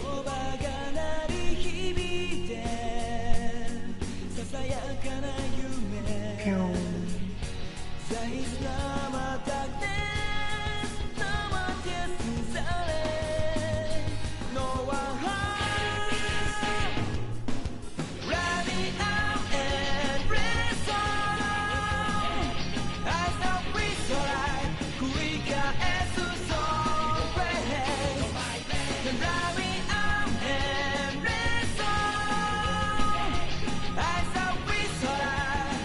葉が鳴り響いてささやかな夢ピョン。大事なまたね生消され No one Running out and rest on I stop with your life 繰り返す so brave Running out and rest on I stop with your life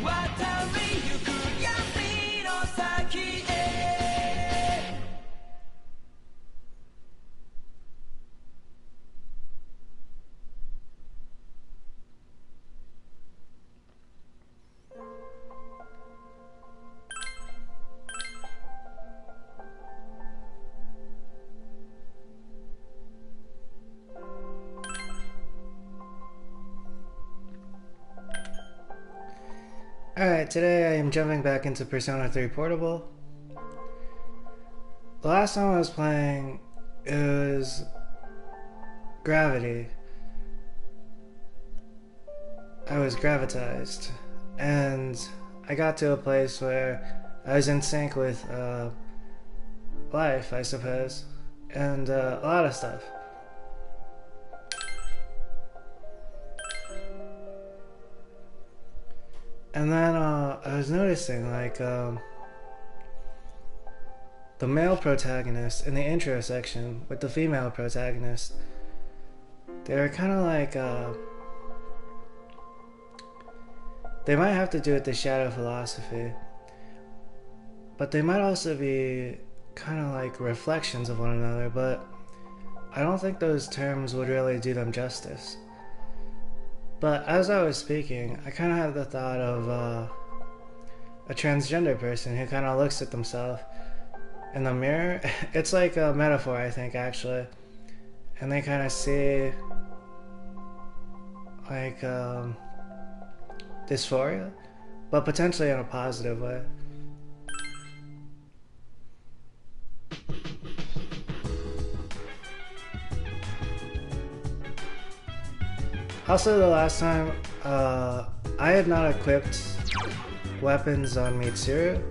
渡りゆく闇の先へ Alright, today I am jumping back into Persona 3 Portable. The last time I was playing, it was Gravity. I was gravitized, and I got to a place where I was in sync with life, I suppose, and a lot of stuff. And then I was noticing, like, the male protagonist in the intro section with the female protagonist, they were kind of like, they might have to do with the shadow philosophy, but they might also be kind of like reflections of one another, but I don't think those terms would really do them justice. But as I was speaking, I kind of had the thought of a transgender person who kind of looks at themselves in the mirror. It's like a metaphor, I think, actually. And they kind of see, like, dysphoria, but potentially in a positive way. Also, the last time, I had not equipped weapons on Mitsuru.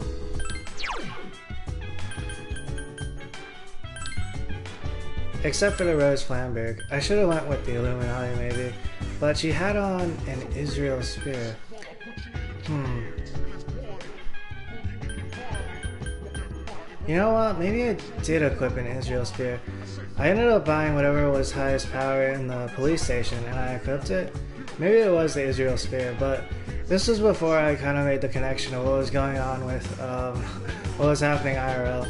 Except for the Rose Flamberg. I should have went with the Illuminati maybe, but she had on an Israel Spear. You know what? Maybe I did equip an Israel Spear. I ended up buying whatever was highest power in the police station and I equipped it. Maybe it was the Israel Spear, but this was before I kind of made the connection of what was going on with what was happening IRL.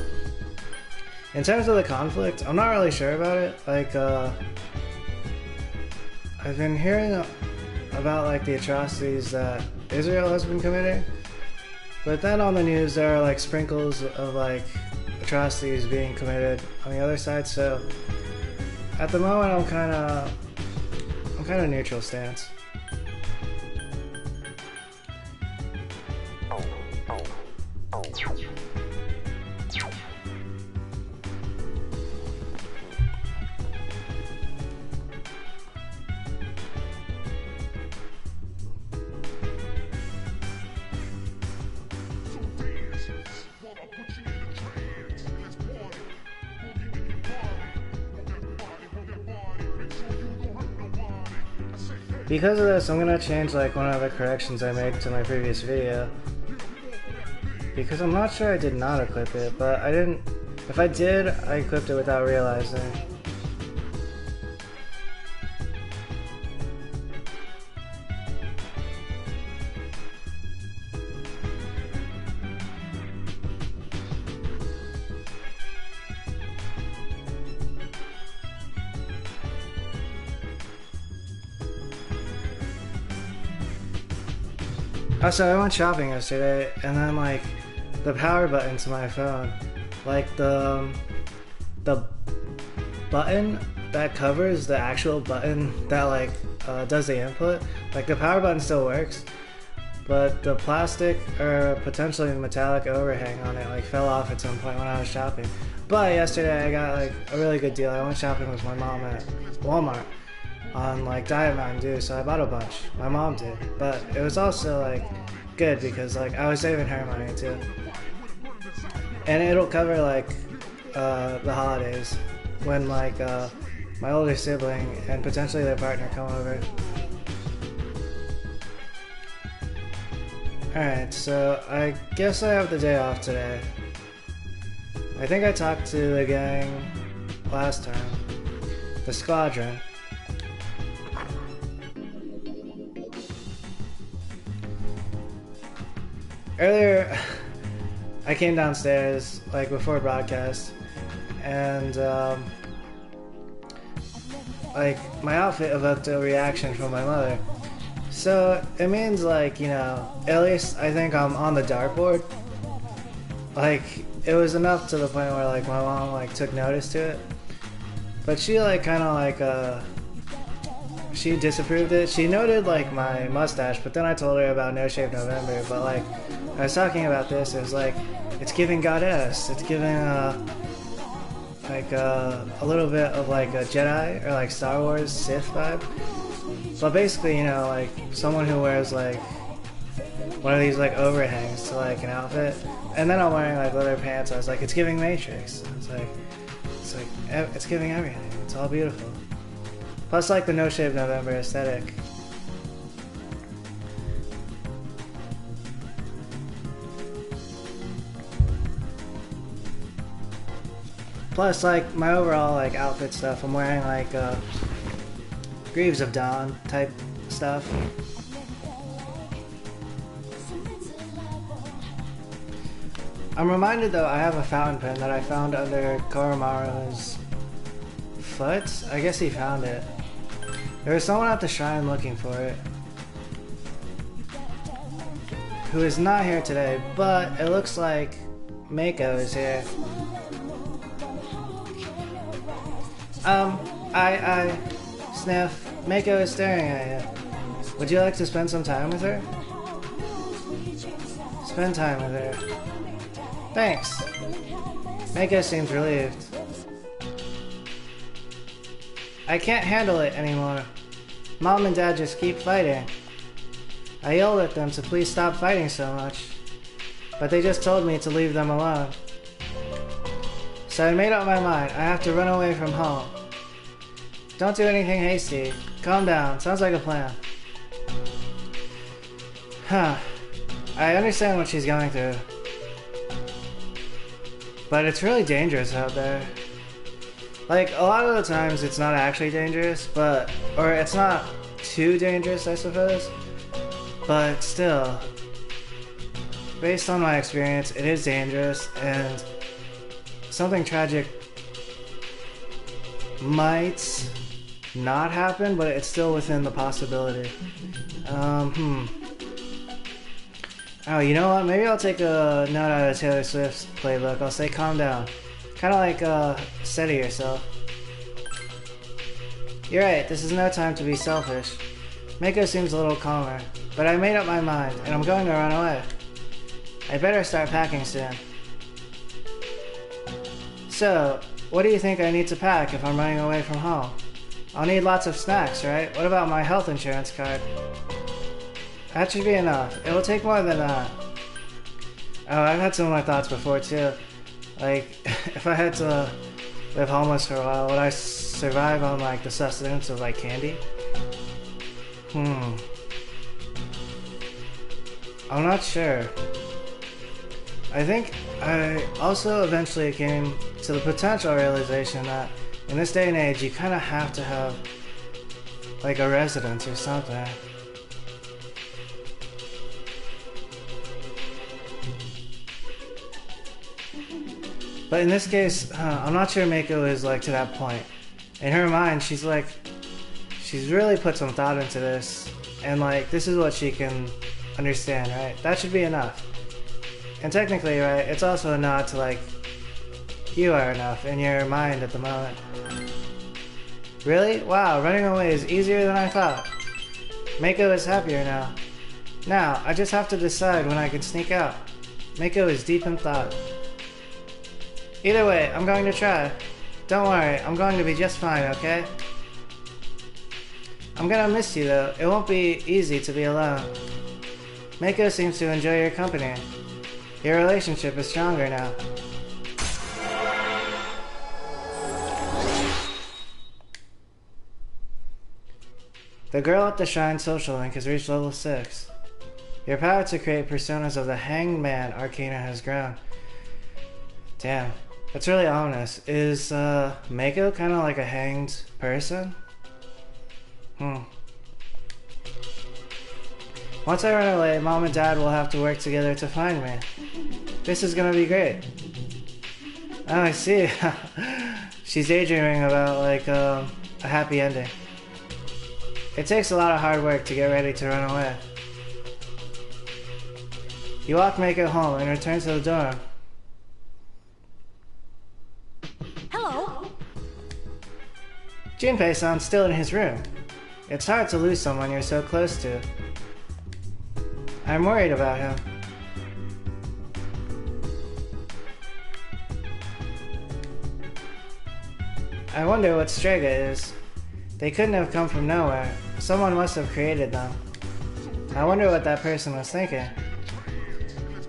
In terms of the conflict, I'm not really sure about it. Like, I've been hearing about like the atrocities that Israel has been committing, but then on the news there are like sprinkles of like atrocities being committed on the other side. So at the moment, I'm kind of neutral stance. Because of this, I'm gonna change like one of the corrections I made to my previous video. Because I'm not sure I did not equip it, but I didn't. If I did, I equipped it without realizing. Also, I went shopping yesterday, and then like the power button to my phone, like the button that covers the actual button that like does the input, like the power button still works, but the plastic or potentially metallic overhang on it like fell off at some point when I was shopping. But yesterday I got like a really good deal. I went shopping with my mom at Walmart on like Diet Mountain Dew, so I bought a bunch. My mom did, but it was also like good because like I was saving her money too, and it'll cover like the holidays when like my older sibling and potentially their partner come over. Alright, so I guess I have the day off today. I think I talked to the gang last time. The squadron. Earlier, I came downstairs, like before broadcast, and like my outfit evoked a reaction from my mother. So it means like, you know, at least I think I'm on the dartboard. Like it was enough to the point where like my mom like took notice to it. But she like kind of like she disapproved it. She noted like my mustache, but then I told her about No Shave November. But like I was talking about this, it was like it's giving goddess. It's giving like a little bit of like a Jedi or like Star Wars Sith vibe. But basically, you know, like someone who wears like one of these like overhangs to like an outfit, and then I'm wearing like leather pants. I was like, it's giving Matrix. It's giving everything. It's all beautiful. Plus, like the No Shave November aesthetic. Plus, like my overall like outfit stuff. I'm wearing like Greaves of Dawn type stuff. I'm reminded though I have a fountain pen that I found under Koromaru's foot. I guess he found it. There was someone at the shrine looking for it, who is not here today, but it looks like Mako is here. Sniff. Mako is staring at you. Would you like to spend some time with her? Spend time with her. Thanks. Mako seems relieved. I can't handle it anymore. Mom and Dad just keep fighting. I yelled at them to please stop fighting so much, but they just told me to leave them alone. So I made up my mind. I have to run away from home. Don't do anything hasty. Calm down. Sounds like a plan. Huh. I understand what she's going through. But it's really dangerous out there. Like, a lot of the times it's not actually dangerous, but... Or it's not too dangerous, I suppose. But still, based on my experience, it is dangerous, and something tragic might not happen, but it's still within the possibility. Oh, you know what? Maybe I'll take a note out of Taylor Swift's playbook. I'll say calm down. Kind of like, steady yourself. You're right, this is no time to be selfish. Mako seems a little calmer, but I made up my mind, and I'm going to run away. I better start packing soon. So, what do you think I need to pack if I'm running away from home? I'll need lots of snacks, right? What about my health insurance card? That should be enough. It will take more than that. Oh, I've had similar thoughts before too. Like, if I had to live homeless for a while, would I survive on like the sustenance of like candy? I'm not sure. I think I also eventually came to the potential realization that in this day and age you kind of have to have like a residence or something. But in this case, I'm not sure Mako is like to that point. In her mind, she's really put some thought into this, and like this is what she can understand, right? That should be enough. And technically, right, it's also a nod to like, you are enough in your mind at the moment. Really? Wow, running away is easier than I thought. Mako is happier now. Now, I just have to decide when I can sneak out. Mako is deep in thought. Either way, I'm going to try. Don't worry, I'm going to be just fine, okay? I'm gonna miss you though. It won't be easy to be alone. Mako seems to enjoy your company. Your relationship is stronger now. The girl at the shrine social link has reached level 6. Your power to create personas of the Hanged Man Arcana has grown. Damn, that's really ominous. Is Mako kind of like a hanged person? Once I run away, Mom and Dad will have to work together to find me. This is gonna be great. Oh, I see. She's daydreaming about like a happy ending. It takes a lot of hard work to get ready to run away. You walk Mako home and return to the dorm. Hello. Junpei-san's still in his room. It's hard to lose someone you're so close to. I'm worried about him. I wonder what Strega is. They couldn't have come from nowhere. Someone must have created them. I wonder what that person was thinking.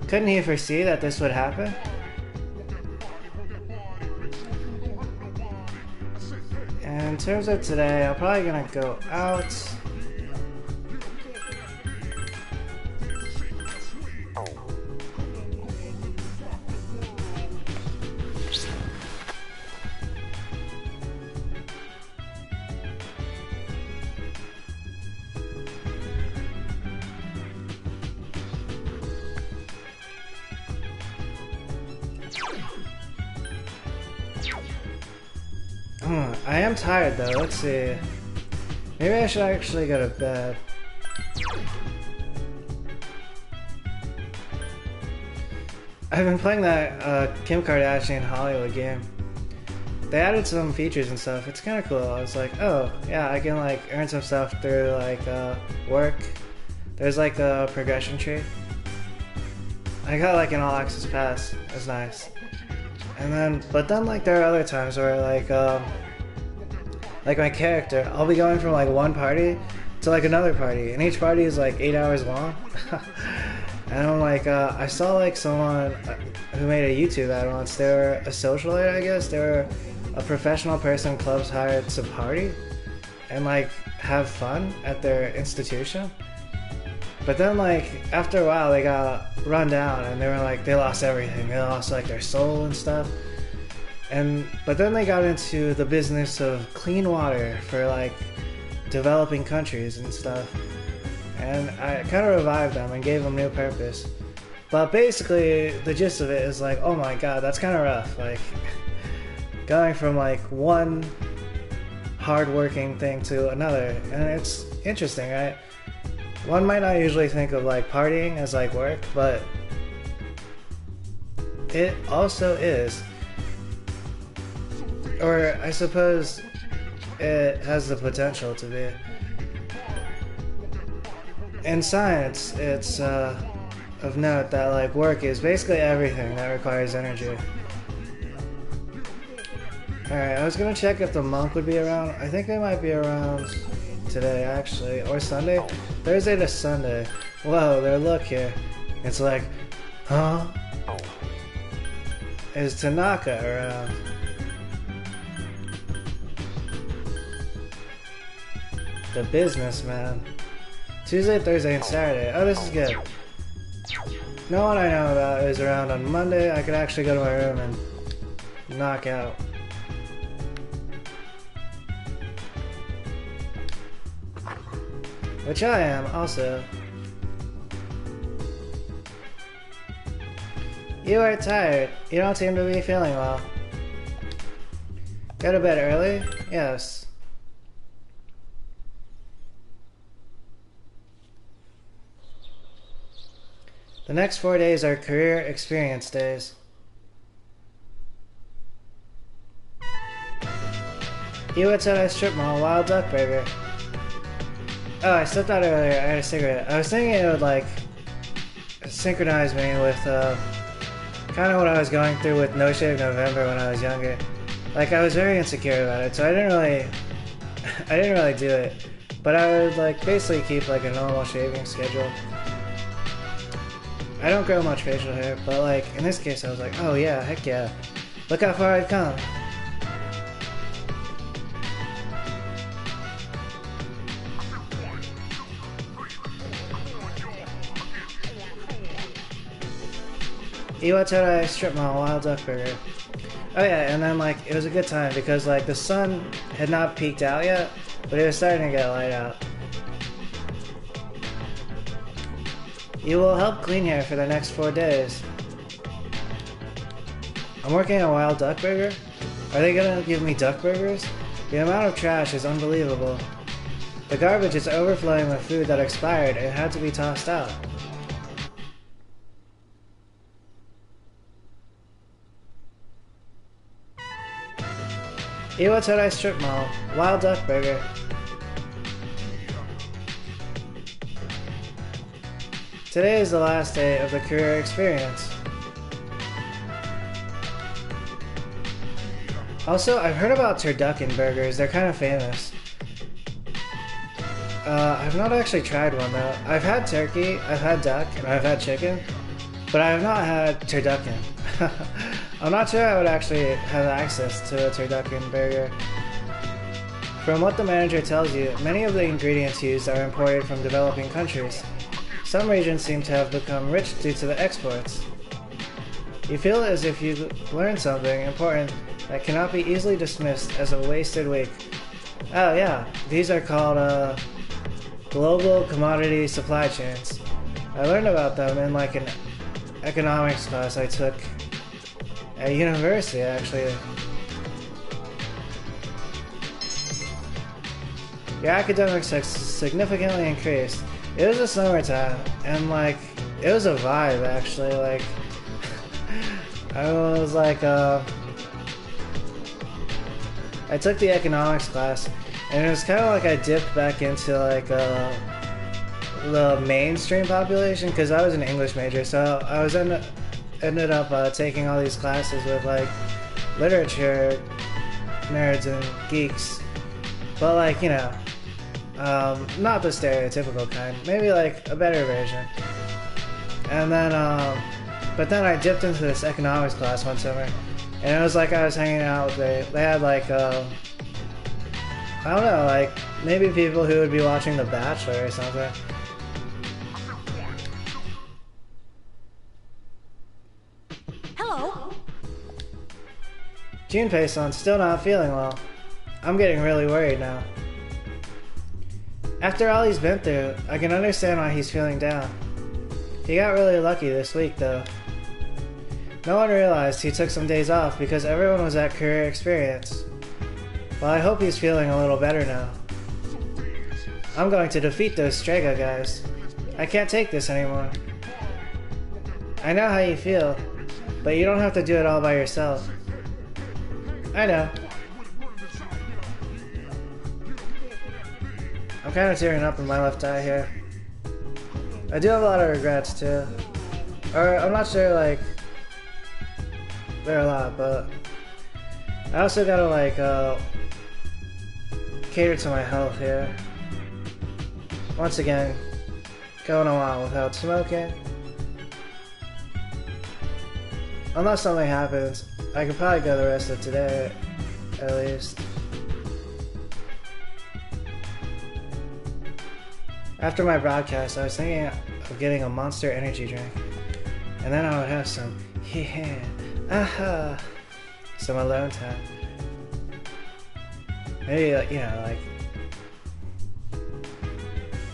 Couldn't he foresee that this would happen? And in terms of today, I'm probably gonna go out. I am tired though, let's see. Maybe I should actually go to bed. I've been playing that Kim Kardashian Hollywood game. They added some features and stuff, it's kinda cool. I was like, oh yeah, I can like earn some stuff through like work. There's like a progression tree. I got like an all access pass, it was nice. And then, but then like there are other times where like my character, I'll be going from like one party to like another party, and each party is like 8 hours long. And I'm like, I saw like someone who made a YouTube ad once. They were a socialite, I guess. They were a professional person clubs hired to party and like have fun at their institution. But then like after a while they got run down and they were like, they lost everything. They lost like their soul and stuff. But then they got into the business of clean water for like developing countries and stuff. And I kind of revived them and gave them new purpose. But basically the gist of it is like, oh my god, that's kind of rough. Like going from like one hard-working thing to another. And it's interesting, right? One might not usually think of like partying as like work, but it also is. Or I suppose it has the potential to be. In science, it's of note that like work is basically everything that requires energy. Alright, I was gonna check if the monk would be around. I think they might be around today actually, or Sunday. Thursday to Sunday. Whoa, their look here. It's like, huh? Is Tanaka around? The businessman. Tuesday, Thursday, and Saturday. Oh, this is good. No one I know about is around on Monday. I could actually go to my room and knock out. Which I am, also. You are tired. You don't seem to be feeling well. Go to bed early? Yes. The next 4 days are career experience days. You at Tonight's Strip Mall, Wild Duck Burger. Oh, I stepped out earlier, I had a cigarette. I was thinking it would like synchronize me with kind of what I was going through with No Shave November when I was younger. Like, I was very insecure about it, so I didn't really do it. But I would like basically keep like a normal shaving schedule. I don't grow much facial hair, but like in this case I was like, oh yeah, heck yeah. Look how far I've come. Iwatara Strip Mall Wild Duck Burger. Oh yeah, and then like it was a good time because like the sun had not peaked out yet, but it was starting to get light out. You will help clean here for the next 4 days. I'm working at Wild Duck Burger? Are they gonna give me duck burgers? The amount of trash is unbelievable. The garbage is overflowing with food that expired and had to be tossed out. Iwatara Strip Mall, Wild Duck Burger. Today is the last day of the career experience. Also, I've heard about turducken burgers. They're kind of famous. I've not actually tried one though. I've had turkey, I've had duck, and I've had chicken, but I have not had turducken. I'm not sure I would actually have access to a turducken burger. From what the manager tells you, many of the ingredients used are imported from developing countries. Some regions seem to have become rich due to the exports. You feel as if you learned something important that cannot be easily dismissed as a wasted week. Oh yeah, these are called global commodity supply chains. I learned about them in like an economics class I took at university actually. Your academics have significantly increased. It was the summertime and like it was a vibe actually. Like I was like I took the economics class and it was kind of like I dipped back into like the mainstream population because I was an English major, so I was ended up taking all these classes with like literature nerds and geeks, but like, you know, not the stereotypical kind, maybe like a better version. And then but then I dipped into this economics class one summer and it was like I was hanging out with they had like I don't know, like maybe people who would be watching The Bachelor or something. Hello. Junpei-san's still not feeling well. I'm getting really worried now. After all he's been through, I can understand why he's feeling down. He got really lucky this week though. No one realized he took some days off because everyone was at career experience. Well, I hope he's feeling a little better now. I'm going to defeat those Strega guys. I can't take this anymore. I know how you feel, but you don't have to do it all by yourself. I know. I'm kind of tearing up in my left eye here. I do have a lot of regrets too. Or, I'm not sure, like, there are a lot, but I also gotta, like, cater to my health here. Once again, going a while without smoking. Unless something happens, I could probably go the rest of today, at least. After my broadcast, I was thinking of getting a Monster energy drink. And then I would have some, yeah, aha, some alone time. Maybe, like, you know, like,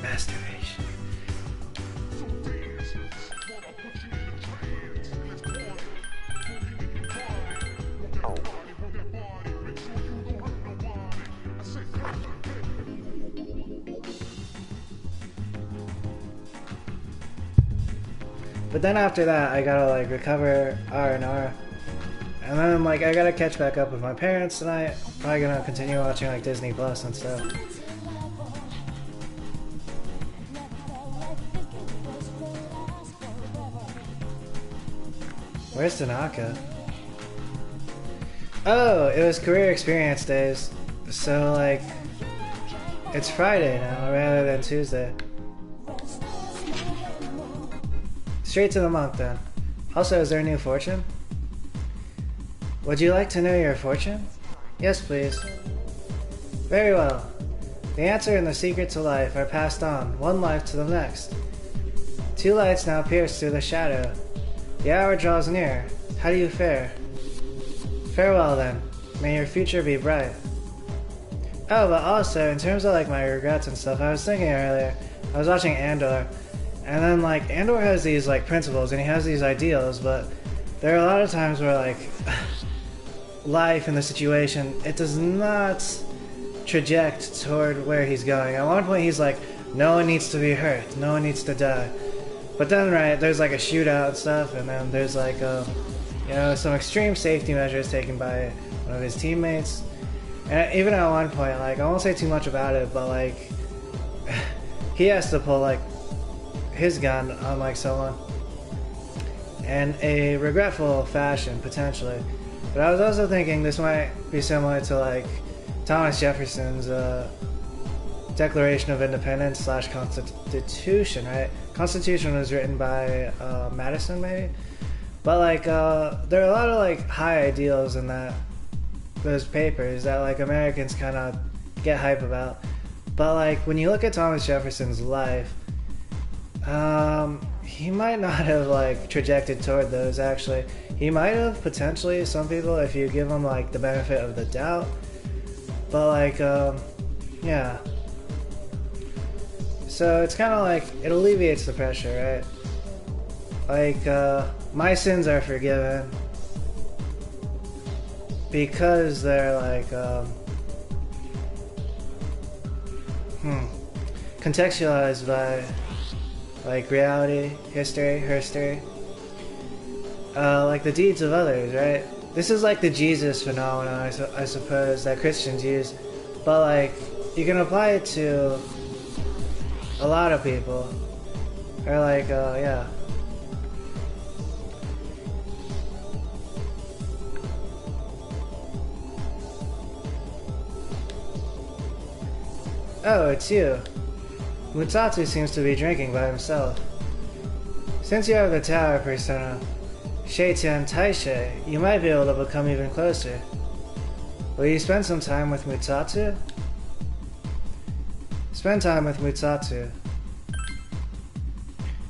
masturbation. But then after that, I gotta like recover R&R. And then like I gotta catch back up with my parents tonight. Probably gonna continue watching like Disney Plus and stuff. Where's Tanaka? Oh, it was career experience days. So, like, it's Friday now rather than Tuesday. Straight to the monk then. Also, is there a new fortune? Would you like to know your fortune? Yes, please. Very well. The answer and the secret to life are passed on, one life to the next. Two lights now pierce through the shadow. The hour draws near. How do you fare? Farewell then. May your future be bright. Oh, but also, in terms of like my regrets and stuff, I was thinking earlier, I was watching Andor, and then like Andor has these like principles and he has these ideals, but there are a lot of times where like life and the situation, it does not traject toward where he's going. At one point he's like, no one needs to be hurt, no one needs to die. But then, right, there's like a shootout and stuff, and then there's like, you know, some extreme safety measures taken by one of his teammates. And even at one point, like, I won't say too much about it, but like, he has to pull like his gun on like someone in a regretful fashion, potentially. But I was also thinking this might be similar to like Thomas Jefferson's Declaration of Independence / Constitution, right? Constitution was written by Madison, maybe? But like, there are a lot of like high ideals in those papers that like Americans kind of get hype about. But like, when you look at Thomas Jefferson's life, he might not have like trajected toward those, actually. He might have, potentially, some people, if you give them like the benefit of the doubt. But like, yeah. So it's kind of like, it alleviates the pressure, right? Like, my sins are forgiven because they're like, contextualized by like reality, history, herstory, like the deeds of others, right? This is like the Jesus phenomenon, I suppose, that Christians use, but like, you can apply it to a lot of people, or like, yeah. Oh, it's you. Mutsatsu seems to be drinking by himself. Since you have the tower persona, Sheitian Taishe, you might be able to become even closer. Will you spend some time with Mutsatsu? Spend time with Mutsatsu.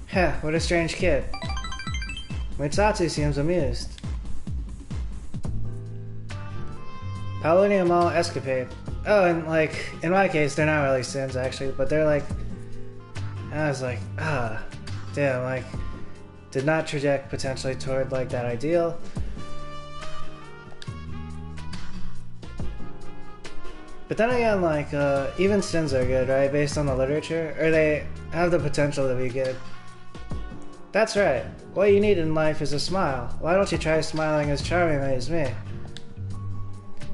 Heh, what a strange kid. Mutsatsu seems amused. Paulownia Mall escapade. Oh, and like, in my case, they're not really sins actually, but they're like, I was like, damn, like, did not traject potentially toward like that ideal. But then again, like, even sins are good, right? Based on the literature, or they have the potential to be good. That's right. What you need in life is a smile. Why don't you try smiling as charmingly as me?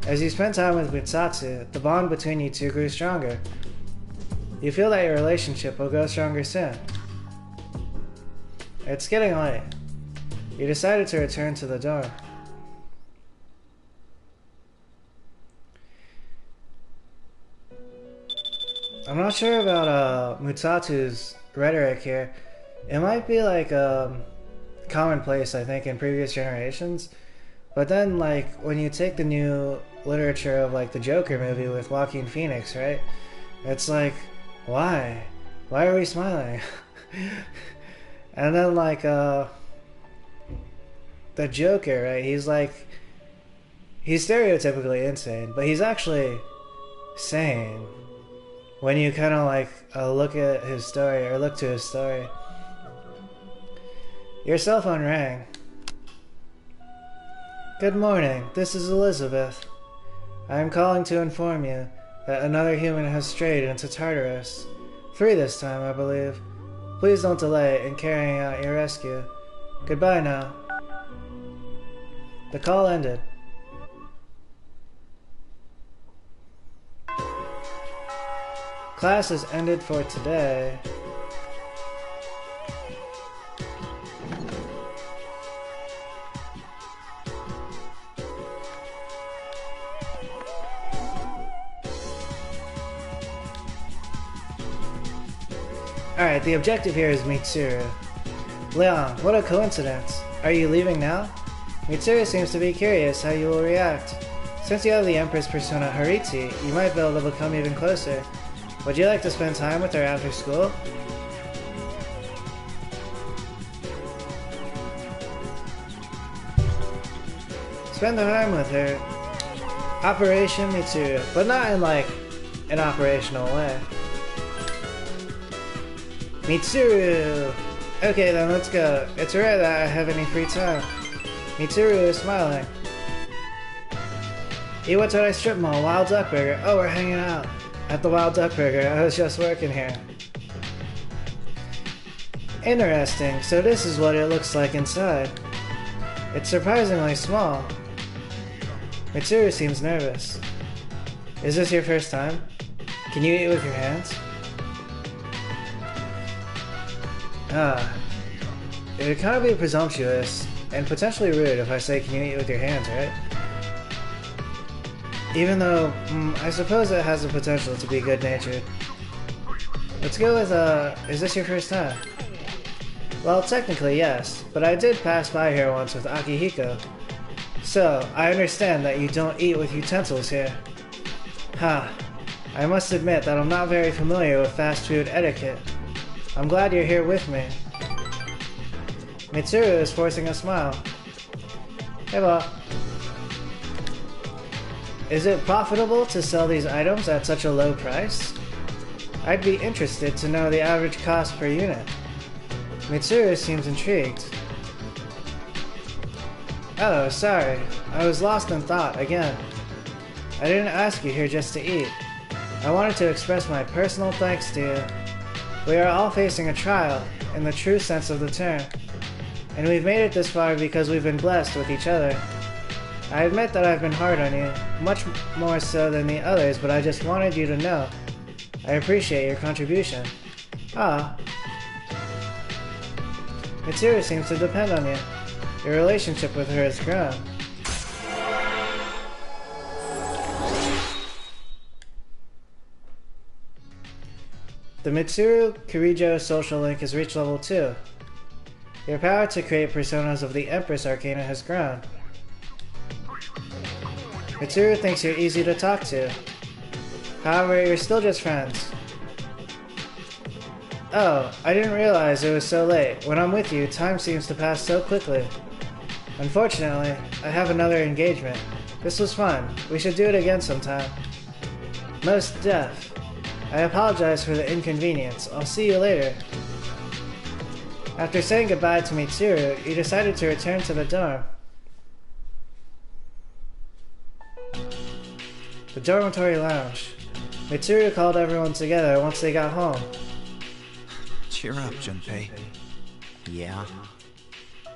As you spend time with Mutsatsu, the bond between you two grew stronger. You feel that your relationship will grow stronger soon. It's getting late. You decided to return to the dorm. I'm not sure about Mutsatsu's rhetoric here. It might be like commonplace, I think, in previous generations. But then, like, when you take the new literature of like the Joker movie with Joaquin Phoenix, right? It's like, why? Why are we smiling? And then like the Joker, right? He's stereotypically insane, but he's actually sane when you kind of like look at his story, or look to his story. Your cell phone rang. Good morning, this is Elizabeth. I am calling to inform you that another human has strayed into Tartarus. 3 this time, I believe. Please don't delay in carrying out your rescue. Goodbye now. The call ended. Class is ended for today. Alright, the objective here is Mitsuru. Leon, what a coincidence. Are you leaving now? Mitsuru seems to be curious how you will react. Since you have the Empress persona Haritzi, you might be able to become even closer. Would you like to spend time with her after school? Spend the time with her. Operation Mitsuru, but not in like an operational way. Mitsuru! Okay then, let's go. It's rare that I have any free time. Mitsuru is smiling. Eat what's at I strip mall, Wild Duck Burger. Oh, we're hanging out at the Wild Duck Burger. I was just working here. Interesting, so this is what it looks like inside. It's surprisingly small. Mitsuru seems nervous. Is this your first time? Can you eat with your hands? It would kind of be presumptuous and potentially rude if I say, can you eat with your hands, right? Even though, I suppose it has the potential to be good-natured. Let's go with, is this your first time? Well, technically yes, but I did pass by here once with Akihiko. So, I understand that you don't eat with utensils here. Ha. I must admit that I'm not very familiar with fast food etiquette. I'm glad you're here with me. Mitsuru is forcing a smile. Hey, Bob. Is it profitable to sell these items at such a low price? I'd be interested to know the average cost per unit. Mitsuru seems intrigued. Oh, sorry. I was lost in thought again. I didn't ask you here just to eat. I wanted to express my personal thanks to you. We are all facing a trial, in the true sense of the term. And we've made it this far because we've been blessed with each other. I admit that I've been hard on you, much more so than the others, but I just wanted you to know. I appreciate your contribution. Ah. Mitsuru seems to depend on you. Your relationship with her has grown. The Mitsuru Kirijo social link has reached level 2. Your power to create personas of the Empress Arcana has grown. Mitsuru thinks you're easy to talk to. However, you're still just friends. Oh, I didn't realize it was so late. When I'm with you, time seems to pass so quickly. Unfortunately, I have another engagement. This was fun. We should do it again sometime. Most deaf. I apologize for the inconvenience. I'll see you later. After saying goodbye to Mitsuru, you decided to return to the dorm. The dormitory lounge. Mitsuru called everyone together once they got home. Cheer up, Junpei. Yeah?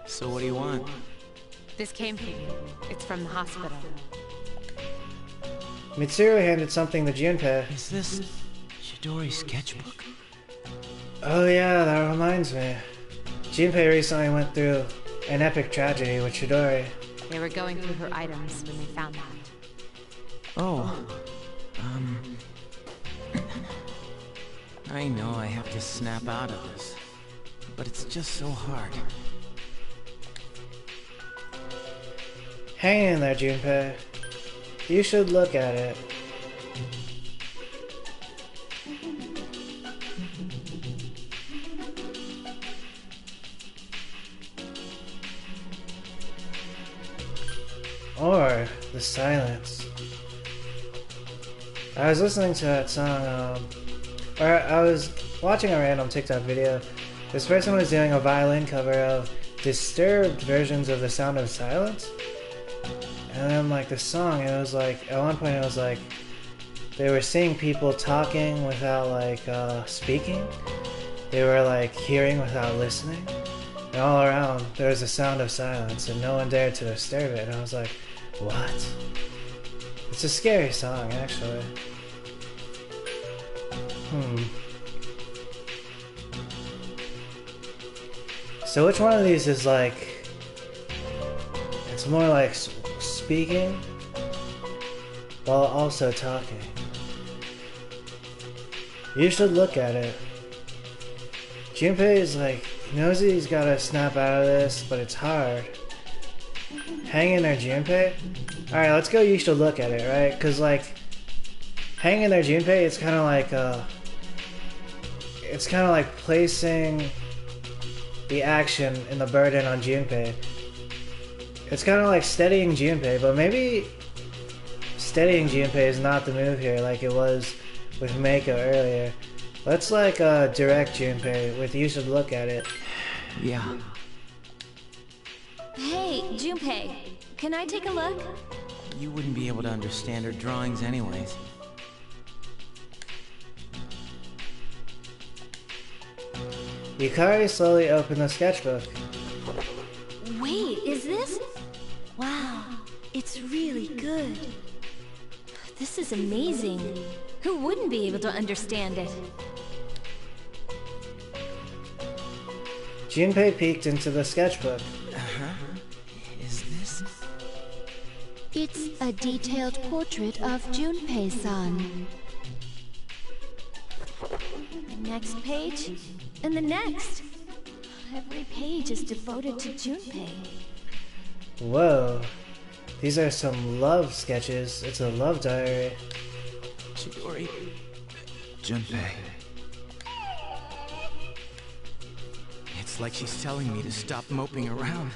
So what do you want? This came for you. It's from the hospital. Mitsuru handed something to Junpei. Is this Chidori's sketchbook? Oh yeah, that reminds me. Junpei recently went through an epic tragedy with Chidori. They were going through her items when they found that. Oh. I know I have to snap out of this, but it's just so hard. Hang in there, Junpei. You should look at it. Or the silence. I was listening to that song, or I was watching a random TikTok video. This person was doing a violin cover of disturbed versions of The Sound of Silence. And then, like, the song, it was like, at one point it was like, they were seeing people talking without, like, speaking. They were, like, hearing without listening. And all around, there was a sound of silence, and no one dared to disturb it. And I was like, what? It's a scary song, actually. So which one of these is like... It's more like speaking while also talking. You should look at it. Junpei is like, he knows he's gotta snap out of this, but it's hard. Hang in there, Junpei. Alright, let's go. You should look at it, right? Because, like, hang in there, Junpei, it's kind of like placing the action and the burden on Junpei. It's kind of like steadying Junpei, but maybe steadying Junpei is not the move here like it was with Mako earlier. Let's like direct Junpei with you should look at it. Yeah. Hey, Junpei, can I take a look? You wouldn't be able to understand her drawings anyways. Yukari slowly opened the sketchbook. Wait, is this? Wow, it's really good. This is amazing. Who wouldn't be able to understand it? Junpei peeked into the sketchbook. Is this? It's a detailed portrait of Junpei-san. The next page, and the next. Every page is devoted to Junpei. Whoa. These are some love sketches. It's a love diary. Chidori. Junpei. It's like she's telling me to stop moping around.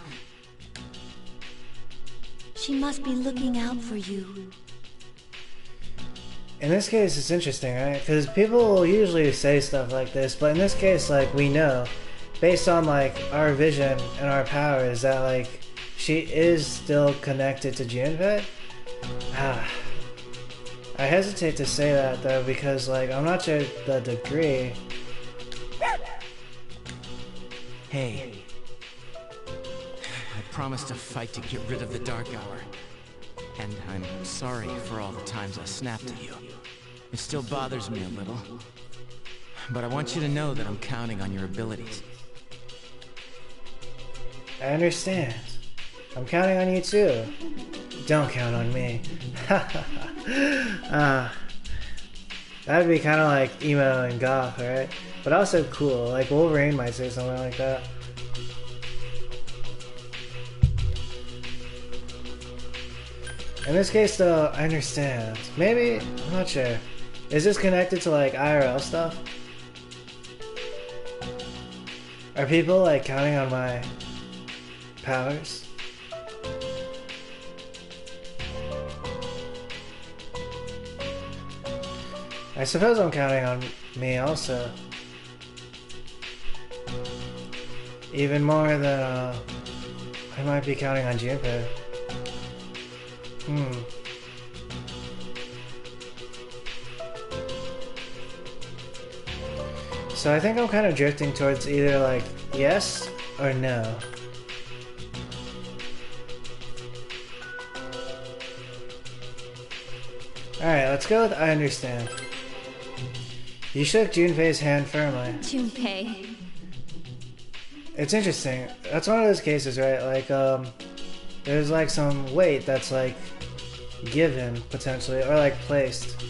She must be looking out for you. In this case, it's interesting, right? Because people will usually say stuff like this, but in this case, like, we know, based on, like, our vision and our powers, that, like, she is still connected to Junpei. I hesitate to say that, though, because, like, I'm not sure the degree. Hey. I promised to fight to get rid of the Dark Hour. And I'm sorry for all the times I snapped at you. It still bothers me a little. But I want you to know that I'm counting on your abilities. I understand. I'm counting on you, too. Don't count on me. That'd be kind of like emo and goth, right? But also cool. Like Wolverine might say something like that. In this case, though, I understand. Maybe, I'm not sure. Is this connected to, like, IRL stuff? Are people, like, counting on my powers? I suppose I'm counting on me also. Even more than, I might be counting on Junpei. So I think I'm kind of drifting towards either like yes or no. Alright, let's go with I understand. You shook Junpei's hand firmly. Junpei. It's interesting. That's one of those cases, right? Like, there's like some weight that's like given potentially or like placed.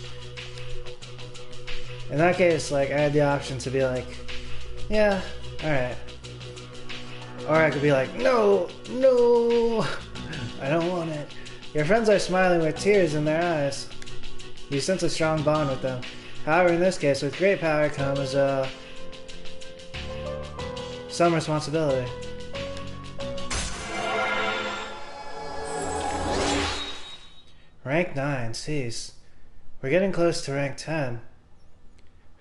In that case, like I had the option to be like, yeah, alright. Or I could be like, no, I don't want it. Your friends are smiling with tears in their eyes. You sense a strong bond with them. However, in this case, with great power comes some responsibility. Rank 9, cease. We're getting close to rank 10.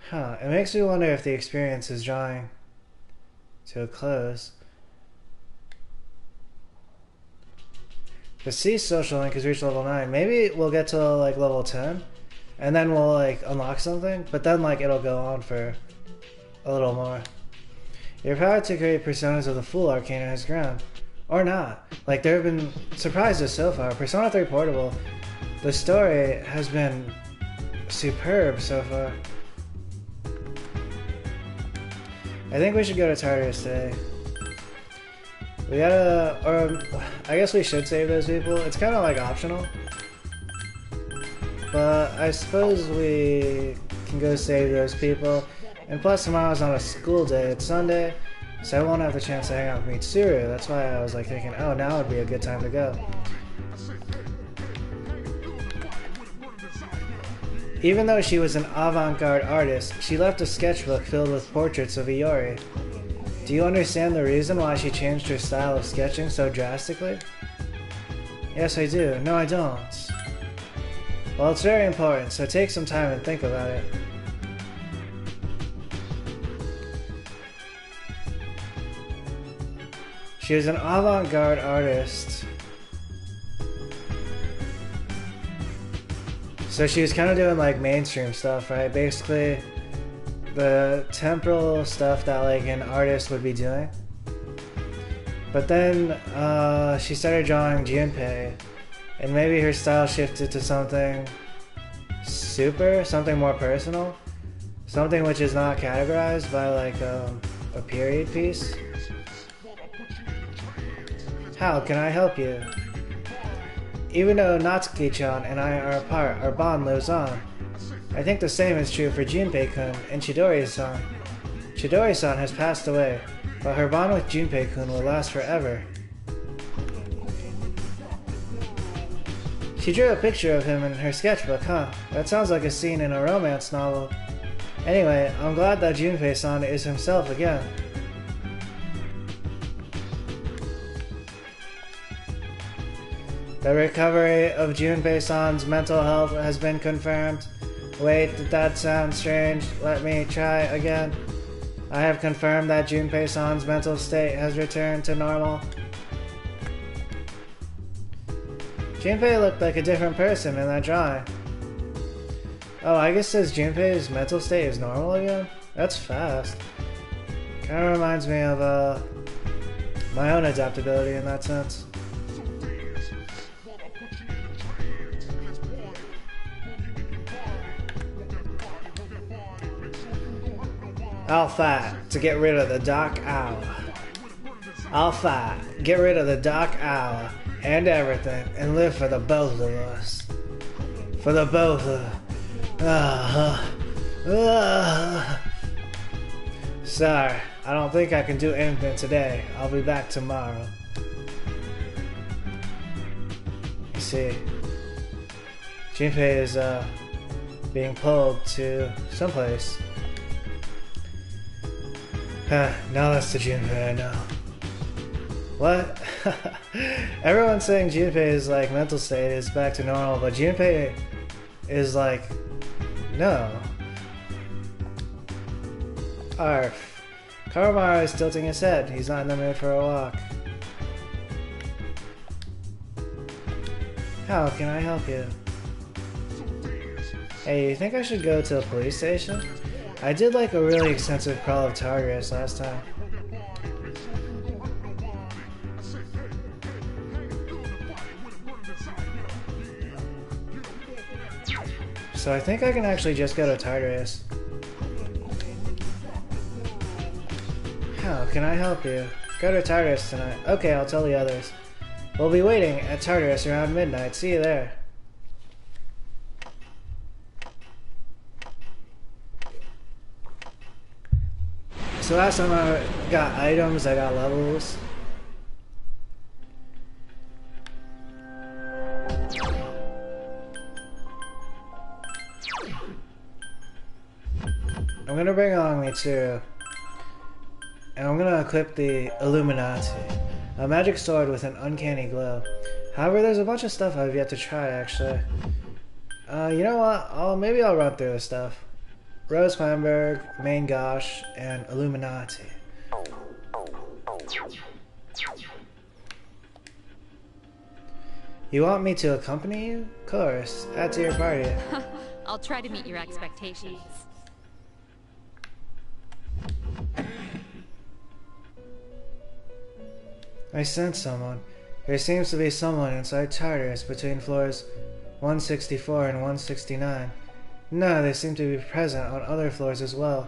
Huh, it makes me wonder if the experience is drawing to a close. The cease social link has reached level 9. Maybe we'll get to like level 10 and then we'll like unlock something, but then like it'll go on for a little more. Your power to create personas of the Fool Arcana has grown. Or not. Like there have been surprises so far. Persona 3 Portable, the story has been superb so far. I think we should go to Tartarus today. We gotta, or I guess we should save those people. It's kind of like optional. But I suppose we can go save those people. And plus tomorrow's not a school day, it's Sunday, so I won't have the chance to hang out with Mitsuru. That's why I was like thinking, oh, now would be a good time to go. Even though she was an avant-garde artist, she left a sketchbook filled with portraits of Iori. Do you understand the reason why she changed her style of sketching so drastically? Yes, I do. No, I don't. Well, it's very important, so take some time and think about it. She was an avant-garde artist. So she was kind of doing like mainstream stuff, right? Basically, the temporal stuff that like an artist would be doing. But then she started drawing Junpei, and maybe her style shifted to something something more personal, something which is not categorized by like a period piece. How can I help you? Even though Natsuki-chan and I are apart, our bond lives on. I think the same is true for Junpei-kun and Chidori-san. Chidori-san has passed away, but her bond with Junpei-kun will last forever. She drew a picture of him in her sketchbook, huh? That sounds like a scene in a romance novel. Anyway, I'm glad that Junpei-san is himself again. The recovery of Junpei-san's mental health has been confirmed. Wait, did that sound strange? Let me try again. I have confirmed that Junpei-san's mental state has returned to normal. Junpei looked like a different person in that drawing. Oh, I guess says Junpei's mental state is normal again? That's fast. Kinda reminds me of my own adaptability in that sense. I'll fight to get rid of the Dark Hour. I'll fight, get rid of the Dark Hour and everything, and live for the both of us. For the both of Sorry, I don't think I can do anything today. I'll be back tomorrow. You see, Junpei is being pulled to someplace. Now that's the Junpei I know. What? Everyone's saying Junpei's like mental state is back to normal, but Junpei is like, no. Arf. Kawamura is tilting his head. He's not in the mood for a walk. How can I help you? Hey, you think I should go to a police station? I did like a really extensive crawl of Tartarus last time. So I think I can actually just go to Tartarus. How can I help you? Go to Tartarus tonight. Okay, I'll tell the others. We'll be waiting at Tartarus around midnight. See you there. So last time I got items, I got levels. I'm gonna bring along Mitsuru. And I'm gonna equip the Illuminati, a magic sword with an uncanny glow. However, there's a bunch of stuff I've yet to try, actually. You know what? Maybe I'll run through this stuff. Rose Feinberg, Main Gosh, and Illuminati. You want me to accompany you? Of course. Add to your party. I'll try to meet your expectations. I sense someone. There seems to be someone inside Tartarus between floors 164 and 169. No, they seem to be present on other floors as well.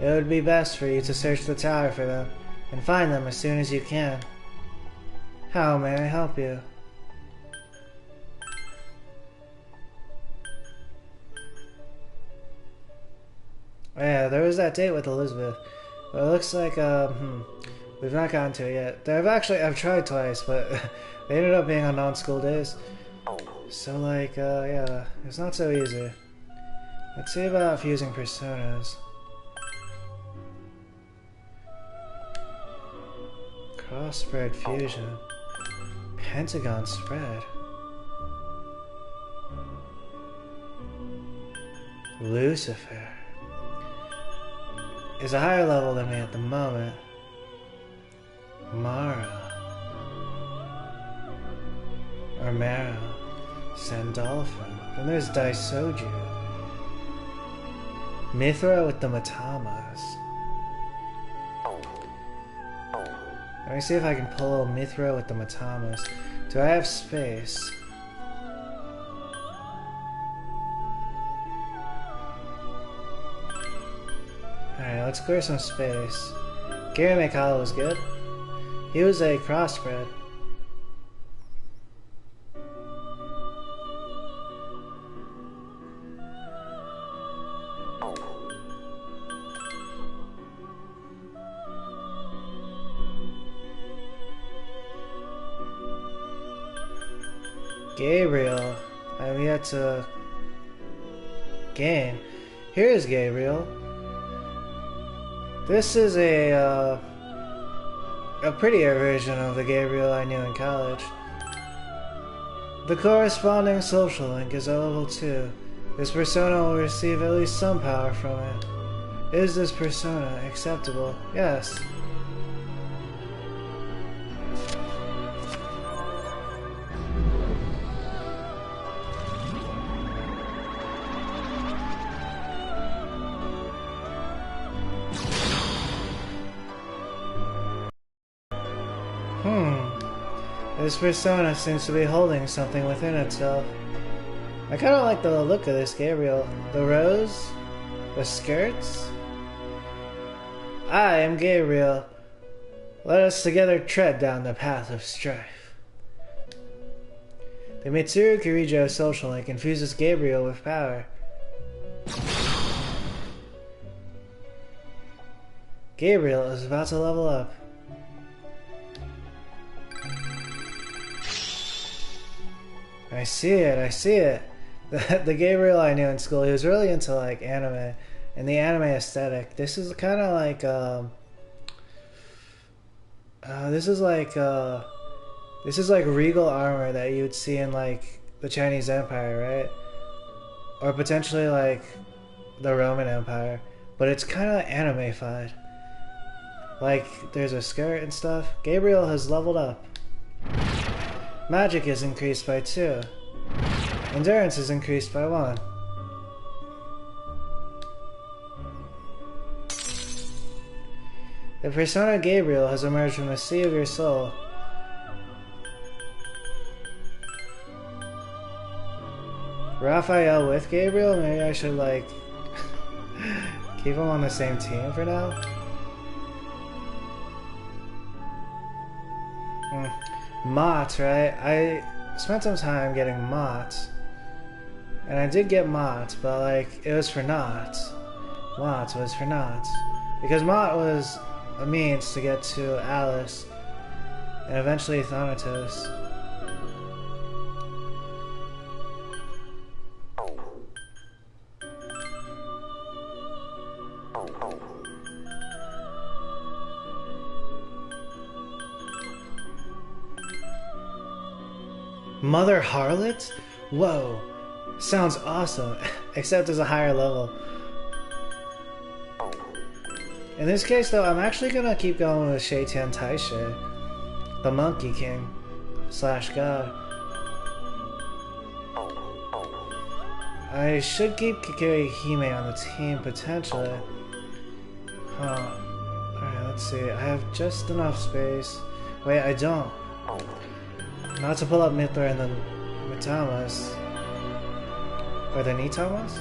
It would be best for you to search the tower for them, and find them as soon as you can. How may I help you? Yeah, there was that date with Elizabeth. But it looks like, we've not gotten to it yet. I've tried twice, but they ended up being on non-school days. So, like, yeah, it's not so easy. Let's see about fusing personas. Cross-spread fusion. Pentagon spread. Lucifer is a higher level than me at the moment. Mara. Or Mara. Sandalphon. Then there's Daisoju. Mithra with the Matamas. Let me see if I can pull Mithra with the Matamas. Do I have space? Alright, let's clear some space. Gary Mikala was good. He was a crossbred. Gabriel, I've yet to gain. Here's Gabriel. This is a prettier version of the Gabriel I knew in college. The corresponding social link is at level 2. This persona will receive at least some power from it. Is this persona acceptable? Yes. This persona seems to be holding something within itself. I kinda like the look of this Gabriel. The rose? The skirts? I am Gabriel. Let us together tread down the path of strife. The Mitsuru Kirijo social link infuses Gabriel with power. Gabriel is about to level up. I see it. The Gabriel I knew in school, he was really into like anime and the anime aesthetic. This is kind of like this is like regal armor that you would see in like the Chinese Empire, right? Or potentially like the Roman Empire, but it's kind of anime-fied. Like there's a skirt and stuff. Gabriel has leveled up. Magic is increased by 2. Endurance is increased by 1. The persona Gabriel has emerged from the sea of your soul. Raphael with Gabriel? Maybe I should like keep them on the same team for now? Mott, right? I spent some time getting Mott. And I did get Mott, but like, it was for naught. Mott was for naught. Because Mott was a means to get to Alice. And eventually Thanatos. Mother Harlot? Whoa. Sounds awesome. Except as a higher level. In this case though, I'm actually gonna keep going with Sheitian Taishe. The Monkey King. / God. I should keep Kikiri Hime on the team, potentially. Huh. Alright, let's see. I have just enough space. Wait, I don't. Not to pull up Mithra and the Matamas. Or the Nitamas?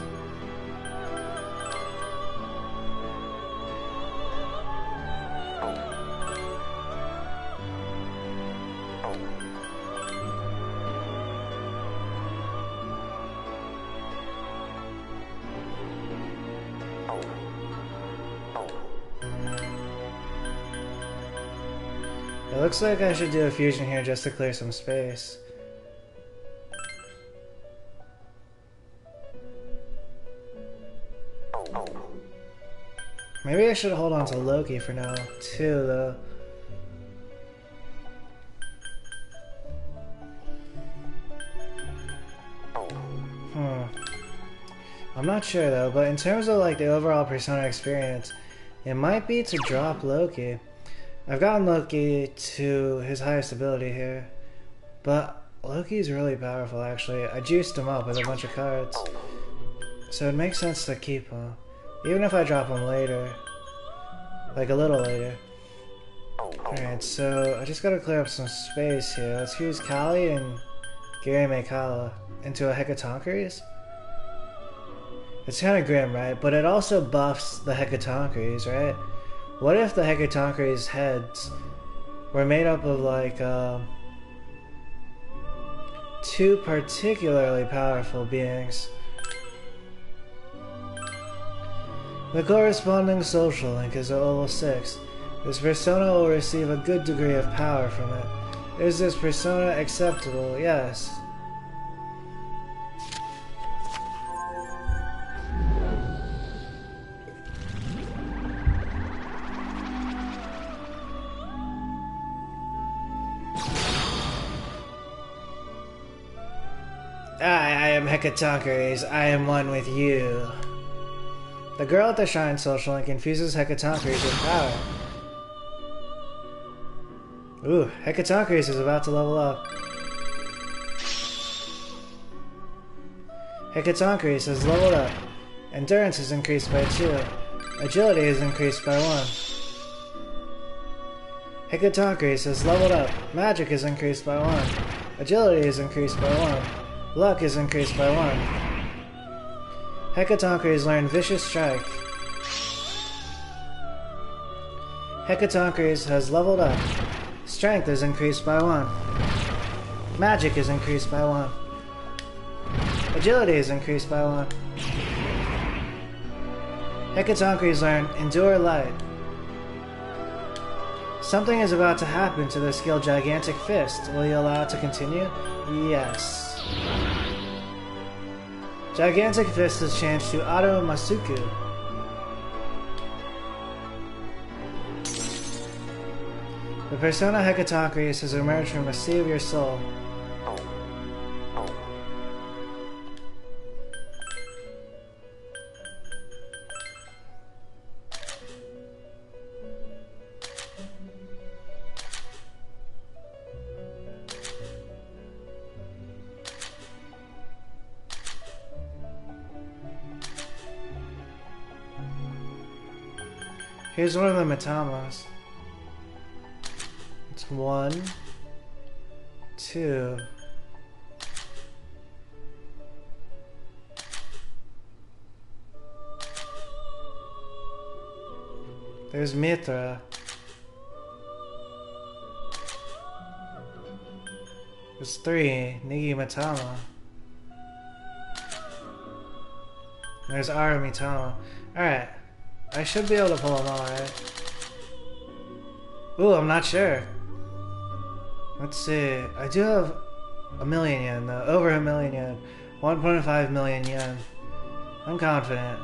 It looks like I should do a fusion here just to clear some space. Maybe I should hold on to Loki for now, too, though. I'm not sure, though, but in terms of, like, the overall Persona experience, it might be to drop Loki. I've gotten Loki to his highest ability here, but Loki's really powerful, actually. I juiced him up with a bunch of cards, so it makes sense to keep him. Even if I drop him later. Like a little later. Alright, so I just gotta clear up some space here. Let's use Kali and Gary Makala into a Hecatonchires. It's kinda grim, right? But it also buffs the Hecatonchires, right? What if the Hecatonchires heads were made up of like two particularly powerful beings? The corresponding social link is at level 6. This persona will receive a good degree of power from it. Is this persona acceptable? Yes. I am Hecatonchires. I am one with you. The girl at the shrine social link infuses Hecatonchires with power. Ooh, Hecatonchires is about to level up. Hecatonchires has leveled up. Endurance is increased by 2. Agility is increased by 1. Hecatonchires has leveled up. Magic is increased by 1. Agility is increased by 1. Luck is increased by 1. Hecatonchires learn Vicious Strike. Hecatonchires has leveled up. Strength is increased by 1. Magic is increased by 1. Agility is increased by 1. Hecatonchires learn Endure Light. Something is about to happen to the skill Gigantic Fist. Will you allow it to continue? Yes. Gigantic Fist is changed to Auto Masuku. The persona Hecatonchires has emerged from the sea of your soul. Here's one of the Matamas. It's 1, 2. There's Mithra. There's 3, Nigi Matama. There's Aramitama. Alright. I should be able to pull them all, right? Ooh, I'm not sure. Let's see. I do have 1,000,000 yen, though. Over 1,000,000 yen. 1.5 million yen. I'm confident.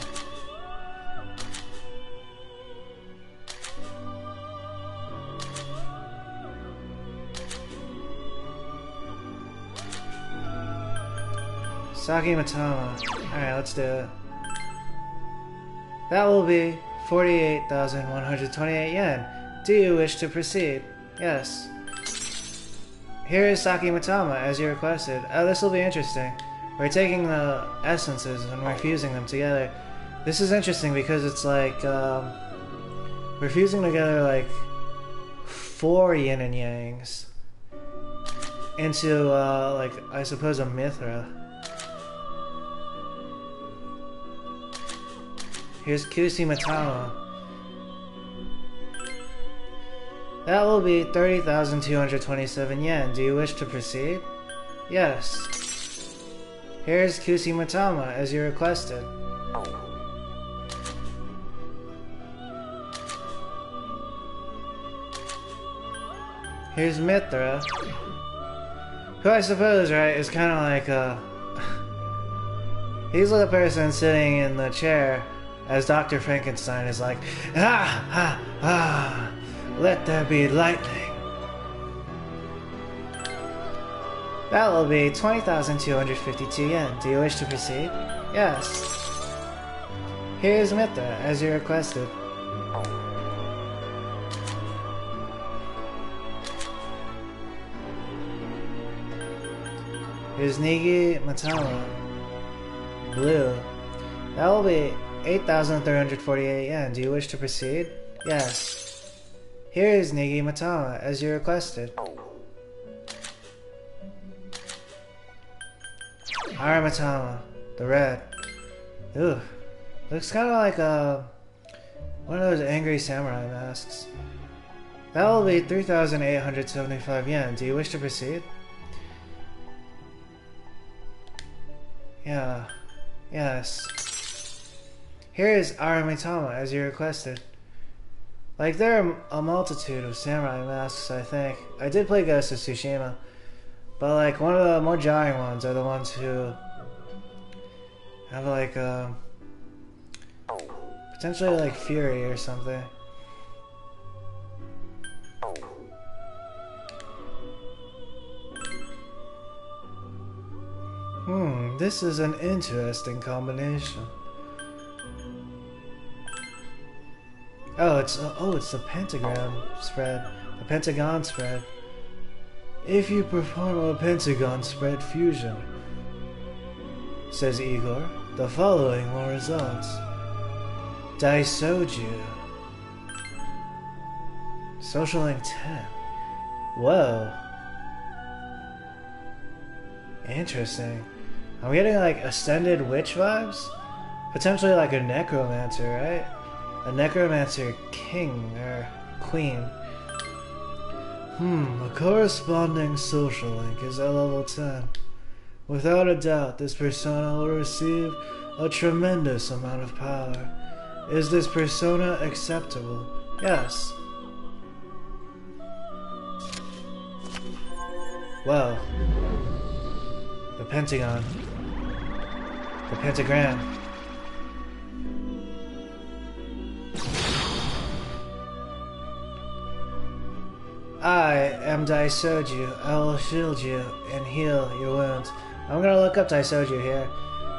Saki Matama. Alright, let's do it. That will be 48,128 yen. Do you wish to proceed? Yes. Here is Saki Matama, as you requested. Oh, this will be interesting. We're taking the essences and we're fusing them together. This is interesting because it's like, we're fusing together like 4 yin and yangs into, like, I suppose a Mithra. Here's Kusi Matama. That will be 30,227 yen. Do you wish to proceed? Yes. Here's Kusi Matama, as you requested. Here's Mithra, who I suppose, right, is kind of like he's the person sitting in the chair as Dr. Frankenstein is like, ah, ah, ah, let there be lightning. That will be 20,252 yen. Do you wish to proceed? Yes. Here's Mithra, as you requested. Here's Nigi Matama. Blue. That will be 8,348 yen. Do you wish to proceed? Yes. Here is Nigi Matama, as you requested. Aramatama, the red. Ooh, looks kind of like one of those angry samurai masks. That will be 3,875 yen. Do you wish to proceed? Yeah. Yes. Here is Aramitama, as you requested. Like, there are a multitude of samurai masks, I think. I did play Ghost of Tsushima, but like, one of the more jarring ones are the ones who have like, potentially like Fury or something. This is an interesting combination. Oh, it's the pentagram spread. The pentagon spread. If you perform a pentagon spread fusion, says Igor, the following will result. Daisoju. Social Link 10. Whoa. Interesting. I'm getting like Ascended Witch vibes? Potentially like a Necromancer, right? A Necromancer king or queen. A corresponding social link is at level 10. Without a doubt, this persona will receive a tremendous amount of power. Is this persona acceptable? Yes. Well, the Pentagon. The Pentagram. I am Daisoju. I will shield you and heal your wounds. I'm gonna look up Daisoju here.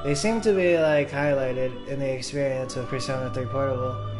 They seem to be like highlighted in the experience of Persona 3 Portable.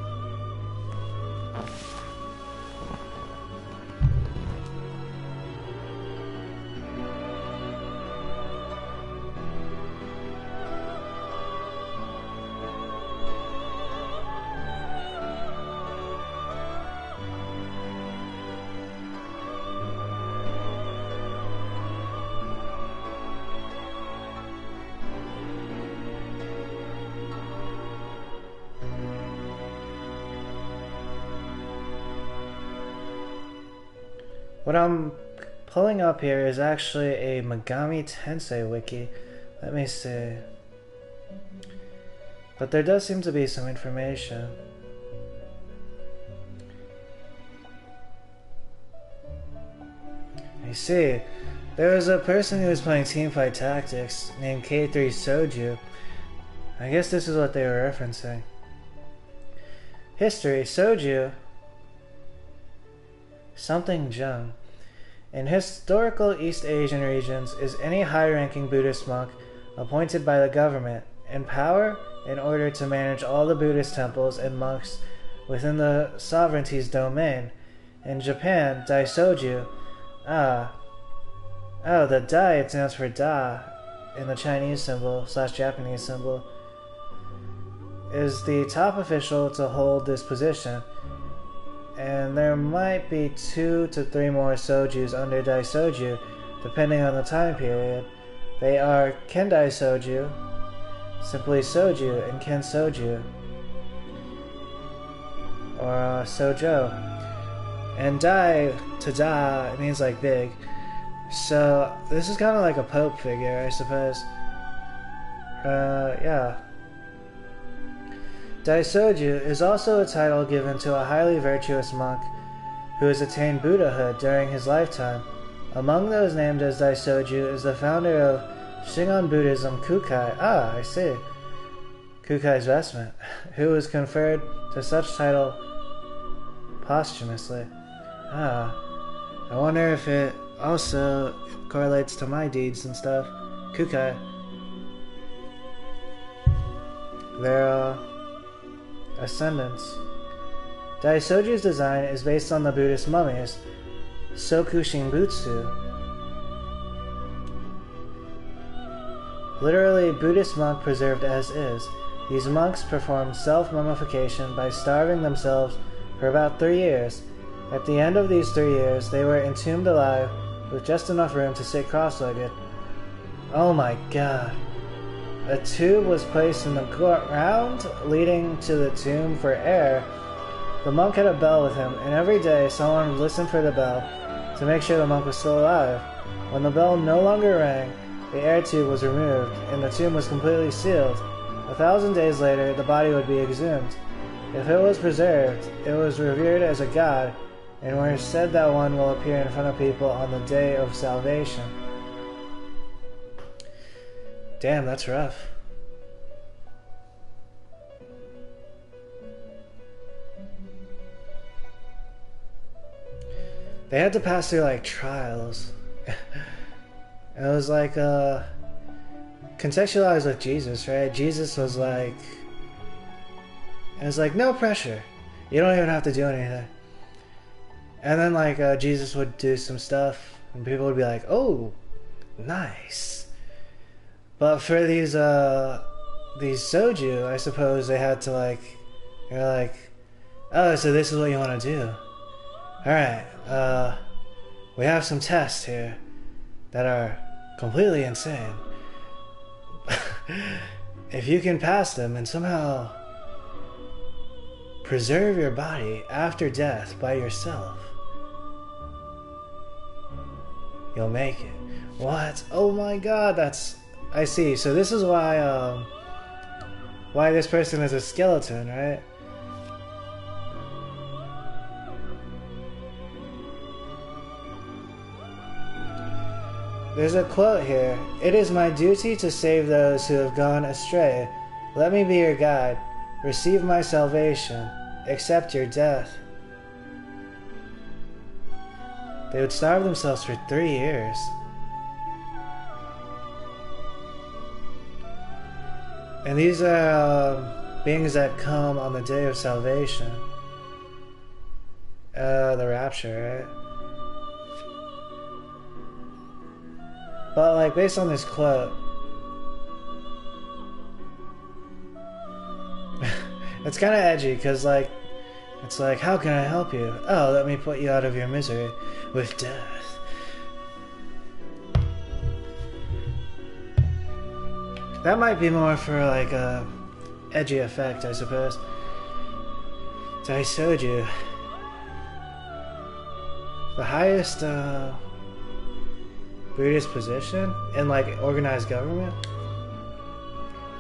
What I'm pulling up here is actually a Megami Tensei wiki. Let me see. But there does seem to be some information. I see. There was a person who was playing Teamfight Tactics named K3 Soju. I guess this is what they were referencing. History. Soju something Jung. In historical East Asian regions is any high-ranking Buddhist monk appointed by the government in power in order to manage all the Buddhist temples and monks within the sovereignty's domain. In Japan, Daisoju, the Dai, it stands for Da in the Chinese symbol / Japanese symbol, is the top official to hold this position. And there might be 2 to 3 more Sojus under Daisoju, depending on the time period. They are Kendai Soju, simply Soju, and Ken Soju, or Sojo. And Dai, to Da, it means like big. So this is kind of like a Pope figure, I suppose. Yeah. Daisoju is also a title given to a highly virtuous monk who has attained Buddhahood during his lifetime. Among those named as Daisoju is the founder of Shingon Buddhism, Kukai. Ah, I see. Kukai's vestment, who was conferred to such title posthumously. Ah, I wonder if it also correlates to my deeds and stuff. Kukai. Their ascendants. Daisoju's design is based on the Buddhist mummies, Soku Shinbutsu. Literally, Buddhist monk preserved as is. These monks performed self-mummification by starving themselves for about 3 years. At the end of these 3 years, they were entombed alive with just enough room to sit cross-legged. Oh my god. A tube was placed in the ground leading to the tomb for air. The monk had a bell with him, and every day someone would listen for the bell to make sure the monk was still alive. When the bell no longer rang, the air tube was removed, and the tomb was completely sealed. 1,000 days later, the body would be exhumed. If it was preserved, it was revered as a god, and it is said that one will appear in front of people on the day of salvation. Damn, that's rough. They had to pass through like trials. It was like contextualized with Jesus, right? Jesus was like, it was like no pressure. You don't even have to do anything. And then like Jesus would do some stuff, and people would be like, "Oh, nice." But for these soju, I suppose they had to like, they're like, "Oh, so this is what you want to do? All right, we have some tests here that are completely insane. If you can pass them and somehow preserve your body after death by yourself, you'll make it." What? Oh my god, that's... I see. So this is why this person is a skeleton, right? There's a quote here. "It is my duty to save those who have gone astray. Let me be your guide. Receive my salvation. Accept your death." They would starve themselves for 3 years. And these are beings that come on the day of salvation. The rapture, right? But like based on this quote, it's kind of edgy because like, it's like, how can I help you? Oh, let me put you out of your misery with death. That might be more for like a edgy effect, I suppose. Daisoju, the highest Buddhist position in like organized government.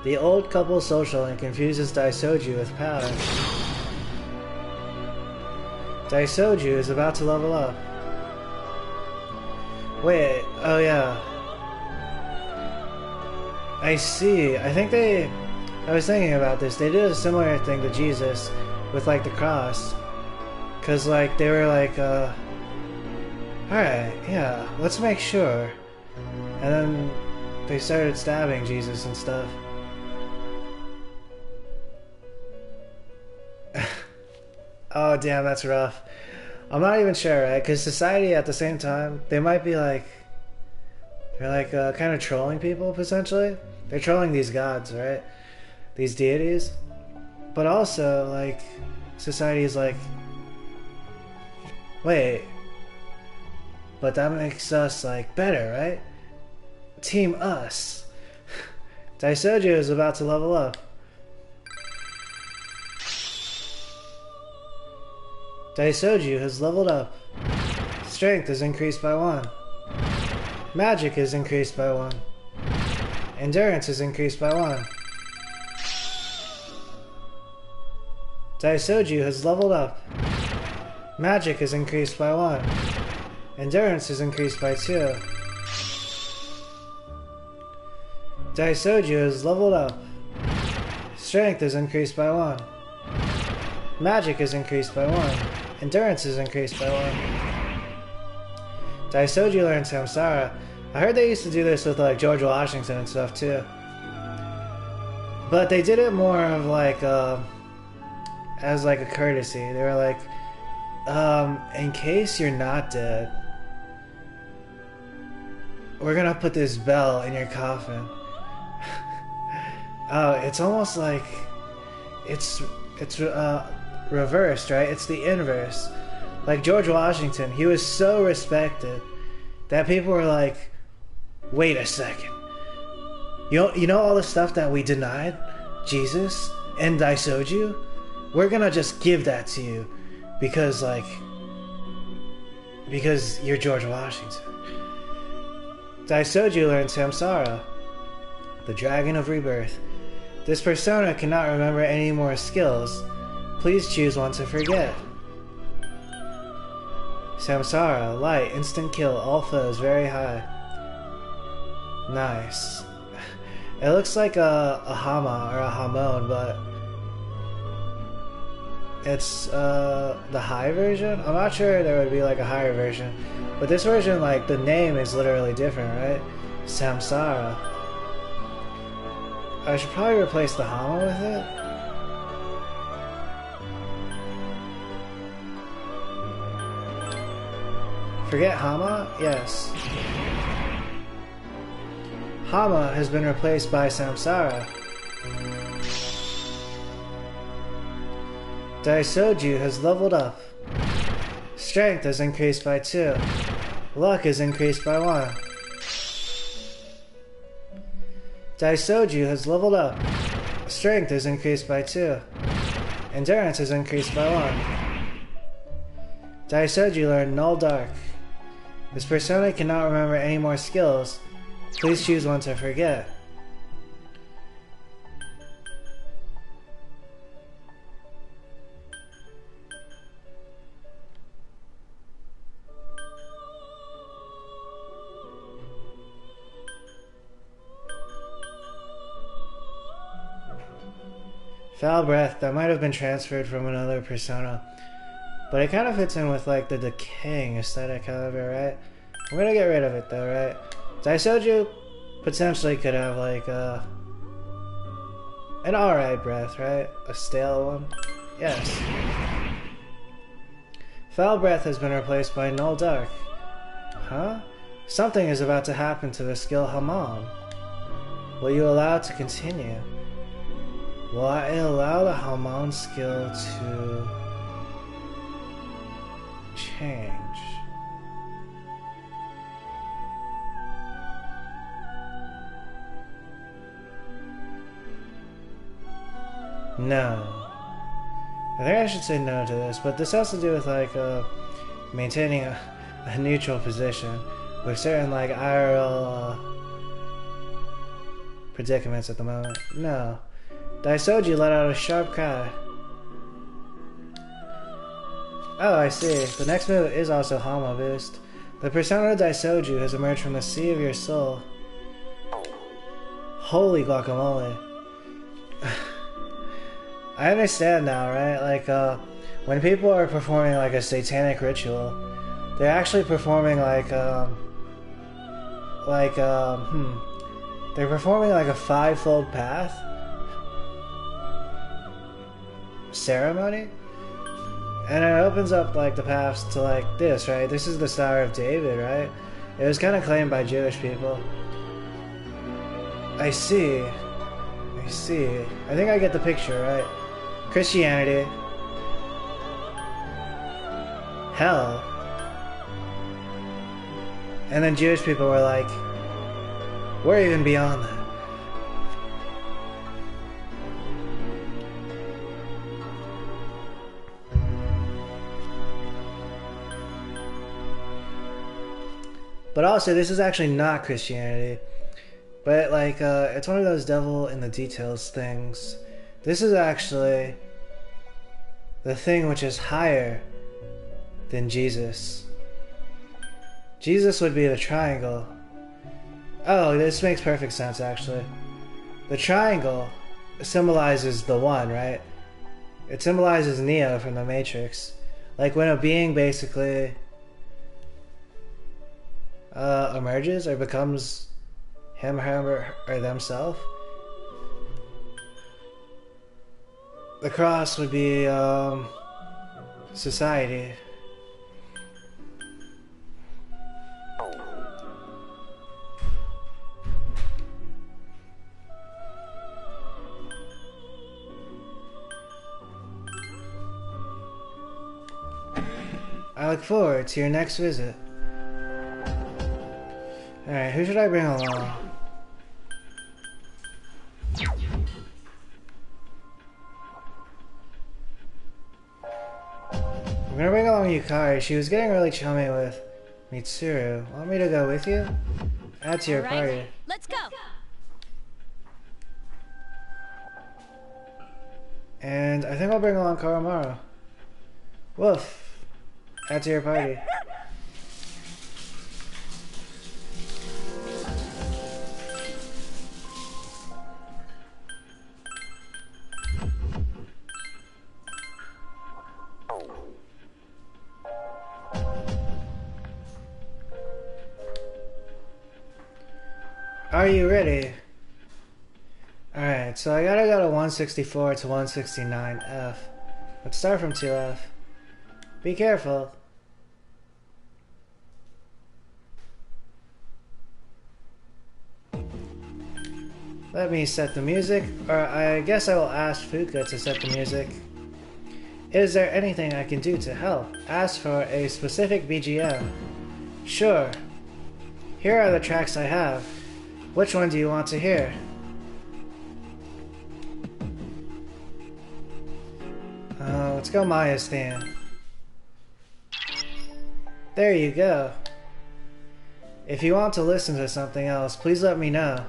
The old couple social and confuses Daisoju with power. Daisoju is about to level up. Wait, oh yeah. I see. I think I was thinking about this. They did a similar thing to Jesus with like the cross. Cause like they were like, alright, yeah, let's make sure. And then they started stabbing Jesus and stuff. Oh damn, that's rough. I'm not even sure, right? Because society at the same time, they might be like, they're like kind of trolling people potentially. They're trolling these gods, right? These deities. But also like, society is like, wait, but that makes us like better, right? Team us. Daisoju is about to level up. Daisoju has leveled up. Strength is increased by 1. Magic is increased by 1. Endurance is increased by 1. Daisoju has leveled up. Magic is increased by 1. Endurance is increased by 2. Daisoju is leveled up. Strength is increased by 1. Magic is increased by 1. Endurance is increased by 1. Daisoju learned Samsara. I heard they used to do this with like George Washington and stuff too. But they did it more of like as like a courtesy. They were like, in case you're not dead, we're gonna put this bell in your coffin. Oh, it's almost like it's reversed, right? It's the inverse. Like George Washington, he was so respected that people were like, wait a second. You know all the stuff that we denied Jesus and Daisoju? We're gonna just give that to you because you're George Washington. Daisoju learned Samsara, the Dragon of Rebirth. This persona cannot remember any more skills. Please choose one to forget. Samsara, light, instant kill, all foes, very high. Nice. It looks like a Hama or a Hamon, but it's the high version? I'm not sure there would be like a higher version. But this version, like, the name is literally different, right? Samsara. I should probably replace the Hama with it. Forget Hama? Yes. Hama has been replaced by Samsara. Daisoju has leveled up. Strength is increased by 2. Luck is increased by 1. Daisoju has leveled up. Strength is increased by 2. Endurance is increased by 1. Daisoju learned Null Dark. This persona cannot remember any more skills. Please choose one to forget. Foul Breath, that might have been transferred from another persona. But it kind of fits in with like the decaying aesthetic, however, right? I'm gonna get rid of it though, right? Daisoju potentially could have like an alright breath, right? A stale one? Yes. Foul Breath has been replaced by Null Dark. Huh? Something is about to happen to the skill Hamon. Will you allow it to continue? Will I allow the Hamon skill to change? No. I think I should say no to this, but this has to do with like maintaining a neutral position with certain like IRL predicaments at the moment. No. Daisoju let out a sharp cry. Oh, I see. The next move is also Hama boost. The persona Daisoju has emerged from the sea of your soul. Holy guacamole. I understand now, right? Like, when people are performing like a satanic ritual, they're actually performing like, they're performing like a 5-fold path ceremony, and it opens up like the paths to like this, right? This is the Star of David, right? It was kind of claimed by Jewish people. I see. I think I get the picture, right? Christianity, hell, and then Jewish people were like, we're even beyond that. But also, this is actually not Christianity, but like, it's one of those devil in the details things. This is actually the thing which is higher than Jesus. Jesus would be the triangle. Oh, this makes perfect sense, actually. The triangle symbolizes the one, right? It symbolizes Neo from the Matrix. Like when a being basically emerges or becomes him, her, or themselves. The cross would be society. I look forward to your next visit. Alright, who should I bring along? I'm gonna bring along Yukari. She was getting really chummy with Mitsuru. Want me to go with you? Add to your party. Let's go. And I think I'll bring along Koromaru. Woof. Add to your party. Are you ready? Alright, so I gotta go to 164 to 169F. Let's start from 2F. Be careful. Let me set the music, or I guess I will ask Fuka to set the music. Is there anything I can do to help? Ask for a specific BGM. Sure. Here are the tracks I have. Which one do you want to hear? Let's go Maya's theme. There you go. If you want to listen to something else, please let me know.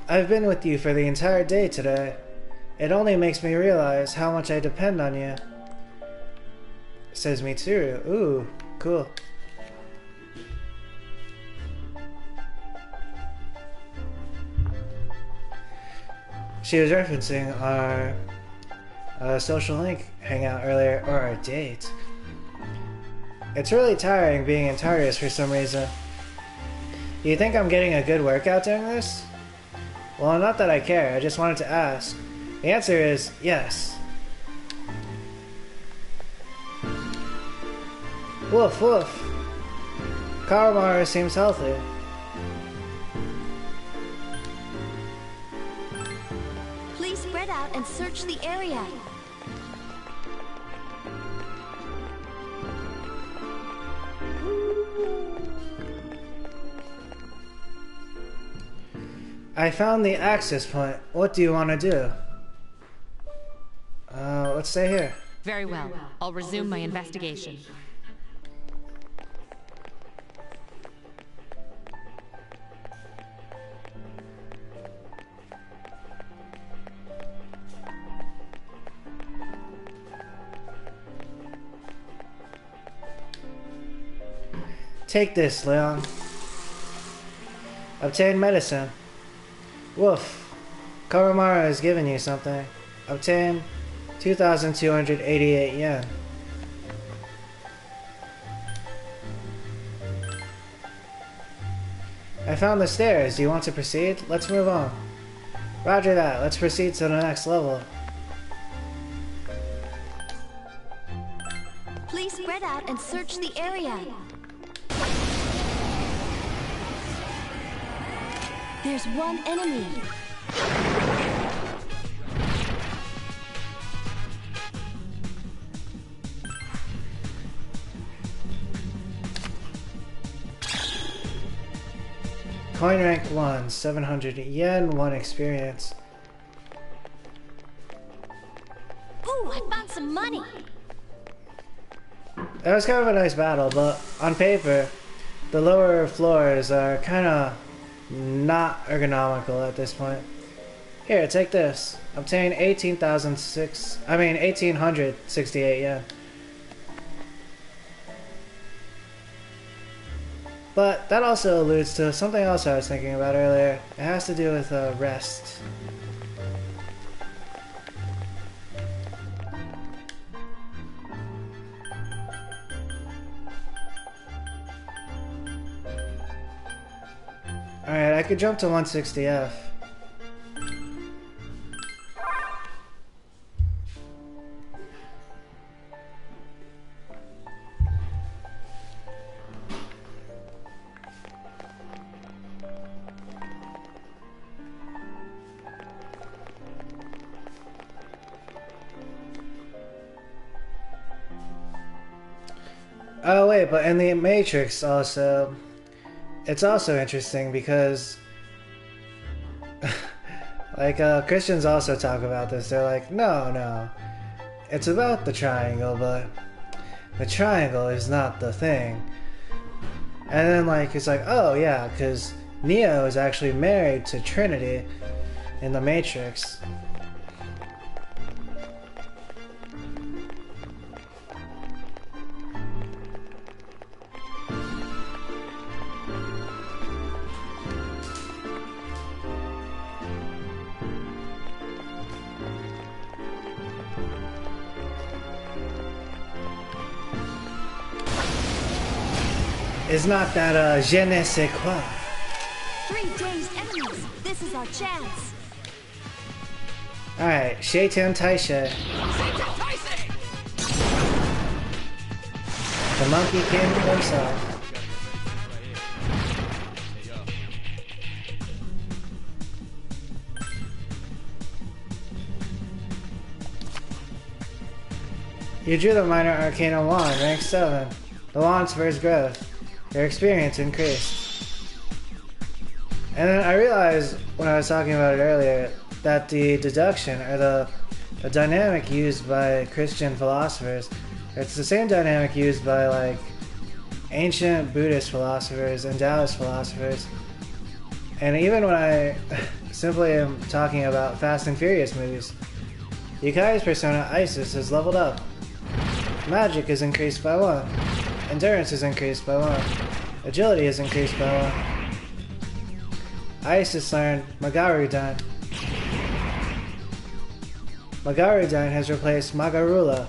I've been with you for the entire day today. It only makes me realize how much I depend on you. Says Mitsuru. Ooh, cool. She was referencing our social link hangout earlier, or our date. It's really tiring being in Tartarus for some reason. Do you think I'm getting a good workout doing this? Well, not that I care, I just wanted to ask. The answer is yes. Woof woof. Koromaru seems healthy. Please spread out and search the area. I found the access point. What do you want to do? Let's stay here. Very well. I'll resume my investigation. Take this, Leon. Obtain medicine. Woof. Koromaru has given you something. Obtain 2,288 yen. I found the stairs. Do you want to proceed? Let's move on. Roger that. Let's proceed to the next level. Please spread out and search the area. There's one enemy. Coin rank 1, 700 yen, 1 experience. Ooh, I found some money. That was kind of a nice battle, but on paper, the lower floors are kind of not ergonomical at this point. Here, take this. Obtain 1868 yen. But that also alludes to something else I was thinking about earlier. It has to do with rest. Alright, I could jump to 160F. Oh wait, but in the Matrix also, it's also interesting because like Christians also talk about this. They're like, no, it's about the triangle, but the triangle is not the thing. And then like it's like, oh yeah, because Neo is actually married to Trinity in the Matrix. It's not that je ne sais quoi. 3 dazed enemies. This is our chance. Alright, Shaitan Taisha. The Monkey King himself. You drew the Minor Arcana Wand, rank 7. The wand spurs growth. Your experience increased. And then I realized when I was talking about it earlier that the deduction, or the dynamic used by Christian philosophers, it's the same dynamic used by like ancient Buddhist philosophers and Taoist philosophers. And even when I simply am talking about Fast and Furious movies, Yukai's persona Isis is leveled up. Magic is increased by 1. Endurance is increased by 1. Agility is increased by 1. Isis learned Magarudan. Magarudan has replaced Magarula.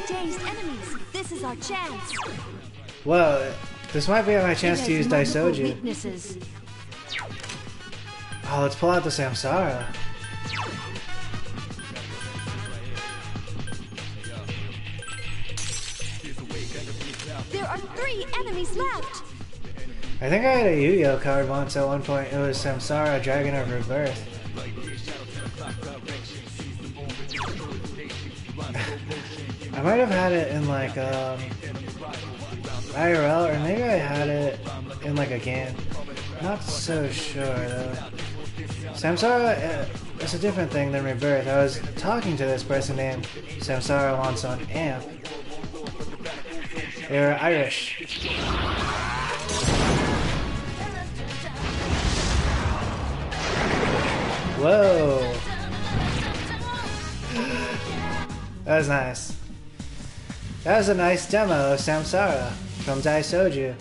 Dazed enemies. This is our chance. Well, this might be my chance to use Daisoju. Weaknesses. Oh, let's pull out the Samsara. There are 3 enemies left. I think I had a Yu-Gi-Oh card once at one point. It was Samsara, Dragon of Rebirth. I might have had it in like IRL, or maybe I had it in like a game. Not so sure though. Samsara is a different thing than Rebirth. I was talking to this person named Samsara once on AMP. They were Irish. Whoa! That was nice. That was a nice demo of Samsara from Daisoju.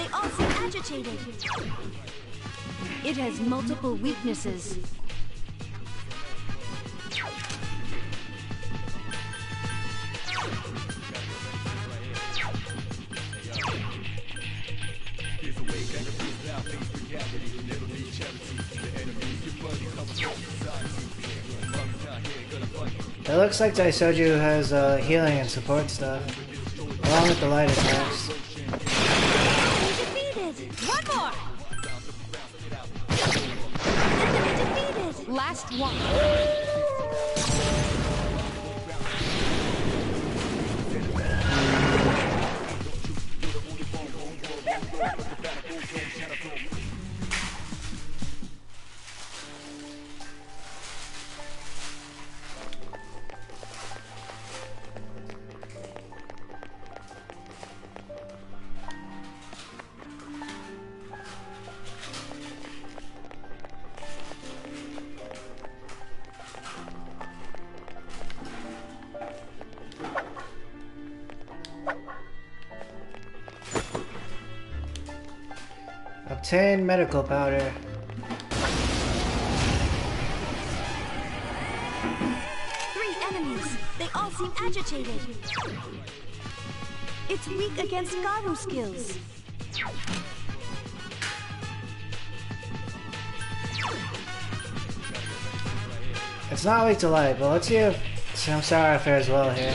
They all seem agitated. It has multiple weaknesses. It looks like Daisoju has healing and support stuff, along with the light attacks. Defeated. One more. Enemy defeated. Last one. Obtain medical powder. Three enemies. They all seem agitated. It's weak against Garu skills. It's not weak to light, but let's see if Samsara fares well here.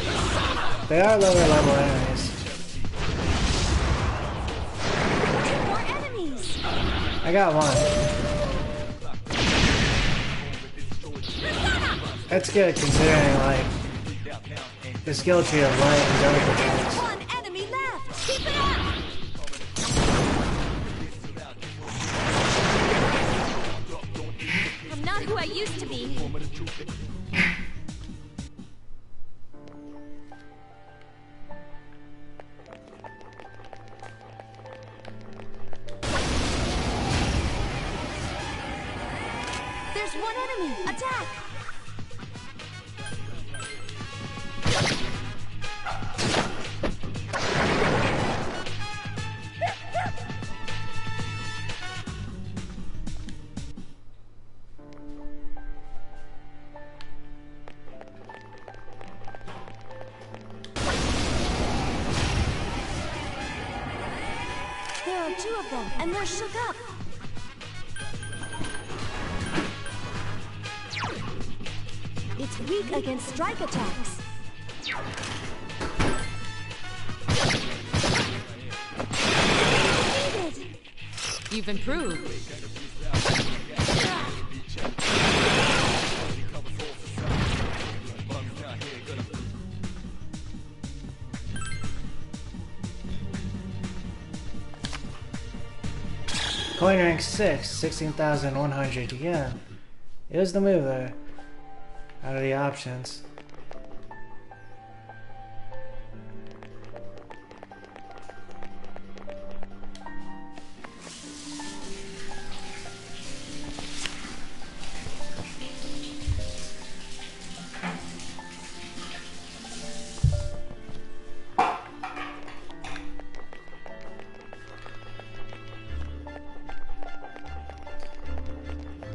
They are lower level enemies. Two more enemies. I got one. That's good considering like the skill tree of light and delicate attacks. One enemy left. Keep it up. I'm not who I used to be. There's one enemy. Attack. There are two of them, and they're shook up. It's weak against strike attacks. Defeated. You've improved. Coin rank 6, 16,100 yen. It was the move there. Out of the options.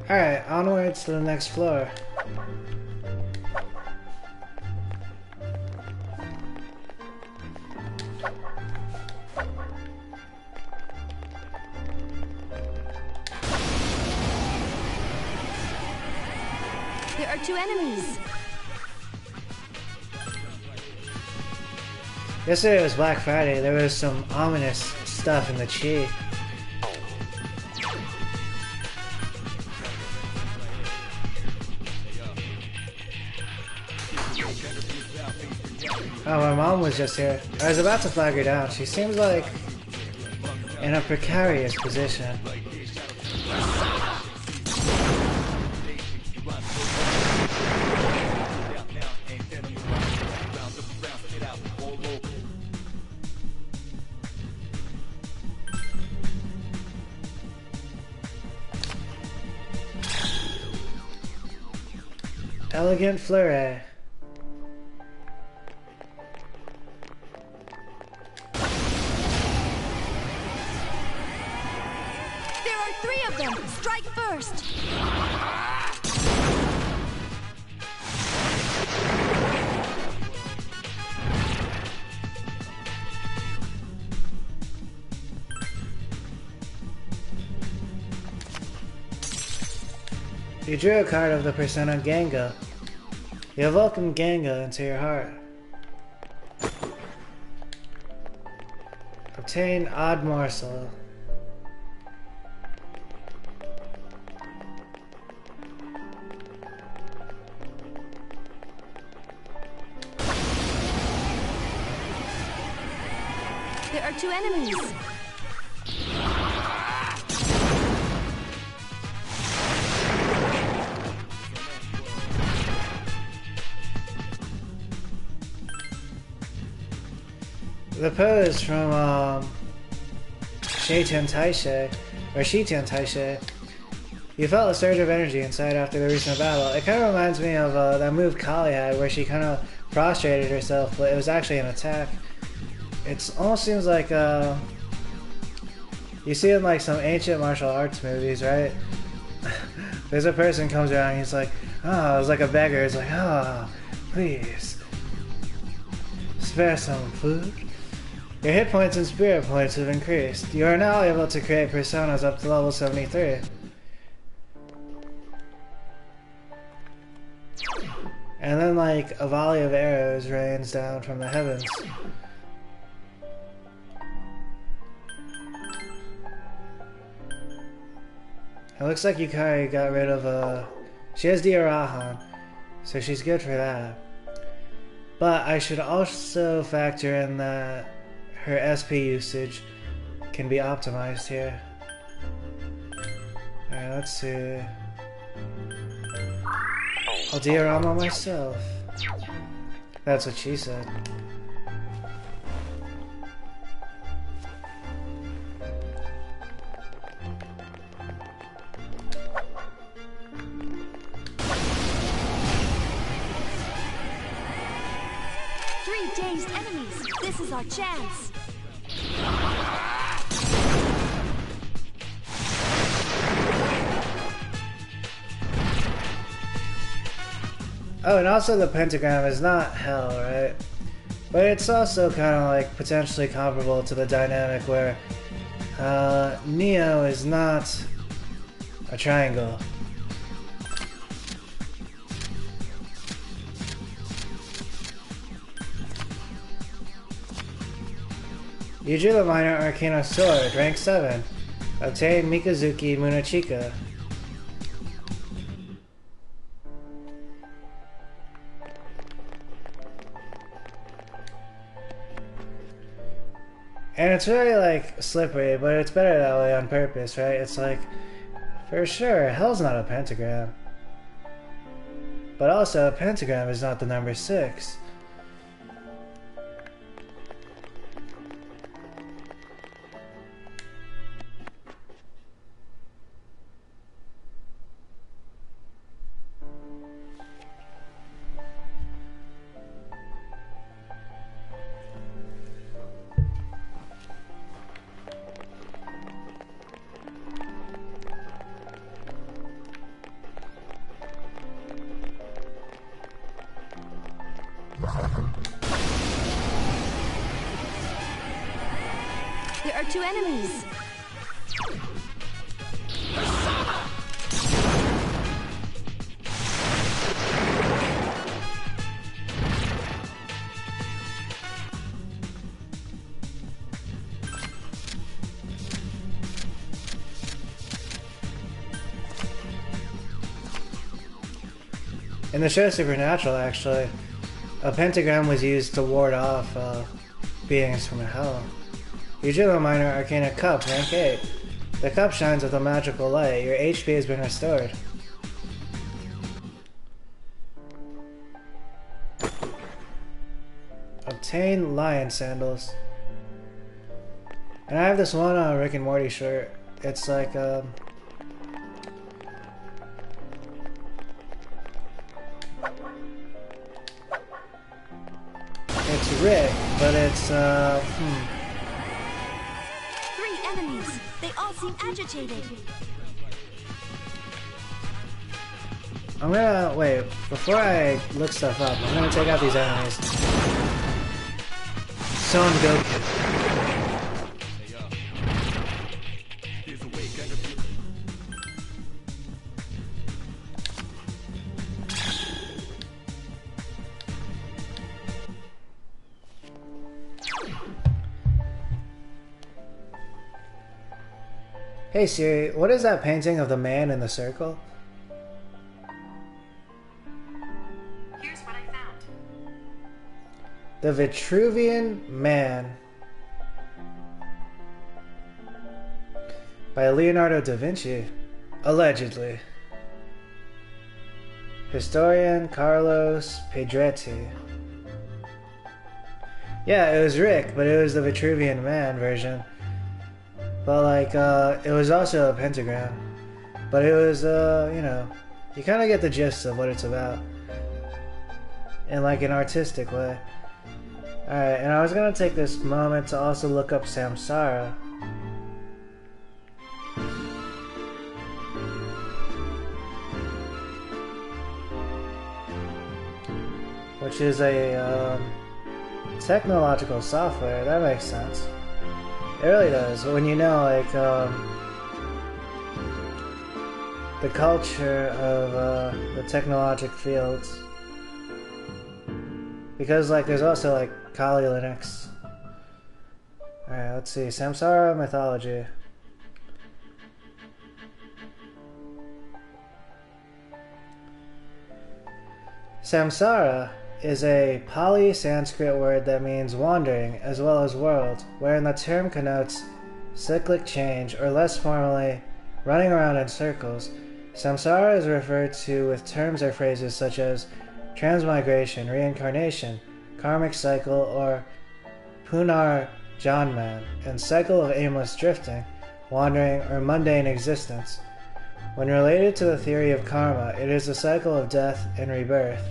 Alright, onwards to the next floor. There are two enemies. Yesterday was Black Friday. There was some ominous stuff in the chi. Oh, my mom was just here. I was about to flag her down. She seems like in a precarious position. Elegant flurry. them! Strike first! You drew a card of the persona Ganga. You welcome Ganga into your heart. Obtain odd morsel. There are 2 enemies! The pose from Shitian Taishe, or Shitian Taishe, you felt a surge of energy inside after the recent battle. It kind of reminds me of that move Kali had where she kind of prostrated herself, but it was actually an attack. It almost seems like you see in like some ancient martial arts movies, right? There's a person comes around and he's like, oh, it's like a beggar. It's like, oh, please, spare some food. Your hit points and spirit points have increased. You are now able to create personas up to level 73. And then like a volley of arrows rains down from the heavens. It looks like Yukari got rid of she has Diarahan, so she's good for that. But I should also factor in that her SP usage can be optimized here. Alright, let's see. I'll diorama myself. That's what she said. Dazed enemies! This is our chance! Oh, and also the pentagram is not hell, right? But it's also kind of like potentially comparable to the dynamic where Neo is not a triangle. You drew the Minor Arcana Sword, rank 7. Obtain Mikazuki Munachika. And it's really like slippery, but it's better that way on purpose, right? It's like, for sure, hell's not a pentagram. But also, a pentagram is not the number 6. There are 2 enemies! In the show Supernatural, actually, a pentagram was used to ward off beings from hell. You drew a Minor Arcana Cup, rank 8. The cup shines with a magical light. Your HP has been restored. Obtain Lion Sandals. And I have this one Rick and Morty shirt. It's like, it's Rick, but it's, 3 enemies! They all seem agitated! I'm gonna wait before I look stuff up. I'm gonna take out these enemies. Son Goku. Hey Siri, what is that painting of the man in the circle? Here's what I found. The Vitruvian Man by Leonardo da Vinci, allegedly. Historian Carlos Pedretti. Yeah, it was Rick, but it was the Vitruvian Man version. But like, it was also a pentagram. But it was, you know, you kind of get the gist of what it's about. In like an artistic way. Alright, and I was gonna take this moment to also look up Samsara. Which is a, technological software. That makes sense. It really does. When you know, like, the culture of the technologic fields. Because, like, there's also, like, Kali Linux. Alright, let's see. Samsara mythology. Samsara is a Pali Sanskrit word that means wandering as well as world, wherein the term connotes cyclic change, or less formally, running around in circles. Samsara is referred to with terms or phrases such as transmigration, reincarnation, karmic cycle, or punar janman, and cycle of aimless drifting, wandering, or mundane existence. When related to the theory of karma, it is a cycle of death and rebirth.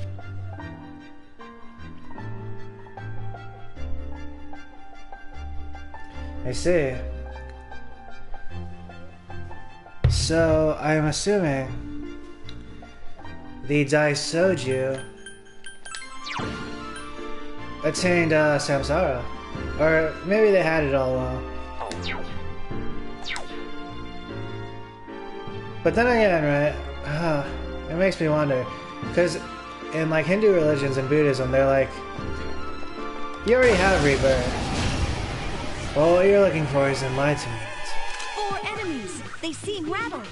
I see. So, I'm assuming the Daisoju attained Samsara. Or maybe they had it all along. But then again, right, it makes me wonder. Because in like Hindu religions and Buddhism, they're like, you already have rebirth. Well, what you're looking for is enlightenment. 4 enemies. They seem rattled.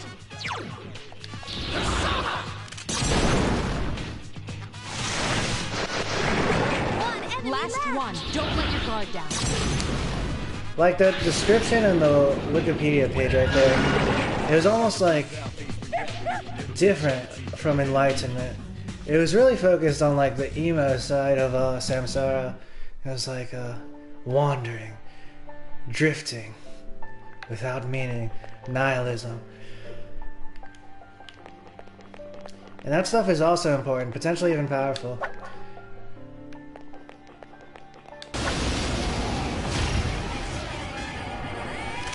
One enemy Last left. one. Don't let your guard down. Like the description in the Wikipedia page right there, it was almost like different from enlightenment. It was really focused on like the emo side of Samsara. It was like wandering, drifting, without meaning, nihilism. And that stuff is also important, potentially even powerful.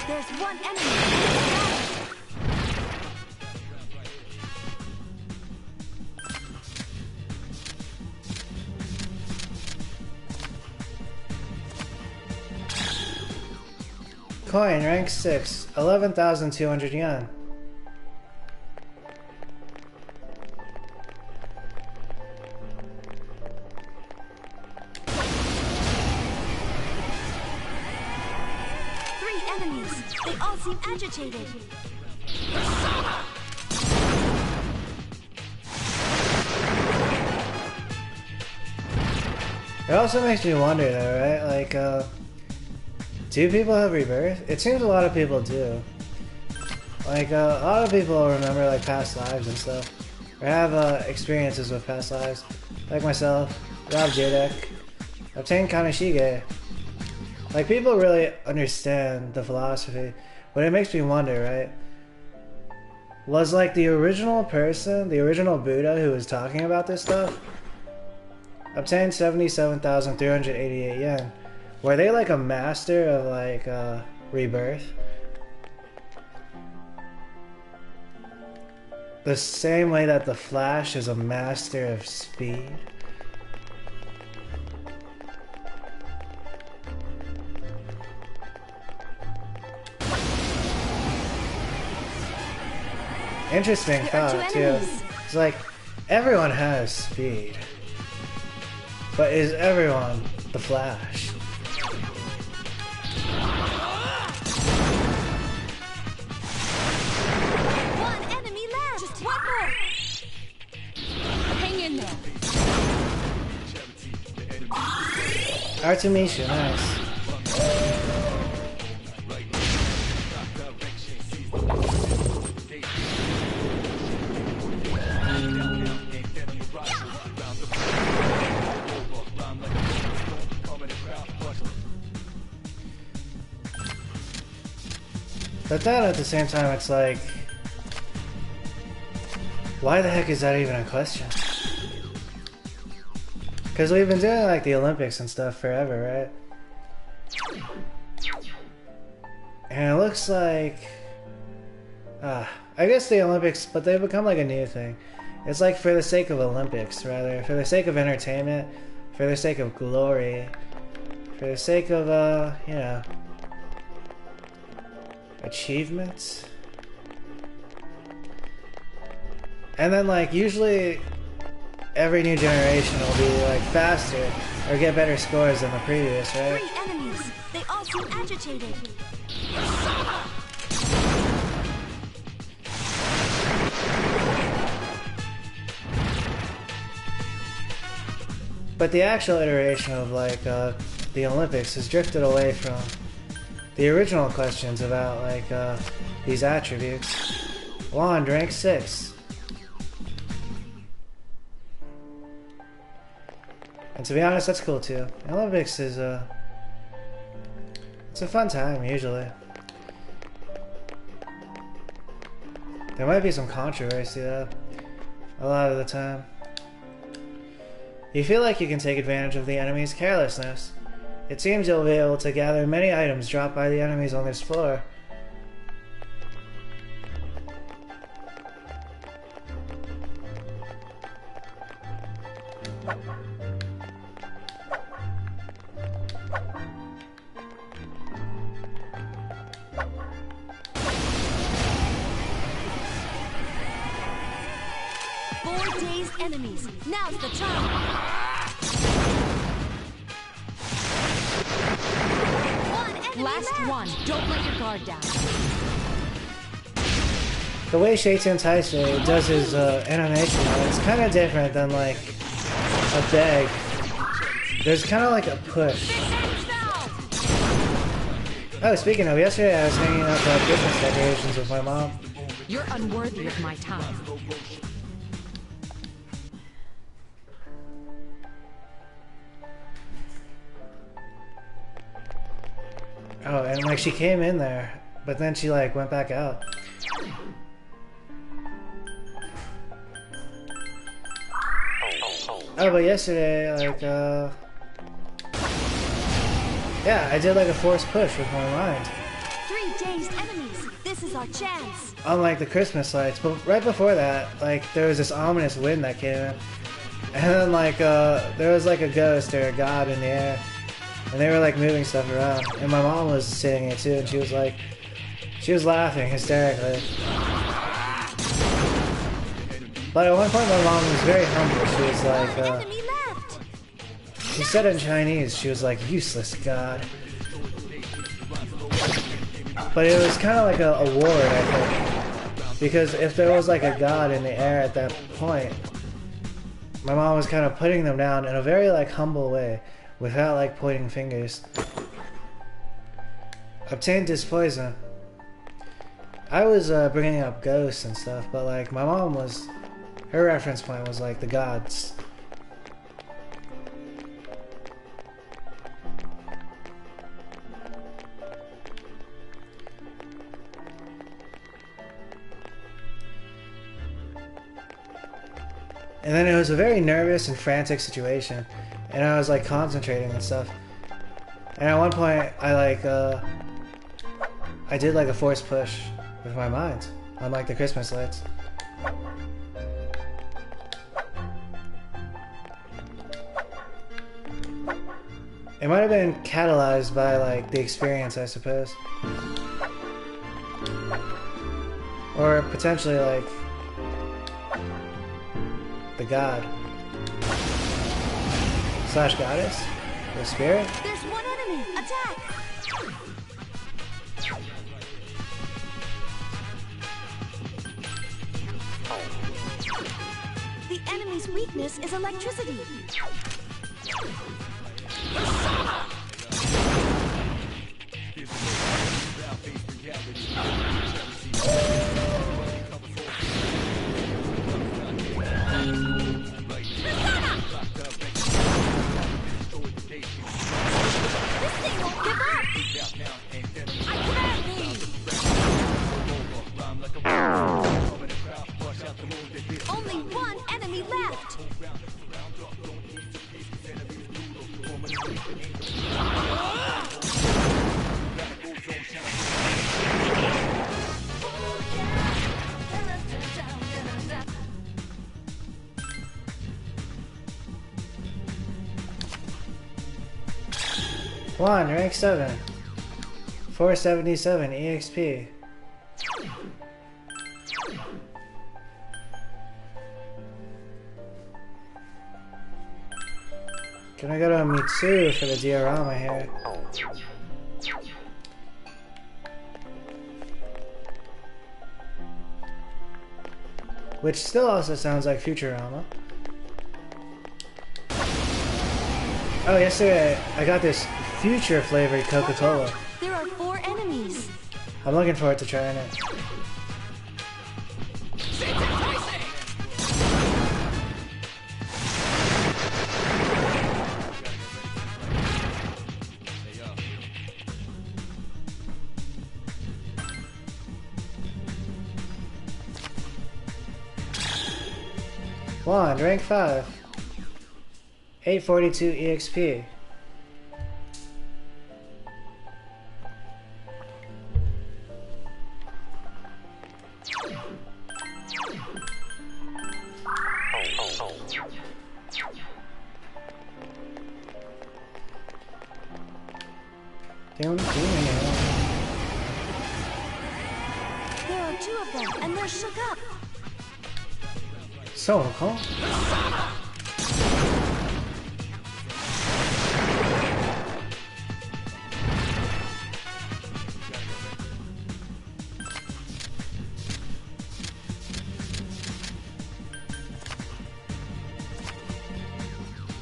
There's one enemy. Coin, rank 6, 11,200 yen. Enemies. They all seem agitated. It also makes me wonder though, right? Like, do people have rebirth? It seems a lot of people do. Like, a lot of people remember like past lives and stuff. Or have experiences with past lives. Like myself, Rob Jadek, obtained Kaneshige. Like, people really understand the philosophy, but it makes me wonder, right? Was like the original person, the original Buddha who was talking about this stuff, obtained 77,388 yen. Were they like a master of like rebirth? The same way that the Flash is a master of speed. Interesting There are thought, two too. enemies. It's like, everyone has speed. But is everyone the Flash? One enemy left. Just one more. Hang in there. Artemisha, nice. But then at the same time, it's like, why the heck is that even a question? Because we've been doing like the Olympics and stuff forever, right? And it looks like, I guess the Olympics, but they've become like a new thing. It's like for the sake of Olympics, rather, for the sake of entertainment, for the sake of glory, for the sake of, you know, achievements. And then like usually every new generation will be like faster or get better scores than the previous, right? 3 enemies. They all seem agitated. But the actual iteration of like the Olympics has drifted away from the original questions about like these attributes. Wand, rank 6. And to be honest, that's cool too. The Olympics is it's a fun time usually. There might be some controversy though, a lot of the time. You feel like you can take advantage of the enemy's carelessness. It seems you'll be able to gather many items dropped by the enemies on this floor. Four dazed enemies. Now's the time. One enemy Last left. one. Don't let your guard down. The way Shaitan Taisei does his animation, it's kind of different than like a beg. There's kind of like a push. Oh, speaking of, yesterday I was hanging up Christmas decorations with my mom. You're unworthy of my time. Oh, and like she came in there, but then she like went back out. Oh, but yesterday, like, yeah, I did like a forced push with my mind. 3 dazed enemies. This is our chance. Unlike the Christmas lights, but right before that, like, there was this ominous wind that came in. And then, like, there was like a ghost or a god in the air. And they were like moving stuff around. And my mom was seeing it too, and she was like, she was laughing hysterically. But at one point my mom was very humble. She was like, One enemy left. she said in Chinese, she was like, useless god. But it was kind of like a ward, I think. Because if there was like a god in the air at that point, my mom was kind of putting them down in a very like humble way, without like pointing fingers. Obtained this poison. I was bringing up ghosts and stuff, but like my mom was, her reference point was like the gods. And then it was a very nervous and frantic situation, and I was like concentrating and stuff. And at one point, I like I did like a forced push with my mind on like the Christmas lights. It might have been catalyzed by, like, the experience, I suppose. Or potentially, like, the god. Slash goddess? The spirit? There's one enemy. Attack! The enemy's weakness is electricity. Only one enemy left. One, rank 7. 477 EXP. Can I go to Mitsu for the diorama here? Which still also sounds like Futurama. Oh, yesterday I got this future flavored Coca-Cola. There are 4 enemies. I'm looking forward to trying it. Wand, rank 5. 842 EXP. There are 2 of them, and they're shook up. So cool.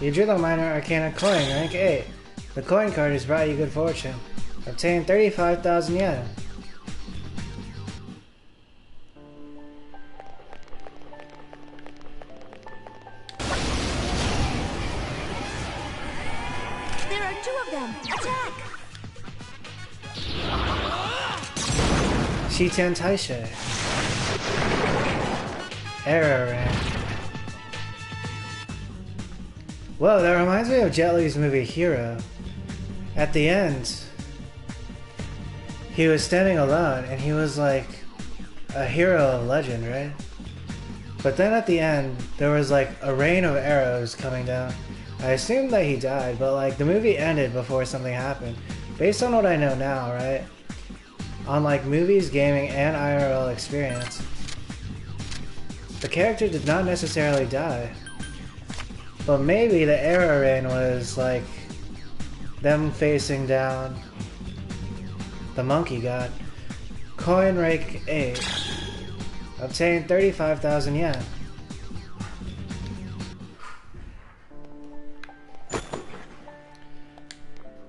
You drew the minor arcana coin, rank 8. The coin card has brought you good fortune. Obtain 35,000 yen. There are 2 of them. Attack! Shiten Taisha. Error rank. Whoa, that reminds me of Jet Li's movie Hero. At the end, he was standing alone and he was like a hero of legend, right? But then at the end, there was like a rain of arrows coming down. I assumed that he died, but like the movie ended before something happened. Based on what I know now, right? On like movies, gaming, and IRL experience, the character did not necessarily die. But maybe the error rain was like them facing down the monkey god. Coin rank 8. Obtain 35,000 yen.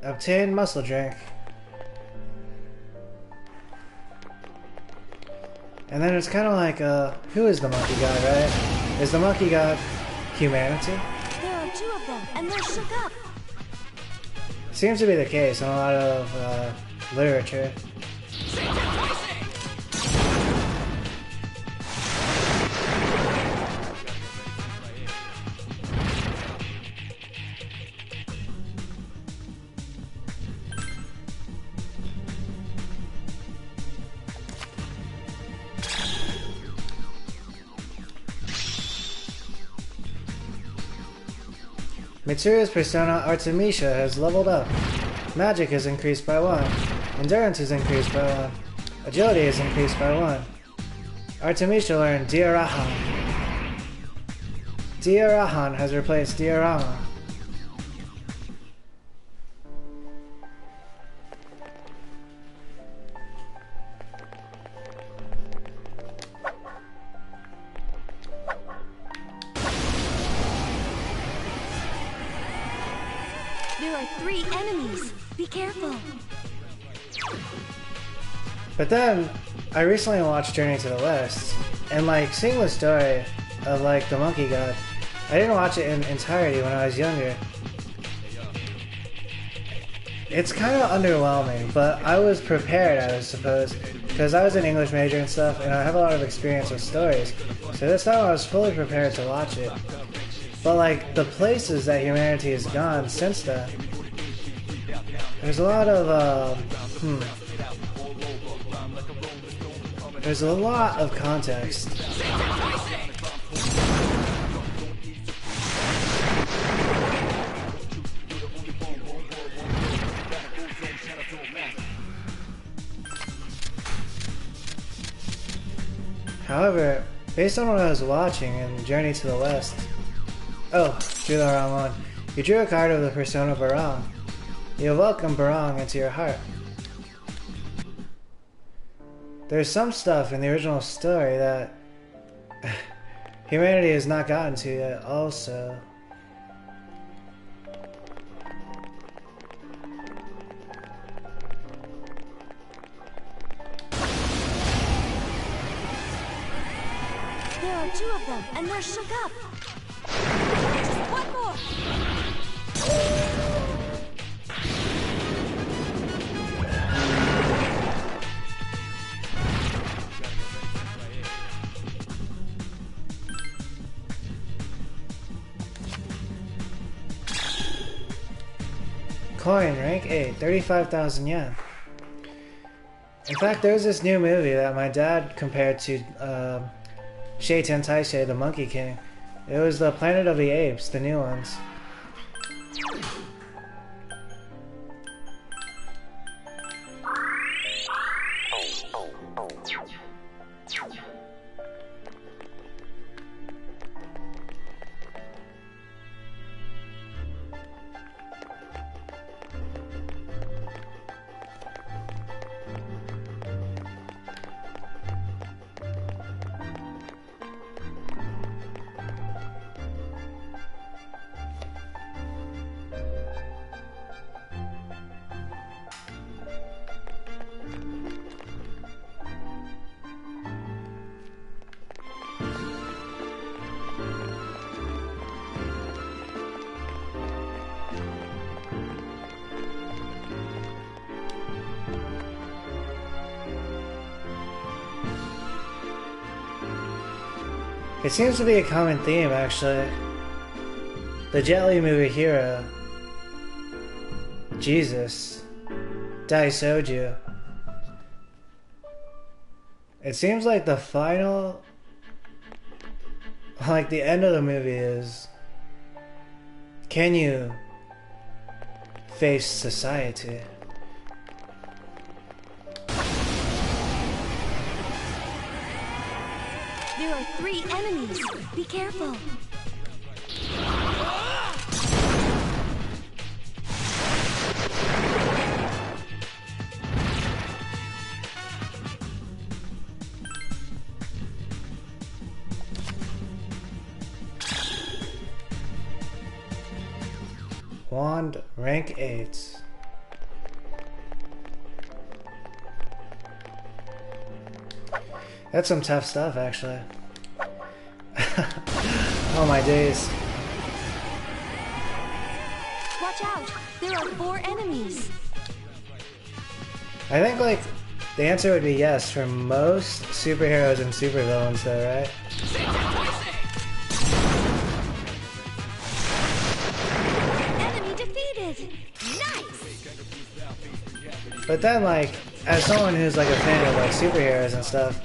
Obtain muscle drink. And then it's kind of like, who is the monkey god, right? Is the monkey god humanity? There are 2 of them, and they're shook up. Seems to be the case in a lot of literature. Mitsuru's persona Artemisia has leveled up. Magic is increased by 1. Endurance is increased by 1. Agility is increased by 1. Artemisia learned Diarahan. Diarahan has replaced Diorama. There are 3 enemies. Be careful. But then, I recently watched Journey to the West, and like seeing the story of like the Monkey God, I didn't watch it in entirety when I was younger. It's kind of underwhelming, but I was prepared, I suppose, because I was an English major and stuff, and I have a lot of experience with stories. So this time I was fully prepared to watch it. But like the places that humanity has gone since then, there's a lot of there's a lot of context. However, based on what I was watching in Journey to the West, oh, drew the wrong one. You drew a card of the persona Barong. You welcome Barong into your heart. There's some stuff in the original story that humanity has not gotten to yet, also. There are 2 of them, and they're shook up. Just one more. Coin, rank 8, 35,000 yen. In fact, there's this new movie that my dad compared to Seiten Taisei, the Monkey King. It was the Planet of the Apes, the new ones. It seems to be a common theme, actually. The Jet Li movie hero, Jesus, Daisoju. It seems like the final, like the end of the movie is, can you face society? There are 3 enemies. Be careful. Wand, rank 8. That's some tough stuff, actually. Oh my days. Watch out! There are 4 enemies. I think, like, the answer would be yes for most superheroes and supervillains, though, right? Enemy defeated. Nice. But then, like, as someone who's like a fan of like superheroes and stuff,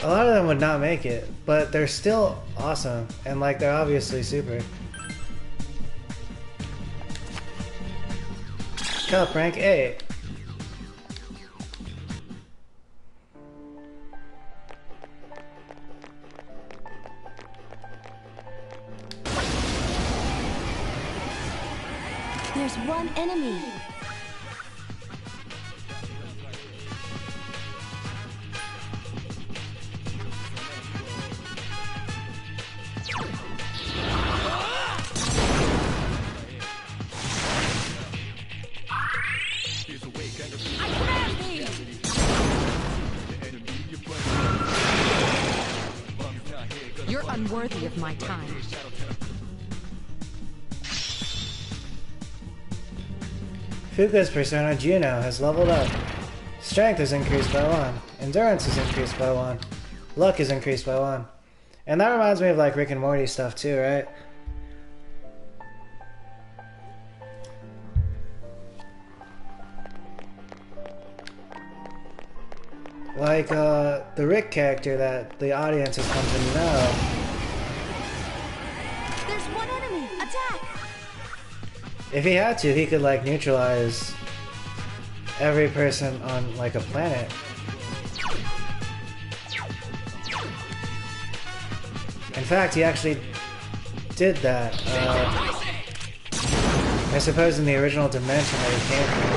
a lot of them would not make it, but they're still awesome, and like they're obviously super. Cup rank 8. There's one enemy. You're unworthy of my time. Fuka's persona Juno has leveled up. Strength is increased by 1. Endurance is increased by 1. Luck is increased by 1. And that reminds me of like Rick and Morty stuff too, right? Like the Rick character that the audience has come to know. There's one enemy. Attack! If he had to, he could like neutralize every person on like a planet. In fact, he actually did that. I suppose in the original dimension that he came from.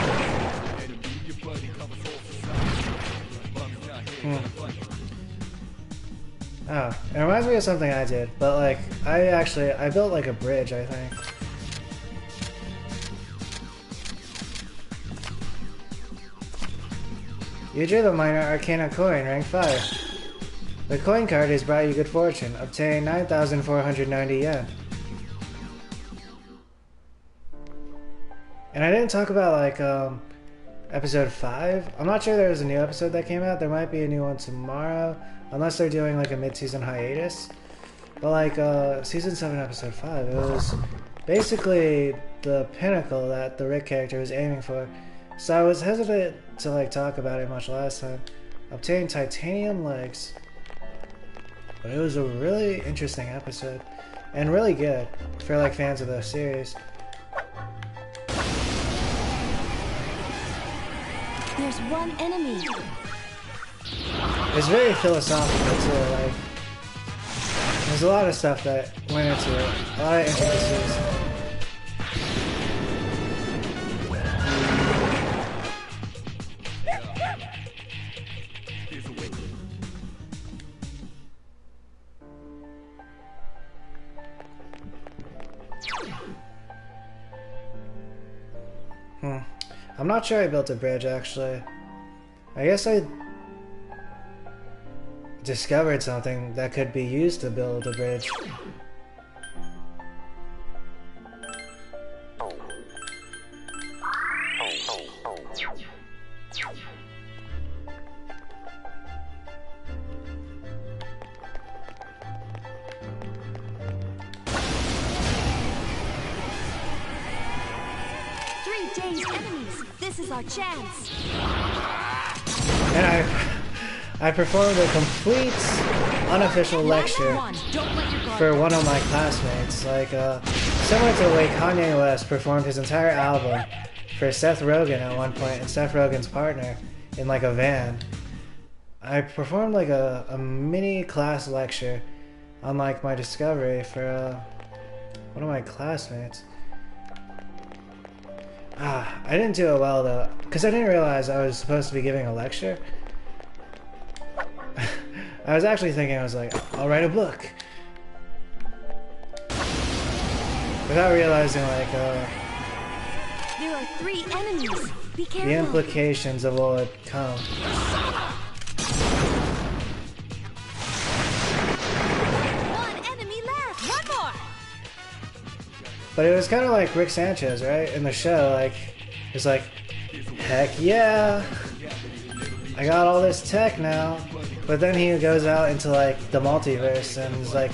Oh, it reminds me of something I did, but like, I built like a bridge, I think. You drew the Minor Arcana coin, rank 5. The coin card has brought you good fortune. Obtain 9,490 yen. And I didn't talk about like, episode 5. I'm not sure there was a new episode that came out. There might be a new one tomorrow. Unless they're doing like a mid-season hiatus. But like season 7 episode 5, it was basically the pinnacle that the Rick character was aiming for. So I was hesitant to like talk about it much last time. Obtain titanium legs. But it was a really interesting episode. And really good for like fans of the series. There's one enemy. It's very philosophical too, like there's a lot of stuff that went into it, a lot of intricacies. I'm not sure I built a bridge actually. I guess I discovered something that could be used to build a bridge. Three dazed enemies. This is our chance. And I performed a complete unofficial lecture for one of my classmates, like similar to the way Kanye West performed his entire album for Seth Rogen at one point and Seth Rogen's partner in like a van. I performed like a mini class lecture on like my discovery for one of my classmates. I didn't do it well though, because I didn't realize I was supposed to be giving a lecture. I was actually thinking, I was like, I'll write a book. Without realizing like There are 3 enemies. Be careful. the implications of what would come. One enemy left. One more. But it was kind of like Rick Sanchez, right? In the show, like, it's like, heck yeah, I got all this tech now. But then he goes out into like the multiverse and is like,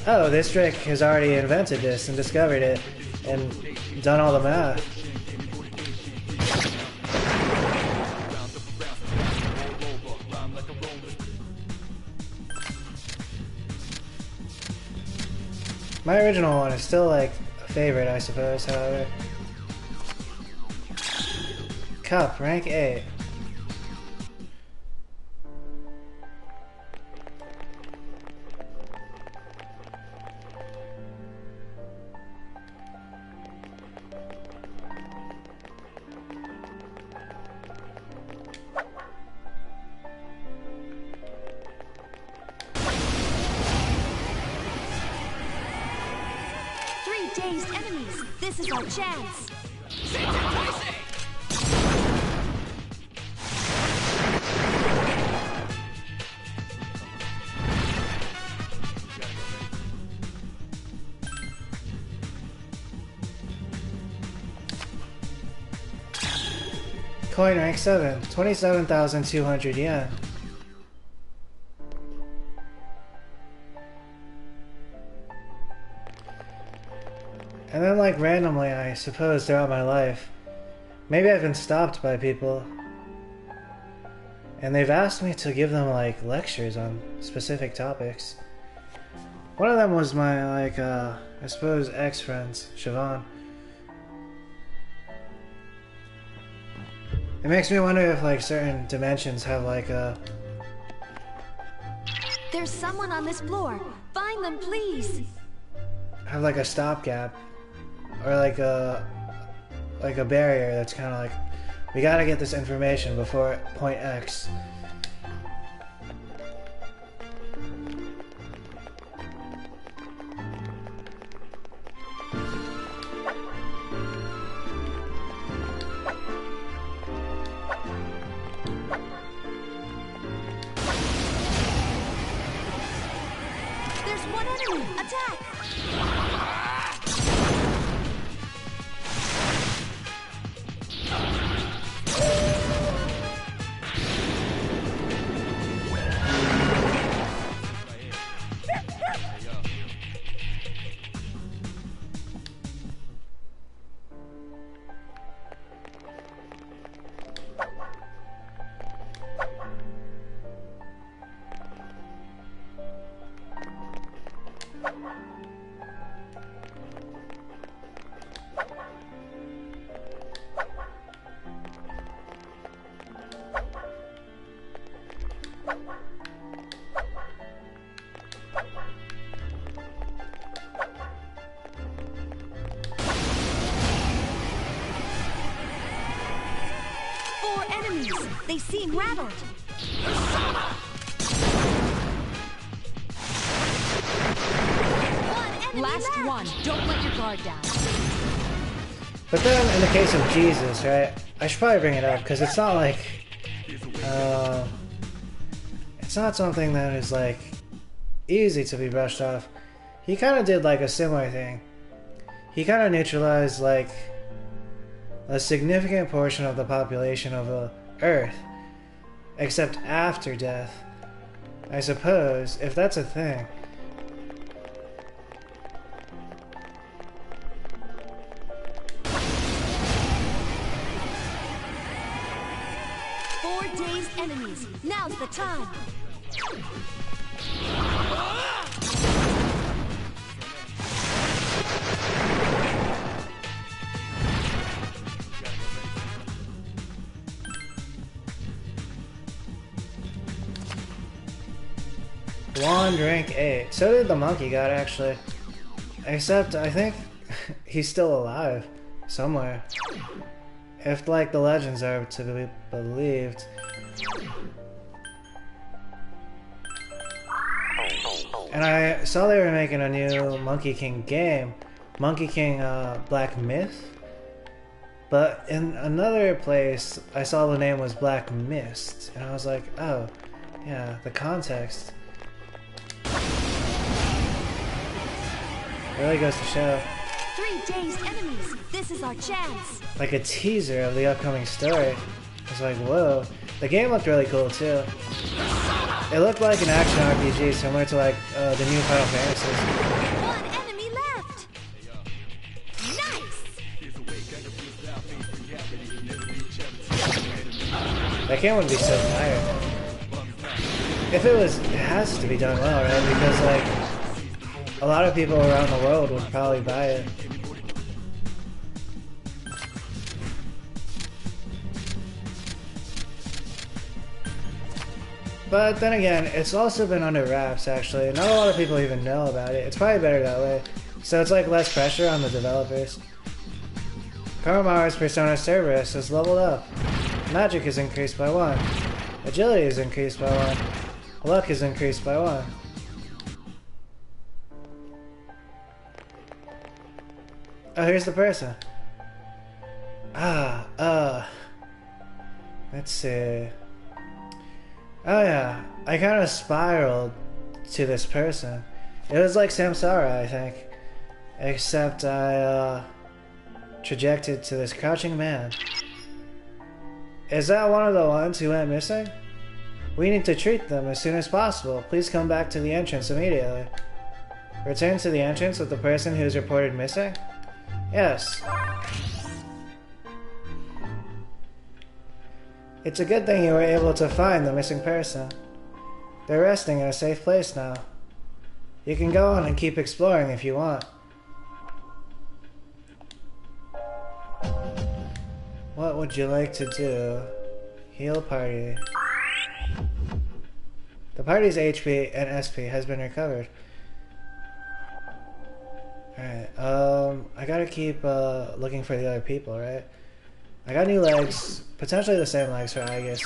oh, this Rick has already invented this and discovered it and done all the math. My original one is still like a favorite, I suppose, however. Cup, rank 8. Dazed enemies. This is our chance. Coin rank 7, 27,200 yen. And then, like, randomly, I suppose, throughout my life, maybe I've been stopped by people, and they've asked me to give them, like, lectures on specific topics. One of them was my, like, I suppose, ex-friends, Siobhan. It makes me wonder if, like, certain dimensions have, like, There's someone on this floor. Find them, please. have, like, a stopgap. Or like a barrier that's kind of like, we gotta get this information before point X. There's one enemy. Attack! They seem rattled. Last one. Don't let your guard down. But then, in the case of Jesus, right? I should probably bring it up because it's not like, it's not something that is like easy to be brushed off. He kind of did like a similar thing. He kind of neutralized like a significant portion of the population of the Earth, except after death. I suppose, if that's a thing. Four dazed enemies. Now's the time. Wand rank 8. So did the monkey god, actually. Except, I think he's still alive. Somewhere. If, like, the legends are to be believed. And I saw they were making a new Monkey King game. Monkey King Black Myth. But in another place, I saw the name was Black Mist. And I was like, oh, yeah, the context. Really goes to show. 3 dazed enemies. This is our chance. Like a teaser of the upcoming story. It's like, whoa. The game looked really cool too. It looked like an action RPG similar to like the new Final Fantasy. One enemy left. Nice. That game would be so tired. If it has to be done well, right? Because like a lot of people around the world would probably buy it. But then again, it's also been under wraps actually. Not a lot of people even know about it. It's probably better that way. So it's like less pressure on the developers. Koromaru's Persona Cerberus is leveled up. Magic is increased by 1. Agility is increased by 1. Luck is increased by 1. Oh, here's the person. Let's see. Oh yeah, I kind of spiraled to this person. It was like Samsara, I think. Except I, trajected to this crouching man. Is that one of the ones who went missing? We need to treat them as soon as possible. Please come back to the entrance immediately. Return to the entrance with the person who is reported missing? Yes. It's a good thing you were able to find the missing person. They're resting in a safe place now. You can go on and keep exploring if you want. What would you like to do? Heal party. The party's HP and SP has been recovered. Alright, I gotta keep looking for the other people, right? I got new legs, potentially the same legs for Aegis.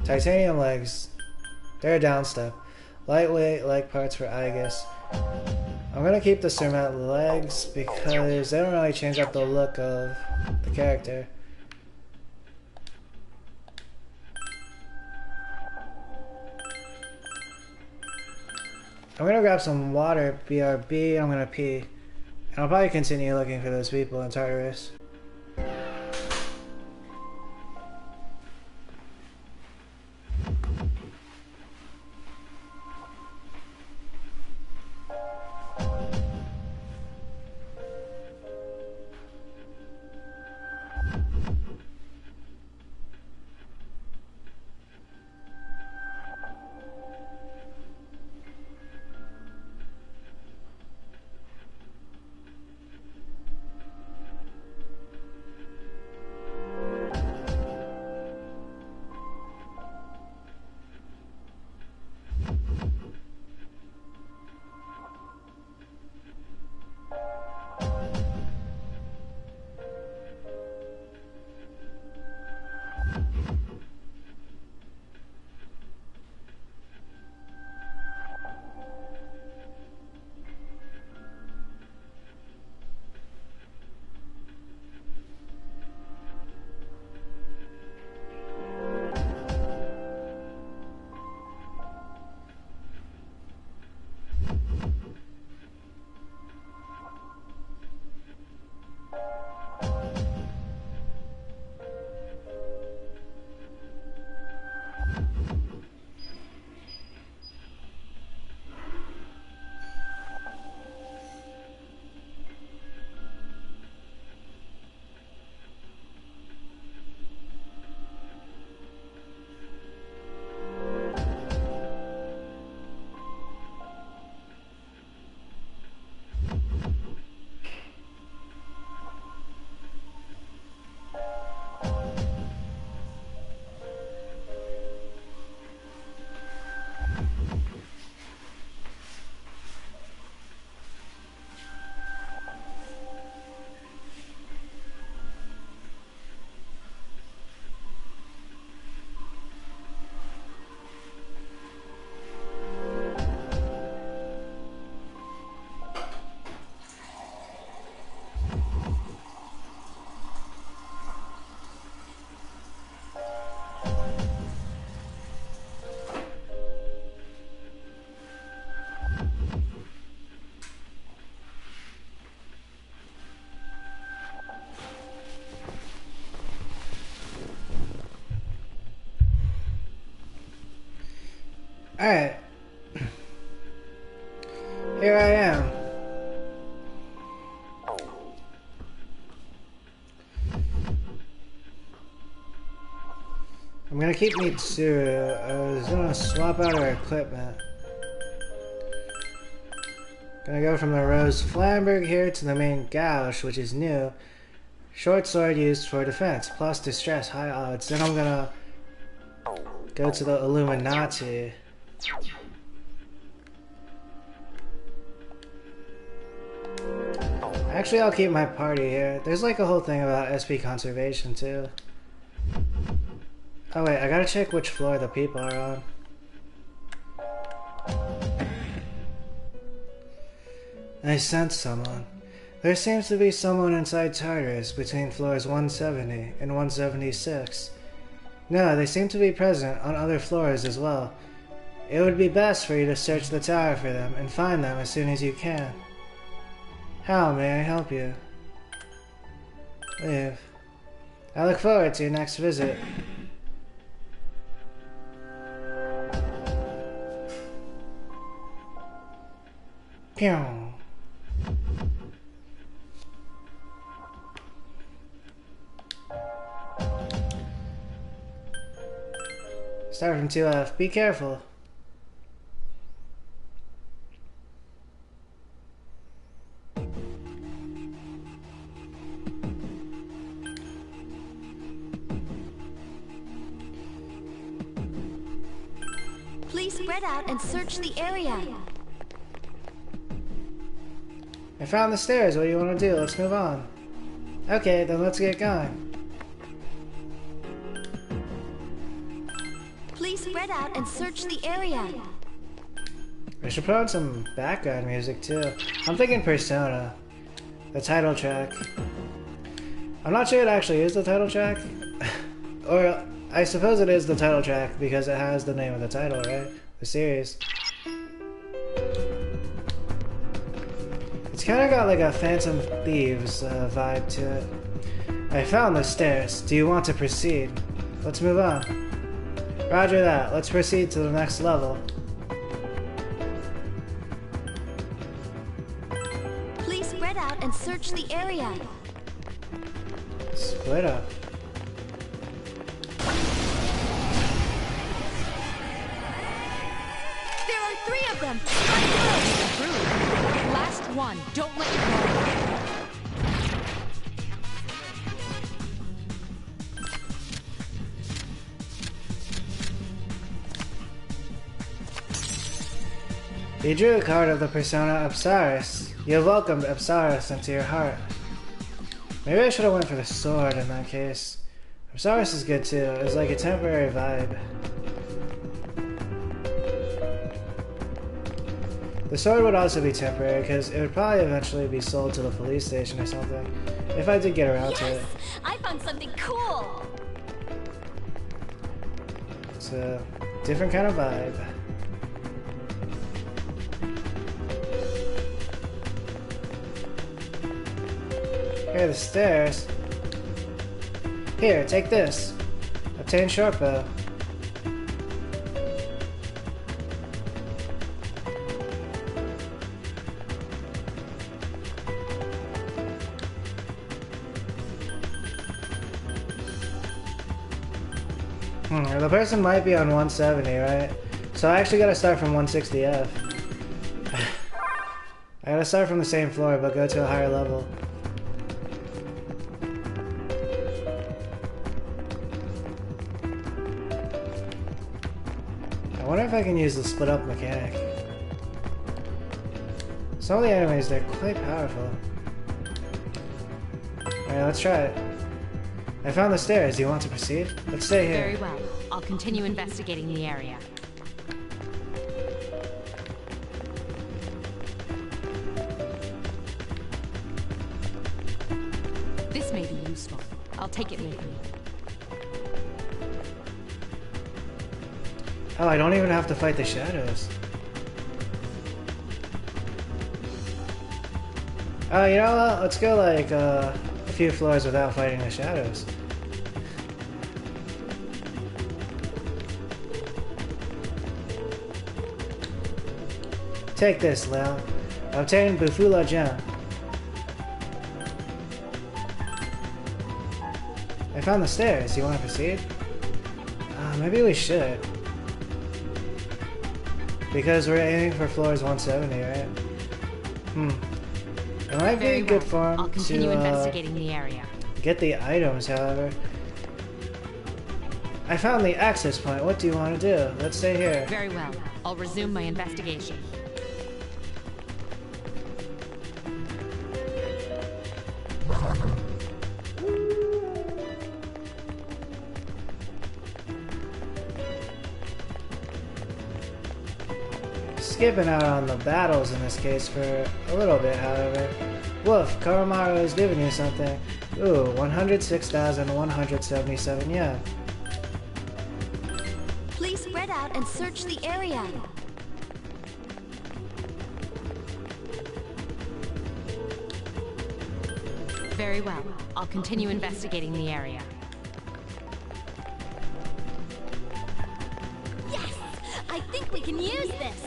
Titanium legs, they're a down step. Lightweight leg parts for Aegis. I'm gonna keep the Surmount legs because they don't really change up the look of the character. I'm gonna grab some water, BRB, I'm gonna pee. And I'll probably continue looking for those people in Tartarus. Alright. Here I am. I'm gonna keep Mitsuru. I was gonna swap out her equipment. Gonna go from the Rose Flamberg here to the main Gauche, which is new. Short sword used for defense, plus distress, high odds. Then I'm gonna go to the Illuminati. Actually, I'll keep my party here. There's like a whole thing about SP conservation too. Oh wait, I gotta check which floor the people are on. I sense someone. There seems to be someone inside Tartarus between floors 170 and 176. No, they seem to be present on other floors as well. It would be best for you to search the tower for them and find them as soon as you can. How may I help you? Leave. I look forward to your next visit. Pew. Start from 2F. Be careful. Please spread out and search the area. I found the stairs. What do you want to do? Let's move on. Okay, then let's get going. Please spread out and search the area. I should put on some background music too. I'm thinking Persona. The title track. I'm not sure it actually is the title track. Or I suppose it is the title track because it has the name of the title, right? The series. It's kind of got like a Phantom Thieves vibe to it. I found the stairs. Do you want to proceed? Let's move on. Roger that. Let's proceed to the next level. Please spread out and search the area. Split up. There are 3 of them. Last one. Don't let your guard down. You drew a card of the persona Apsaris. You have welcomed Apsaris into your heart. Maybe I should have went for the sword in that case. Apsaris is good too. It's like a temporary vibe. The sword would also be temporary because it would probably eventually be sold to the police station or something. If I did get around to it. I found something cool. It's a different kind of vibe. Here are the stairs. Here, take this. Obtain short bow. The person might be on 170, right? So I actually gotta start from 160F. I gotta start from the same floor, but go to a higher level. I wonder if I can use the split up mechanic. Some of the enemies, they're quite powerful. Alright, let's try it. I found the stairs. Do you want to proceed? Let's stay here. Very well. I'll continue investigating the area. This may be useful. I'll take it with me. Oh, I don't even have to fight the shadows. Oh, you know what? Let's go like a few floors without fighting the shadows. Take this, Lil. Obtain Bufula Gem. I found the stairs. You want to proceed? Maybe we should. Because we're aiming for floors 170, right? It might be Very good well. for him I'll continue to investigating the area. get the items, however. I found the access point. What do you want to do? Let's stay here. Very well. I'll resume my investigation. Skipping out on the battles in this case for a little bit, however. Woof, Koromaru is giving you something. Ooh, 106,177 yen. Please spread out and search the area. Very well. I'll continue investigating the area. Yes! I think we can use this!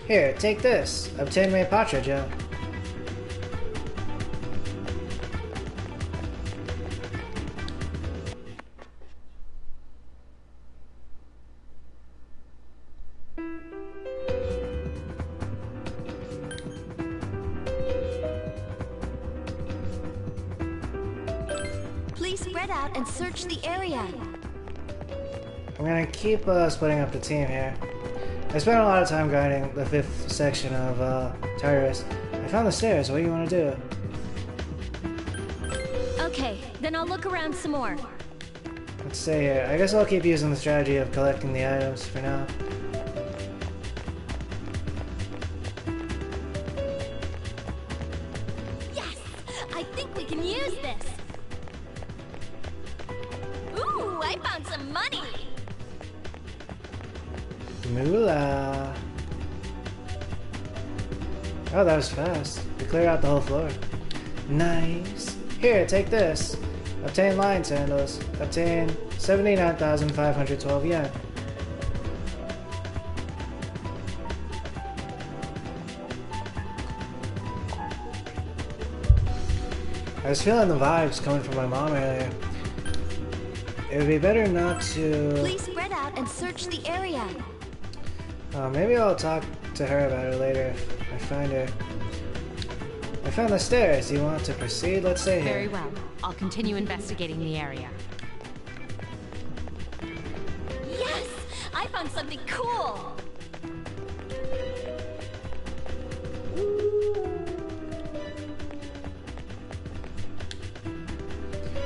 Here, take this. Obtain my Patra gem. Please spread out and search the area. I'm gonna keep splitting up the team here. I spent a lot of time guiding the 5th section of Tyrus. I found the stairs. What do you want to do? Okay, then I'll look around some more. Let's stay here. I guess I'll keep using the strategy of collecting the items for now. Yes! I think we can use this! Ooh, I found some money! Moolah. Oh, that was fast. We cleared out the whole floor. Nice. Here, take this. Obtain lion sandals. Obtain 79,512 yen. I was feeling the vibes coming from my mom earlier. It would be better not to... Please spread out and search the area. Maybe I'll talk to her about it later if I find her. I found the stairs. Do you want to proceed? Let's stay here. Very well. I'll continue investigating the area. Yes! I found something cool!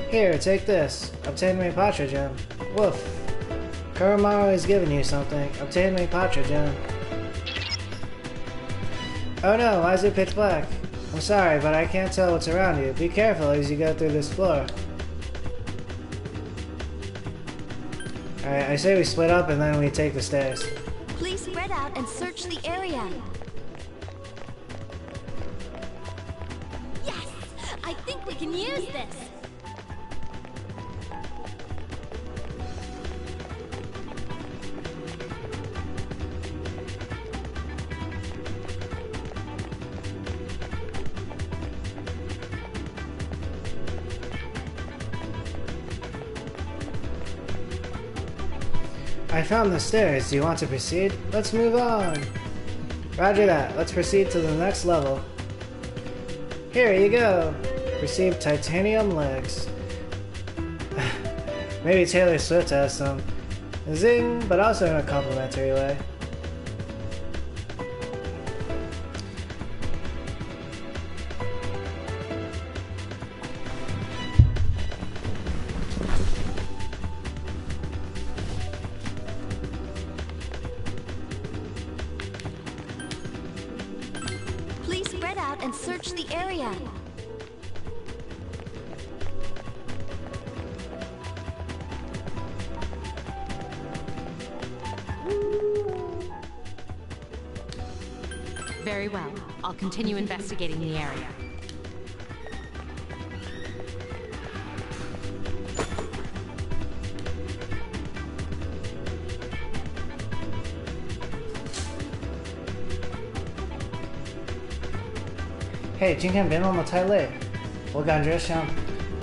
Here, take this. Obtain my Patra gem. Woof. Koromaru is giving you something. Obtain my Patra gem. Oh no, why is it pitch black? I'm sorry, but I can't tell what's around you. Be careful as you go through this floor. Alright, I say we split up and then we take the stairs. Please spread out and search the area. Yes! I think we can use this! I found the stairs. Do you want to proceed? Let's move on. Roger that. Let's proceed to the next level. Here you go. Receive titanium legs. Maybe Taylor Swift has some. Zing, but also in a complimentary way. Please spread out and search the area. Very well. I'll continue investigating the area. Hey，今天别那么太累，我感觉像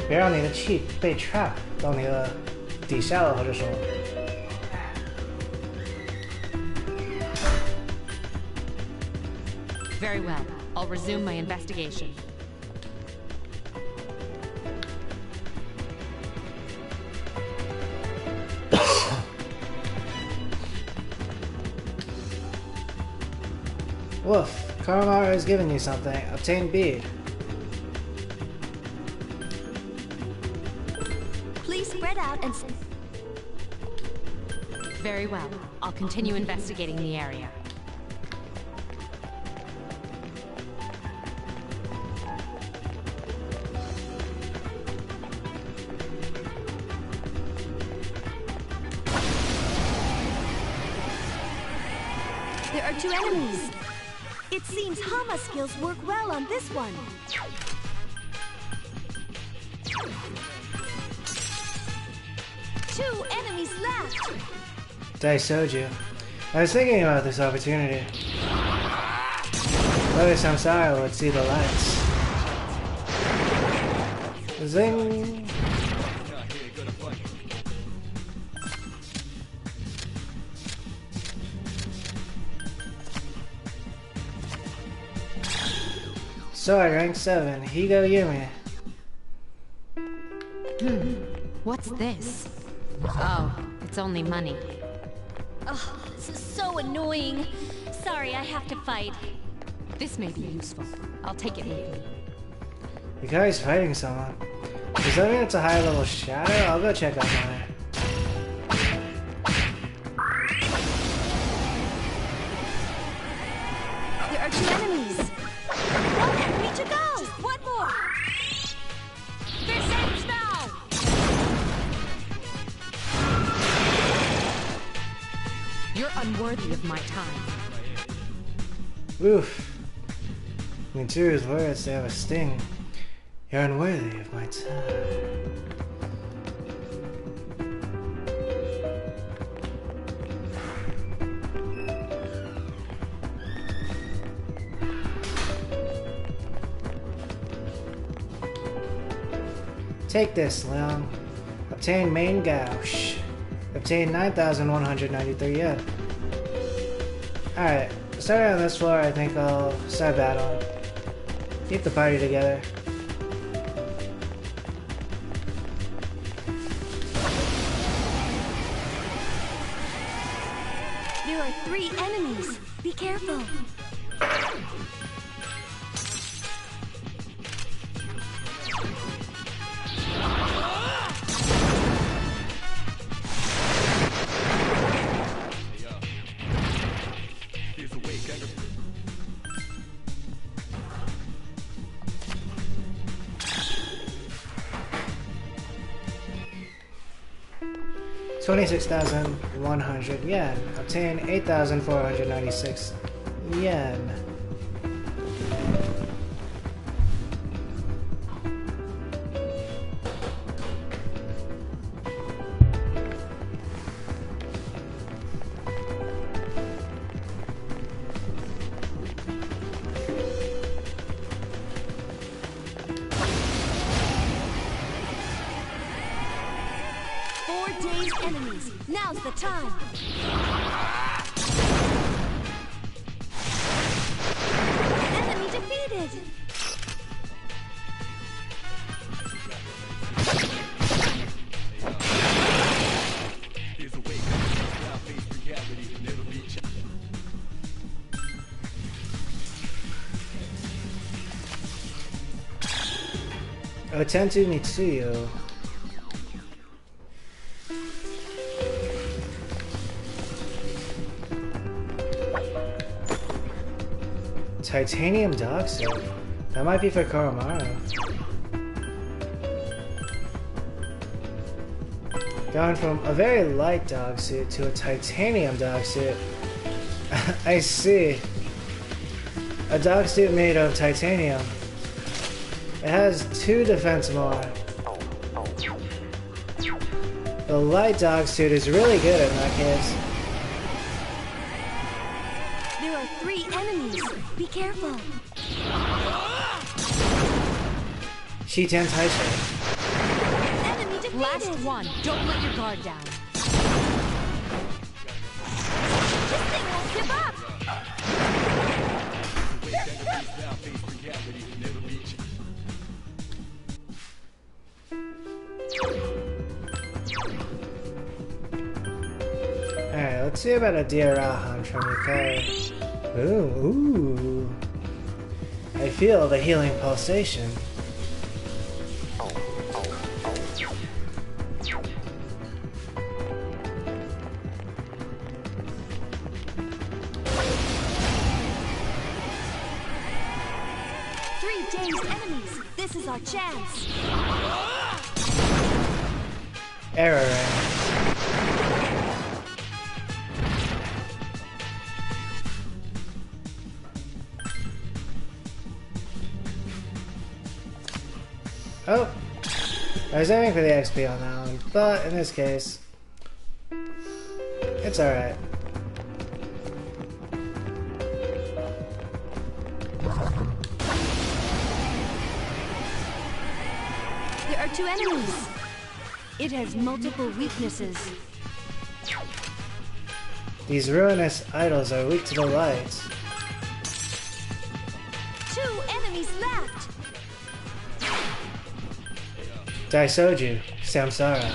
别让你的气被 trap 到你的底下了，或者说。Very well. I'll resume my investigation. Woof. Koromaru is giving you something. Obtain bead. Please spread out and... Very well. I'll continue investigating the area. There are 2 enemies. It seems Hama skills work well on this one. Two enemies left. Daisoju. I was thinking about this opportunity. Whether Samsara would see the lights. Zing! Sword rank 7, Higo Yumi. What's this? Oh, it's only money. Oh, this is so annoying. Sorry, I have to fight. This may be useful. I'll take it with me. You guys fighting someone. Does that mean it's a high level shadow? I'll go check out mine. There are 2 enemies. 1 enemy to go. Just 1 more. This ends now! You're unworthy of my time. Oof. In Mitsuru's words, they have a sting. You're unworthy of my time. Take this, Leon. Obtain main gouge. Obtain 9,193 yen. Alright, starting on this floor, I think I'll start battling. Keep the party together. There are 3 enemies. Be careful. $26,100 yen. Obtain 8,496 yen. Enemies. Now's the time. Enemy defeated. Otentu Mitsuyo. Titanium dog suit. That might be for Koromaru. Going from a very light dog suit to a titanium dog suit. I see. A dog suit made of titanium. It has 2 defense more. The light dog suit is really good in that case. There are 3 enemies. Be careful. Shitan Taisho. Enemy defeated. Last one. Don't let your guard down. This thing won't give up. see about a Diarahan from Yukari. Ooh. I feel the healing pulsation. Three dazed enemies. This is our chance. Error ring. Oh! I was aiming for the XP on that one, but in this case, it's alright. There are 2 enemies. It has multiple weaknesses. These ruinous idols are weak to the light. 2 enemies left. Daisoju, Samsara.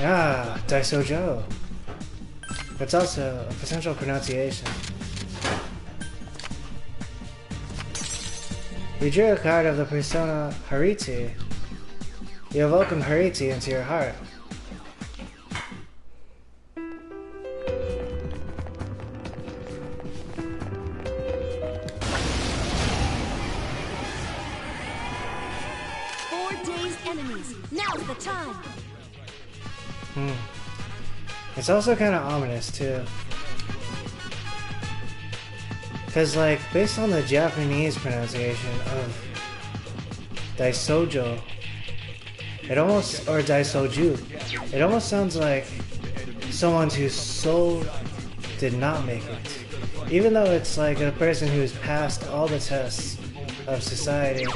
Ah, Daisojo. That's also a potential pronunciation. You drew a card of the persona Hariti. You have welcomed Hariti into your heart. Now's the time. It's also kind of ominous too. Because like, based on the Japanese pronunciation of Daisojo, it almost, or Daisoju, it almost sounds like someone whose soul did not make it. Even though it's like a person who's passed all the tests of society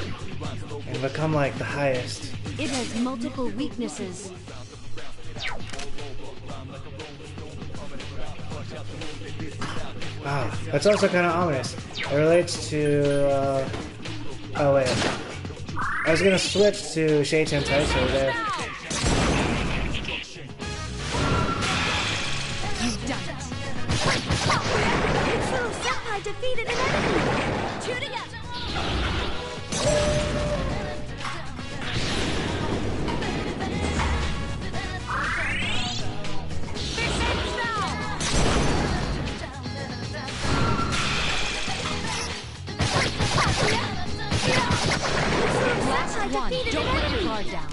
and become like the highest. It has multiple weaknesses. Ah, that's also kind of ominous. It relates to, oh wait. I was gonna switch to Sheitan Taisho there. You've done it. Mitsuru Senpai defeated an enemy. 2 together. Last one. Don't let your guard down.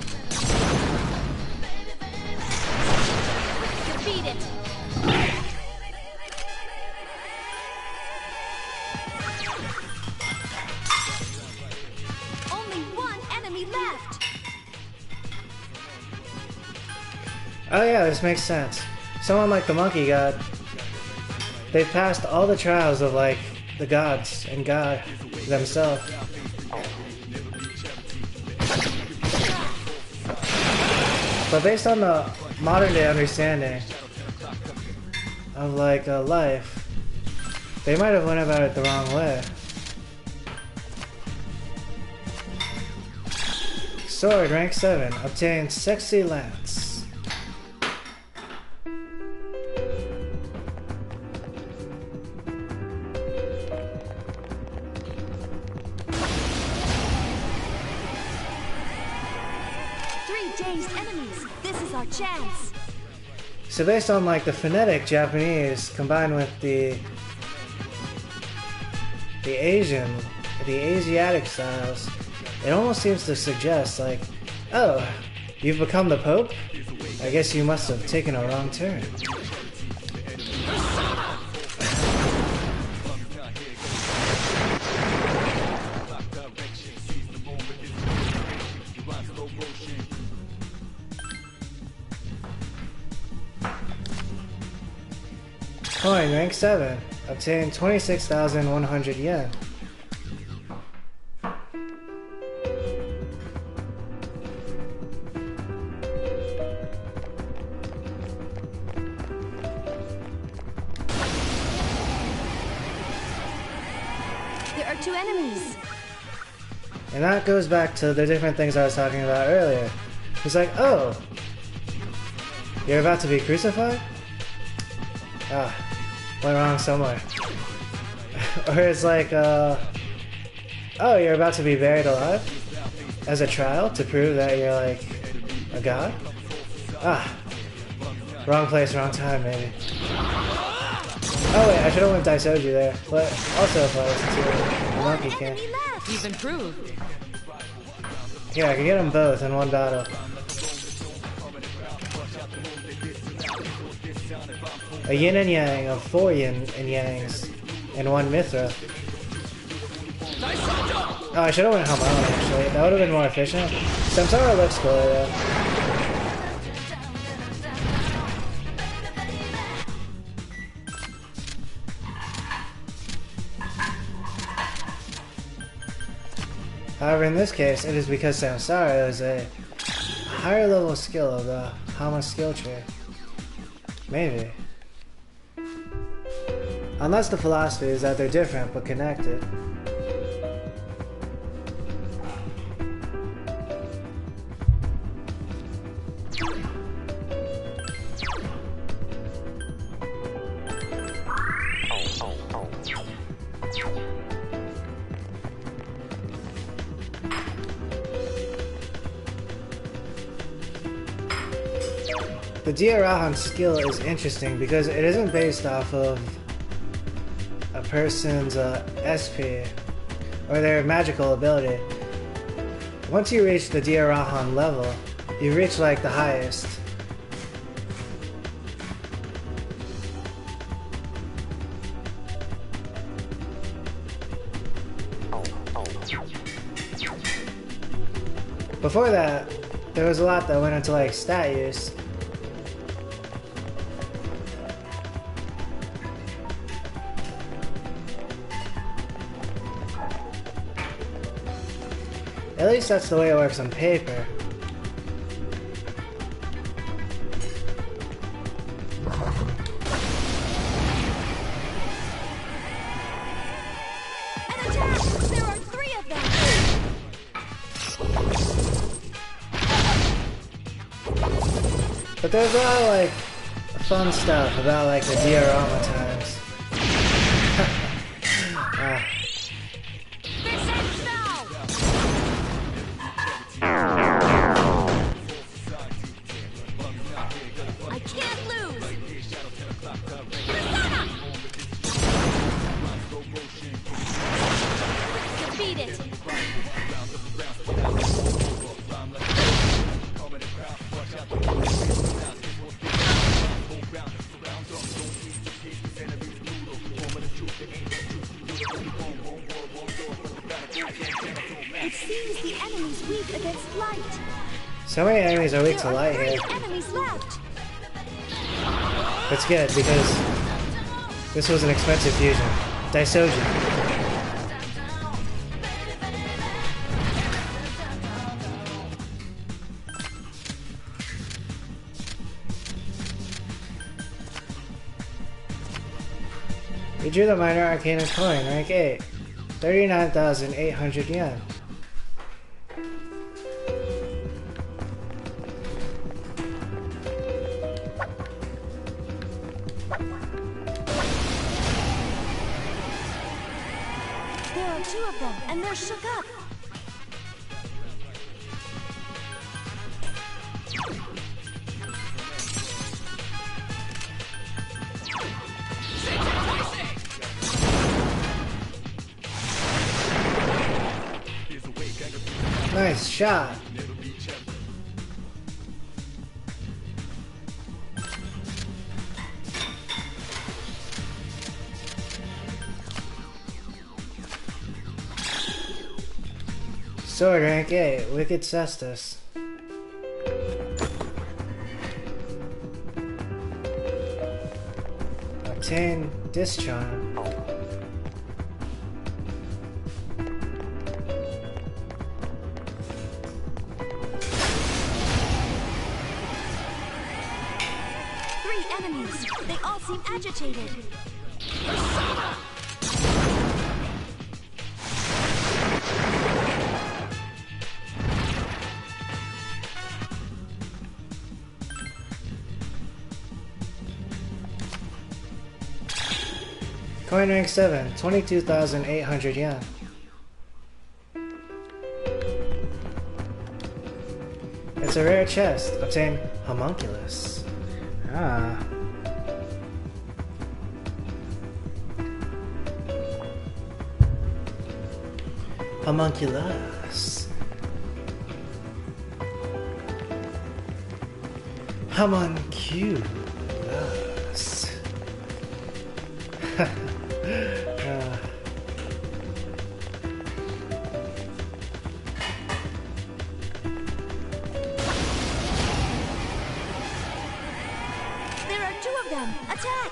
Defeat it. Only 1 enemy left. Oh yeah, this makes sense. Someone like the Monkey God. They've passed all the trials of like the gods and God themselves. But based on the modern day understanding of like life, they might have went about it the wrong way. Sword, rank 7, obtained Sexy Lance. Dazed enemies. This is our chance. So based on like the phonetic Japanese combined with the Asiatic styles, it almost seems to suggest like, oh, you've become the Pope? I guess you must have taken a wrong turn. Coin, rank 7. Obtained 26,100 yen. There are 2 enemies. And that goes back to the different things I was talking about earlier. It's like, oh, you're about to be crucified? Ah, went wrong somewhere. Or it's like, oh, you're about to be buried alive? As a trial to prove that you're like a god? Ah, wrong place, wrong time, maybe. Oh wait, I should have went Daisoji there, but also applies to the Monkey King. You've improved. Yeah, I can get them both in one battle. A yin and yang of 4 yin and yangs in one Mithra. Oh, I should have went Hamon actually. That would have been more efficient. Samsara looks cooler though. However, in this case, it is because Samsara is a higher level skill of the Hama skill tree. Maybe. Unless the philosophy is that they're different but connected. The Dia-Rahan skill is interesting because it isn't based off of a person's SP or their magical ability. Once you reach the Dia-Rahan level, you reach like the highest. Before that, there was a lot that went into like stat use. At least that's the way it works on paper. An attack! There are 3 of them! But there's a lot of like fun stuff about like the diorama times. I can't lose! Defeat it! It seems the enemy's weak against light. So many enemies are weak to There are light 3 here. enemies left. That's good because this was an expensive fusion. Daisoji. We drew the minor arcana coin, rank 8. 39,800 yen. There are 2 of them, and they're shook up. Nice shot. Sword rank 8, Wicked Cestus. Obtain Discharm. Enemies. They all seem agitated. Coin rank 7, 22,800 yen. It's a rare chest. Obtain homunculus. Ah. Homunculus. Homunculus. There are 2 of them! Attack!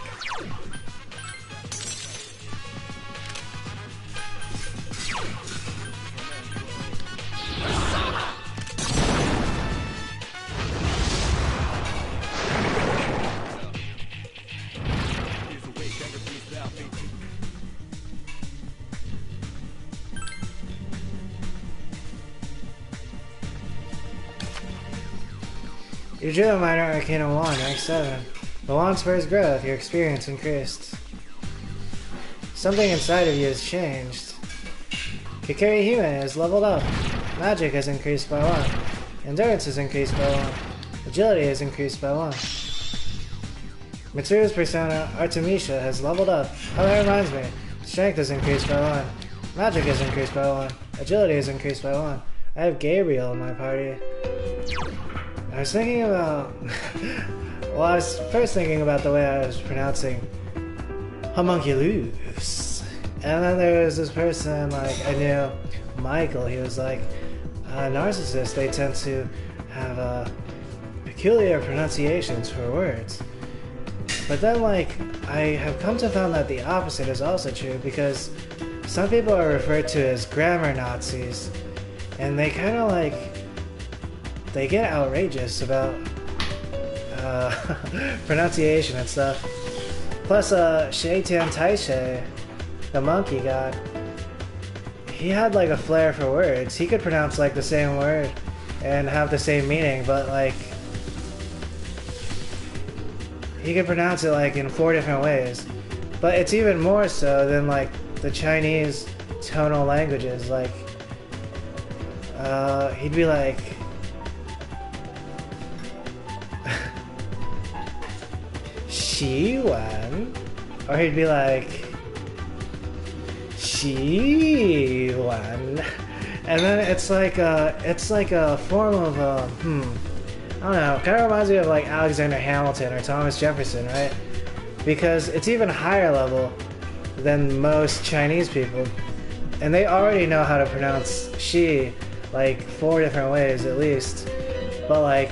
You drew a minor arcana wand, rank 7. The wand spurs growth, your experience increased. Something inside of you has changed. Kikiri Human is leveled up. Magic has increased by 1. Endurance has increased by 1. Agility has increased by 1. Mitsuru's persona, Artemisia, has leveled up. Oh, that reminds me. Strength has increased by 1. Magic has increased by 1. Agility has increased by 1. I have Gabriel in my party. I was thinking about... well, I was first thinking about the way I was pronouncing homunculus. And then there was this person, like, I knew, Michael, he was like, narcissists, they tend to have peculiar pronunciations for words. But then, like, I have come to find that the opposite is also true, because some people are referred to as grammar Nazis, and they kind of, like, they get outrageous about pronunciation and stuff. Plus, Shaitan Taishe, the monkey god, he had like a flair for words. He could pronounce like the same word and have the same meaning, but like he could pronounce it like in 4 different ways. But it's even more so than like the Chinese tonal languages. Like he'd be like Xiwan, or he'd be like Xiwan, and then it's like a form of I don't know. Kind of reminds me of like Alexander Hamilton or Thomas Jefferson, right? Because it's even higher level than most Chinese people, and they already know how to pronounce "she" like 4 different ways at least. But like,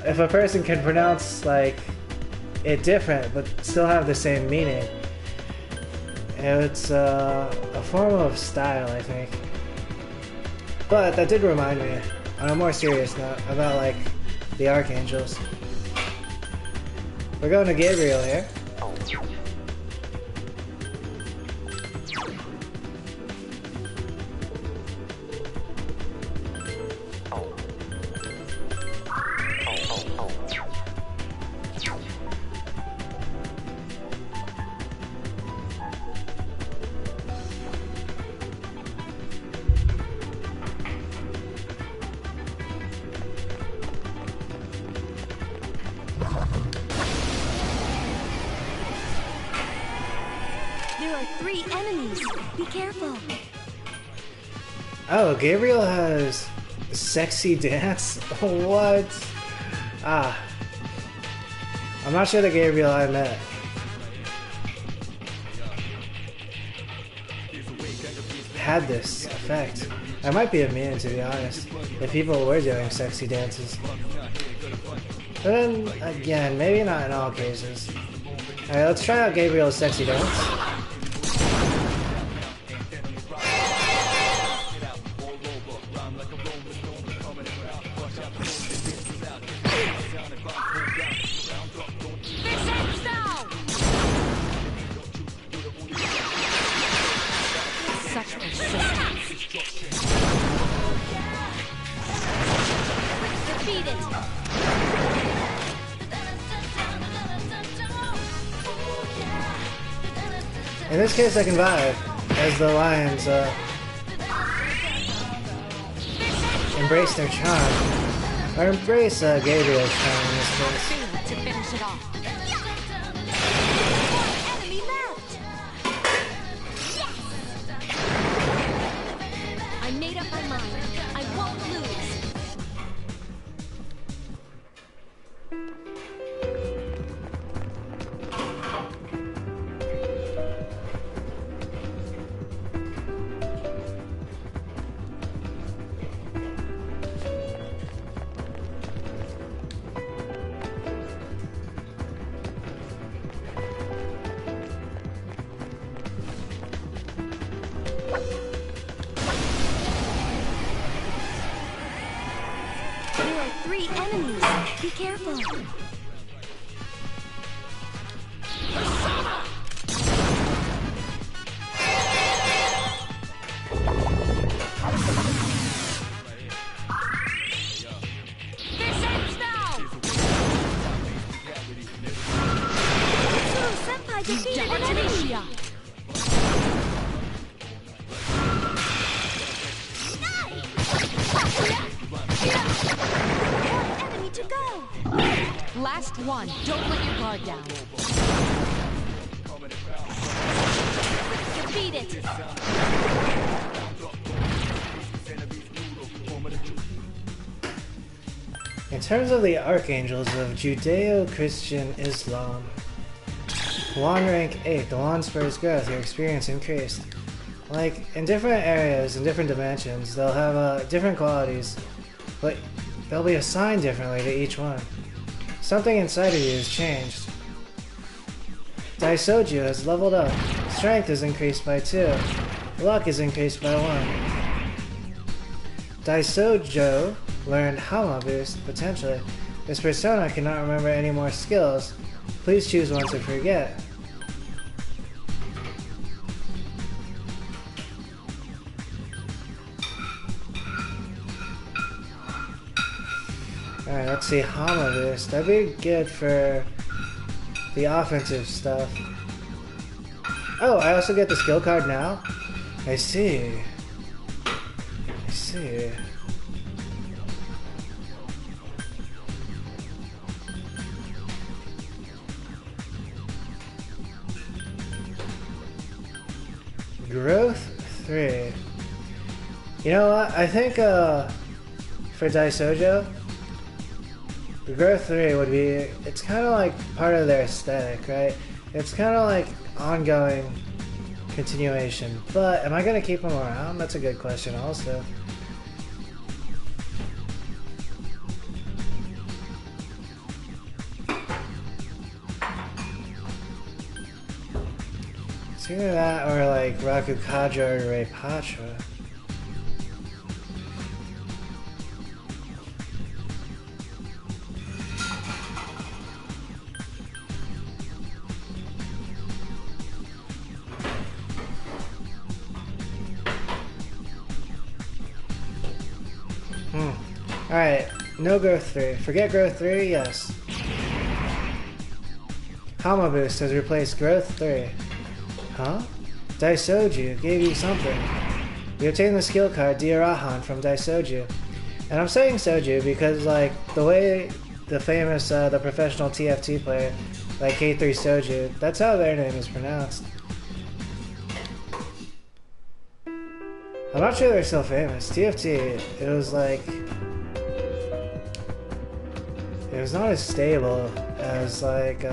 if a person can pronounce like it different but still have the same meaning, it's a form of style, I think. But that did remind me, on a more serious note, about like the archangels. We're going to Gabriel here. There are 3 enemies. Be careful. Oh, Gabriel has sexy dance? What? Ah. I'm not sure the Gabriel I met. Had this effect. I might be immune, to be honest, if people were doing sexy dances. But then, again, maybe not in all cases. Alright, let's try out Gabriel's sexy dance. Such persistence. Defeat it. In this case, I can vibe as the lions embrace their charm, or embrace Gabriel's charm in this case. To finish it off. Enemy left! I made up my mind. I won't lose. There are 3 enemies. Be careful. Senpai defeated an enemy. One enemy to go. Last one. Don't let your guard down. Defeat it. In terms of the archangels of Judeo-Christian Islam, Wand rank 8, the wand spurs growth, your experience increased. Like, in different areas, in different dimensions, they'll have different qualities, but they'll be assigned differently to each one. Something inside of you has changed. Daisoju has leveled up. Strength is increased by 2. Luck is increased by 1. Daisojo learned Hama Boost, potentially. This persona cannot remember any more skills. Please choose one to forget. Alright, let's see, Hama Boost. That'd be good for the offensive stuff. Oh, I also get the skill card now? I see. I see. Growth 3. You know what? I think for Daisojo, the Growth 3 would be, it's kind of like part of their aesthetic, right? It's kind of like ongoing continuation. But am I going to keep them around? That's a good question also. It's either that or like Rakukaja or Reipatra. Alright, no growth 3. Forget growth 3, yes. Hama Boost has replaced growth 3. Huh? Daisoju gave you something. You obtained the skill card Diarahan from Daisoju. And I'm saying Soju because, like, the way the famous, the professional TFT player, like K3 Soju, that's how their name is pronounced. I'm not sure they're still famous. TFT, it was like... it was not as stable as, like,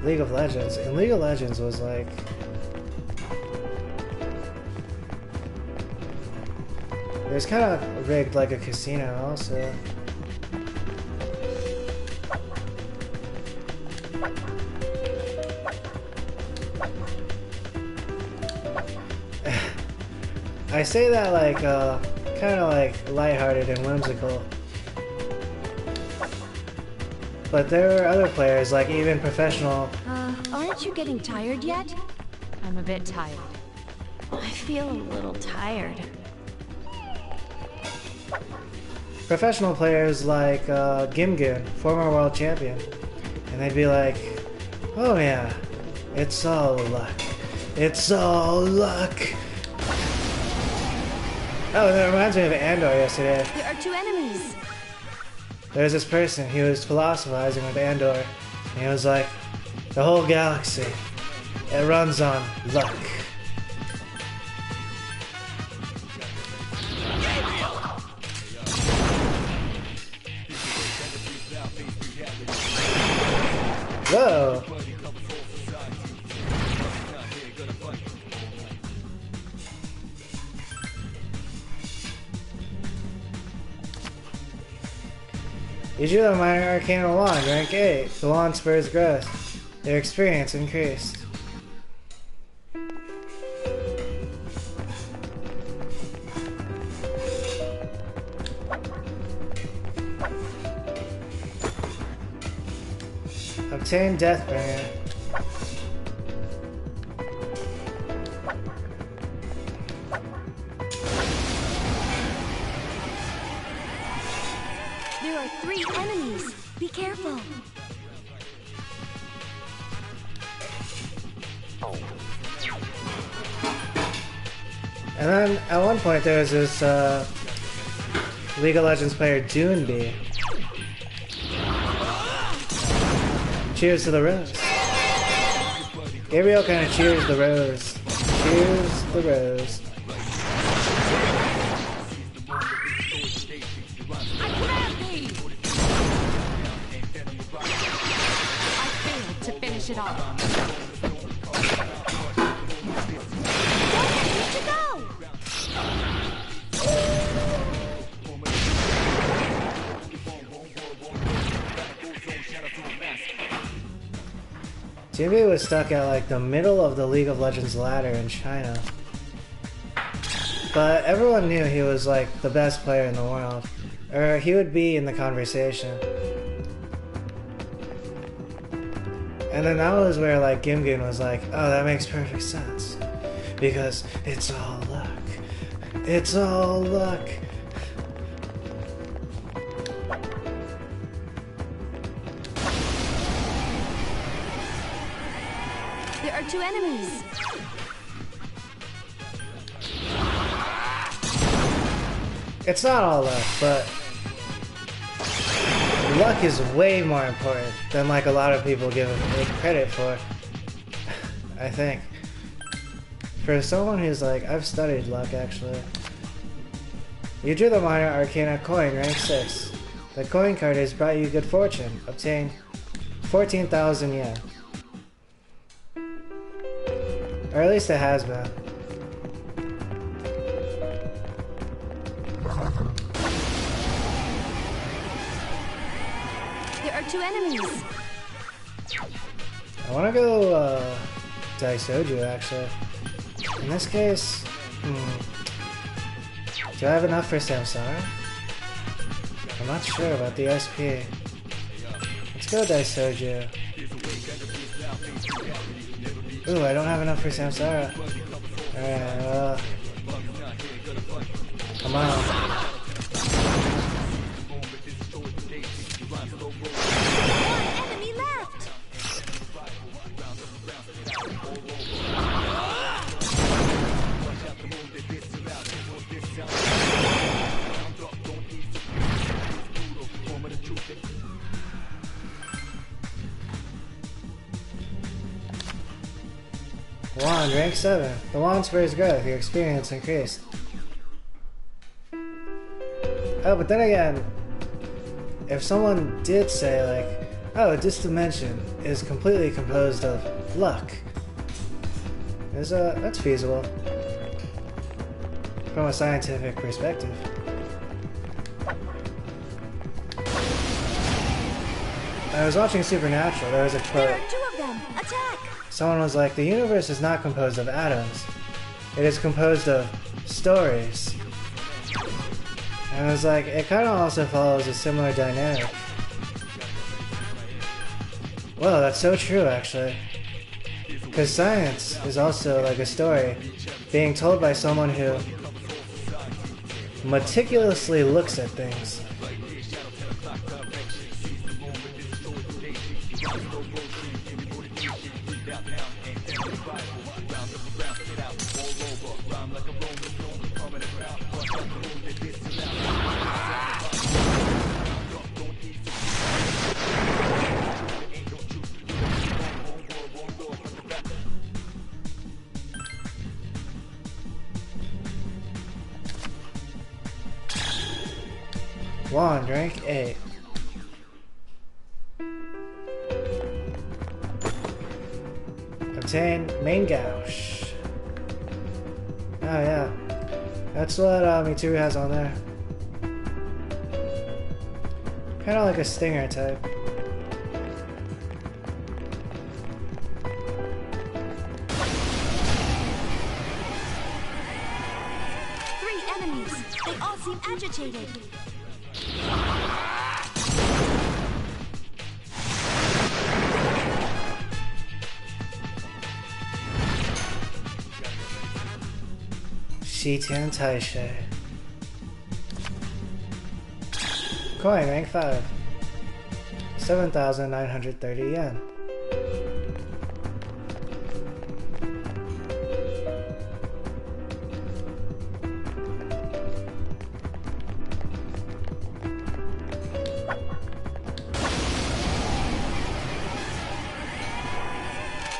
League of Legends. And League of Legends was, like... it was kind of rigged like a casino, also. I say that like, kind of like lighthearted and whimsical. But there are other players, like even professional. Aren't you getting tired yet? I'm a bit tired. I feel a little tired. Professional players like Gimgun, former world champion. And they'd be like, oh yeah, It's all luck. It's all luck. Oh, that reminds me of Andor yesterday. There are 2 enemies. There was this person, he was philosophizing with Andor, and he was like, the whole galaxy, it runs on luck. Whoa! You drew the minor arcana wand, rank 8. The wand spurs growth. Their experience increased. Obtain Deathbringer. There are 3 enemies. Be careful. And then at one point there was this League of Legends player Doonby. Cheers to the rose. Gabriel kind of cheers the rose. Cheers the rose. To finish it off. To go! Doonby was stuck at like the middle of the League of Legends ladder in China. But everyone knew he was like the best player in the world. Or he would be in the conversation. And then that was where like Gimgun was like, oh, that makes perfect sense. Because it's all luck. It's all luck. There are 2 enemies. It's not all luck, but luck is way more important than like a lot of people give it credit for. I think. For someone who's like, I've studied luck actually. You drew the minor arcana coin, rank 6. The coin card has brought you good fortune. Obtain 14,000 yen. Or at least it has been. There are 2 enemies. I want to go Daisoju actually. In this case, do I have enough for Samsara? I'm not sure about the SP. Let's go Daisoju. Ooh, I don't have enough for Samsara. Alright, come on. Enemy left. Wand, rank 7. The wand spurs growth, your experience increased. Oh, but then again, if someone did say like, oh, this dimension is completely composed of luck, that's feasible. From a scientific perspective. I was watching Supernatural, there was a quote. There are 2 of them. Attack! Someone was like, the universe is not composed of atoms. It is composed of stories. And I was like, it kind of also follows a similar dynamic. Well, that's so true, actually. Because science is also like a story being told by someone who meticulously looks at things. Wand, rank 8. Obtain main gouge. Oh yeah, that's what Mitsuru has on there. Kind of like a stinger type. Three enemies. They all seem agitated. Shiten Taishe. Coin, rank 5. 7,930 yen.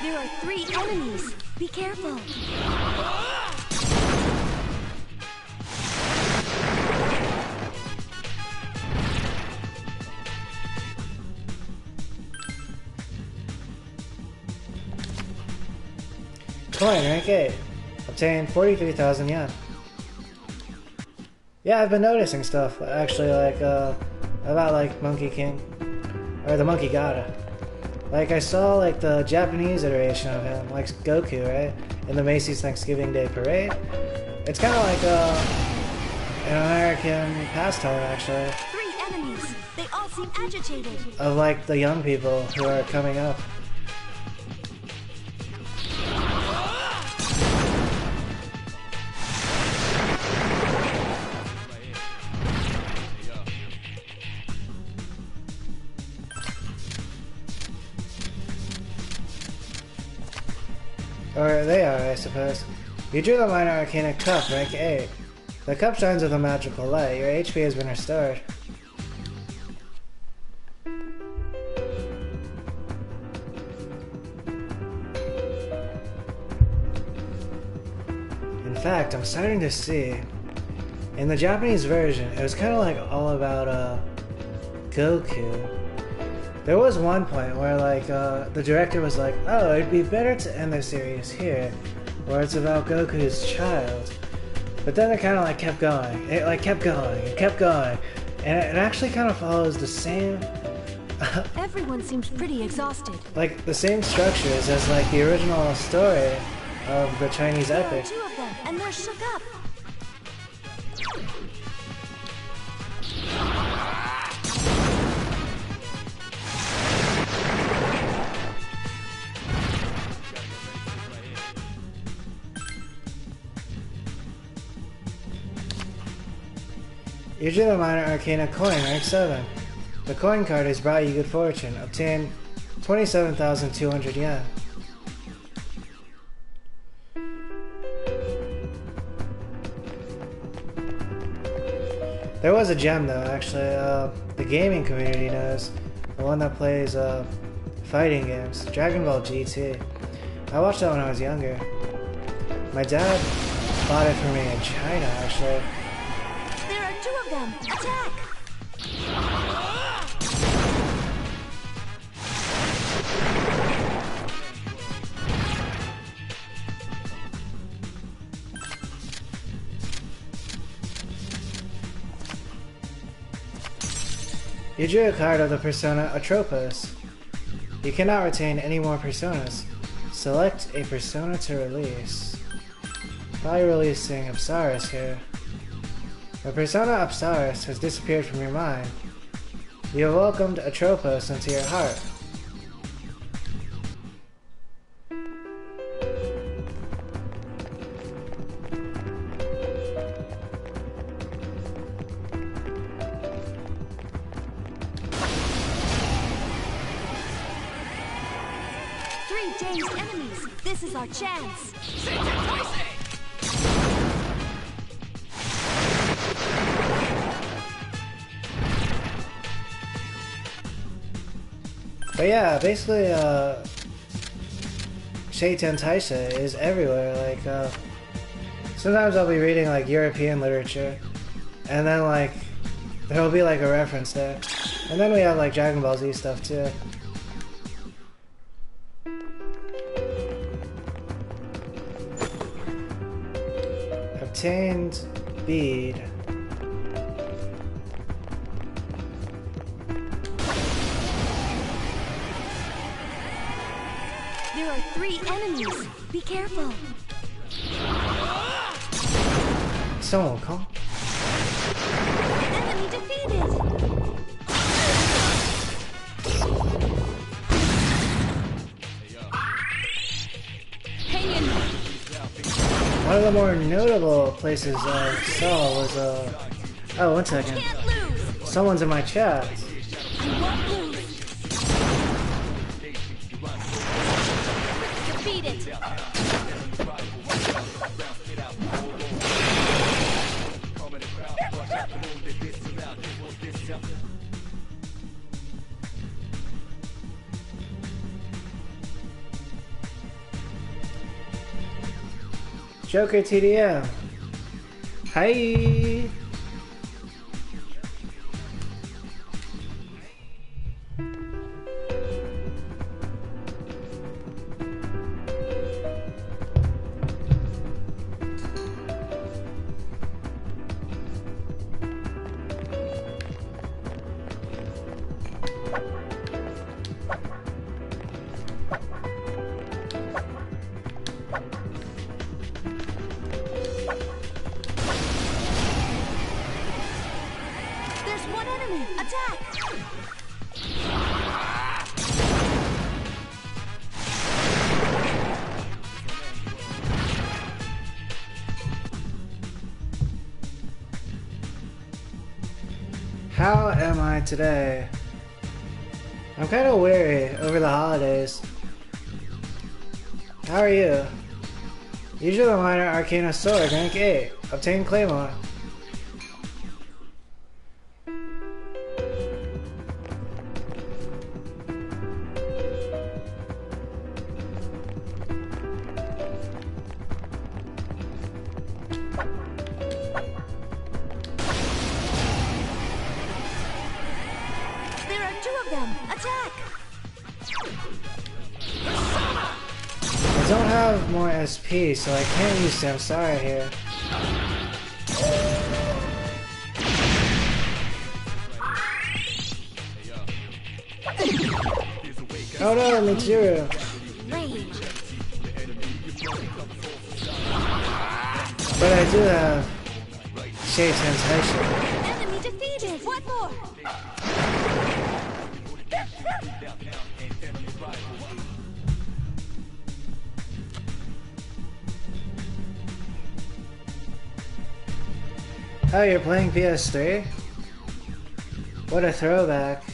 There are 3 enemies. Be careful. Coin, rank 8. Obtain 43,000 yen. Yeah, I've been noticing stuff, actually, like, about, like, Monkey King. Or the Monkey Gata. Like, I saw, like, the Japanese iteration of him, like Goku, right? In the Macy's Thanksgiving Day Parade. It's kind of like, an American pastime, actually. 3 enemies. They all seem agitated. Of, like, the young people who are coming up. Or they are, I suppose. You drew the Minor Arcana Cup, rank 8. The cup shines with a magical light. Your HP has been restored. In fact, I'm starting to see... In the Japanese version, it was kind of like all about, Goku. There was one point where, like, the director was like, oh, it'd be better to end the series here, where it's about Goku's child. But then it kind of, like, kept going. It, like, kept going. It kept going. And it actually kind of follows the same... Everyone seems pretty exhausted. like, the same structures as, like, the original story of the Chinese There are epic. 2 of them, and they're shook up. You drew the Minor Arcana coin, rank 7. The coin card has brought you good fortune. Obtain 27,200 yen. There was a gem though, actually. The gaming community knows. The one that plays fighting games. Dragon Ball GT. I watched that when I was younger. My dad bought it for me in China, actually. There are 2 of them. Attack! You drew a card of the persona Atropos. You cannot retain any more personas. Select a persona to release. Probably releasing Apsaris here. The persona Apsaris has disappeared from your mind. You have welcomed Atropos into your heart. 3 dazed enemies. This is our chance. But yeah, basically, Seiten Taisha is everywhere. Like, sometimes I'll be reading like European literature, and then like there'll be like a reference there, and then we have like Dragon Ball Z stuff too. Obtained bead. There are 3 enemies. Be careful. Someone come. Enemy defeated. Hang in. One of the more notable places I saw was oh, one second. Can't lose. Someone's in my chat. I won't lose. Defeated. Joker TDM. Hi. There's one enemy. Attack. How am I today? I'm kind of weary over the holidays. How are you? Usually the minor Arcana Sword, rank 8. Obtain Claymore. There are 2 of them. Attack. I don't have more SP, so I can't use Samsara here. Oh no, Mitsuru. Rage. But I do have Seiten Taisha. Enemy defeated. One more. Oh, you're playing PS3? What a throwback.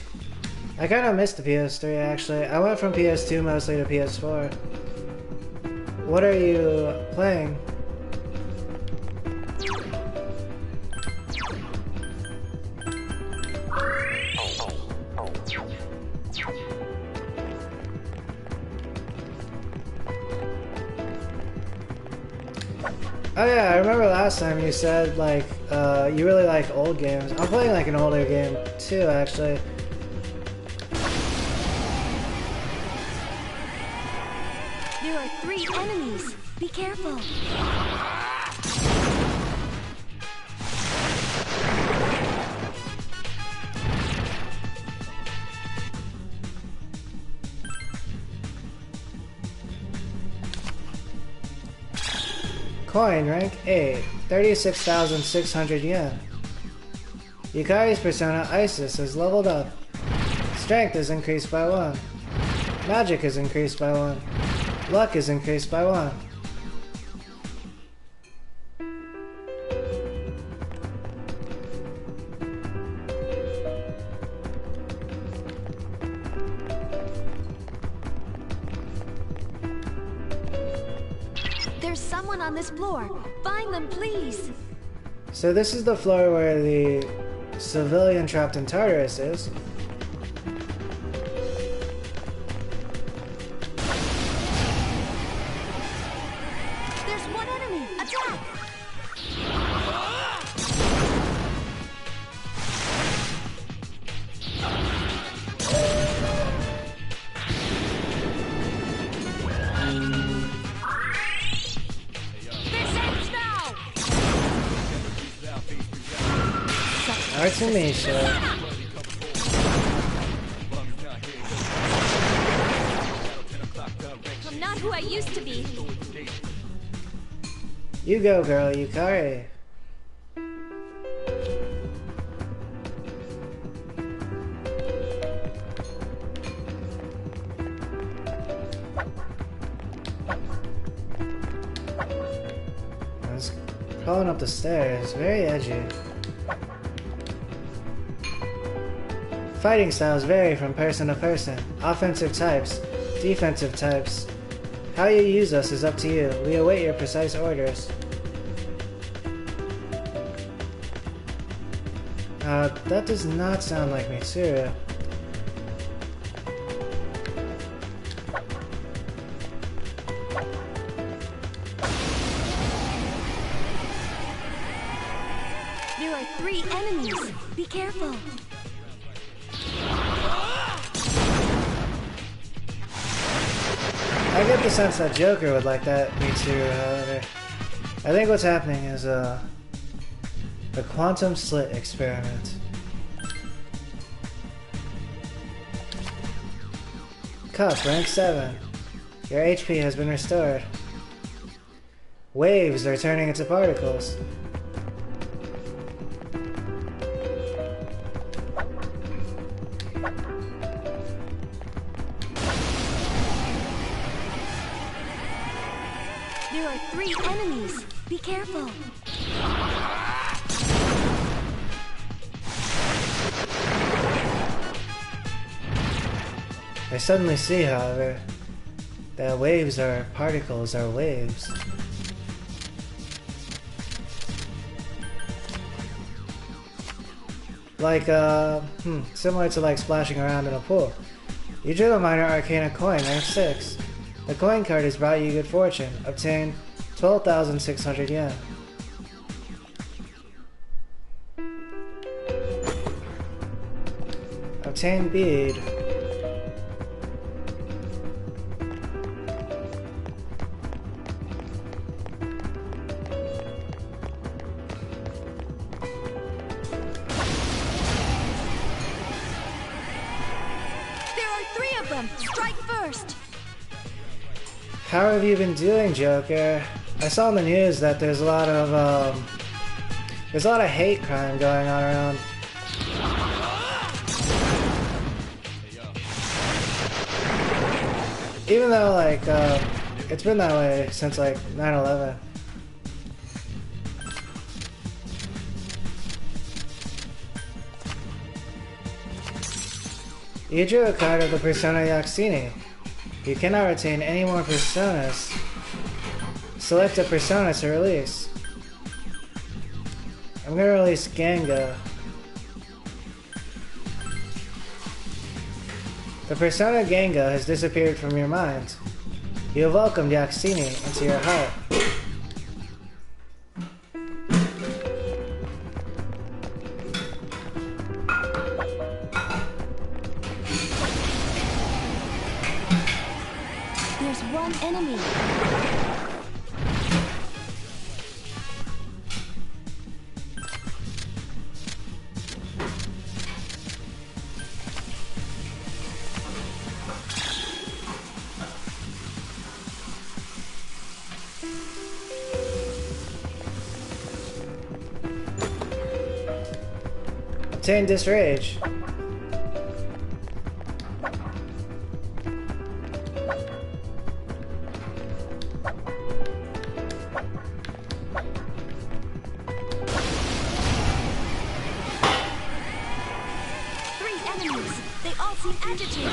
I kind of missed the PS3 actually. I went from PS2 mostly to PS4. What are you playing? Oh yeah, I remember last time you said like you really like old games. I'm playing like an older game too actually. There are 3 enemies. Be careful. Coin rank 8, 36,600 yen. Yukari's persona Isis is leveled up. Strength is increased by 1. Magic is increased by 1. Luck is increased by 1. There's someone on this floor. Find them, please. So this is the floor where the civilian trapped in Tartarus is. There's one enemy. Attack! This ends now! Artemisha. I'm not who I used to be. You go, girl, Yukari. I was crawling up the stairs, very edgy. Fighting styles vary from person to person. Offensive types, defensive types. How you use us is up to you. We await your precise orders. That does not sound like Mitsuru. There are 3 enemies. Be careful. I get the sense that Joker would like that Mitsuru, however. I think what's happening is, the quantum slit experiment. Cuff, rank 7. Your HP has been restored. Waves are turning into particles. There are 3 enemies. Be careful. I suddenly see, however, that waves are particles are waves. Like, similar to like splashing around in a pool. You drew a minor arcana coin, rank 6. The coin card has brought you good fortune. Obtain 12,600 yen. Obtain bead. There are 3 of them. Strike first. How have you been doing, Joker? I saw in the news that there's a lot of hate crime going on around. Even though, like, it's been that way since, like, 9/11. You drew a card of the Persona Yaxini. You cannot retain any more personas. Select a persona to release. I'm gonna release Ganga. The persona Ganga has disappeared from your mind. You have welcomed Yaxini into your heart. There's 1 enemy. Obtain Disrage. They all seem agitated.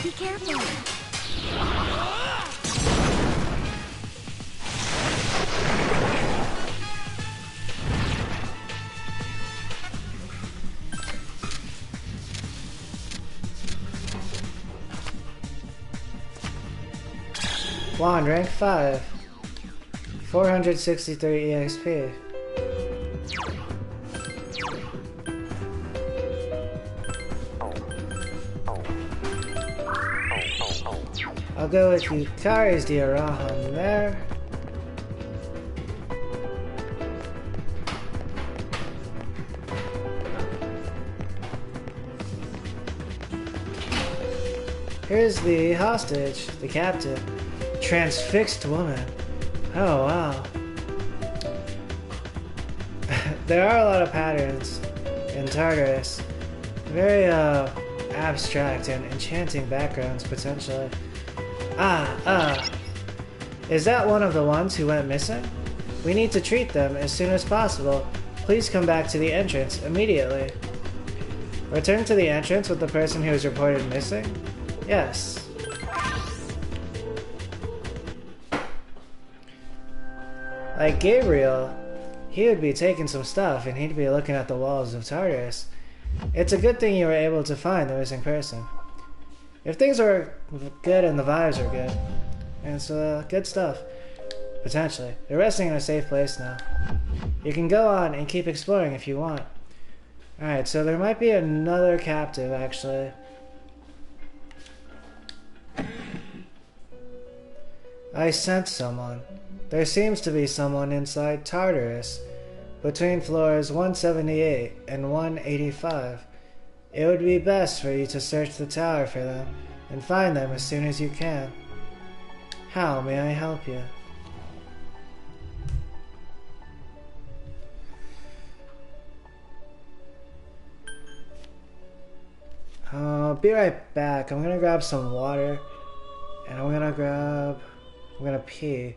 Be careful. 'Rank 5. 463 EXP. I'll go with Yukari's Diarahan there. Here's the hostage, the captain. Transfixed woman. Oh, wow. There are a lot of patterns in Tartarus. Very abstract and enchanting backgrounds, potentially. Is that one of the ones who went missing? We need to treat them as soon as possible. Please come back to the entrance immediately. Return to the entrance with the person who was reported missing? Yes. Like Gabriel, he would be taking some stuff and he'd be looking at the walls of Tartarus. It's a good thing you were able to find the missing person. If things are good and the vibes are good, it's good stuff. Potentially. They're resting in a safe place now. You can go on and keep exploring if you want. Alright, so there might be another captive actually. I sent someone. There seems to be someone inside Tartarus, between floors 178 and 185. It would be best for you to search the tower for them, and find them as soon as you can. How may I help you? I'll be right back. I'm gonna grab some water, and I'm gonna pee.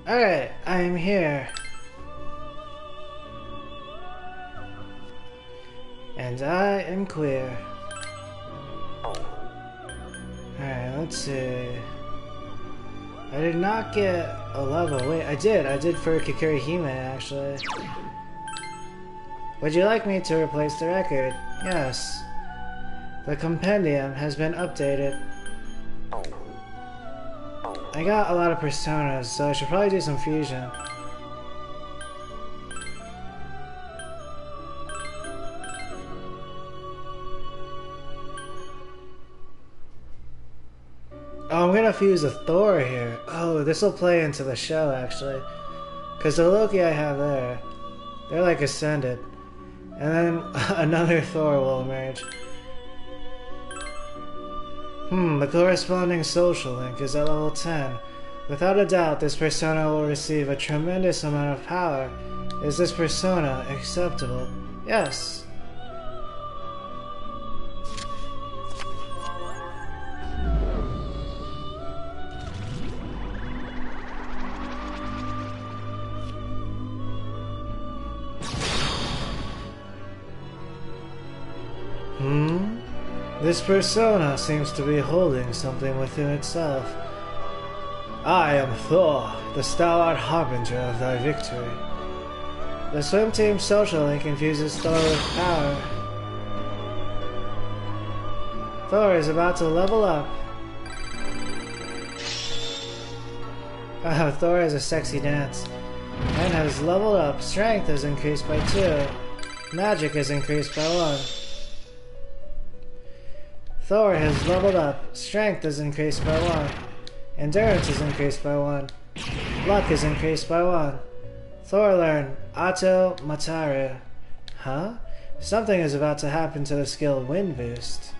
Alright, I am here. And I am queer. Alright, let's see. I did not get a level. Wait, I did. I did for Kakurihime, actually. Would you like me to replace the record? Yes. The compendium has been updated. I got a lot of personas, so I should probably do some fusion. Oh, I'm gonna fuse a Thor here. Oh, this will play into the show, actually. Because the Loki I have there, they're like ascended. And then another Thor will emerge. The corresponding social link is at level 10. Without a doubt, this persona will receive a tremendous amount of power. Is this persona acceptable? Yes. This persona seems to be holding something within itself. I am Thor, the stalwart harbinger of thy victory. The swim team social link infuses Thor with power. Thor is about to level up. Thor has a sexy dance. And has leveled up. Strength is increased by 2. Magic is increased by 1. Thor has leveled up. Strength is increased by 1. Endurance is increased by 1. Luck is increased by 1. Thor learned Auto Mataru. Huh? Something is about to happen to the skill Wind Boost.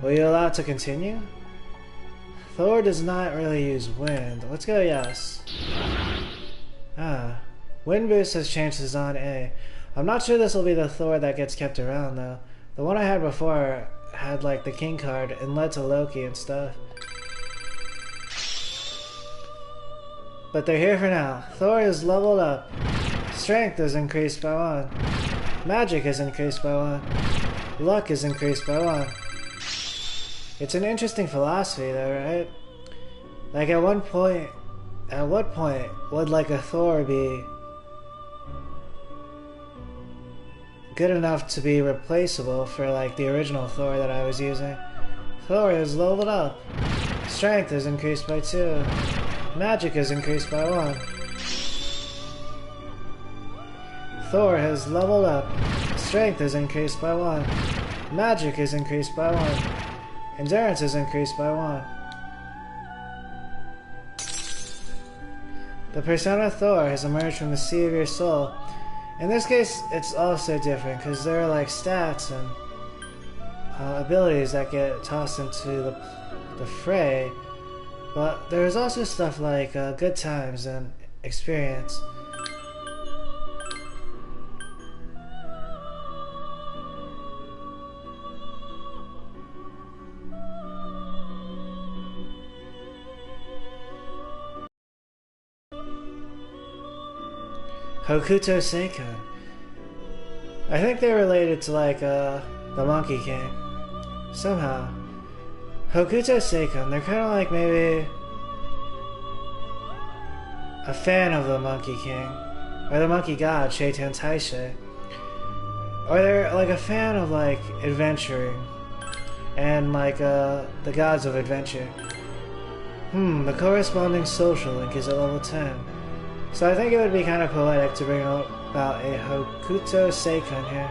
Will you allow it to continue? Thor does not really use wind. Let's go yes. Wind Boost has changed to Zon A. I'm not sure this will be the Thor that gets kept around though. The one I had before had like the king card and led to Loki and stuff. But they're here for now. Thor is leveled up. Strength is increased by 1. Magic is increased by 1. Luck is increased by 1. It's an interesting philosophy though, right? Like at what point would like a Thor be good enough to be replaceable for like the original Thor that I was using? Thor is leveled up. Strength is increased by 2. Magic is increased by 1. Thor has leveled up. Strength is increased by 1. Magic is increased by 1. Endurance is increased by 1. The persona Thor has emerged from the sea of your soul. In this case, it's also different because there are like stats and abilities that get tossed into the fray, but there's also stuff like good times and experience. Hokuto Seikon. I think they're related to like the Monkey King. Somehow. Hokuto Seikon, they're kind of like maybe a fan of the Monkey King. Or the Monkey God, Shaitan Taishe. Or they're like a fan of like adventuring. And like the gods of adventure. The corresponding social link is at level 10. So I think it would be kind of poetic to bring about a Hokuto Seikon here.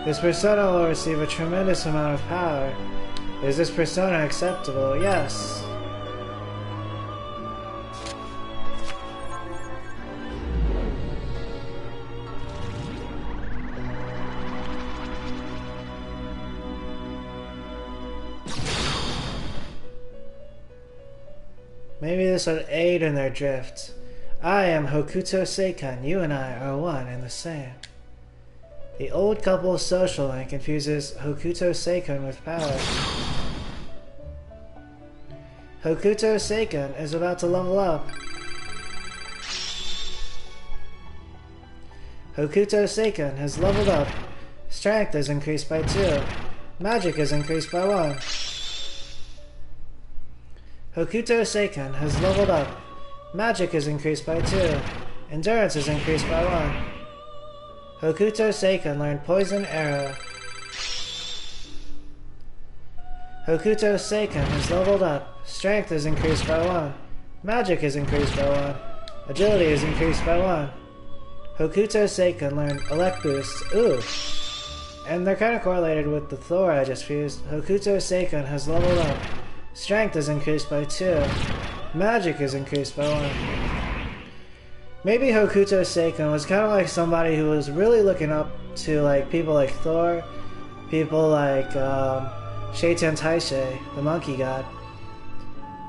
This persona will receive a tremendous amount of power. Is this persona acceptable? Yes. Maybe this would aid in their drift. I am Hokuto Seikon. You and I are one and the same. The old couple's social link infuses Hokuto Seikon with power. Hokuto Seikon is about to level up. Hokuto Seiken has leveled up. Strength is increased by 2. Magic is increased by 1. Hokuto Seiken has leveled up. Magic is increased by 2. Endurance is increased by 1. Hokuto Seiken learned Poison Arrow. Hokuto Seiken has leveled up. Strength is increased by 1. Magic is increased by 1. Agility is increased by 1. Hokuto Seiken learned Elect Boost. Ooh! And they're kind of correlated with the Thor I just fused. Hokuto Seiken has leveled up. Strength is increased by 2. Magic is increased by 1. Maybe Hokuto Seiken was kind of like somebody who was really looking up to like people like Thor, people like Shaitan Taisei, the monkey god.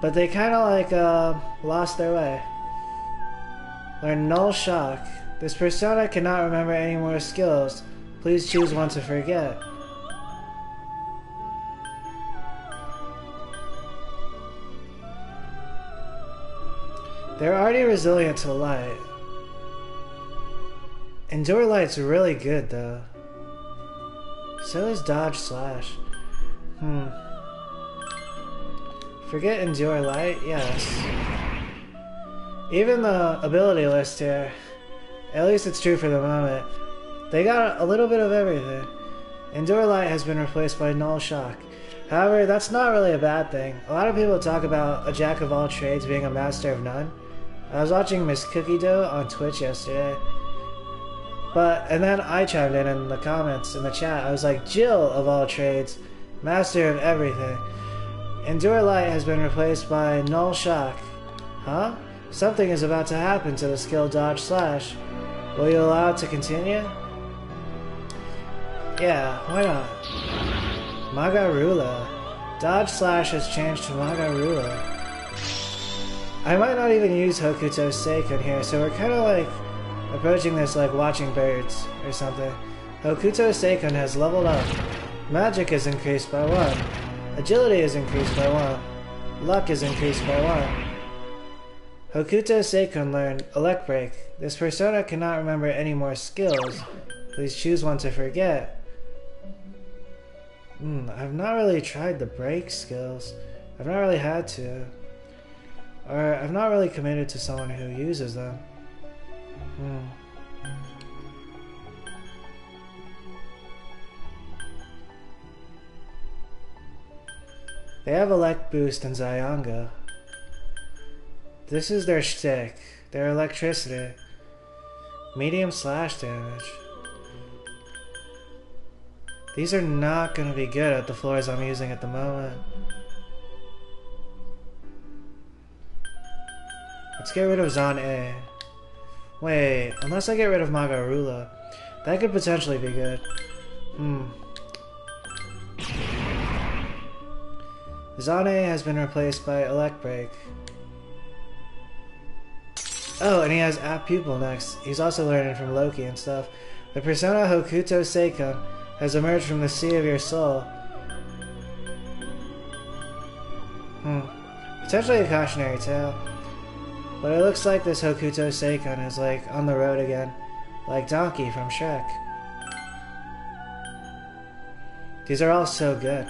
But they kind of like lost their way. Learn Null Shock. This persona cannot remember any more skills. Please choose one to forget. They're already resilient to light. Endure Light's really good though. So is Dodge Slash. Forget Endure Light? Yes. Even the ability list here, at least it's true for the moment, they got a little bit of everything. Endure Light has been replaced by Null Shock. However, that's not really a bad thing. A lot of people talk about a jack of all trades being a master of none. I was watching Miss Cookie Dough on Twitch yesterday. And then I chimed in the comments, in the chat. I was like, Jill of all trades, master of everything. Endure Light has been replaced by Null Shock. Huh? Something is about to happen to the skill Dodge Slash. Will you allow it to continue? Yeah, why not? Magarula. Dodge Slash has changed to Magarula. I might not even use Hokuto Seiken here, so we're kind of like approaching this like watching birds or something. Hokuto Seiken has leveled up. Magic is increased by 1. Agility is increased by 1. Luck is increased by 1. Hokuto Seiken learned Elect Break. This persona cannot remember any more skills. Please choose one to forget. I've not really tried the break skills. I've not really had to. Or I've not really committed to someone who uses them. They have Elect Boost and Zayanga. This is their shtick. Their electricity. Medium slash damage. These are not going to be good at the floors I'm using at the moment. Let's get rid of Zan A. Wait, unless I get rid of Magarula. That could potentially be good. Zan A has been replaced by Elect Break. Oh, and he has App Pupil next. He's also learning from Loki and stuff. The persona Hokuto Seiken has emerged from the sea of your soul. Potentially a cautionary tale. But it looks like this Hokuto Seiken is like on the road again. Like Donkey from Shrek. These are all so good.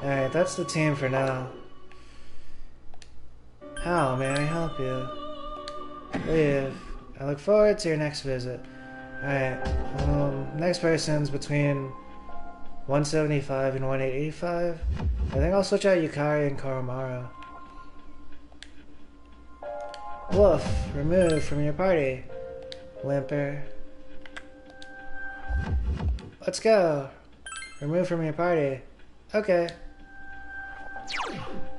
Alright, that's the team for now. How may I help you? Leave. I look forward to your next visit. Alright, next person's between 175 and 185. I think I'll switch out Yukari and Koromaru. Wolf, remove from your party. Limper. Let's go. Remove from your party. Okay.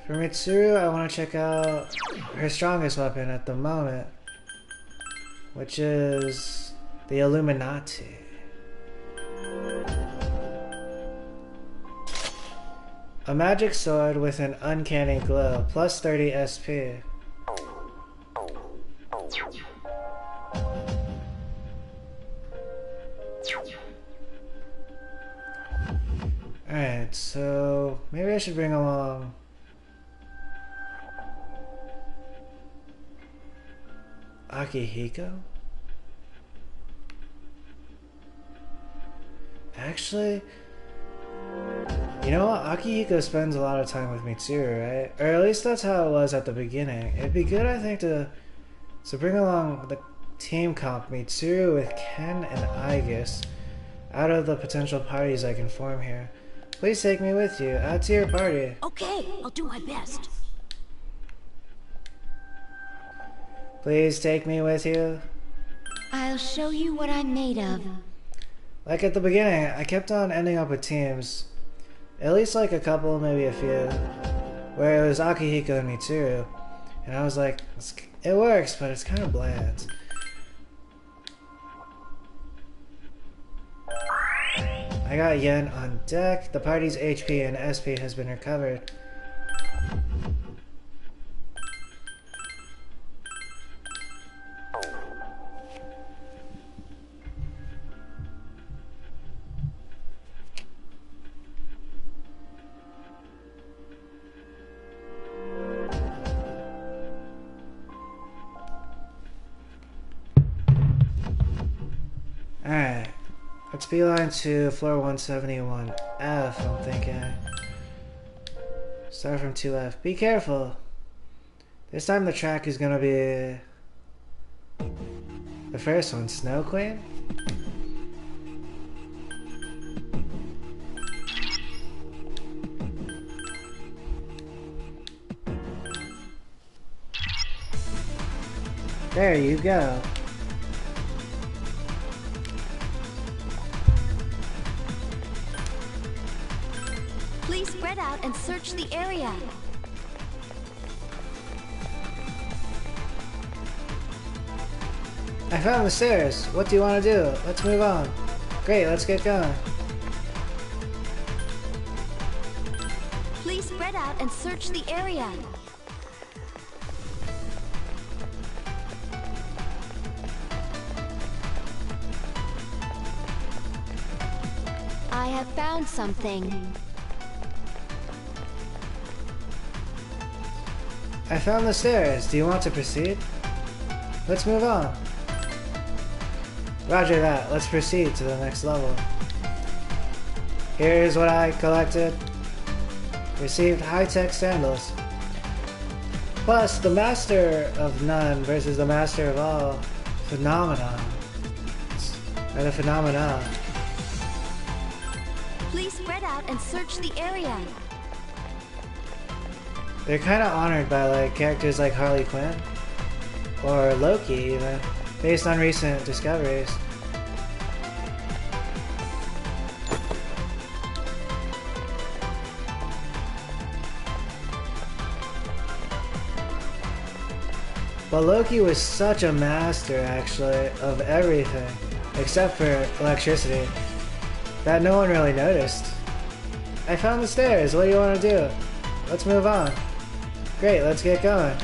For Mitsuru, I want to check out her strongest weapon at the moment, which is the Illuminati. A magic sword with an uncanny glow, plus 30 SP. Alright, so maybe I should bring along Akihiko? Actually, you know what? Akihiko spends a lot of time with Mitsuru, right? Or at least that's how it was at the beginning. It'd be good, I think, to bring along the team comp Mitsuru with Ken and Aegis out of the potential parties I can form here. Please take me with you. Add to your party. Okay, I'll do my best. Please take me with you. I'll show you what I'm made of. Like at the beginning, I kept on ending up with teams. At least like a couple, maybe a few. Where it was Akihiko and Mitsuru. And I was like, it works, but it's kind of bland. I got Yen on deck. The party's HP and SP has been recovered. Alright. Let's beeline to floor 171F, I'm thinking. Start from 2F. Be careful! This time the track is gonna be... the first one, Snow Queen? There you go. Please spread out and search the area. I found the stairs. What do you want to do? Let's move on. Great, let's get going. Please spread out and search the area. I have found something. I found the stairs. Do you want to proceed? Let's move on. Roger that. Let's proceed to the next level. Here's what I collected. Received high-tech sandals. Plus, the Master of None versus the Master of All phenomenon. Or the phenomena. Please spread out and search the area. They're kind of honored by like characters like Harley Quinn or Loki even, based on recent discoveries. But Loki was such a master actually of everything except for electricity that no one really noticed. I found the stairs. What do you want to do? Let's move on. Great, let's get going.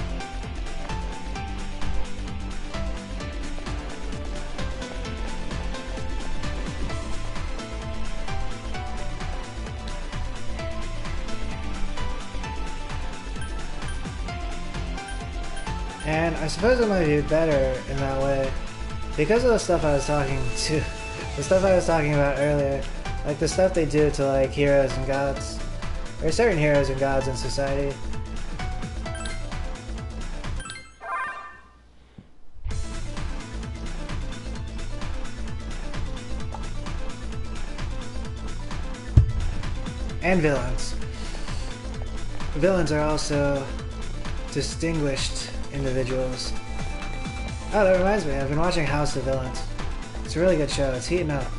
And I suppose it might be better in that way because of the stuff I was talking about earlier, like the stuff they do to like heroes and gods, or certain heroes and gods in society. And villains. Villains are also distinguished individuals. Oh, that reminds me, I've been watching House of Villains. It's a really good show, it's heating up.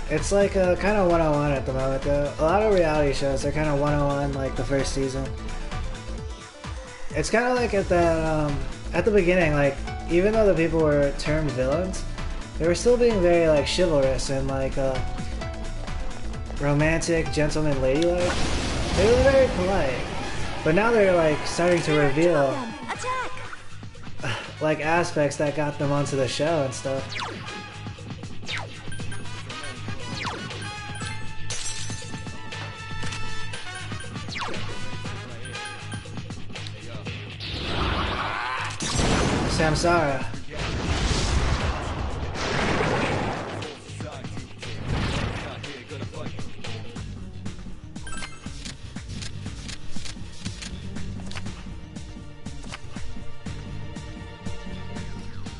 It's like a kind of 101 at the moment though. A lot of reality shows are kind of 101 like the first season. It's kind of like at that, at the beginning, like, even though the people were termed villains, they were still being very like chivalrous and like romantic, gentleman, ladylike. They were very polite. But now they're like starting to reveal like aspects that got them onto the show and stuff. Samsara.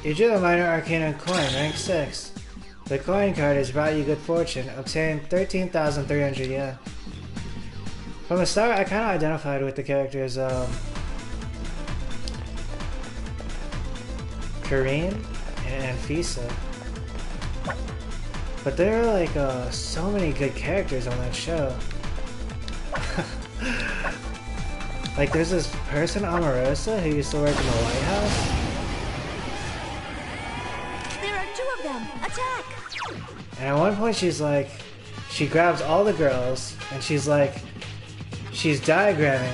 You drew the Minor Arcana coin, rank 6. The coin card has brought you good fortune. Obtain 13,300 yen. From the start, I kind of identified with the characters Kareen and Fisa. But there are like so many good characters on that show. Like there's this person, Omarosa, who used to work in the White House. Attack! And at one point she's like, she grabs all the girls and she's diagramming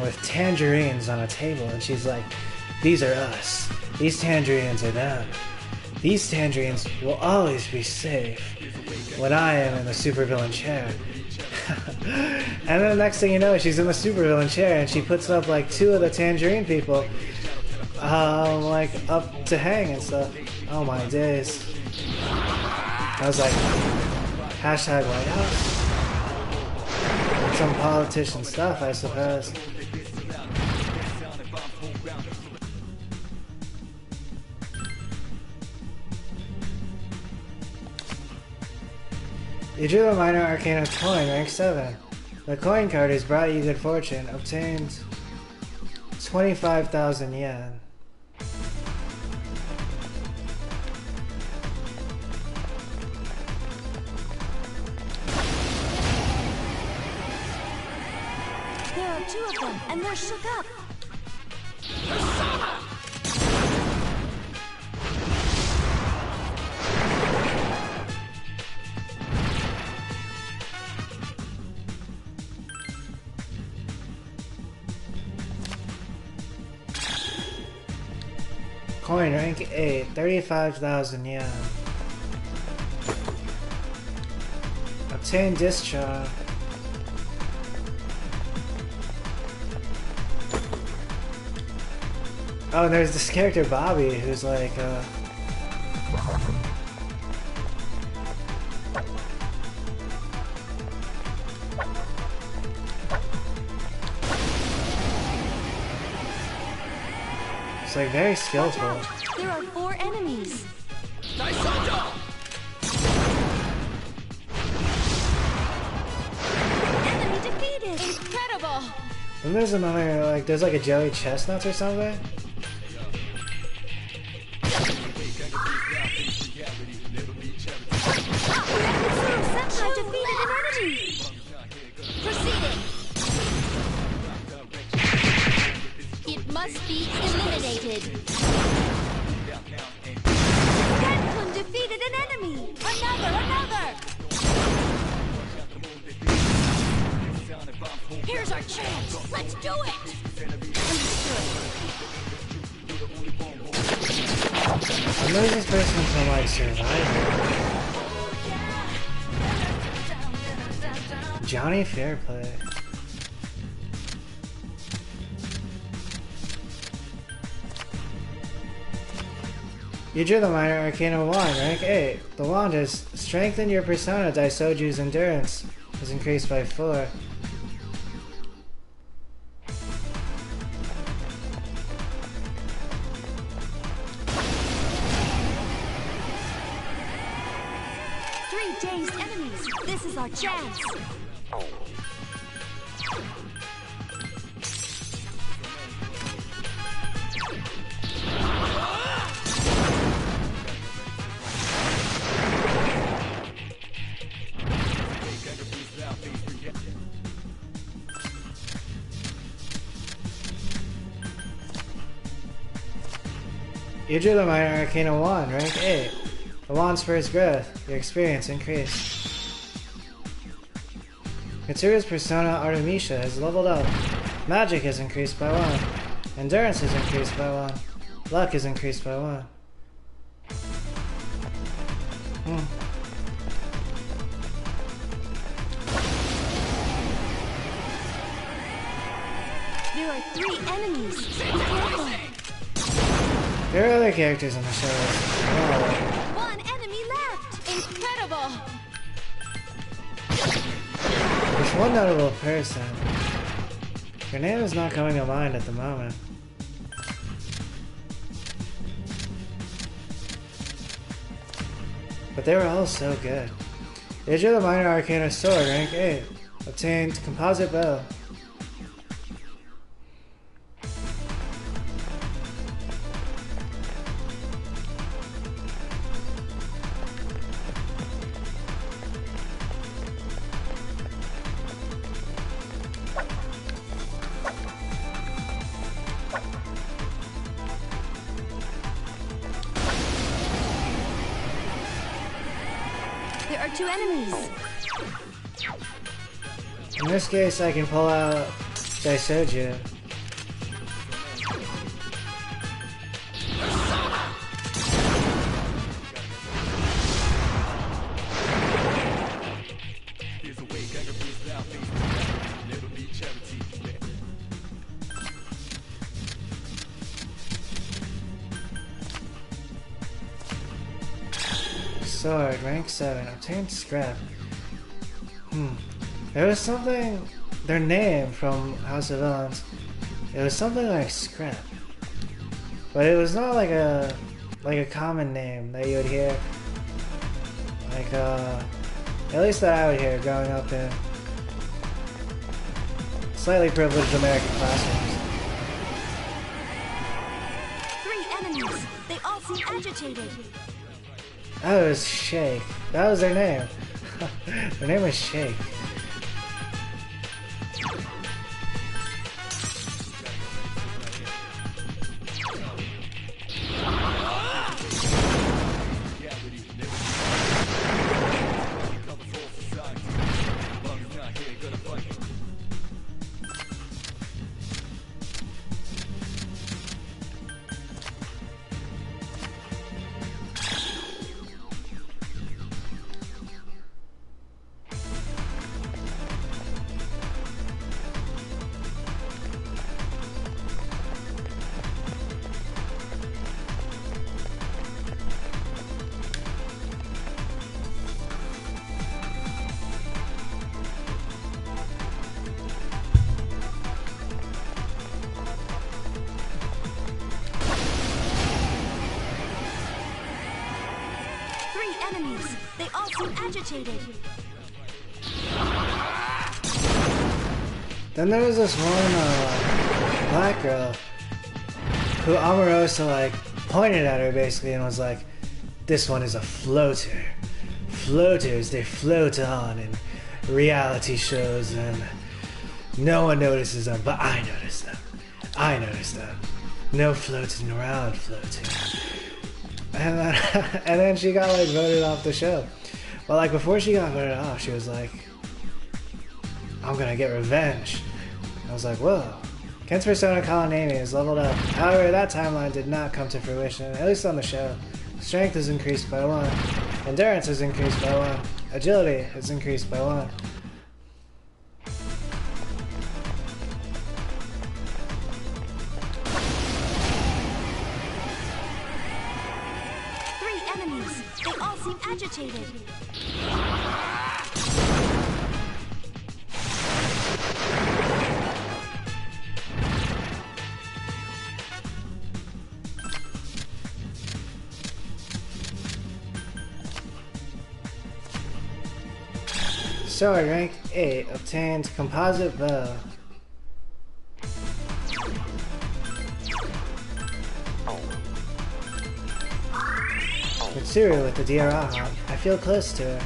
with tangerines on a table and she's like, these are us, these tangerines are them. These tangerines will always be safe when I am in the supervillain chair. And then the next thing you know, she's in the supervillain chair and she puts up like 2 of the tangerine people like up to hang and stuff. Oh my days. I was like, hashtag White House. Some politician stuff, I suppose. You drew a Minor Arcana coin, rank 7. The coin card has brought you good fortune. Obtained 25,000 yen. There are 2 of them, and they're shook up. Coin, rank 8, 35,000 yen. Obtain discharge. Oh, and there's this character Bobby who's like, it's like very skillful. There are 4 enemies. Enemy defeated. Incredible! And there's another, like, there's like a Joey Chestnuts or something. Senpai defeated an enemy. Proceeding! It must be eliminated. Deadpoon defeated an enemy. Another! Here's our chance! Let's do it! I know this person from like Survivor. Johnny Fairplay. You drew the Minor Arcana wand, rank 8. The wand has strengthened your persona. Daisoju's endurance is increased by 4. Dazed enemies. This is our chance. You drew the Minor Arcana wand, rank 8. The wand's first growth. Your experience increased. Katsuru's persona Artemisia has leveled up. Magic is increased by 1. Endurance is increased by 1. Luck is increased by 1. There are 3 enemies. Be careful. There are other characters in the show as well. One enemy left! Incredible! There's one notable person. Her name is not coming to mind at the moment. But they were all so good. Age of the Minor Arcana Sword, rank 8. Obtained composite bow. There are 2 enemies. In this case, I can pull out Daisoju. Sword, rank 7, obtained scrap. There was something, their name from House of Villains, it was something like scrap. But it was not like a common name that you would hear. Like, at least that I would hear growing up in slightly privileged American classrooms. 3 enemies. They all seem agitated. That was Shake. That was their name. Their name was Shake. Enemies. They all seem agitated. Then there was this one black girl who Amorosa like pointed at her basically and was like, "This one is a floater. Floaters, they float on in reality shows and no one notices them, but I notice them. I notice them. No floating around floating." And then she got like voted off the show. But like before she got voted off, she was like, "I'm gonna get revenge." I was like, whoa. Ken's persona Kalanami is leveled up. However, that timeline did not come to fruition, at least on the show. Strength is increased by 1. Endurance is increased by 1. Agility is increased by 1. They all seem agitated. Sword, rank 8, obtained composite bow. Mitsuru with the Diaraha. I feel close to her.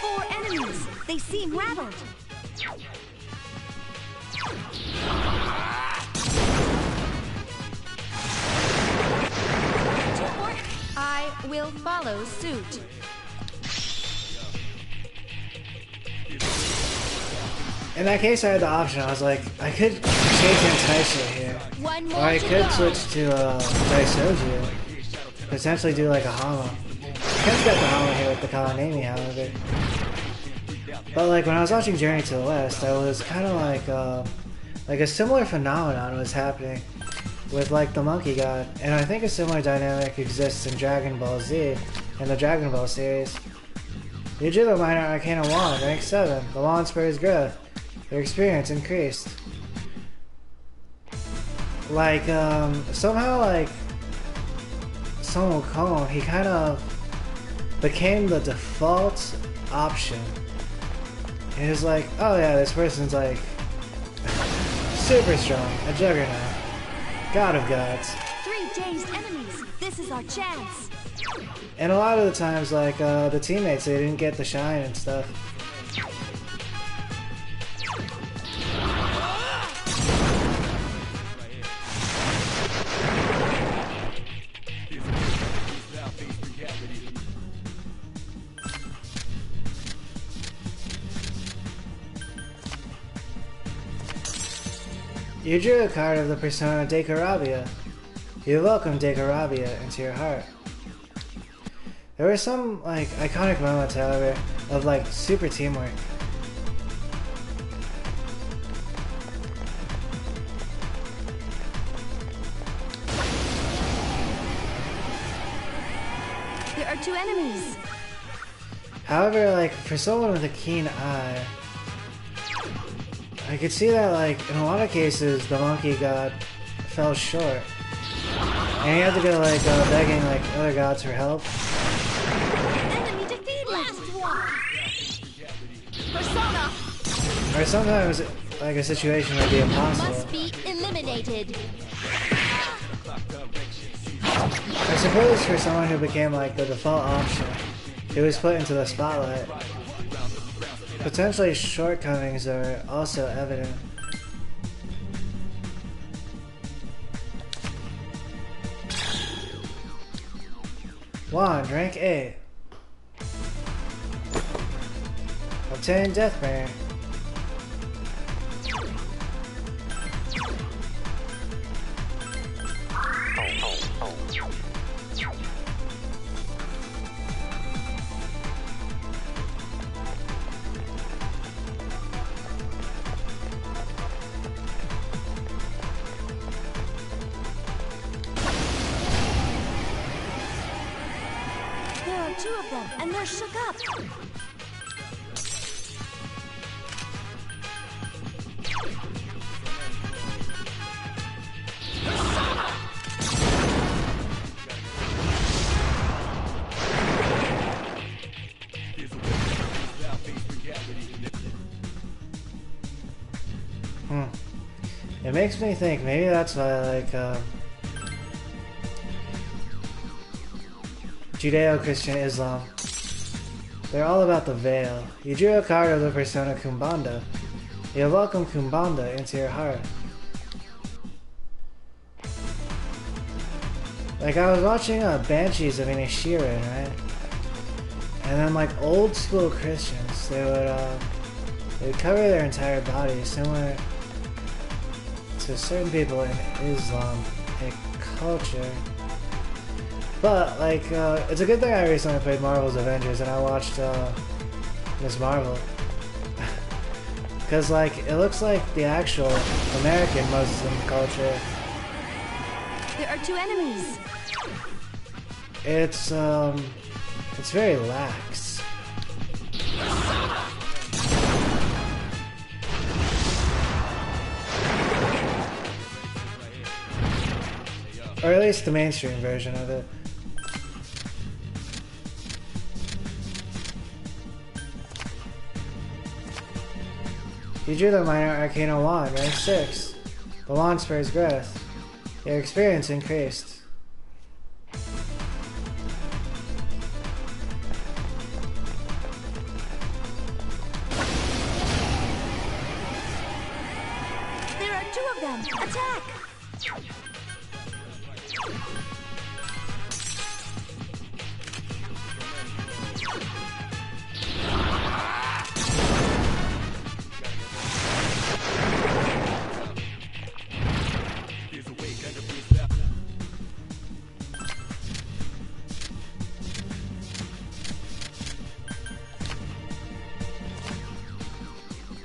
Four enemies. They seem rattled. I will follow suit. in that case, I had the option. I was like, I could change Taisho here. One Or more I to could go. switch to Daisoju. Potentially do like a Hama. Ken's got the Hama here with the Kawanemi, however. But like when I was watching Journey to the West, I was kind of like a similar phenomenon was happening with like the Monkey God. And I think a similar dynamic exists in Dragon Ball Z and the Dragon Ball series. Yujiro Minor Arcana Wand, rank 7. The wand spurs growth. Your experience increased. Like, somehow, like, Son Wukong, he kind of became the default option. And it was like, oh yeah, this person's like, super strong, a juggernaut, god of gods. 3 dazed enemies. This is our chance. And a lot of the times, like, the teammates, they didn't get the shine and stuff. You drew a card of the persona Dekarabia. You welcome Dekarabia into your heart. There were some, like, iconic moments, however, of, like, super teamwork. There are 2 enemies. However, like, for someone with a keen eye, I could see that, like, in a lot of cases, the Monkey God fell short. And he had to go, like, begging, like, other gods for help. Enemy defeated. Last one. Persona Or sometimes, like, a situation would be impossible. must be eliminated. I suppose for someone who became, like, the default option, who was put into the spotlight, potentially shortcomings are also evident. Wand, rank 8. Obtain Deathbringer. There are 2 of them, and they're shook up. It makes me think maybe that's why, like, Judeo-Christian Islam, they're all about the veil. You drew a card of the persona Kumbanda. You welcome Kumbanda into your heart. Like, I was watching Banshees of Inisherin, right? And then, like, old school Christians, they would cover their entire body, similar to certain people in Islamic culture. But, like, it's a good thing I recently played Marvel's Avengers and I watched Ms. Marvel. Because, like, it looks like the actual American Muslim culture. There are 2 enemies. It's very lax. Or at least the mainstream version of it. You drew the Minor Arcana Wand, rank 6. The wand spurs growth. Your experience increased. There are 2 of them. Attack!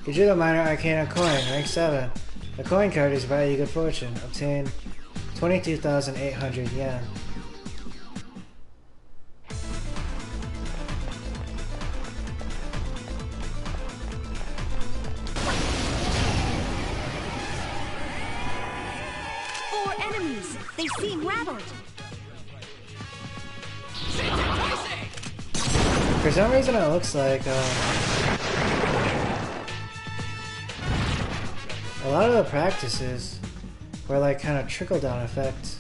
You drew the Minor Arcana coin, rank 7. The coin card is value good fortune. Obtain 22,800 yen. Four enemies. They seem rattled. For some reason it looks like a lot of the practices were like kind of trickle-down effects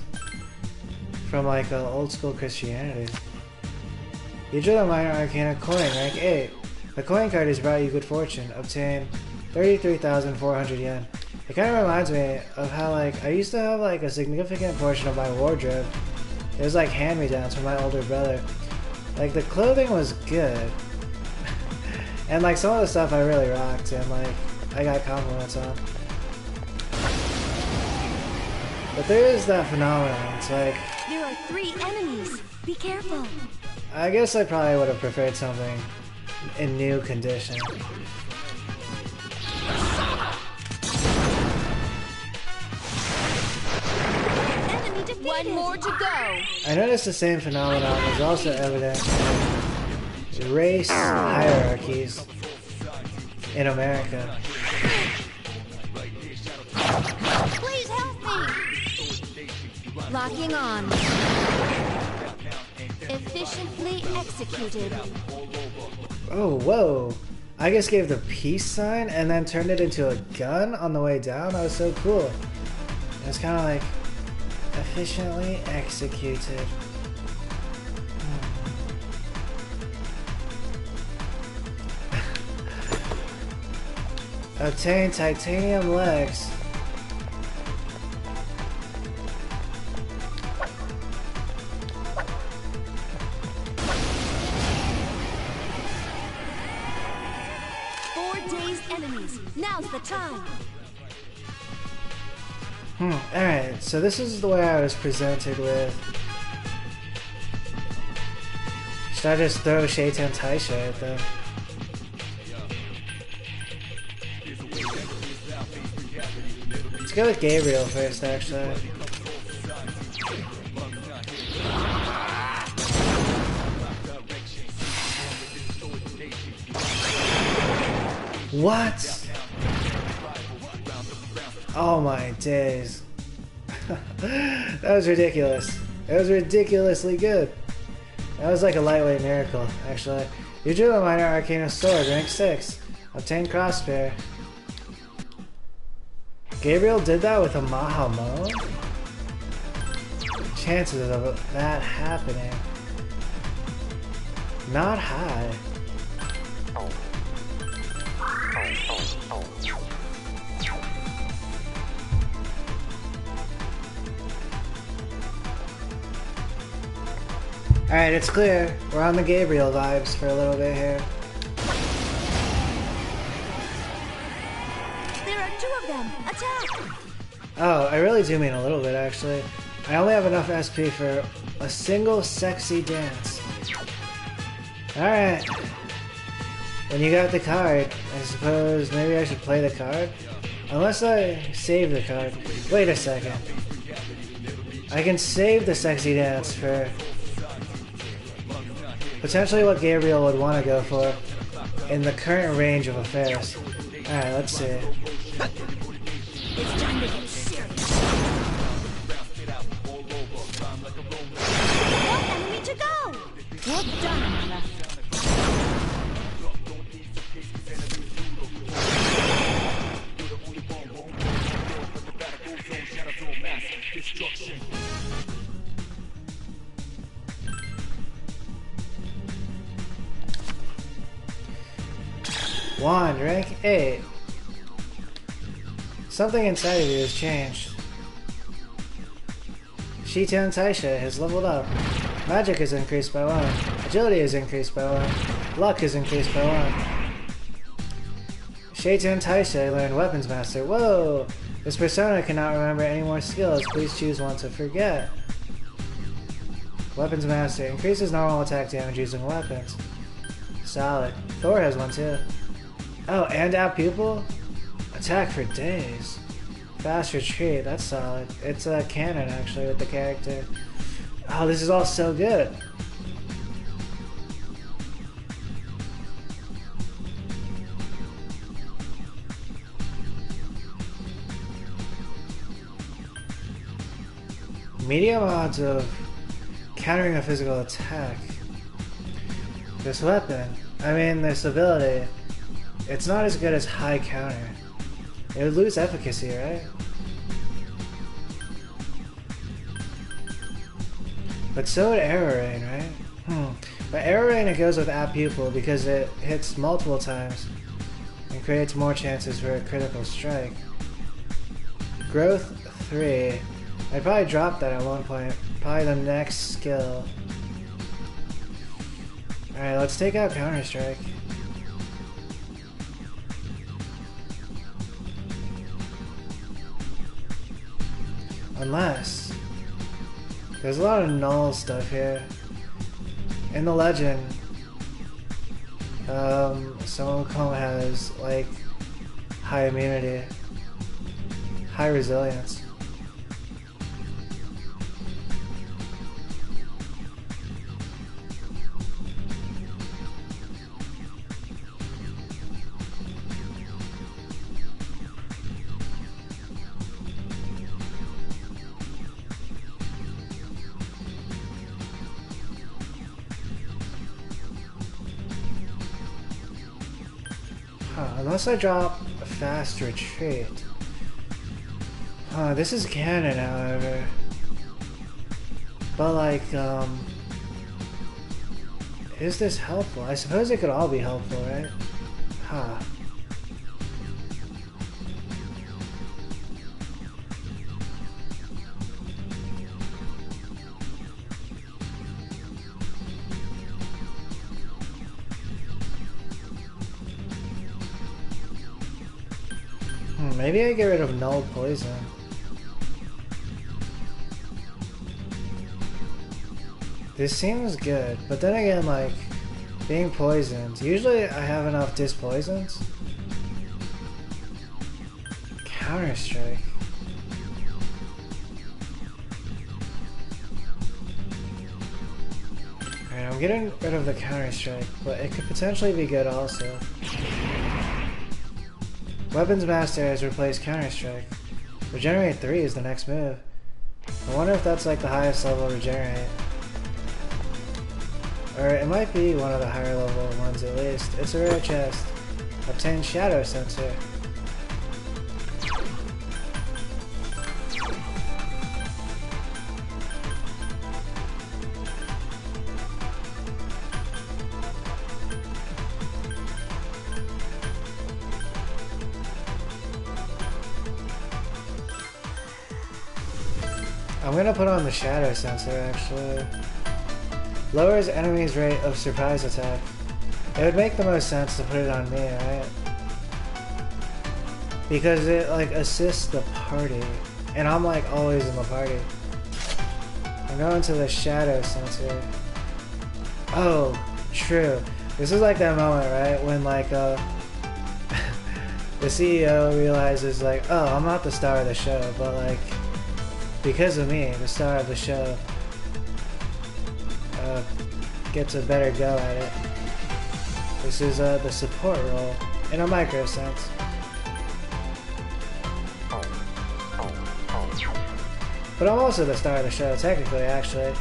from like old school Christianity. You drew the Minor Arcana coin, rank 8. The coin card is brought you good fortune. Obtain 33,400 yen. It kind of reminds me of how like I used to have like a significant portion of my wardrobe. It was like hand-me-downs from my older brother. Like the clothing was good. And like some of the stuff I really rocked and like I got compliments on. But there is that phenomenon. It's like There are 3 enemies. Be careful. I guess I probably would have preferred something in new condition. Enemy defeated. One more to go. I noticed the same phenomenon was also evident in race hierarchies in America. Please help me. Locking on. Efficiently executed. Oh, whoa. I just gave the peace sign and then turned it into a gun on the way down. That was so cool. It was kind of like efficiently executed. Obtain titanium legs. Now's the time. Alright, so this is the way I was presented with. Should I just throw Shaitan Taisha at them? Let's go with Gabriel first, actually. What? Oh my days. That was ridiculous. It was ridiculously good. That was like a lightweight miracle, actually. You drew a Minor Arcana Sword, rank 6. Obtain Crossbear. Gabriel did that with a Mahamon? Chances of that happening. Not high. Alright, it's clear. We're on the Gabriel vibes for a little bit here. There are 2 of them. Attack! Oh, I really do mean a little bit, actually. I only have enough SP for a single sexy dance. Alright. When you got the card, I suppose maybe I should play the card? Unless I save the card. Wait a second. I can save the sexy dance for potentially what Gabriel would want to go for in the current range of affairs. Alright, let's see. It's time to get serious. One enemy to go! Well done, left. Wand, rank 8. Something inside of you has changed. Shaitan Taisha has leveled up. Magic is increased by 1. Agility is increased by 1. Luck is increased by 1. Shaitan Taisha learned Weapons Master. Whoa! This persona cannot remember any more skills. Please choose one to forget. Weapons Master increases normal attack damage using weapons. Solid. Thor has one too. Oh, and out pupil? Attack for days. Fast retreat, that's solid. It's a canon actually with the character. Oh, this is all so good. Medium odds of countering a physical attack. This weapon, I mean this ability, it's not as good as high counter. It would lose efficacy, right? But so would Arrow Rain, right? But Arrow Rain, it goes with Apt Pupil because it hits multiple times and creates more chances for a critical strike. Growth 3. I'd probably drop that at one point. Probably the next skill. Alright, let's take out Counter Strike. Unless there's a lot of null stuff here. In the legend, Summocomb has like high immunity, high resilience. Unless I drop a fast retreat. This is canon, however. But like, is this helpful? I suppose it could all be helpful, right? Huh. Maybe I get rid of null poison. This seems good, but then again, like, being poisoned. Usually I have enough dispoisons. Counter Strike. Alright, I'm getting rid of the Counter Strike, but it could potentially be good also. Weapons Master has replaced Counter Strike. Regenerate 3 is the next move. I wonder if that's like the highest level Regenerate. Or it might be one of the higher level ones at least. It's a rare chest. Obtain Shadow Sensor. I'm gonna put on the Shadow Sensor actually. Lowers enemies' rate of surprise attack. It would make the most sense to put it on me, right? Because it like assists the party. And I'm like always in the party. I'm going to the Shadow Sensor. Oh, true. This is like that moment, right? When like the CEO realizes like, oh, I'm not the star of the show, but like because of me, the star of the show gets a better go at it. This is the support role in a micro sense. But I'm also the star of the show, technically, actually.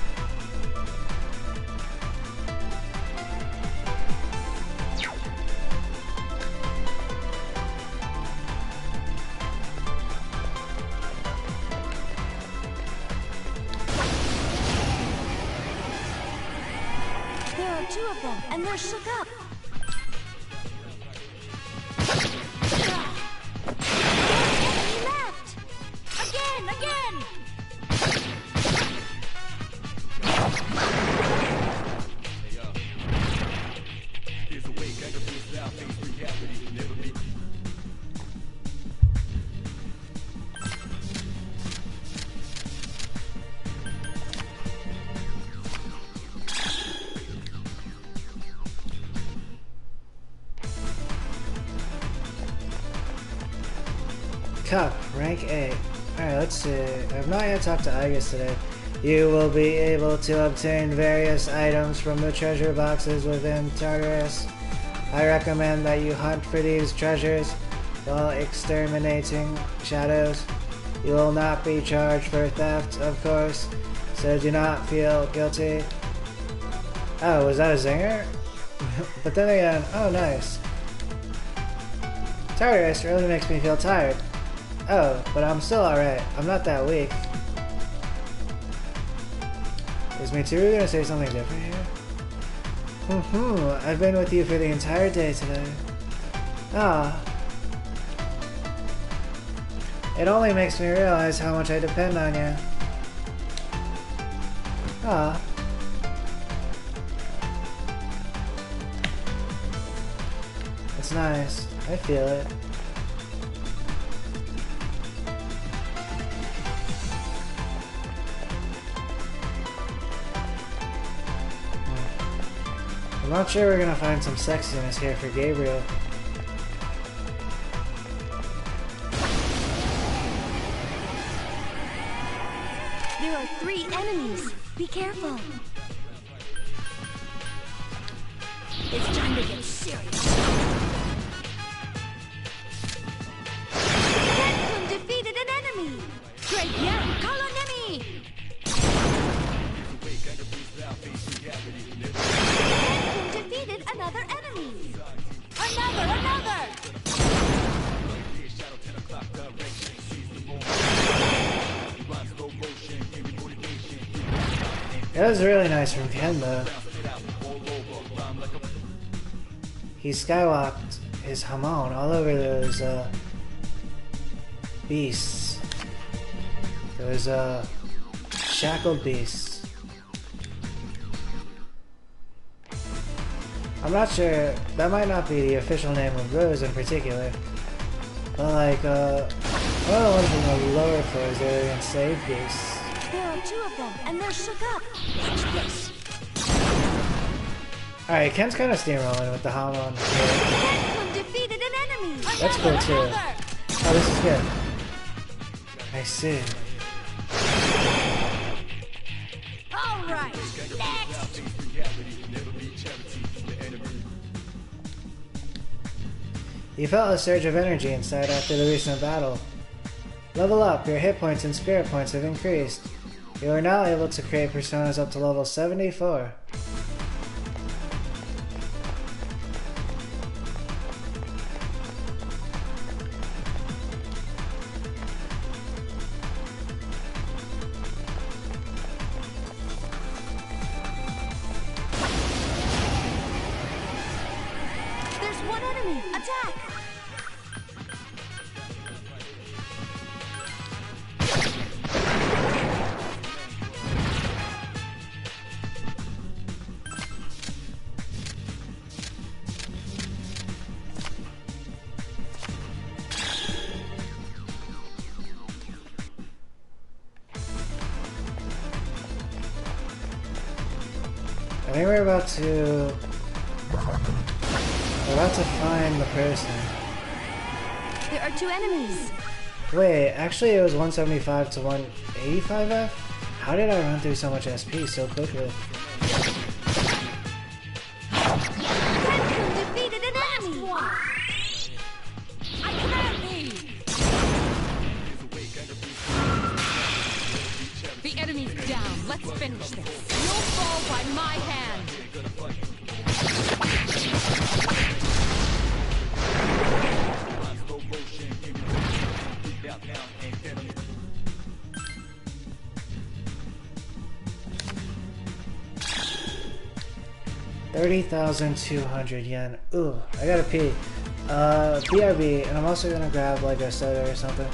Two of them, and they're shook up. Left! Again! Cup, rank 8. Alright, let's see. I have not yet talked to Aigis today. You will be able to obtain various items from the treasure boxes within Tartarus. I recommend that you hunt for these treasures while exterminating shadows. You will not be charged for theft, of course, so do not feel guilty. Oh, was that a zinger? But then again, oh nice. Tartarus really makes me feel tired. Oh, but I'm still alright. I'm not that weak. Is Mitsuru gonna say something different here? I've been with you for the entire day today. Ah. It only makes me realize how much I depend on you. Ah. It's nice. I feel it. I'm not sure we're gonna find some sexiness here for Gabriel. There are 3 enemies. Be careful. It's time to get serious. Deadpoon defeated an enemy. Great Yam Kolonemi! Deadpoon defeated another enemy. Another! That was really nice from Ken though. He skywalked his Hamon all over those beasts. Those shackled beasts. I'm not sure, that might not be the official name of those in particular. But like, one of the ones in the lower floors, they're enslaved beasts. There are 2 of them, and they're shook up. Watch this. Alright, Ken's kind of steamrolling with the Hamon here. Deadpoon defeated an enemy. That's cool too. Oh, this is good. I see. All right, next. You felt a surge of energy inside after the recent battle. Level up, your hit points and spirit points have increased. You are now able to create personas up to level 74. There's one enemy. Attack. I think we're about to find the person. There are 2 enemies. Wait, actually it was 175 to 185F? How did I run through so much SP so quickly? Deadpoon defeated an enemy. I command thee! The enemy's down. Let's finish this. You'll fall by my hand. $30,200 yen. Ooh, I gotta pee. BRB, and I'm also gonna grab like a soda or something.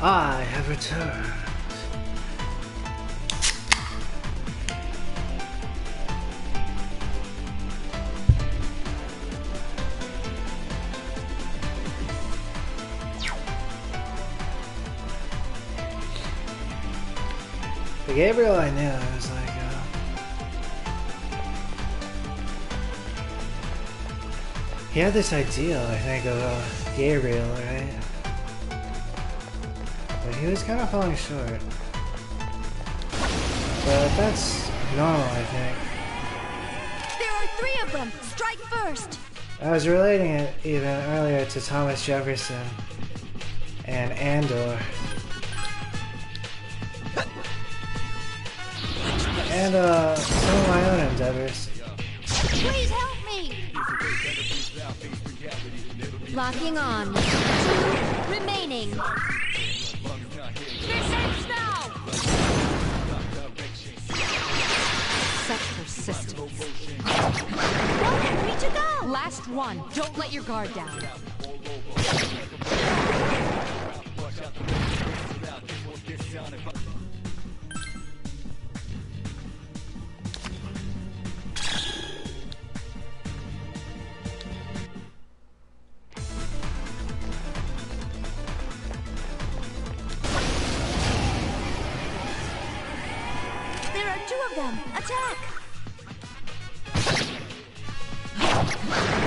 I have returned. The Gabriel I knew, I was like, he had this ideal, I think, of Gabriel, right? But he was kind of falling short. But that's normal, I think. There are 3 of them! Strike first! I was relating it even earlier to Thomas Jefferson and Andor. And some of my own endeavors. Please help me! Locking on. 2 remaining. This ends now! Such persistence. One enemy to go! Last one. Don't let your guard down. There are 2 of them! Attack!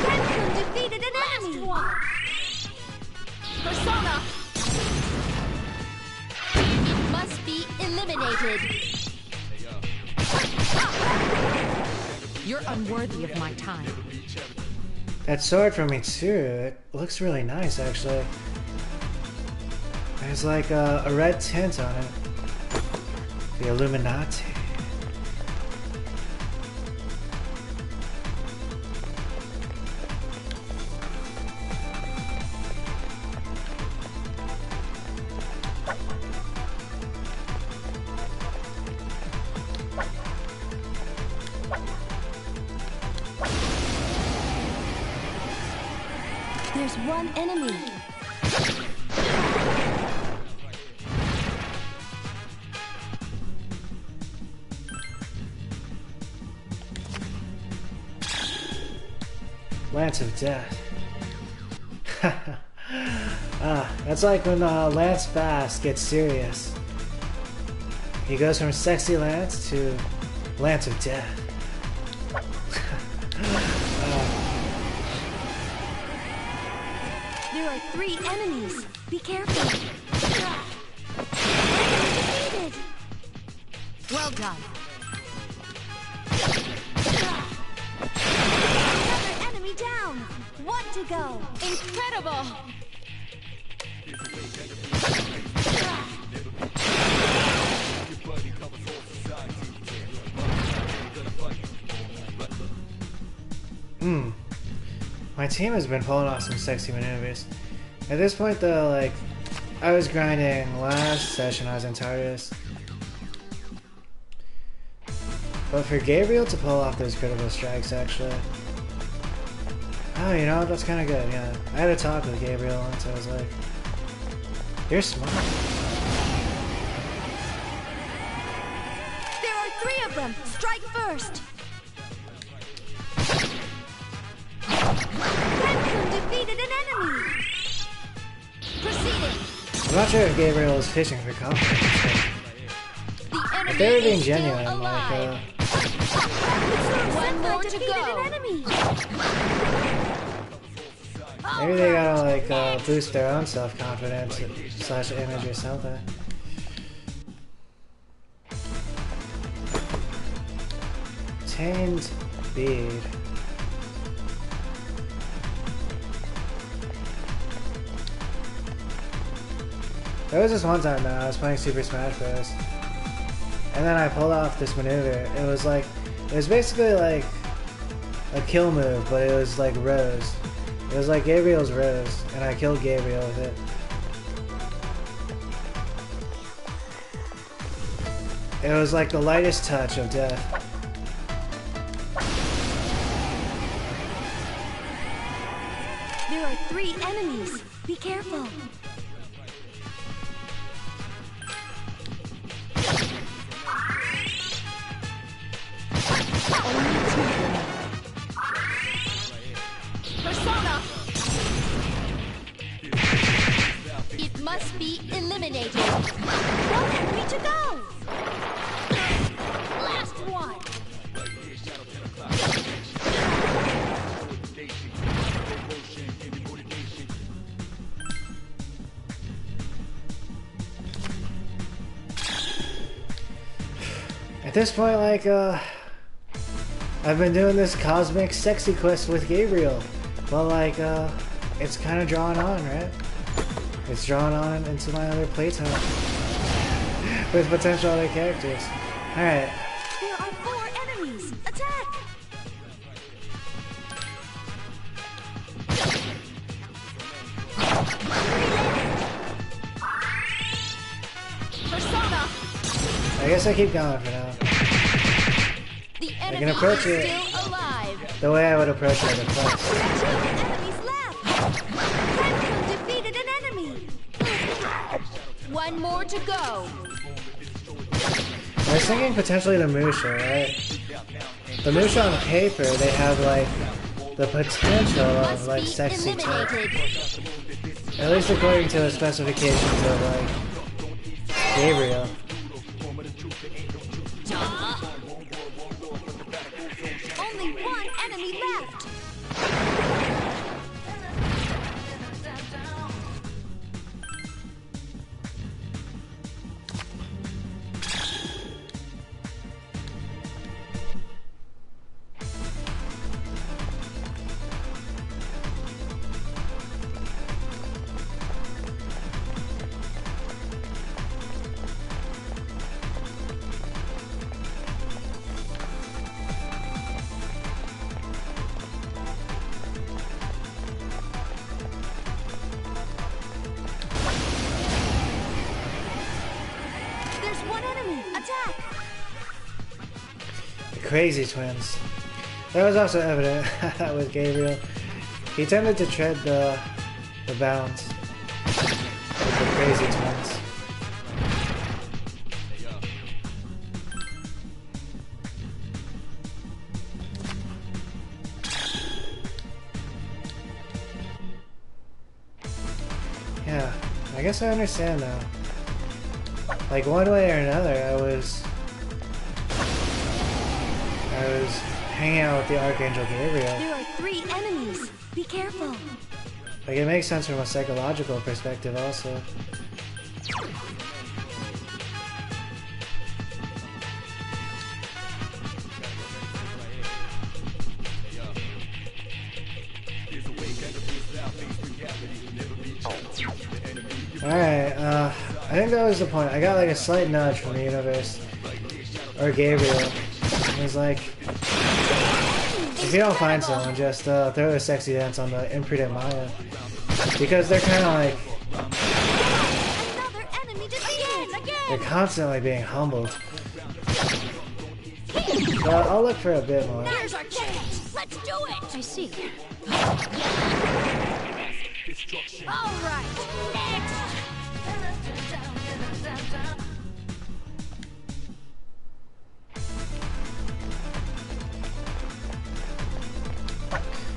Deadpool defeated an enemy! Persona! Must be eliminated. You're unworthy of my time. That sword from Mitsuru, it looks really nice actually. There's like a red tint on it. The Illuminati. There's 1 enemy. Lance of Death. That's like when Lance Bass gets serious. He goes from sexy Lance to Lance of Death. There are 3 enemies. Be careful. Defeated. Well done. Another enemy down. 1 to go. Incredible! My team has been pulling off some sexy maneuvers. At this point though, like, I was grinding last session, I was in Tartarus. But for Gabriel to pull off those critical strikes, actually. Oh, you know, that's kind of good, yeah. I had a talk with Gabriel once, I was like, you're smart. There are 3 of them. Strike first. Deadpool defeated an enemy. Proceeding. I'm not sure if Gabriel is fishing for confidence. The enemy If they were being is still genuine, alive. One more to go. Maybe they gotta like boost their own self-confidence / image or something. Tamed bead. There was this one time though, I was playing Super Smash Bros. And then I pulled off this maneuver. It was basically like a kill move, but it was like Rose. It was like Gabriel's Rose, and I killed Gabriel with it. It was like the lightest touch of death. There are 3 enemies. Be careful. must be eliminated. One enemy to go. Last one. At this point, like, I've been doing this cosmic sexy quest with Gabriel, but like, it's kind of drawn on, right? It's drawn on into my other playtime with potential other characters. Alright. There are 4 enemies. Attack! Persona. I guess I keep going for now. The I enemy can approach is it still alive. the way I would approach it with a quest. 2 enemies left. Renku defeated an enemy. One more to go. I was thinking potentially the Musha, right? The Musha on paper, they have like the potential of Must like be sexy type. eliminated. At least according to the specifications of like Gabriel. Only 1 enemy left. There's 1 enemy. Attack! The Crazy Twins. That was also evident with Gabriel. He tended to tread the bounds with the Crazy Twins. Yeah, I guess I understand now. Like one way or another, I was hanging out with the Archangel Gabriel. There are 3 enemies. Be careful. Like it makes sense from a psychological perspective also. Alright, I think that was the point. I got like a slight nudge from the universe. Or Gabriel. It was like, if you don't find someone, just throw a sexy dance on the Imprudent Maya. Because they're kind of like, Another enemy defeated. they're constantly being humbled. But I'll look for a bit more. There's our chance. Let's do it. I see. All right. Next.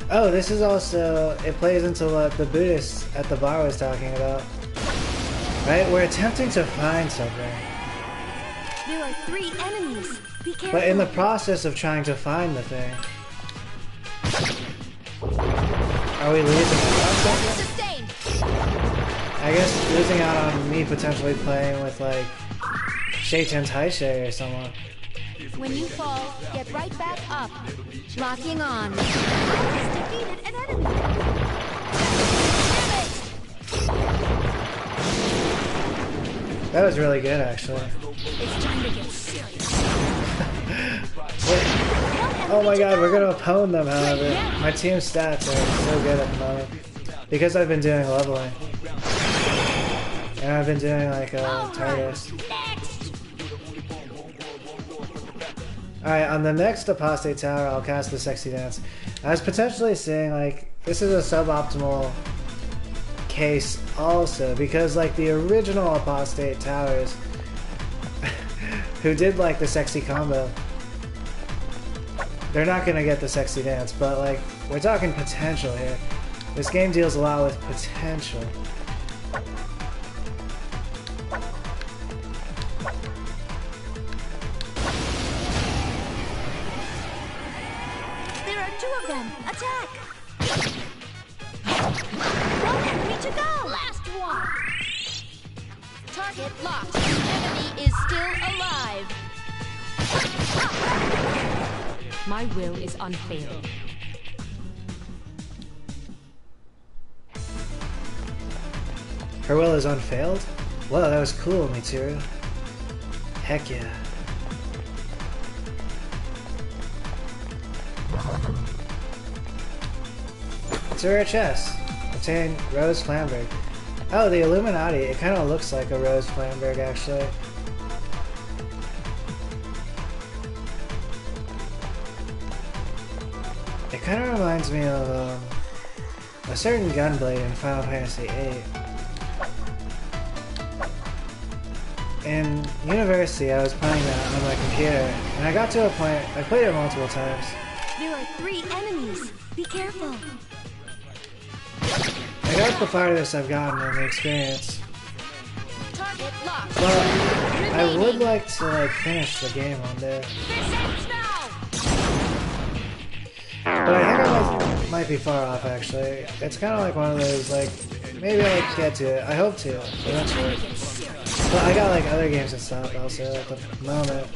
Oh, this is also, it plays into what the Buddhist at the bar was talking about. Right? We're attempting to find something. There are 3 enemies. Be careful. But in the process of trying to find the thing, are we losing out on something? Sustained. I guess losing out on me potentially playing with like Shaitan Taishe or someone. When you fall, get right back up. Locking on. Has defeated an enemy. Damn it! That was really good actually. It's time to get serious. Oh my god, we're gonna oppone them however. My team stats are so good at the moment. Because I've been doing leveling. And I've been doing like TARDIS. Next. Alright, on the next Apostate Tower, I'll cast the Sexy Dance. I was potentially saying, like, this is a suboptimal case also, because, like, the original Apostate Towers, who did, like, the sexy combo, they're not gonna get the Sexy Dance, but, like, we're talking potential here. This game deals a lot with potential. two of them. Attack! One enemy to go! Last one! Target locked. The enemy is still alive. My will is unfailing. Her will is unfailed? Whoa, that was cool, Mitsuru. Heck yeah. It's a rare chest. Obtain Rose Flamberg. Oh, the Illuminati. It kind of looks like a Rose Flamberg, actually. It kind of reminds me of a certain Gunblade in Final Fantasy VIII. In university, I was playing that on my computer, and I got to a point, I played it multiple times. There are 3 enemies. Be careful. I got the farthest I've gotten in the experience. Target locked. But I would like to finish the game one day. But I think I might be far off actually. It's kind of like one of those maybe I'll get to it. I hope to eventually. But I got other games to stop also at the moment.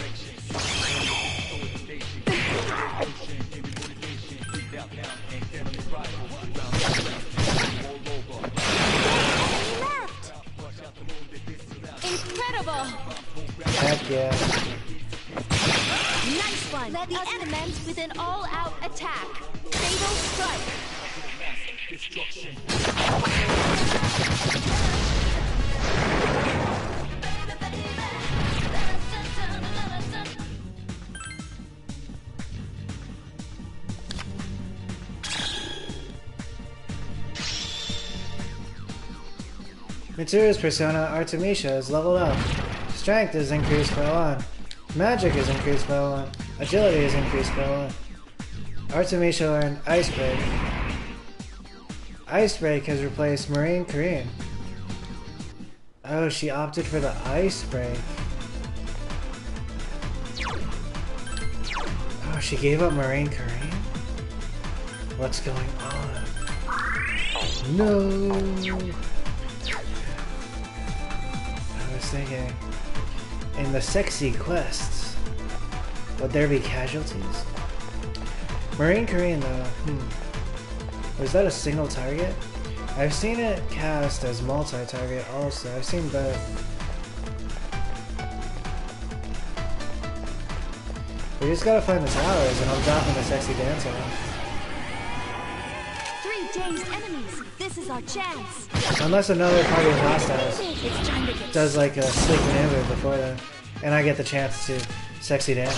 Incredible! Heck yeah. Nice one! Let the enemy with an all-out attack. Fatal strike. Mitsuru's persona, Artemisia, is leveled up. Strength is increased by 1. Magic is increased by 1. Agility is increased by 1. Artemisia learned Ice Break. Ice Break has replaced Marine Korean. Oh, she opted for the Ice Break. Oh, she gave up Marine Korean? What's going on? No! I was thinking, in the sexy quests, would there be casualties? Marine Korean though, was that a single target? I've seen it cast as multi-target also. I've seen both. We just gotta find the towers and I'm dropping the sexy dancer. 3 dazed enemies. This is our chance. Unless another party of hostiles It's time to get does a slick maneuver before then, and I get the chance to sexy dance.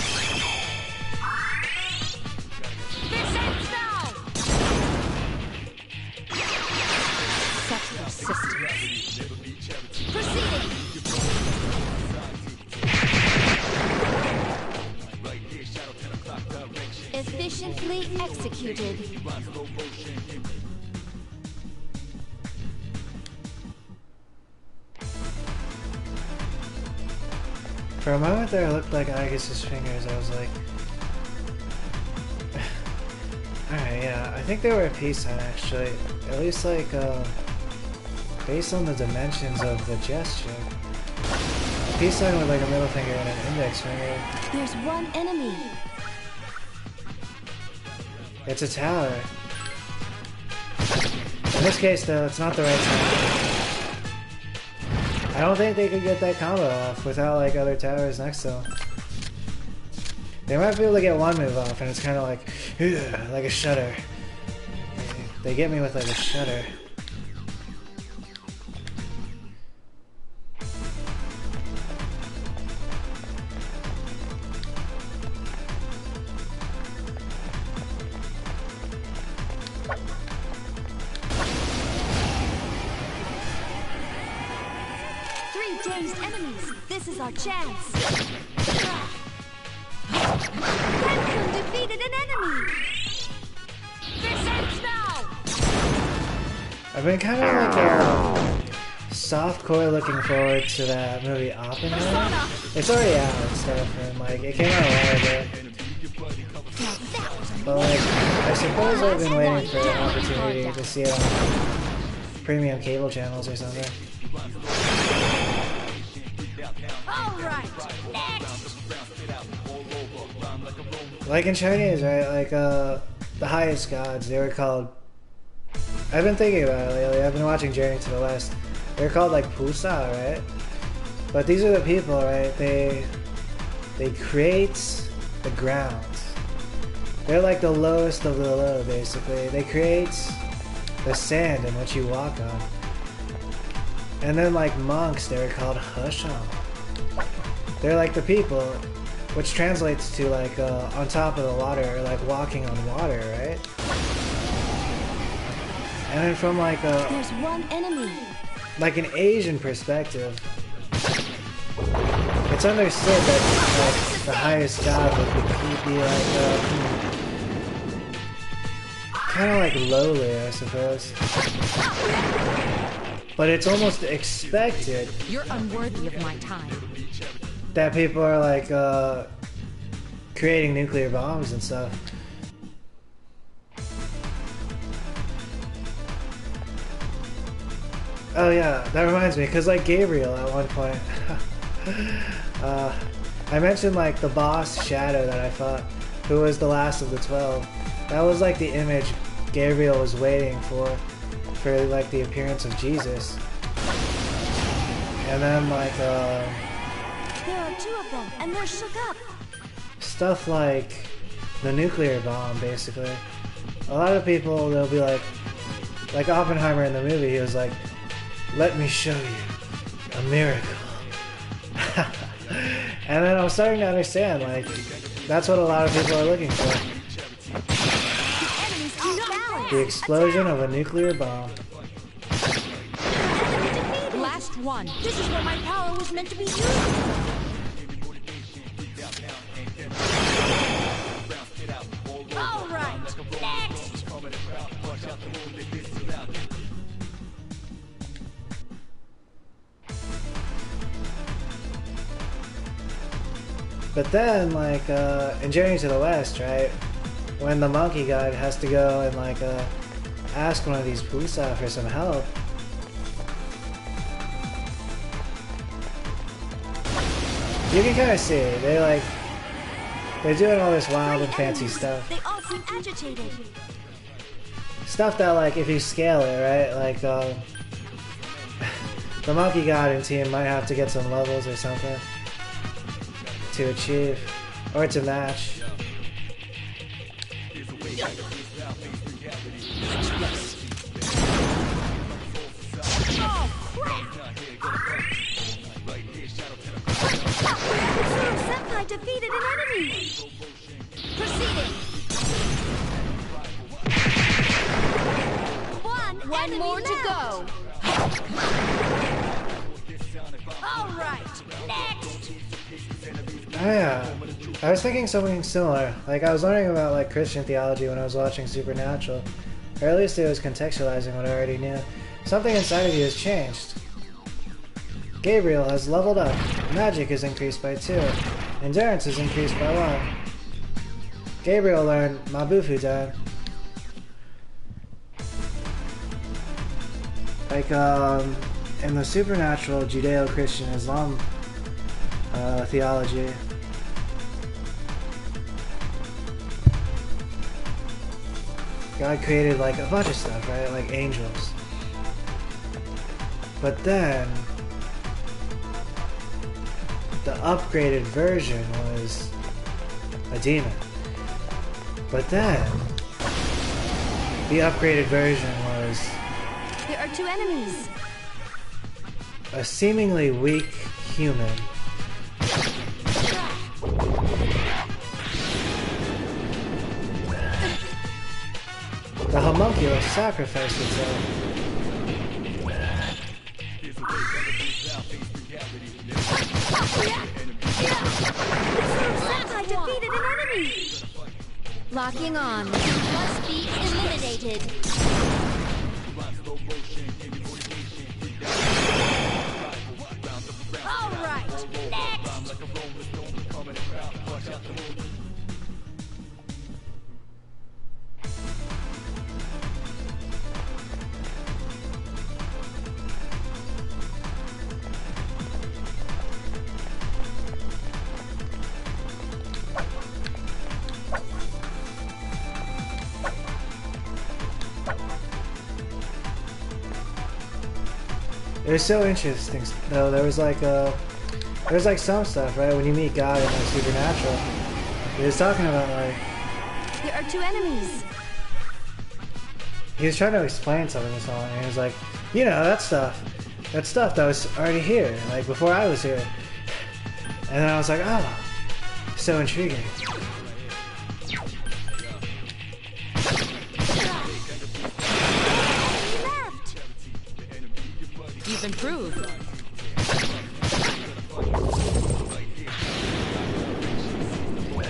Such persistence. proceeding. Efficiently executed. For a moment there, it looked like Agus's fingers. I was like, alright, yeah, I think they were a peace sign actually. At least based on the dimensions of the gesture. A peace sign with a middle finger and an index finger. There's 1 enemy. It's a tower. In this case though, it's not the right time. I don't think they could get that combo off without other towers next to them. They might be able to get one move off and it's kind of like a shudder. They get me with a shudder. Dazed enemies. This is our chance. Renkum defeated an enemy. This ends now. I've been kind of softcore looking forward to that movie Oppenheimer. It's already out and stuff, and it came out a while ago. But I I suppose I've been waiting for an opportunity to see it on premium cable channels or something. Alright, next! Like in Chinese, right? Like, the highest gods, they were called... I've been thinking about it lately. I've been watching Journey to the West. They're called, like, Pusa, right? But these are the people, right? They create the ground. They're like the lowest of the low, basically. They create the sand in which you walk on. And then, like, monks, they're called Hesham. They're like the people, which translates to, like, on top of the water, or like walking on water, right? And then from, like, There's one enemy. like an Asian perspective, it's understood that, like, the highest god would be like, kind of like lowly, I suppose. But it's almost expected You're unworthy of my time. that people are like creating nuclear bombs and stuff. Oh yeah, that reminds me, because like Gabriel at one point, I mentioned like the boss Shadow that I fought, who was the last of the 12. That was like the image Gabriel was waiting for like the appearance of Jesus. And then like There are two of them, and they're shook up. stuff like the nuclear bomb, basically. A lot of people, they'll be like Oppenheimer in the movie, he was like, "Let me show you a miracle." And then I'm starting to understand, like, that's what a lot of people are looking for. Enemies off balance. The explosion of a nuclear bomb. Last one. This is where my power was meant to be used. Alright, next! But then, like, in Journey to the West, right? When the monkey god has to go and, like, ask one of these Pusa for some help. You can kind of see it. They're doing all this wild and fancy stuff. They all seem agitated. Stuff that, like, if you scale it, right? Like, the monkey god and team might have to get some levels or something to achieve, or to match. Senpai defeated an enemy. Proceeding! One more to go! Alright, next! Oh yeah, I was thinking something similar. Like, I was learning about, like, Christian theology when I was watching Supernatural. Or at least it was contextualizing what I already knew. Something inside of you has changed. Gabriel has leveled up. Magic is increased by 2. Endurance is increased by 1. Gabriel learned Mabufudan. Like, in the Supernatural Judeo-Christian Islam theology, God created, like, a bunch of stuff, right? Like angels. But then the upgraded version was a demon. But then the upgraded version was There are two enemies. a seemingly weak human. The homunculus sacrificed itself. Senpai defeated an enemy. Locking on. Must be eliminated. Alright, next! It was so interesting though. There was like some stuff, right? When you meet God in like Supernatural, he was talking about like There are 2 enemies. he was trying to explain something to someone, and he was like, you know, that stuff that was already here, like before I was here. And then I was like, oh, so intriguing. Left. You've improved.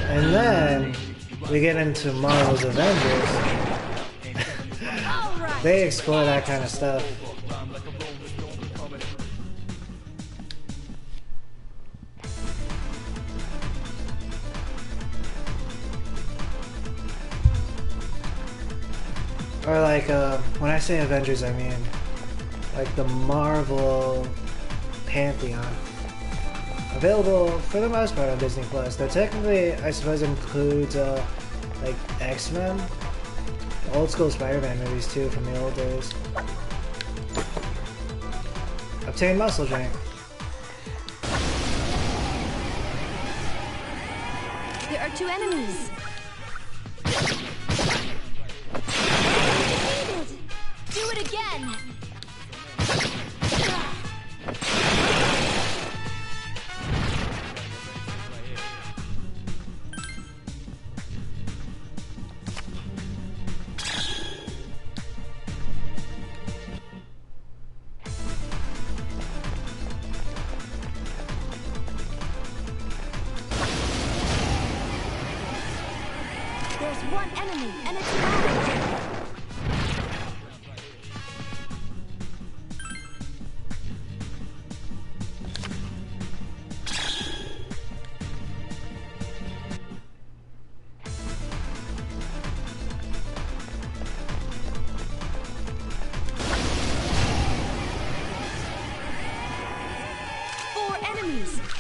And then we get into Marvel's Avengers. All right. They explore that kind of stuff. Or like, when I say Avengers, I mean like the Marvel Pantheon. Available for the most part on Disney Plus. Though technically, I suppose includes like X-Men, old school Spider-Man movies too from the old days. Obtain muscle drink. There are 2 enemies. Do it again! There's 1 enemy, and it's mine.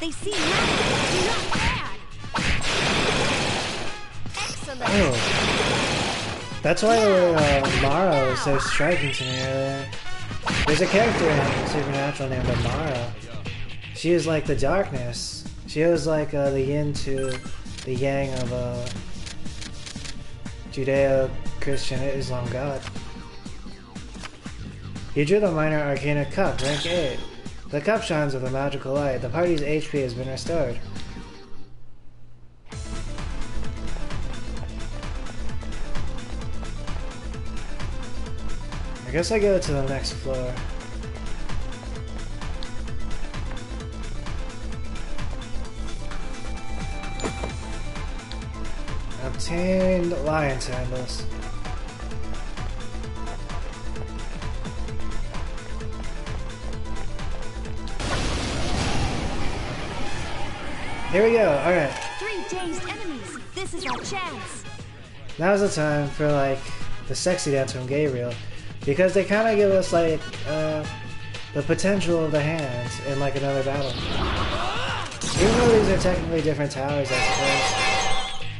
They seem not bad. Excellent. Oh. That's why Mara was so striking to me earlier. There's a character in Supernatural named Amara. She is like the darkness. She is like the yin to the yang of Judeo-Christian Islam god. You drew the Minor Arcana Cup, rank 8. The cup shines with a magical light. The party's HP has been restored. I guess I go to the next floor. Obtained lion sandals. Here we go, alright. 3 dazed enemies. This is our chance. Now's the time for like the sexy dance from Gabriel. Because they kind of give us like the potential of the hands in like another battle. Even though these are technically different towers, I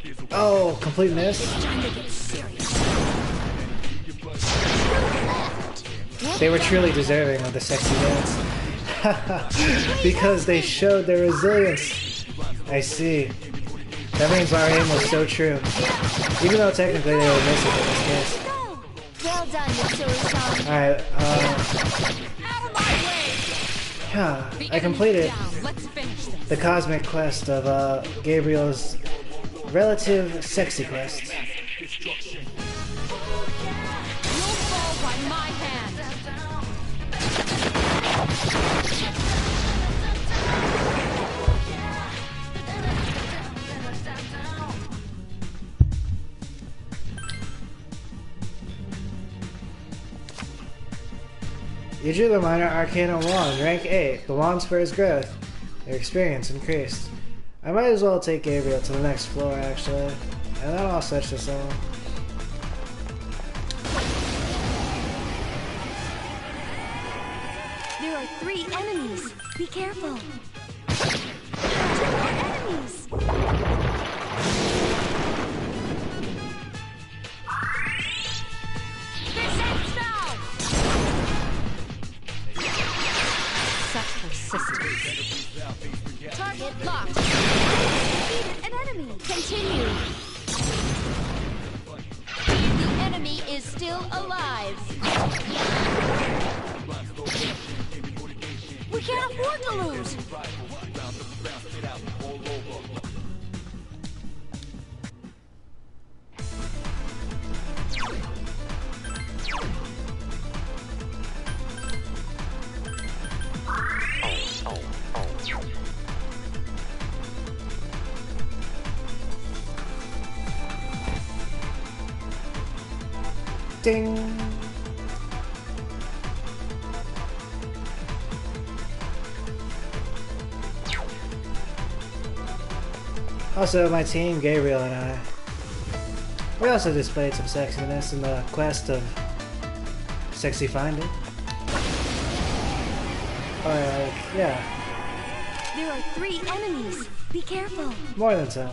suppose. Oh, complete miss? They were truly deserving of the sexy dance. Because they showed their resilience. I see. That means our aim was so true. Even though technically they were missing in this case. Well done, Mitsuru-san. Alright, Out of my way! yeah, I completed Let's finish this. the cosmic quest of Gabriel's relative sexy quest. You'll fall by my hand. You drew the Minor Arcana Wand, rank 8. The wand spurs growth. Your experience increased. I might as well take Gabriel to the next floor, actually. And then I'll switch to someone. There are 3 enemies. Be careful. There are 2 more enemies. This ends now! still alive. We can't afford to lose. Ding! Also, my team, Gabriel and I, we also displayed some sexiness in the quest of Sexy Finder. Or, like, yeah, There are 3 enemies. Be careful. more than so.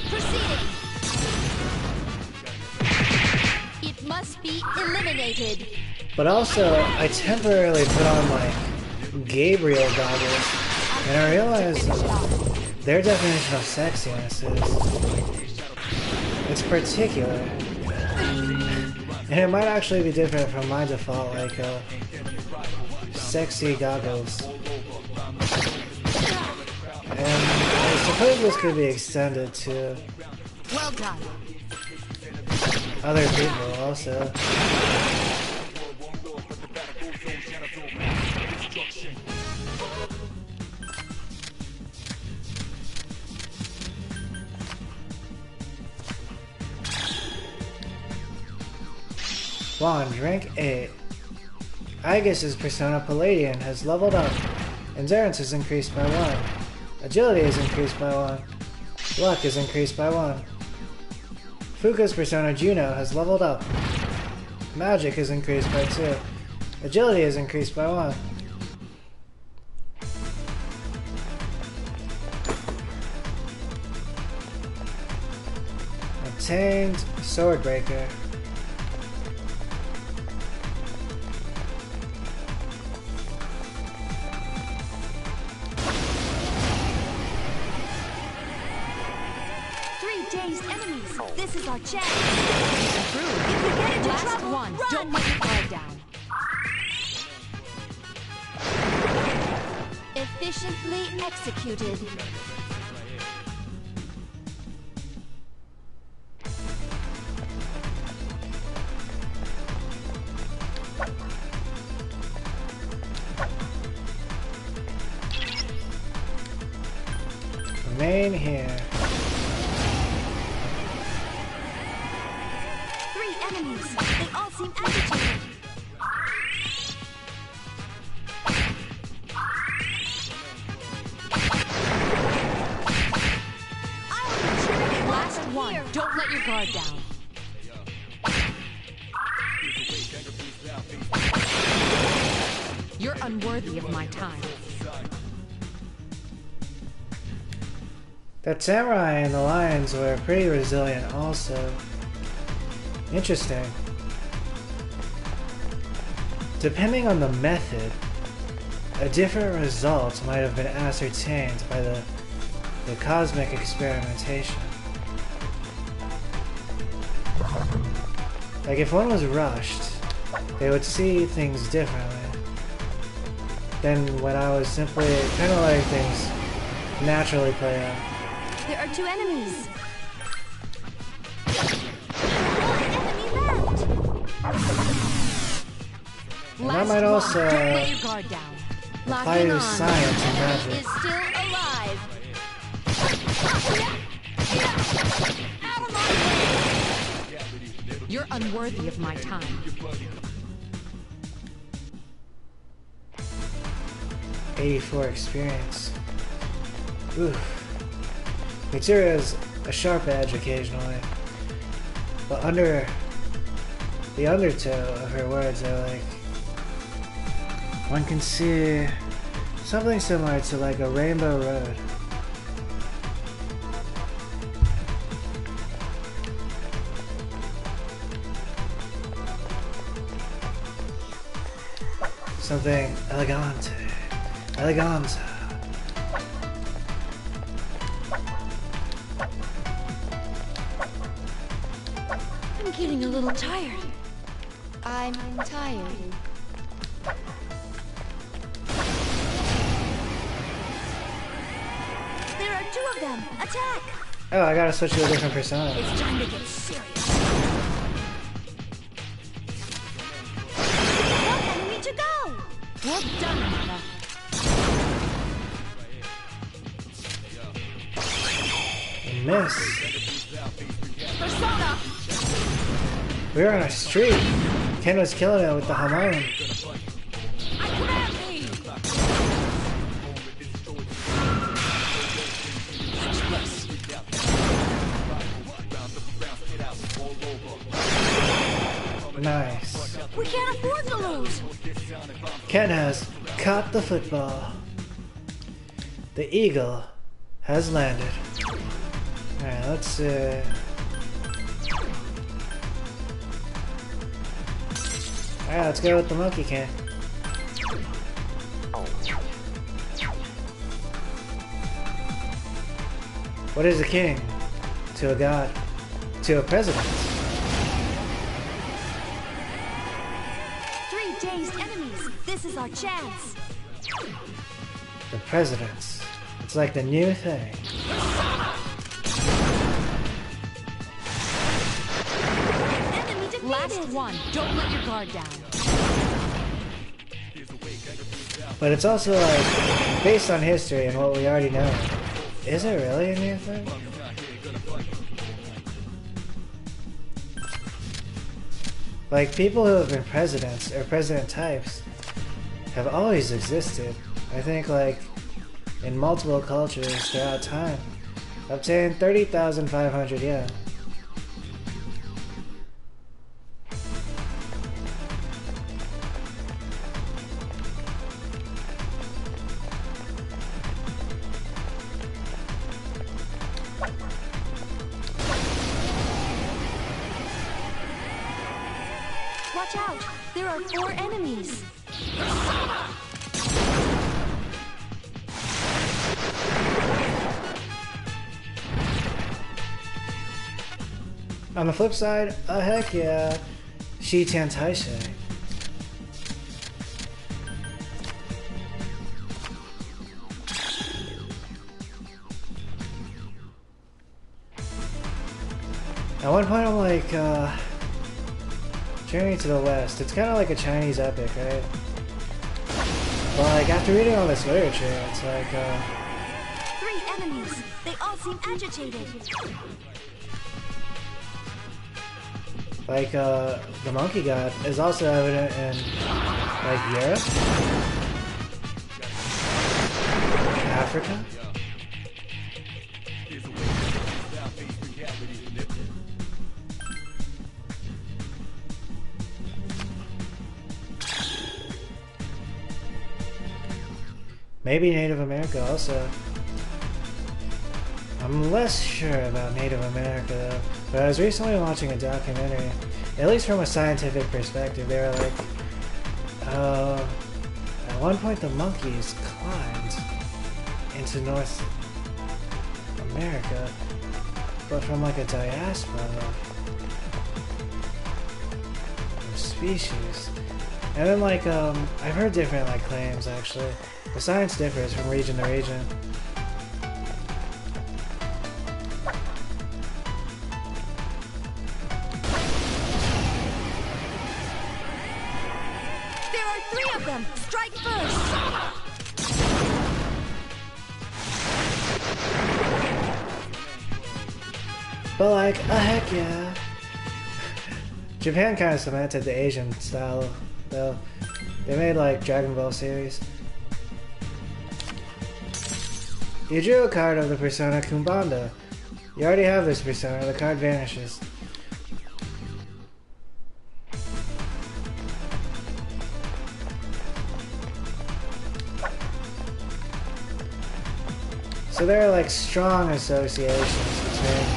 Proceeding. It must be eliminated. But also, I temporarily put on, like, Gabriel goggles, and I realized their definition of sexiness is... it's particular. And it might actually be different from my default, like, sexy goggles. And I suppose this could be extended to Well done. other people also. One, rank 8. Aegis' Persona Palladian has leveled up. Endurance is increased by 1. Agility is increased by 1. Luck is increased by 1. Fuka's Persona Juno has leveled up. Magic is increased by 2. Agility is increased by 1. Obtained Swordbreaker. This is our chance. If If we get into Last trouble, one. run! Don't let your guard down. Efficiently executed. Remain here. 3 enemies. They all seem agitated. Last one. Don't let your guard down. You're unworthy of my time. That samurai and the lions were pretty resilient also. Interesting. Depending on the method, a different result might have been ascertained by the cosmic experimentation. Like if one was rushed, they would see things differently than when I was simply kind of letting things naturally play out. There are 2 enemies. And that might also Don't let your guard down. apply Locking to on. science and Enemy magic. is still alive. You're unworthy of my time. 84 experience. Oof. Mitsuru has a sharp edge occasionally, but under the undertow of her words are like, one can see something similar to like a rainbow road. Something elegante. Elegante. getting a little tired. I'm tired. There are two of them. Attack! Oh, I gotta switch to a different persona. It's time to get serious. One enemy to go! Well done, Nana. Miss. Persona! We were on a streak. Ken was killing it with the Hamon. I command thee! Nice. We can't afford to lose. Ken has caught the football. The eagle has landed. Alright, let's Alright, let's go with the monkey can. What is a king? To a god. To a president. 3 dazed enemies. This is our chance. The presidents. It's like the new thing. Enemy defeated. Last one. Don't let your guard down. But it's also like, based on history and what we already know. Is it really a new thing? Like, people who have been presidents, or president types, have always existed. I think, like, in multiple cultures throughout time. Obtain 30,500 yen. Watch out. There are 4 enemies. On the flip side, heck yeah, Shiten Taisei. At one point I'm like, Journey to the West. It's kind of like a Chinese epic, right? But like, after reading all this literature, it's like, 3 enemies. They all seem agitated. like, the monkey god is also evident in, like, Europe? Africa? Maybe Native America also. I'm less sure about Native America though, but I was recently watching a documentary, at least from a scientific perspective. They were like, at one point the monkeys climbed into North America, but from like a diaspora of species. And then like, I've heard different like claims actually. The science differs from region to region. There are 3 of them. Strike first. But like, heck yeah. Japan kind of cemented the Asian style, though. They made like Dragon Ball series. You drew a card of the persona Kumbanda. You already have this persona, the card vanishes. So there are like strong associations between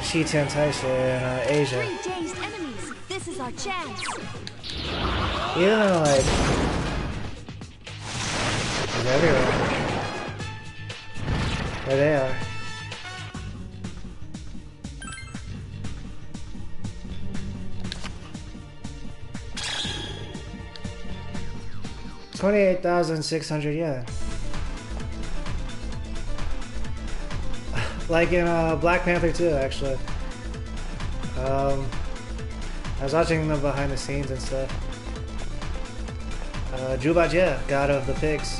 Shiten Taisei and Asia. 3 dazed enemies. This is our chance. Even though like, it's everywhere. There they are. 28,600 yen. Like in Black Panther 2, actually. I was watching the behind the scenes and stuff. Jubajie, god of the pigs,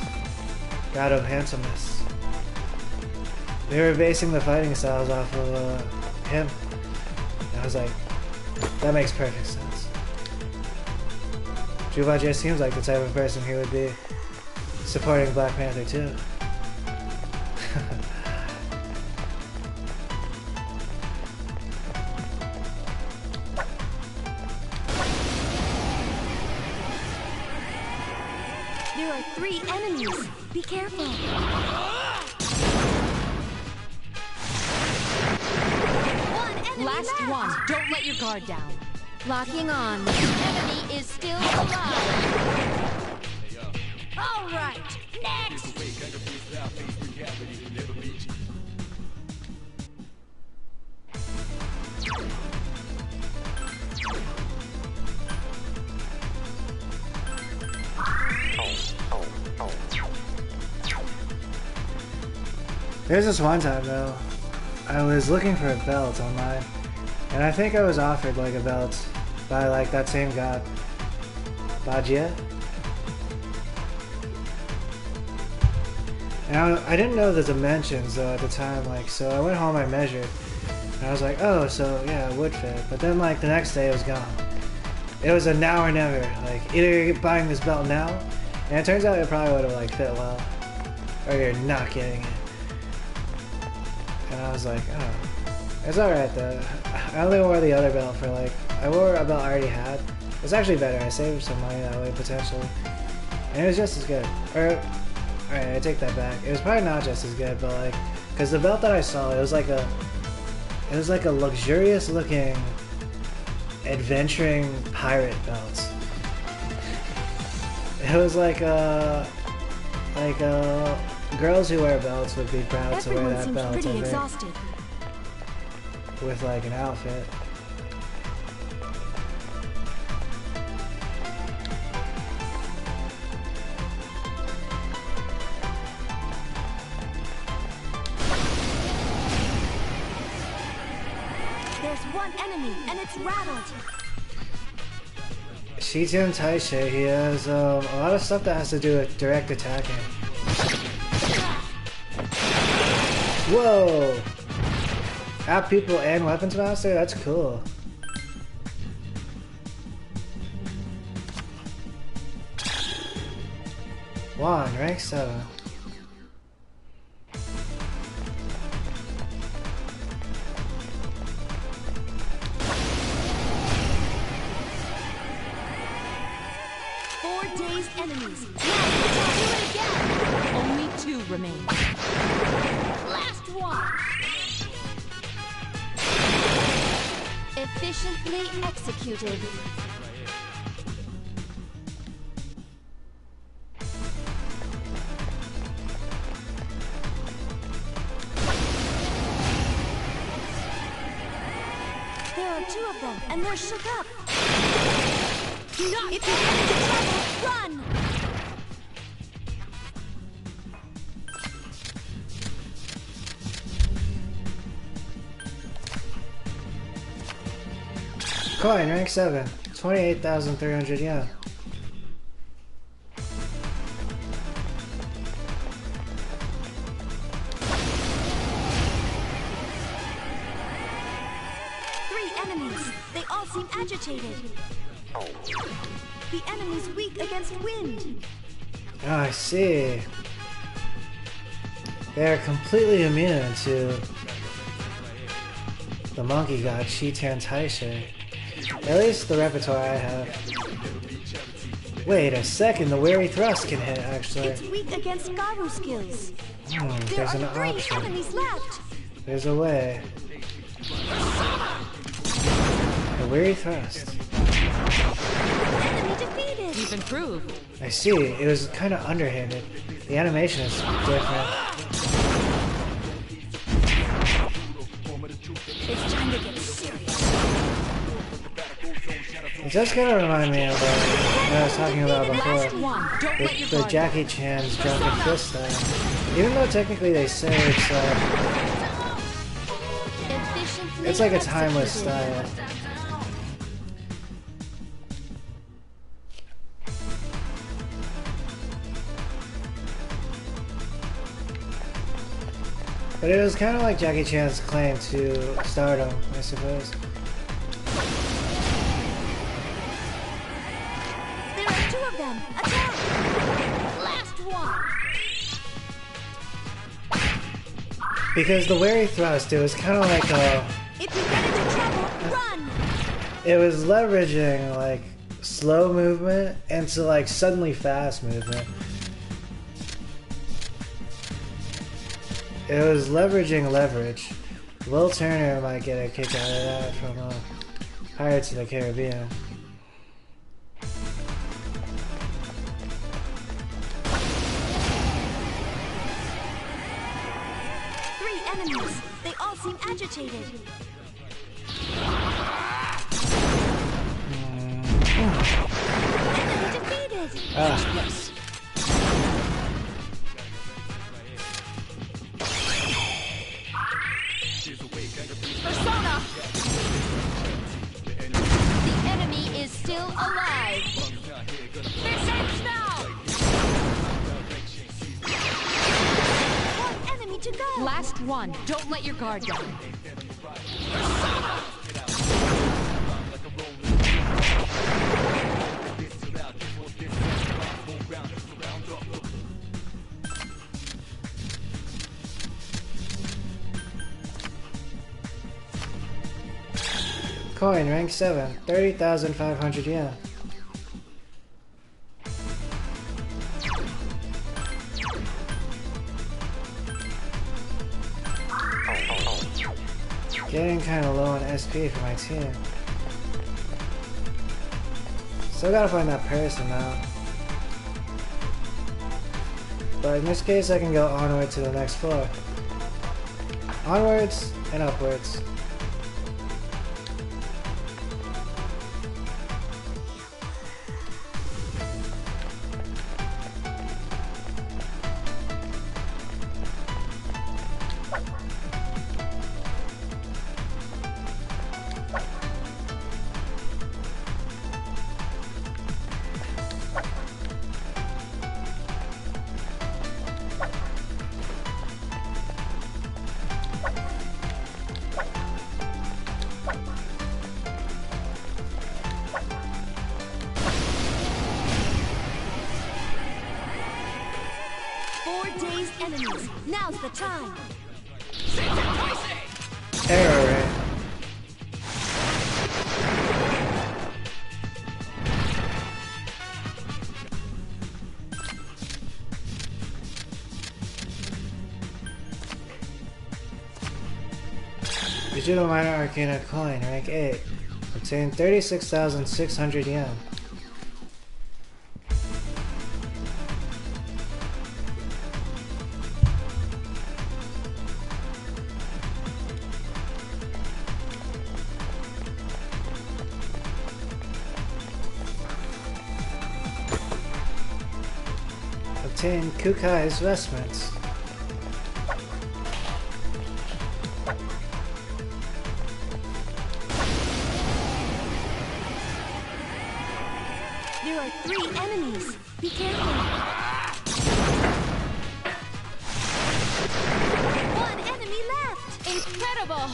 god of handsomeness. They were basing the fighting styles off of him. And I was like, that makes perfect sense. Jubajie seems like the type of person who would be supporting Black Panther 2. There are 3 enemies. Be careful. One enemy Last left. one. Don't let your guard down. Locking on. Enemy is still alive. All right. Next. There's this one time though, I was looking for a belt online, and I think I was offered like a belt by like that same god, Bajie. And I didn't know the dimensions though at the time, like, so I went home, I measured, and I was like, oh, so yeah, it would fit. But then like the next day it was gone. It was a now or never, like either you're buying this belt now, and it turns out it probably would have like fit well, or you're not getting it. And I was like, oh, it's alright though. I only wore the other belt for like, I wore a belt I already had. It's actually better, I saved some money that way potentially. And it was just as good. Or, alright, I take that back. It was probably not just as good, but like, cause the belt that I saw, it was like a luxurious looking, adventuring pirate belt. It was like girls who wear belts would be proud to wear Everyone that seems belt pretty over exhausted. with like an outfit. There's one enemy, and it's rattled. Shiten Taishe, he has a lot of stuff that has to do with direct attacking. Whoa! Have people and weapons master? That's cool. Juan, rank 7. Enemies. Do it again. Only 2 remain. Last one. Efficiently executed. There are 2 of them, and they're shook up. If you get into trouble, run! Coin, rank 7. 28,300 yen. Enemies. They all seem agitated. The enemy's weak against wind. Oh, I see. They're completely immune to the monkey god Shiten Taishe. At least the repertoire I have. Wait a second, the Weary Thrust can hit, actually. It's weak against Garu skills. There There's an are 3 option. enemies left. There's a way. The Weary Thrust. Enemy defeated. You've improved. I see, it was kind of underhanded. The animation is different. It's time to get serious. It just kind of remind me of what I was talking about Last before. one. Don't let your The guard Jackie down. Chan's Drunken Fist style. Even though technically they say it's like a timeless style. But it was kind of like Jackie Chan's claim to stardom, I suppose. There are two of them. Attack! Last one. Because the Wary Thrust, it was kind of like a... If you get into trouble, run. It was leveraging like slow movement into like suddenly fast movement. It was leveraging leverage. Will Turner might get a kick out of that from Pirates of the Caribbean. Three enemies. They all seem agitated. Enemy defeated. Ah, Persona! The enemy is still alive. This ends now! One enemy to go. Last one. Don't let your guard down. coin, rank 7, 30,500 yen. Getting kind of low on SP for my team. Still gotta find that person now. But in this case I can go onward to the next floor. Onwards and upwards. Enemies. Now's the time. Error rate. Digital Minor Arcana coin, rank 8. Obtain 36,600 yen. Obtain Kukai's vestments. There are 3 enemies. Be careful. 1 enemy left. Incredible!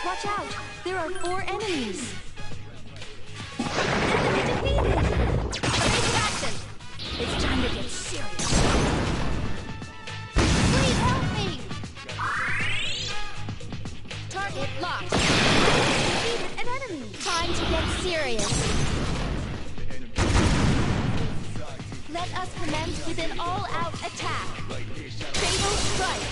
Watch out! There are 4 enemies. Enemy defeated. Take action! It's time to get serious. Please help me. Target locked. serious. Let us commence with an all-out attack. Fatal strike.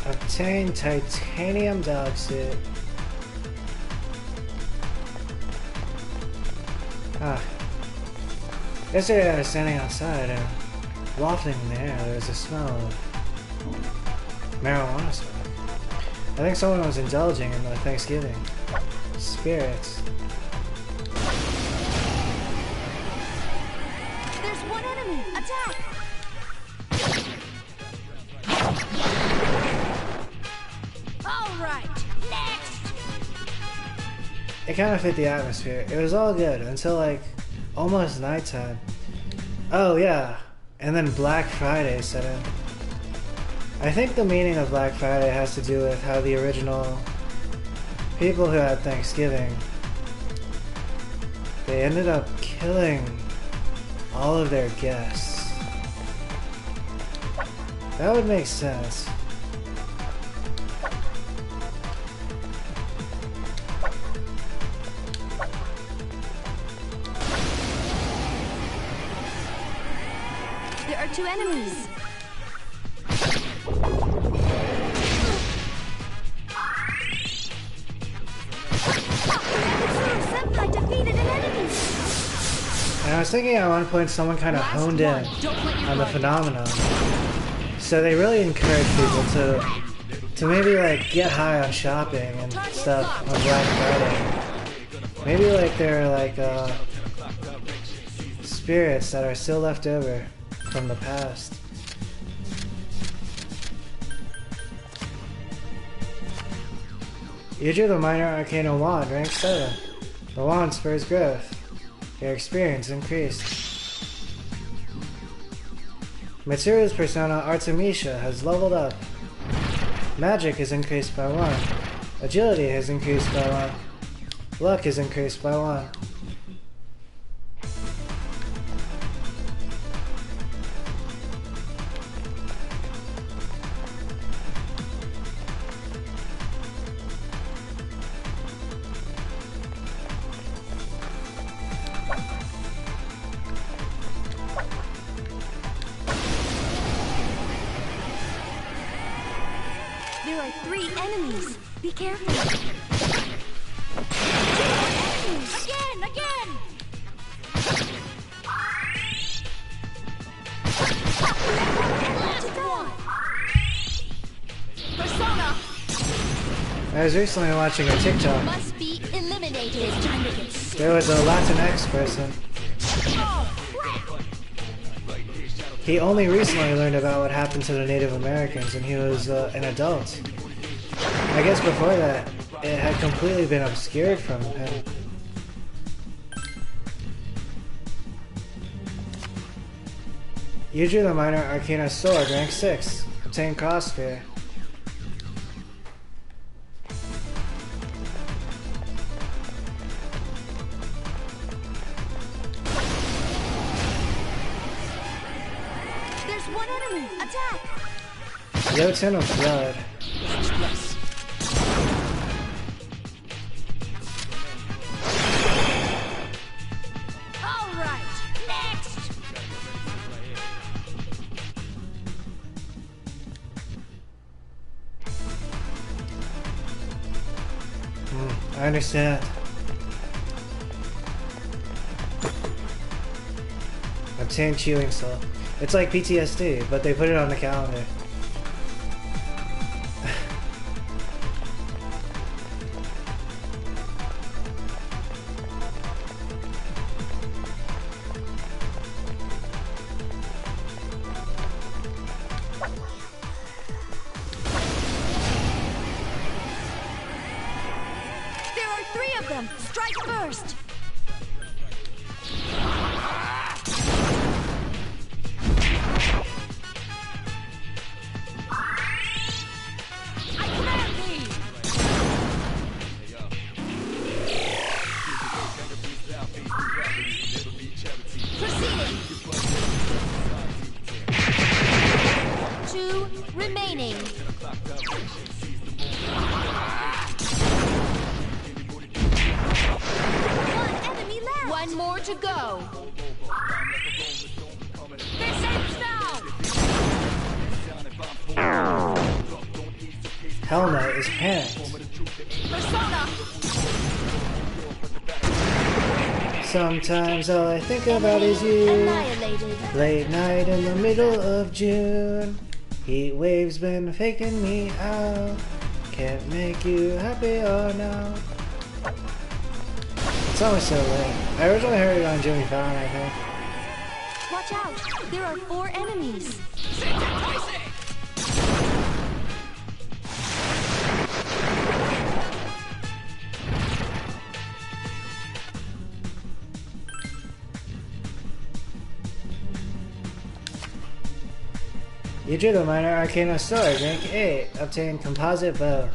Obtain titanium dog suit. Yesterday I was standing outside and wafting in the air there was a smell of marijuana smoke. I think someone was indulging in the Thanksgiving spirits. There's one enemy. Attack! All right. Next. It kind of fit the atmosphere. It was all good until like almost nighttime. Oh yeah, and then Black Friday set in. I think the meaning of Black Friday has to do with how the original people who had Thanksgiving, they ended up killing all of their guests. That would make sense. There are two enemies. Senpai defeated an enemy. And I was thinking at one point someone kind of honed in on the phenomenon. So they really encourage people to maybe like get high on shopping and stuff on Black Friday. Maybe like there are like spirits that are still left over from the past. You drew the Minor Arcana Wand, rank 7. The wand spurs growth. Your experience increased. Mitsuru's persona Artemisia has leveled up. Magic is increased by 1. Agility has increased by 1. Luck is increased by 1. There are 3 enemies. Be careful. Again! Last one. Persona I was recently watching a TikTok. must be eliminated. It's time to get There was a Latinx person. He only recently learned about what happened to the Native Americans and he was an adult. I guess before that, it had completely been obscured from him. You drew the Minor Arcana Sword, rank 6. Obtain Crossfire. There's one enemy. Attack! Jotun of Blood. All right. Next. I understand. Obtain Chewing Soul. It's like PTSD, but they put it on the calendar. There are 3 of them. Strike first. One enemy left. One more to go. This ends now. Hell Knight is panicked. Persona. Sometimes all I think about is you. Annihilated. Late night in the middle of June. Heat waves been faking me out. Can't make you happy or now. It's always so late. I originally heard it on Jimmy Fallon, I think. Watch out. There are 4 enemies. You drew the Minor Arcana Sword, rank 8. Obtain Composite Bow.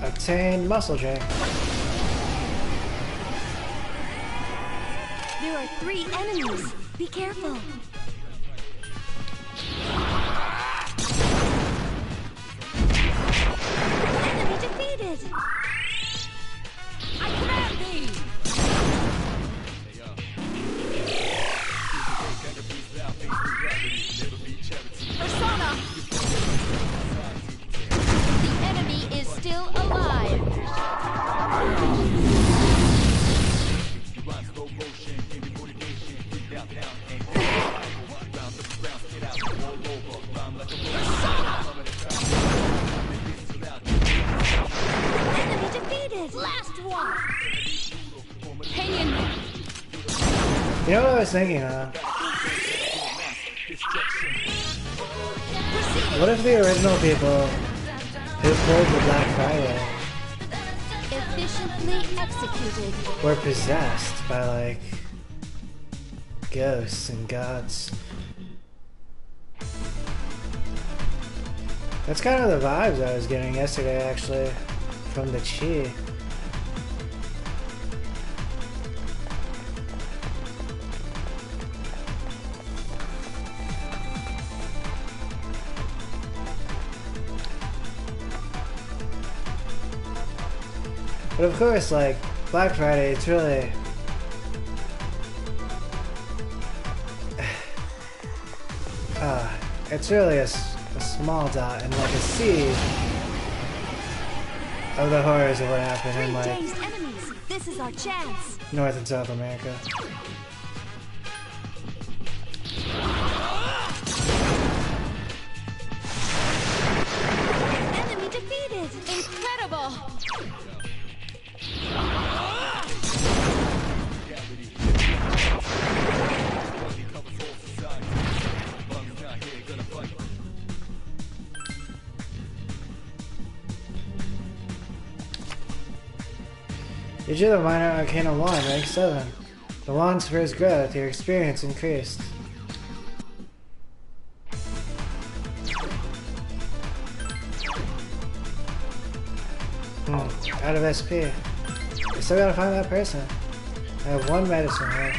Obtain Muscle Drink. There are 3 enemies. Be careful. Enemy defeated. I command thee. Persona. The enemy is still alive. Enemy defeated. Last one. Hang in there. You know what I was thinking, huh? What if the original people who pulled the Black Friday Efficiently executed. were possessed by, like, ghosts and gods? That's kind of the vibes I was getting yesterday, actually, from the Chi. But of course, like, Black Friday, it's really... it's really a small dot in, like, a sea of the horrors of what happened 3 in, like, dazed enemies. This is our chance. North and South America. Enemy defeated. Incredible. You drew the Minor Arcana Wand, rank 7. The wand's first growth, your experience increased. Out of SP. I still gotta find that person. I have 1 medicine here.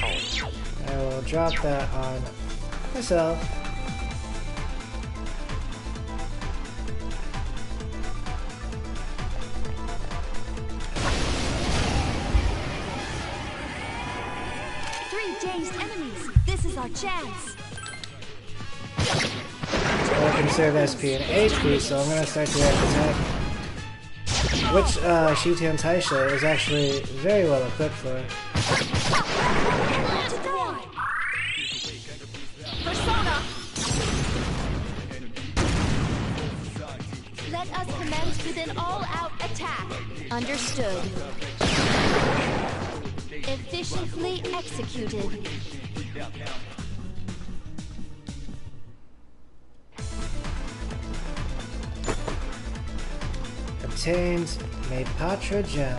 I will drop that on myself. Dazed enemies. This is our chance. So I can conserve SP and HP, so I'm gonna start direct attack. Which Shutian Taisha is actually very well equipped for. Persona. Let us commence with an all-out attack. Understood. Efficiently executed. obtained Maypatra Gem.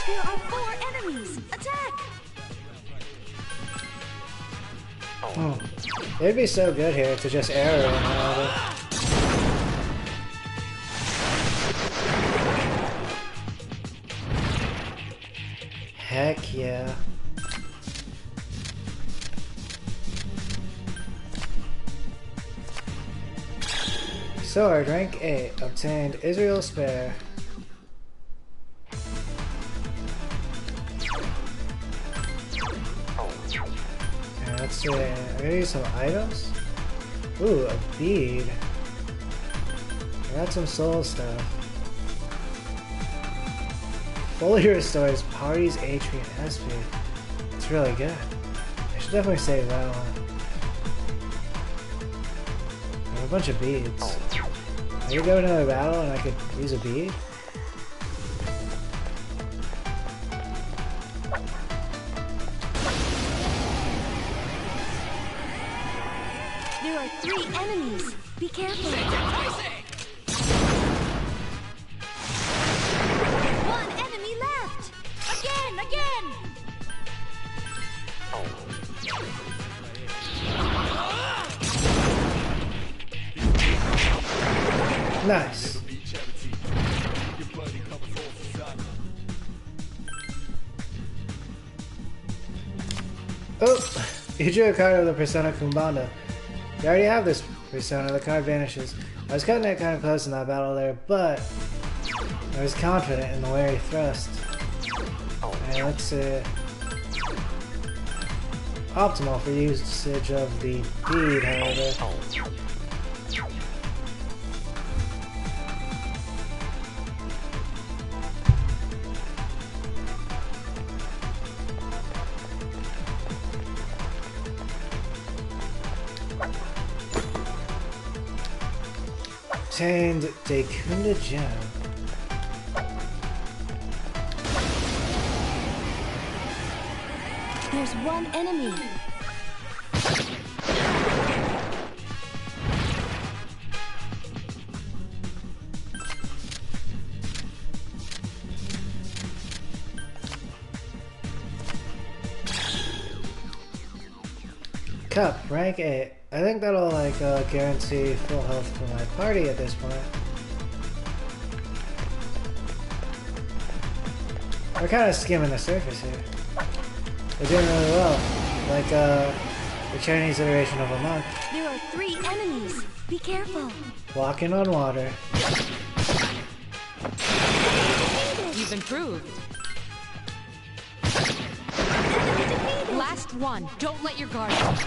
There are 4 enemies! Attack! It'd be so good here to just arrow him out of it. Heck yeah. Sword, rank 8, obtained Israel Spare. Yeah, let's see, I'm gonna use some items. Ooh, a bead. I got some soul stuff. Fully restores party's HP and SP. It's really good. I should definitely save that one. I have a bunch of beads. I could go to another battle and I could use a bead? There are 3 enemies! Be careful! 1 enemy left! Again! Nice. Oh! You drew a card of the Persona Kumbanda. You already have this persona, the card vanishes. I was cutting it kind of close in that battle there, but I was confident in the wary thrust. And let's see. Optimal for usage of the bead, however. Obtained Dekunda Gem. There's 1 enemy! Cup, rank 8. I think that'll like guarantee full health for my party at this point. We're kind of skimming the surface here. We're doing really well. Like the Chinese iteration of a monk. There are 3 enemies! Be careful! Walking on water. You've improved. Last one. Don't let your guard down.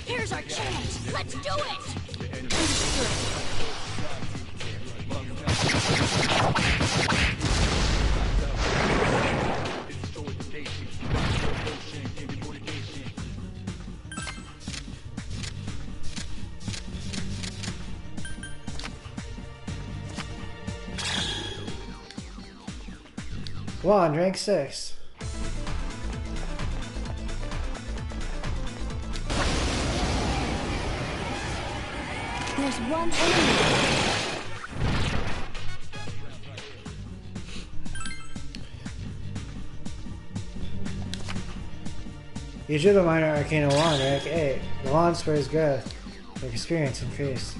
Here's our chance. Let's do it. Wand, rank 6. There's 1 enemy! You drew the Minor Arcana Wand, rank 8. The wand spurs growth. Your experience increase.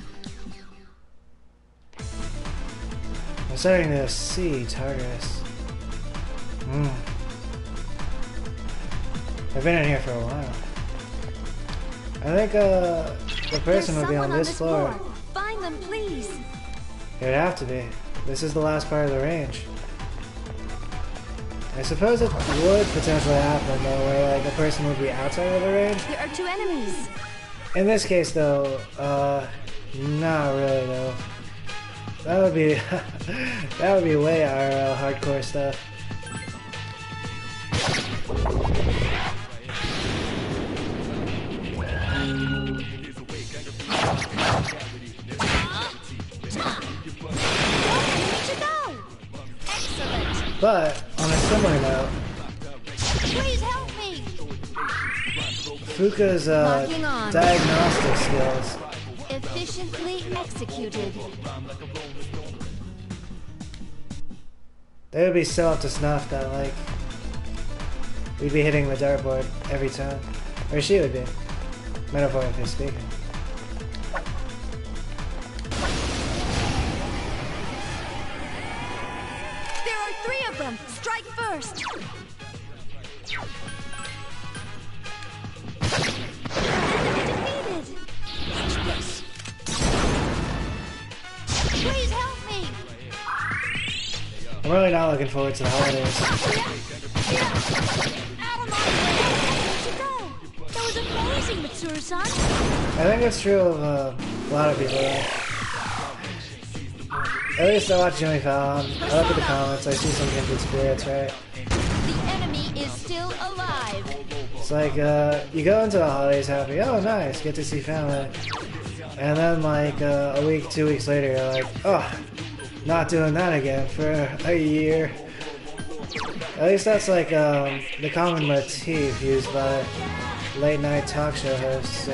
I'm starting to see Tartarus. I've been in here for a while. I think the person would be on this floor. Find them, please! It would have to be. This is the last part of the range. I suppose it would potentially happen though, where like a person would be outside of the range. There are 2 enemies! In this case though, not really though. That would be that would be way IRL hardcore stuff. But on a similar note, Please help me! Fuka's Locking on. diagnostic skills. Efficiently executed. They would be so up to snuff that, like, we'd be hitting the dartboard every time. Or she would be, metaphorically speaking. There are 3 of them! Strike first! Enemy defeated! Please help me! I'm really not looking forward to the holidays. Out of my way! Where'd you go? That was amazing, Mitsuru-san! I think it's true of a lot of people, though. At least I watch Jimmy Fallon, I look at the comments, I see some kindred spirits, right? The enemy is still alive! It's like, you go into the holidays happy, oh nice, get to see family. And then like, a week, 2 weeks later, you're like, oh, not doing that again for a year. At least that's like, the common motif used by late night talk show hosts,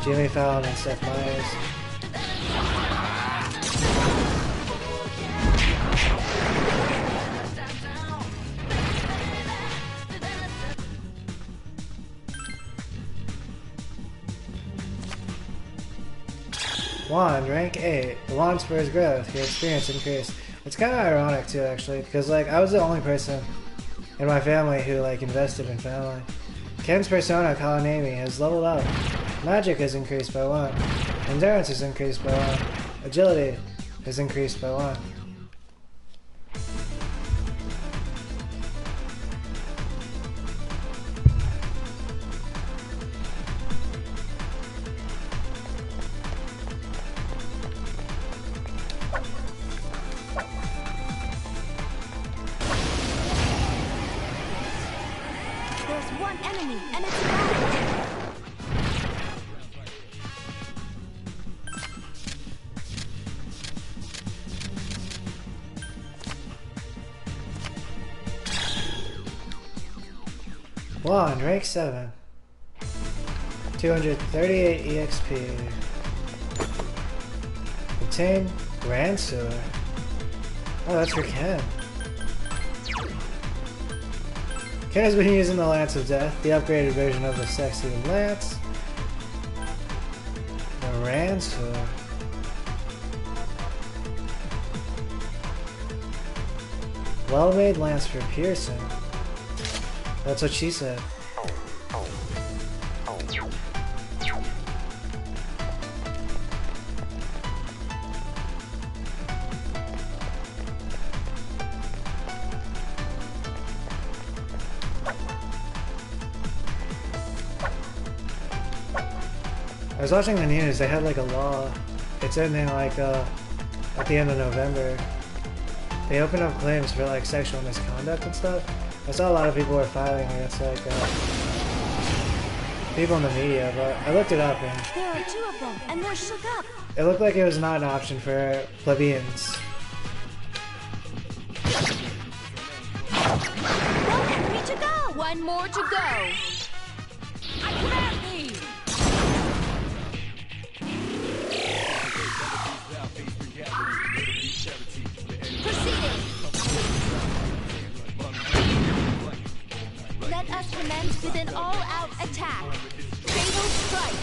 Jimmy Fallon and Seth Meyers. Wand, rank 8. The wand spurs growth. Your experience increase. It's kind of ironic too, actually, because like I was the only person in my family who like invested in family. Ken's persona, Kalanami, has leveled up. Magic has increased by 1. Endurance has increased by 1. Agility has increased by 1. There's one enemy, and it's not! Wand, rank 7. 238 EXP. Obtain Grand Sewer. Oh, that's for Ken. Ken has been using the Lance of Death, the upgraded version of the sexy Lance. The Ransor. Well-made lance for piercing. That's what she said. I was watching the news, they had like a law. It's ending like at the end of November. They opened up claims for like sexual misconduct and stuff. I saw a lot of people were filing against like people in the media, but I looked it up and There are 2 of them, and they're shook up! it looked like it was not an option for plebeians. One enemy to go! One more to go! I command thee! Proceeding! Let us commence with an all-out attack! Fatal strike!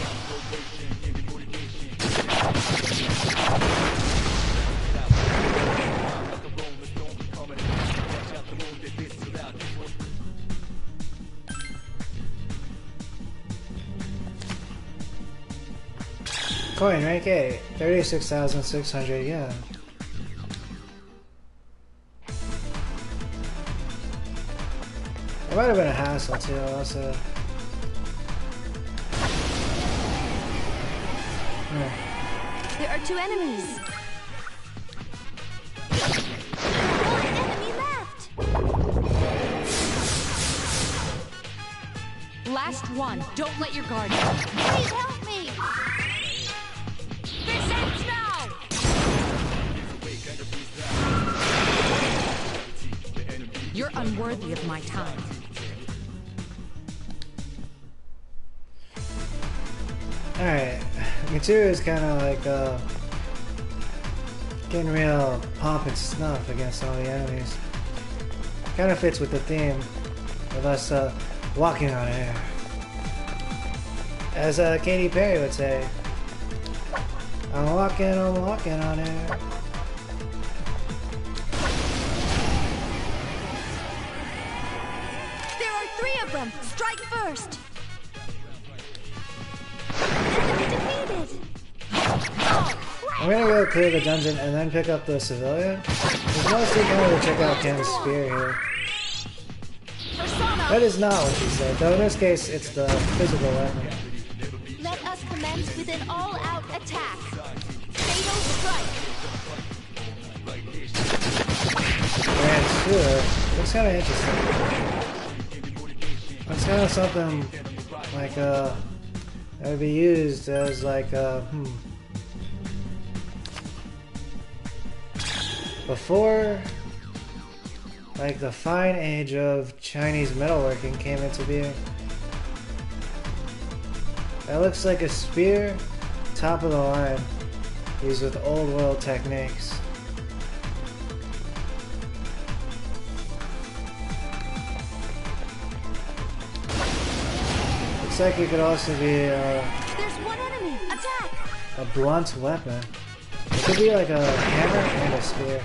Coin, rank 8. 36,600 yen. It might have been a hassle too, also. There are 2 enemies! One enemy left! Last one. Don't let your guard down. Please help me! This ends now! You're unworthy of my time. Alright, Mitsuru is kind of like getting real pomp and snuff against all the enemies. Kind of fits with the theme of us walking on air. As Katy Perry would say, I'm walking on air. There are 3 of them! Strike first! Defeated! I'm gonna go clear the dungeon and then pick up the civilian. It's mostly going to check out Ken's spear here. That is not what she said, though in this case it's the physical weapon. Let us commence with an all-out attack. Fatal strike. Grand Sewer looks kind of interesting. It's kind of something like that would be used as like before like the fine age of Chinese metalworking came into being. That looks like a spear, top of the line, used with old world techniques. Looks like it could also be There's one enemy. Attack! a blunt weapon. It could be like a hammer and a spear.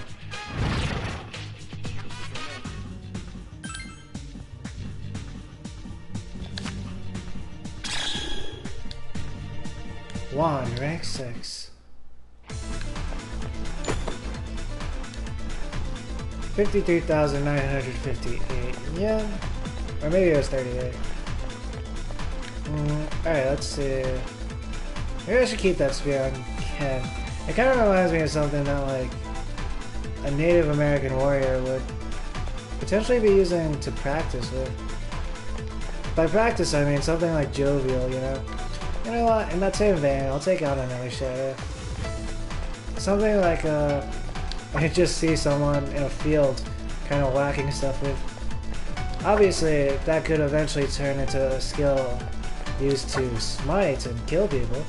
Wand, rank 6. 53,958 yen. Or maybe it was 38. Alright, let's see. Maybe I should keep that spear on Ken. It kind of reminds me of something that like a Native American warrior would potentially be using to practice with. By practice I mean something like jovial, you know? You know what, in that same vein, I'll take out another shadow. Something like I just see someone in a field kind of whacking stuff with. Obviously, that could eventually turn into a skill used to smite and kill people.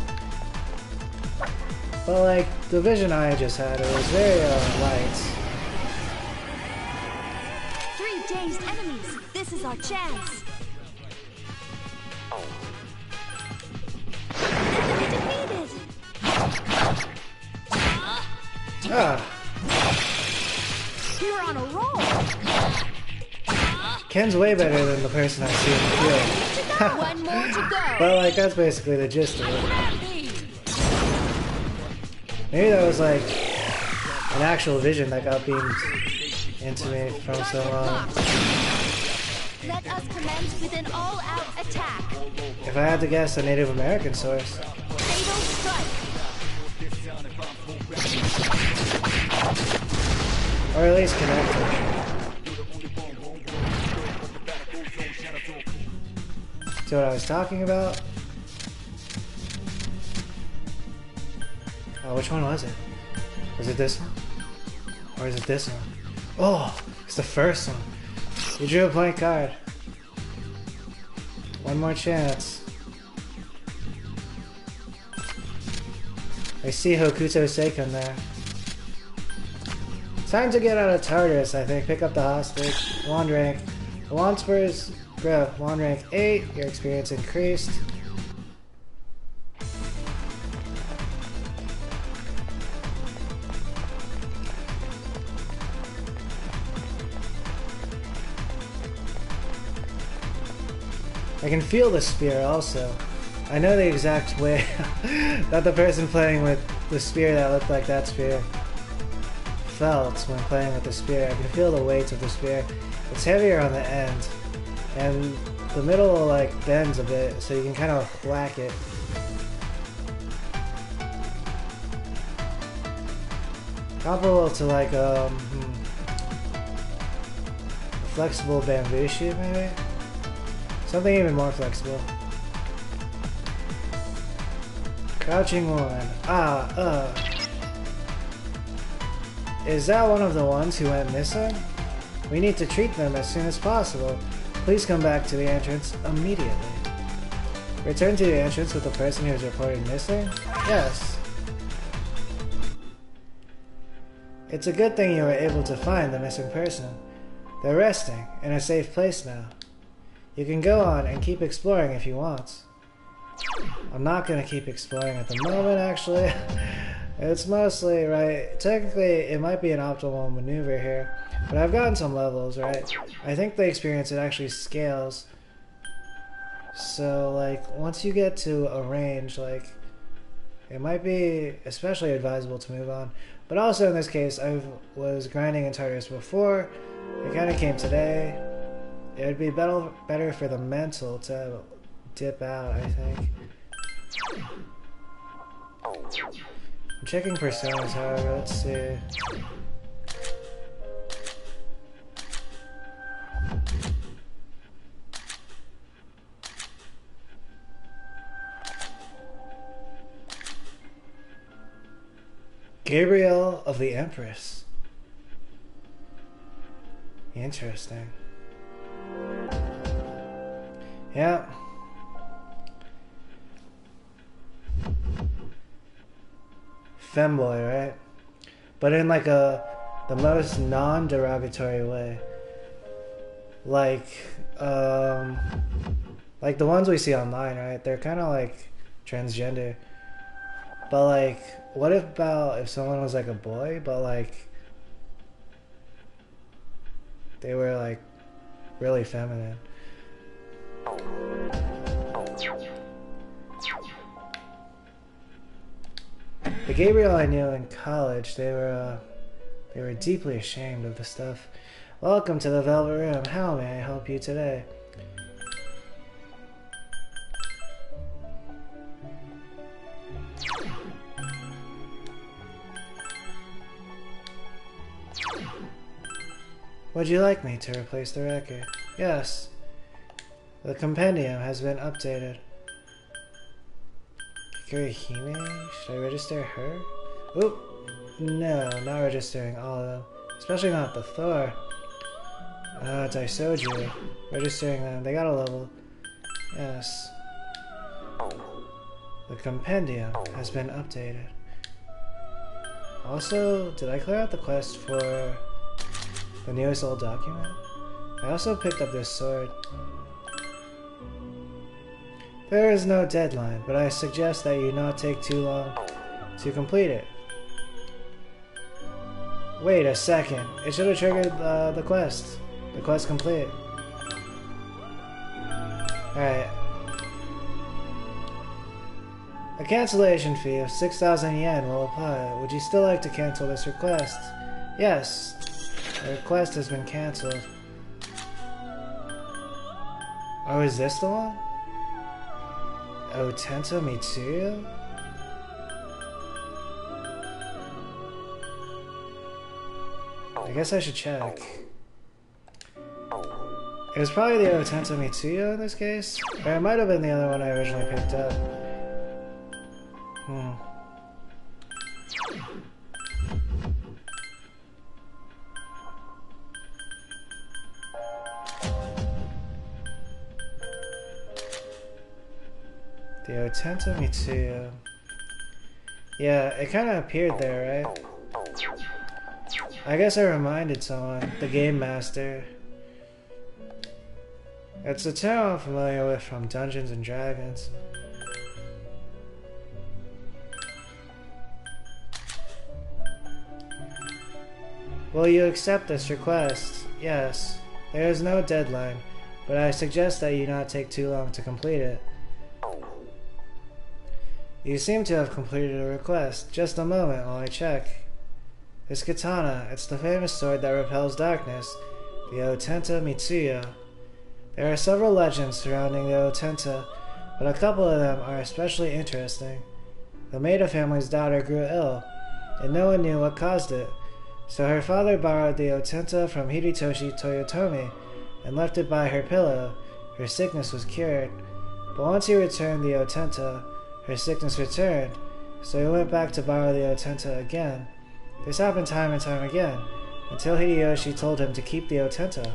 But like, the vision I just had, it was very light. 3 dazed enemies. This is our chance. Enemy defeated. Ah, You're on a roll. Ken's way better than the person I see in the field. One more to go. But like, that's basically the gist of it. Maybe that was like an actual vision that got beamed into me from so long. Let us commence with an all-out attack. If I had to guess, a Native American source. Fatal strike. Or at least connected. See what I was talking about? Oh, which one was it? Was it this one? Or is it this one? Oh, it's the first one. You drew a blank card. One more chance. I see Hokuto Seikon there. Time to get out of Tartarus, I think. Pick up the hostage. Wand rank. The wand spurs. Bro, wand rank 8. Your experience increased. I can feel the spear also. I know the exact way that the person playing with the spear that looked like that spear felt when playing with the spear. I can feel the weight of the spear. It's heavier on the end, and the middle like bends a bit, so you can kind of whack it. Comparable to like a flexible bamboo shoot, maybe? Something even more flexible. Crouching one. Is that one of the ones who went missing? We need to treat them as soon as possible. Please come back to the entrance immediately. Return to the entrance with the person who is reported missing? Yes. It's a good thing you were able to find the missing person. They're resting in a safe place now. You can go on and keep exploring if you want. I'm not gonna keep exploring at the moment, actually. It's mostly, right, technically it might be an optimal maneuver here, but I've gotten some levels, right? I think the experience, it actually scales. So, like, once you get to a range, like, it might be especially advisable to move on. But also in this case, I was grinding in Tartarus before. It kind of came today. It would be better for the mental to dip out, I think. I'm checking personas, however, let's see. Gabriel of the Empress. Interesting. Yeah. Femboy, right? But in like the most non-derogatory way. Like the ones we see online, right? They're kind of like transgender. But like, what about if someone was like a boy, but like they were like really feminine? The Gabriel I knew in college, they were deeply ashamed of the stuff. Welcome to the Velvet Room. How may I help you today? Would you like me to replace the record? Yes. The compendium has been updated. Kikuri-hime? Should I register her? Oop! No, not registering all of them. Especially not the Thor. Daisoju. Registering them. They got a level. Yes. The compendium has been updated. Also, did I clear out the quest for the newest old document? I also picked up this sword. There is no deadline, but I suggest that you not take too long to complete it. Wait a second. It should have triggered the quest. The quest complete. Alright. A cancellation fee of 6,000 yen will apply. Would you still like to cancel this request? Yes. The request has been cancelled. Oh, is this the one? Otento Mitsuyo? I guess I should check. It was probably the Otento Mitsuyo in this case, or it might have been the other one I originally picked up. The Otento Mitsuyo. Yeah, it kind of appeared there, right? I guess I reminded someone. The Game Master. It's a term I'm familiar with from Dungeons and Dragons. Will you accept this request? Yes. There is no deadline, but I suggest that you not take too long to complete it. You seem to have completed a request. Just a moment while I check. This katana, it's the famous sword that repels darkness, the Otento Mitsuyo. There are several legends surrounding the Otento, but a couple of them are especially interesting. The Maeda family's daughter grew ill, and no one knew what caused it, so her father borrowed the Otento from Hidetoshi Toyotomi and left it by her pillow. Her sickness was cured, but once he returned the Otento, her sickness returned, so he went back to borrow the Otento again. This happened time and time again, until Hideyoshi told him to keep the Otenta.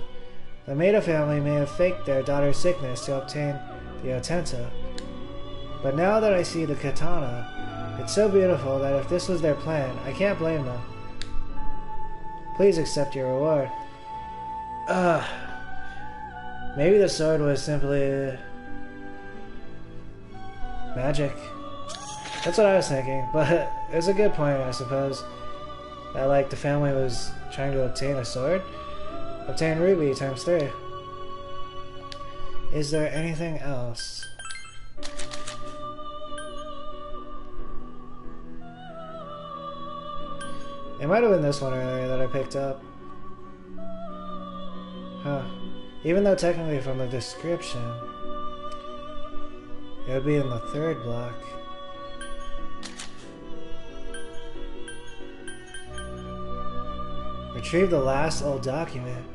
The Maeda family may have faked their daughter's sickness to obtain the Otenta. But now that I see the katana, it's so beautiful that if this was their plan, I can't blame them. Please accept your reward. Maybe the sword was simply magic. That's what I was thinking, but it's a good point, I suppose. That, like, the family was trying to obtain a sword? Obtain ruby times 3. Is there anything else? It might have been this one earlier that I picked up. Huh. Even though technically from the description, it would be in the 3rd block. Retrieve the last old document.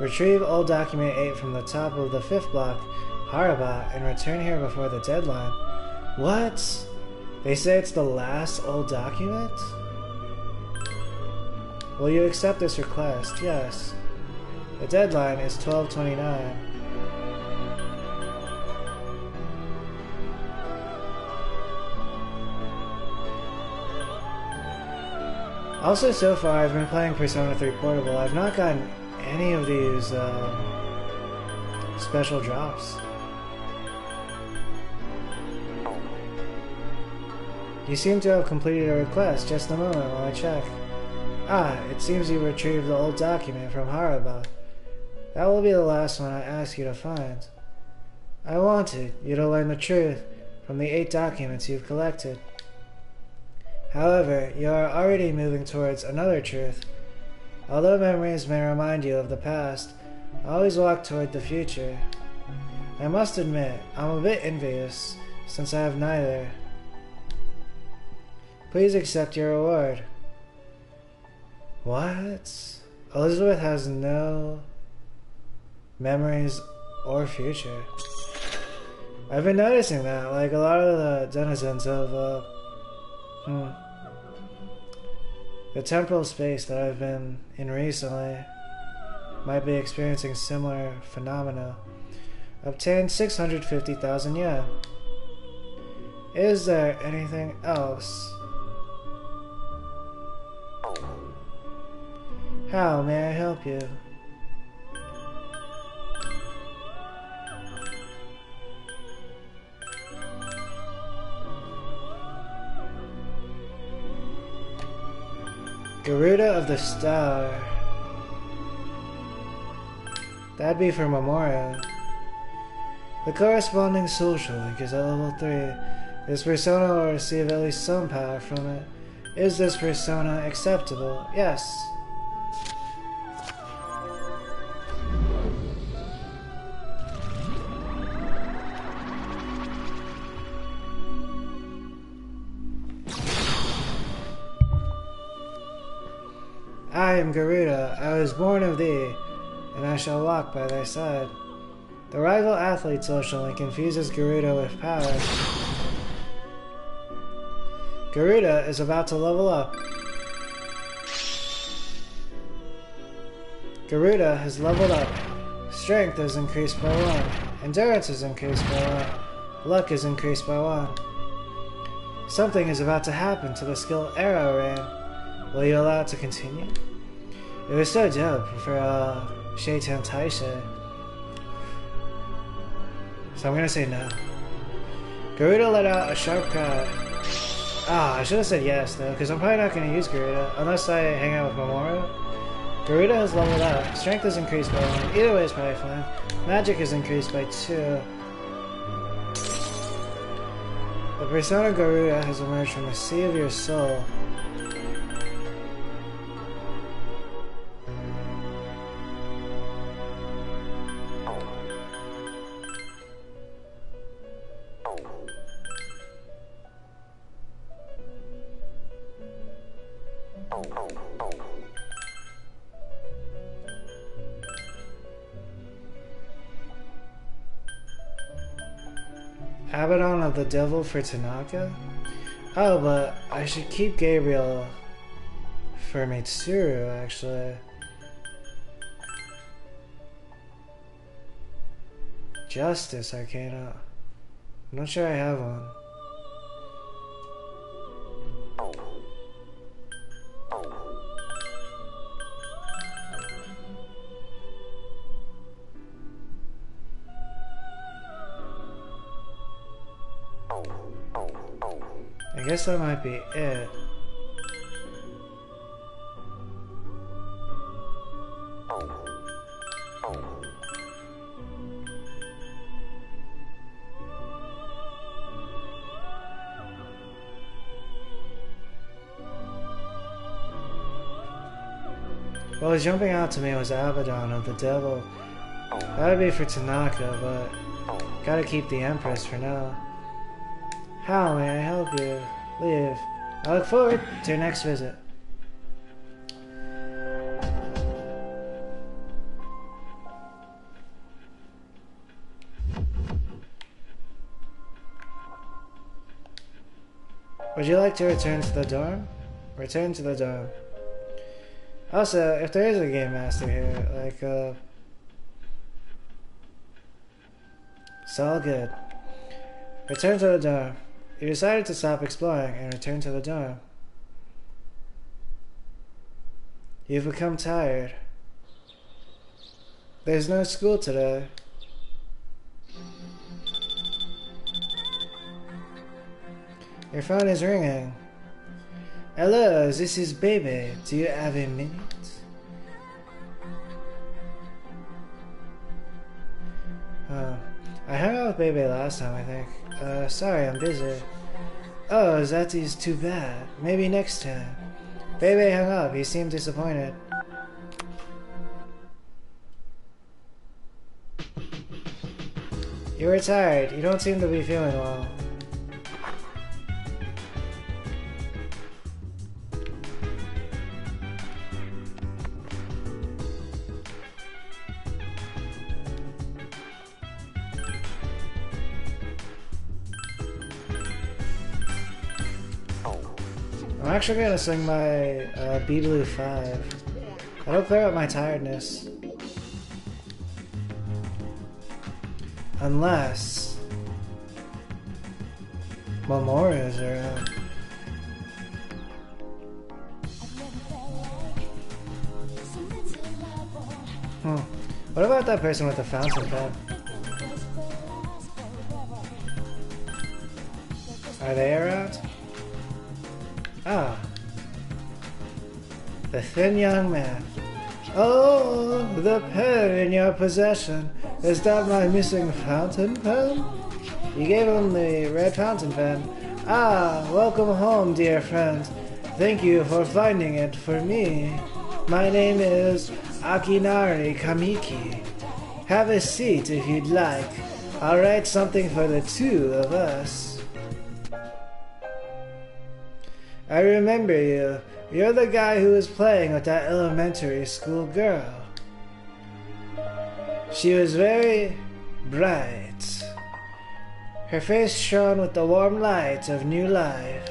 Retrieve old document 8 from the top of the 5th block, Haraba, and return here before the deadline. What? They say it's the last old document? Will you accept this request? Yes. The deadline is 12/29. Also, so far, I've been playing Persona 3 Portable. I've not gotten any of these special drops. You seem to have completed a request just a moment while I check. Ah, it seems you retrieved the old document from Haraba. That will be the last one I ask you to find. I wanted you to learn the truth from the 8 documents you've collected. However, you are already moving towards another truth. Although memories may remind you of the past, always walk toward the future. I must admit, I'm a bit envious, since I have neither. Please accept your reward. What? Elizabeth has no memories or future. I've been noticing that, like a lot of the denizens of the temporal space that I've been in recently might be experiencing similar phenomena. Obtain 650,000 yen. Is there anything else? How may I help you? Garuda of the Star. That'd be for Mamoru. The corresponding social link is at level 3. This persona will receive at least some power from it. Is this persona acceptable? Yes. I am Garuda. I was born of thee, and I shall walk by thy side. The rival athlete social link infuses Garuda with power. Garuda is about to level up. Garuda has leveled up. Strength is increased by 1. Endurance is increased by 1. Luck is increased by 1. Something is about to happen to the skill Arrow Rain. Will you allow it to continue? It was so dope for Shaitan Taisha. So I'm gonna say no. Garuda let out a sharp cry. I should have said yes though, because I'm probably not gonna use Garuda unless I hang out with Mamoru. Garuda has leveled up. Strength is increased by 1. Either way is probably fine. Magic is increased by 2. The persona Garuda has emerged from the sea of your soul. Abaddon of the Devil for Tanaka? Oh, but I should keep Gabriel for Mitsuru, actually. Justice Arcana. I'm not sure I have one. I guess that might be it. What was jumping out to me was Abaddon of the Devil. That would be for Tanaka, but gotta keep the Empress for now. How may I help you? Leave. I look forward to your next visit. Would you like to return to the dorm? Return to the dorm. Also, if there is a game master here, like, it's all good. Return to the dorm. You decided to stop exploring and return to the dorm. You've become tired. There's no school today. Your phone is ringing. Hello, this is Bebe. Do you have a minute? I hung out with Bebe last time, I think. Sorry, I'm busy. Oh, that is too bad. Maybe next time. Bebe hung up. He seemed disappointed. You were tired. You don't seem to be feeling well. I'm actually gonna sing my Beedaloo 5. That'll clear up my tiredness. Unless Mamoru is around. What about that person with the fountain pen? Are they around? Ah. The thin young man. Oh, the pen in your possession. Is that my missing fountain pen? You gave him the red fountain pen. Ah, welcome home, dear friend. Thank you for finding it for me. My name is Akinari Kamiki. Have a seat if you'd like. I'll write something for the two of us. I remember you. You're the guy who was playing with that elementary school girl. She was very bright. Her face shone with the warm light of new life.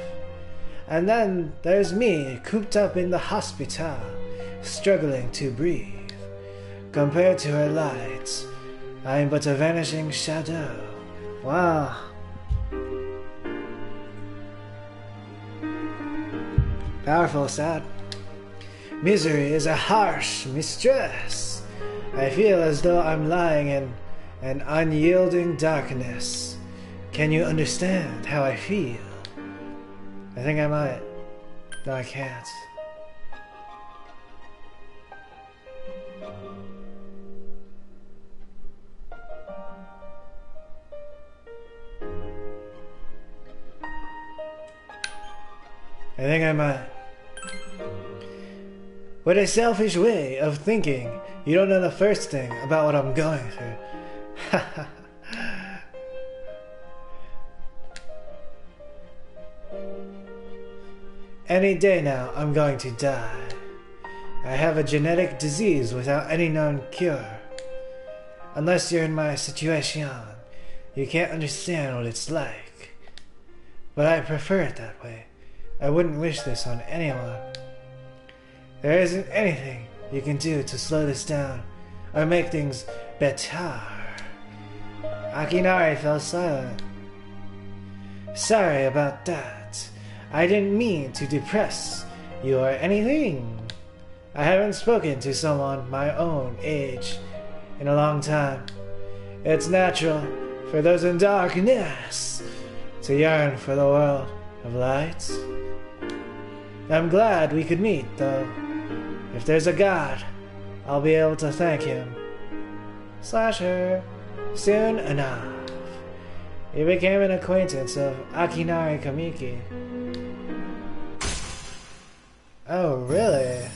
And then there's me, cooped up in the hospital, struggling to breathe. Compared to her light, I am but a vanishing shadow. Wow. Powerful, sad. Misery is a harsh mistress. I feel as though I'm lying in an unyielding darkness. Can you understand how I feel? I think I might. No, I can't. I think I might. What a selfish way of thinking. You don't know the first thing about what I'm going through. Any day now, I'm going to die. I have a genetic disease without any known cure. Unless you're in my situation, you can't understand what it's like. But I prefer it that way. I wouldn't wish this on anyone. There isn't anything you can do to slow this down or make things better. Akinari fell silent. Sorry about that. I didn't mean to depress you or anything. I haven't spoken to someone my own age in a long time. It's natural for those in darkness to yearn for the world of light. I'm glad we could meet, though. If there's a God, I'll be able to thank him. /her. Soon enough, he became an acquaintance of Akinari Kamiki. Oh, really?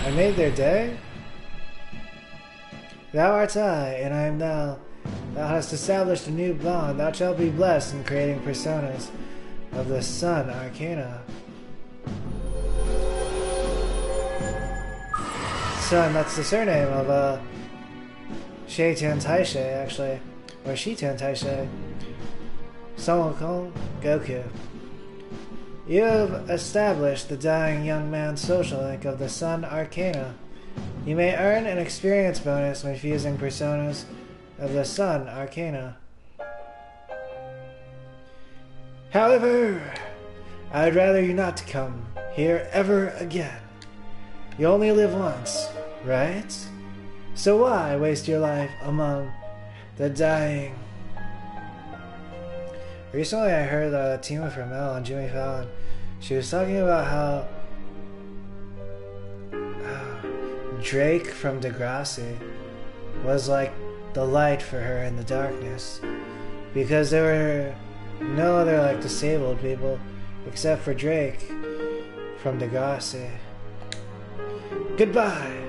I made their day? Thou art I, and I am thou. Thou hast established a new bond. Thou shalt be blessed in creating personas of the Sun Arcana. Sun, that's the surname of Sheitan Taishe, actually. Or Shitan Taishe. Son Wukong Goku. You have established the dying young man's social link of the Sun Arcana. You may earn an experience bonus when fusing personas of the Sun Arcana. However, I'd rather you not to come here ever again. You only live once, right? So why waste your life among the dying? Recently I heard Tima Fermel on Jimmy Fallon. She was talking about how Drake from Degrassi was like the light for her in the darkness, because there were no other like disabled people except for Drake from Degrassi. Goodbye.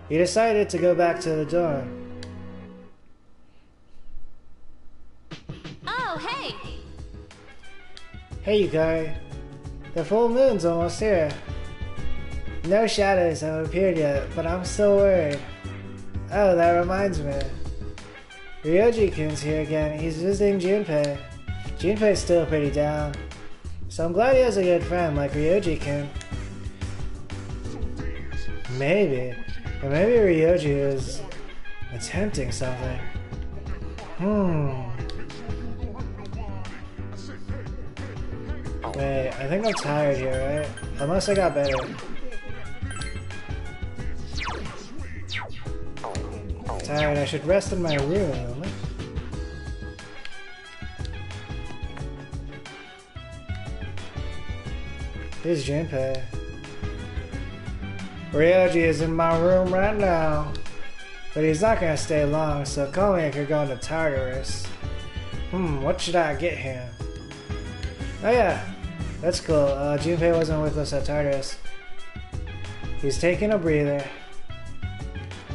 He decided to go back to the dorm. Oh, hey! Hey Yukari, the full moon's almost here. No shadows have appeared yet, but I'm still worried. Oh, that reminds me. Ryoji-kun's here again. He's visiting Junpei. Junpei's still pretty down, so I'm glad he has a good friend like Ryoji-kun. Maybe. Or maybe Ryoji is attempting something. Wait, I think I'm tired here, right? Unless I got better. Tired, I should rest in my room. Here's Junpei. Ryoji is in my room right now. But he's not gonna stay long, so call me if you're going to Tartarus. What should I get him? Oh yeah, that's cool. Junpei wasn't with us at Tartarus. He's taking a breather.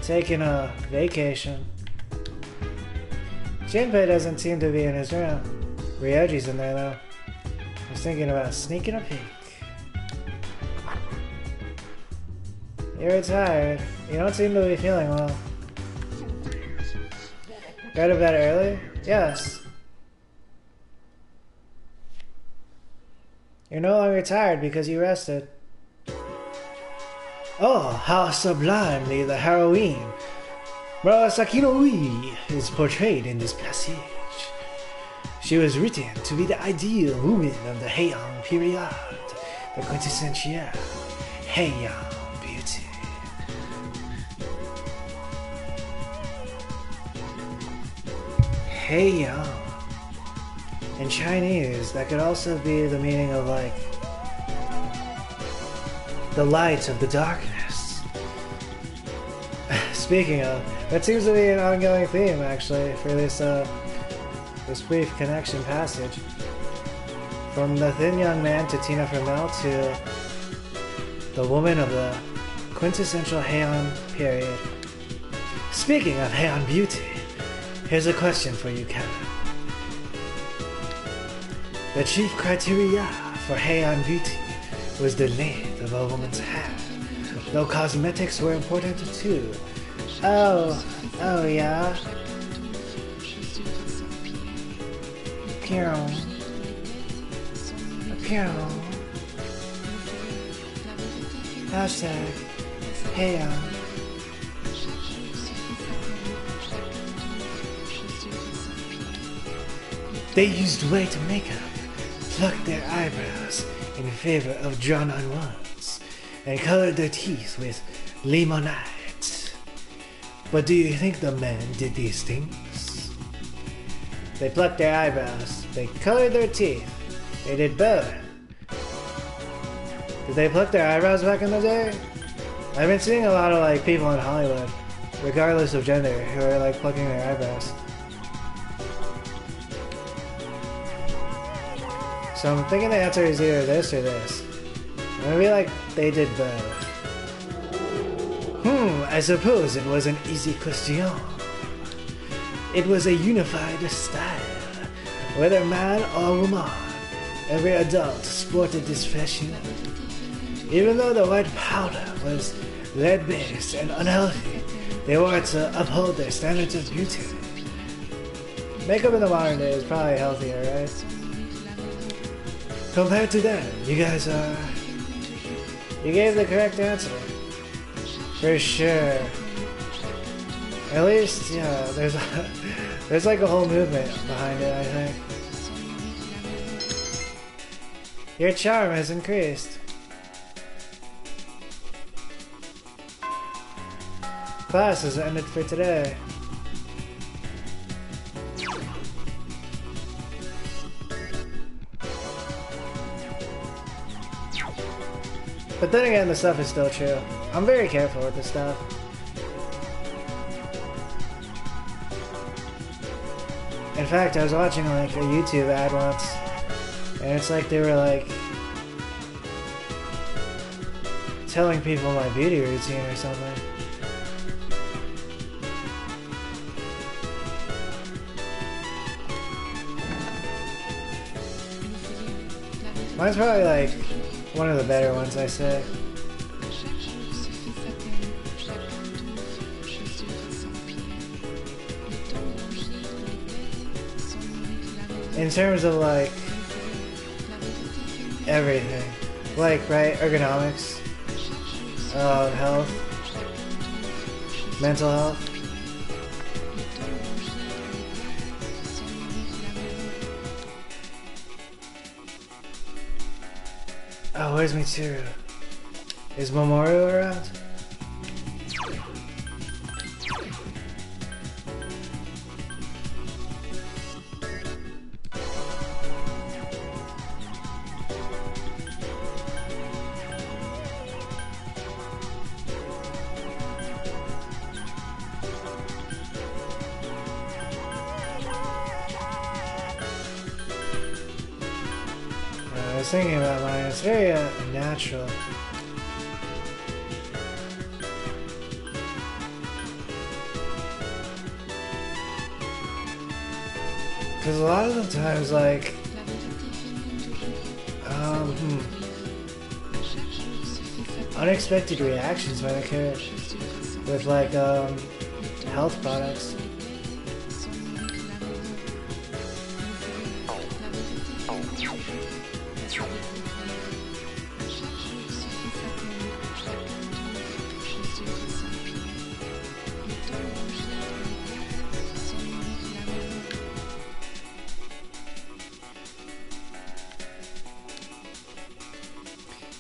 Taking a vacation. Junpei doesn't seem to be in his room. Ryoji's in there though. I was thinking about sneaking a peek. You're tired. You don't seem to be feeling well. Go to bed early? Yes. You're no longer tired because you rested. Oh, how sublimely the heroine Murasaki no Ui is portrayed in this passage. She was written to be the ideal woman of the Heian period, the quintessential Heian beauty. Heian. In Chinese, that could also be the meaning of like the light of the darkness. Speaking of, that seems to be an ongoing theme actually for this this brief connection passage. From the thin young man to Tina Fermel to the woman of the quintessential Heian period. Speaking of Heian beauty, here's a question for you, Kevin. The chief criteria for Heian beauty was the length of a woman's hair, though cosmetics were important too. Oh yeah. Pew. Hashtag Heian. They used white makeup, plucked their eyebrows in favor of drawn-on ones, and colored their teeth with limonite. But do you think the men did these things? They plucked their eyebrows, they colored their teeth, they did both. Did they pluck their eyebrows back in the day? I've been seeing a lot of like people in Hollywood, regardless of gender, who are like plucking their eyebrows. So I'm thinking the answer is either this or this. Maybe like they did both. I suppose it was an easy question. It was a unified style. Whether man or woman, every adult sported this fashion. Even though the white powder was lead-based and unhealthy, they wore it to uphold their standards of beauty. Makeup in the modern day is probably healthier, right? Compared to them, you guys are... You gave the correct answer. For sure. At least, yeah, there's like a whole movement behind it, I think. Your charm has increased. Class has ended for today. But then again, the stuff is still true. I'm very careful with this stuff. In fact, I was watching like a YouTube ad once, and it's like they were like telling people my beauty routine or something. Mine's probably like one of the better ones, I say. In terms of like everything, like right, ergonomics, health, mental health. Oh, where's Mitsuru? Is Mamoru around? I was thinking about mine. It's very natural. Because a lot of the times, like, unexpected reactions might occur with like health products.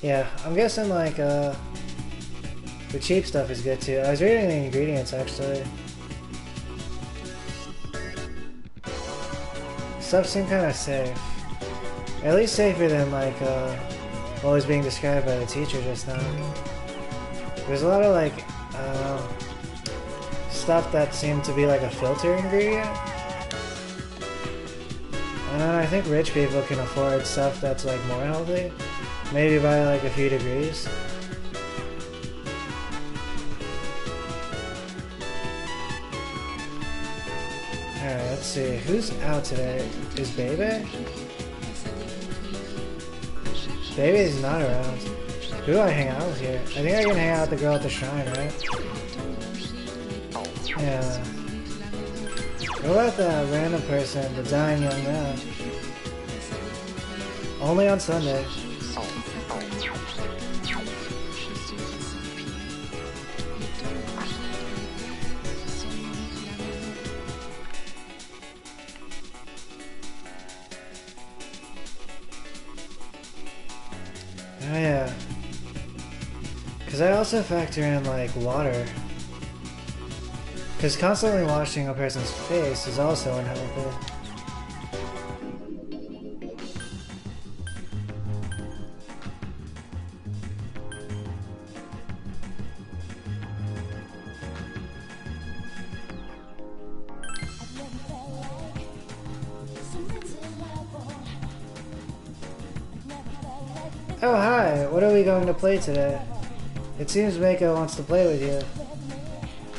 Yeah, I'm guessing like the cheap stuff is good too. I was reading the ingredients actually. Stuff seemed kind of safe. At least safer than like what was being described by the teacher just now. There's a lot of like stuff that seemed to be like a filter ingredient. And then I think rich people can afford stuff that's like more healthy. Maybe by like a few degrees. Alright, let's see. Who's out today? Is Bebe? Bebe's not around. Who do I hang out with here? I think I can hang out with the girl at the shrine, right? Yeah. What about that random person, the dying young man? Only on Sunday. Because I also factor in like water. Because constantly washing a person's face is also unhealthy. Oh hi, what are we going to play today? It seems Meiko wants to play with you.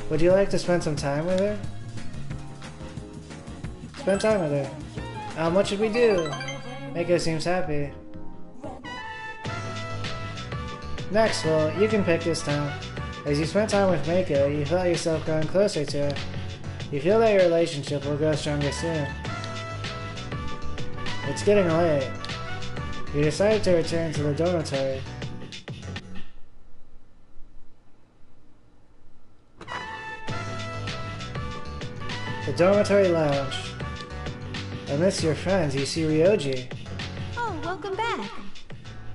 Would you like to spend some time with her? Spend time with her. What should we do? Meiko seems happy. Next, well, you can pick this time. As you spend time with Meiko, you feel yourself growing closer to her. You feel that your relationship will grow stronger soon. It's getting late. You decided to return to the dormitory. The dormitory lounge. Amidst your friends, you see Ryoji. Oh, welcome back.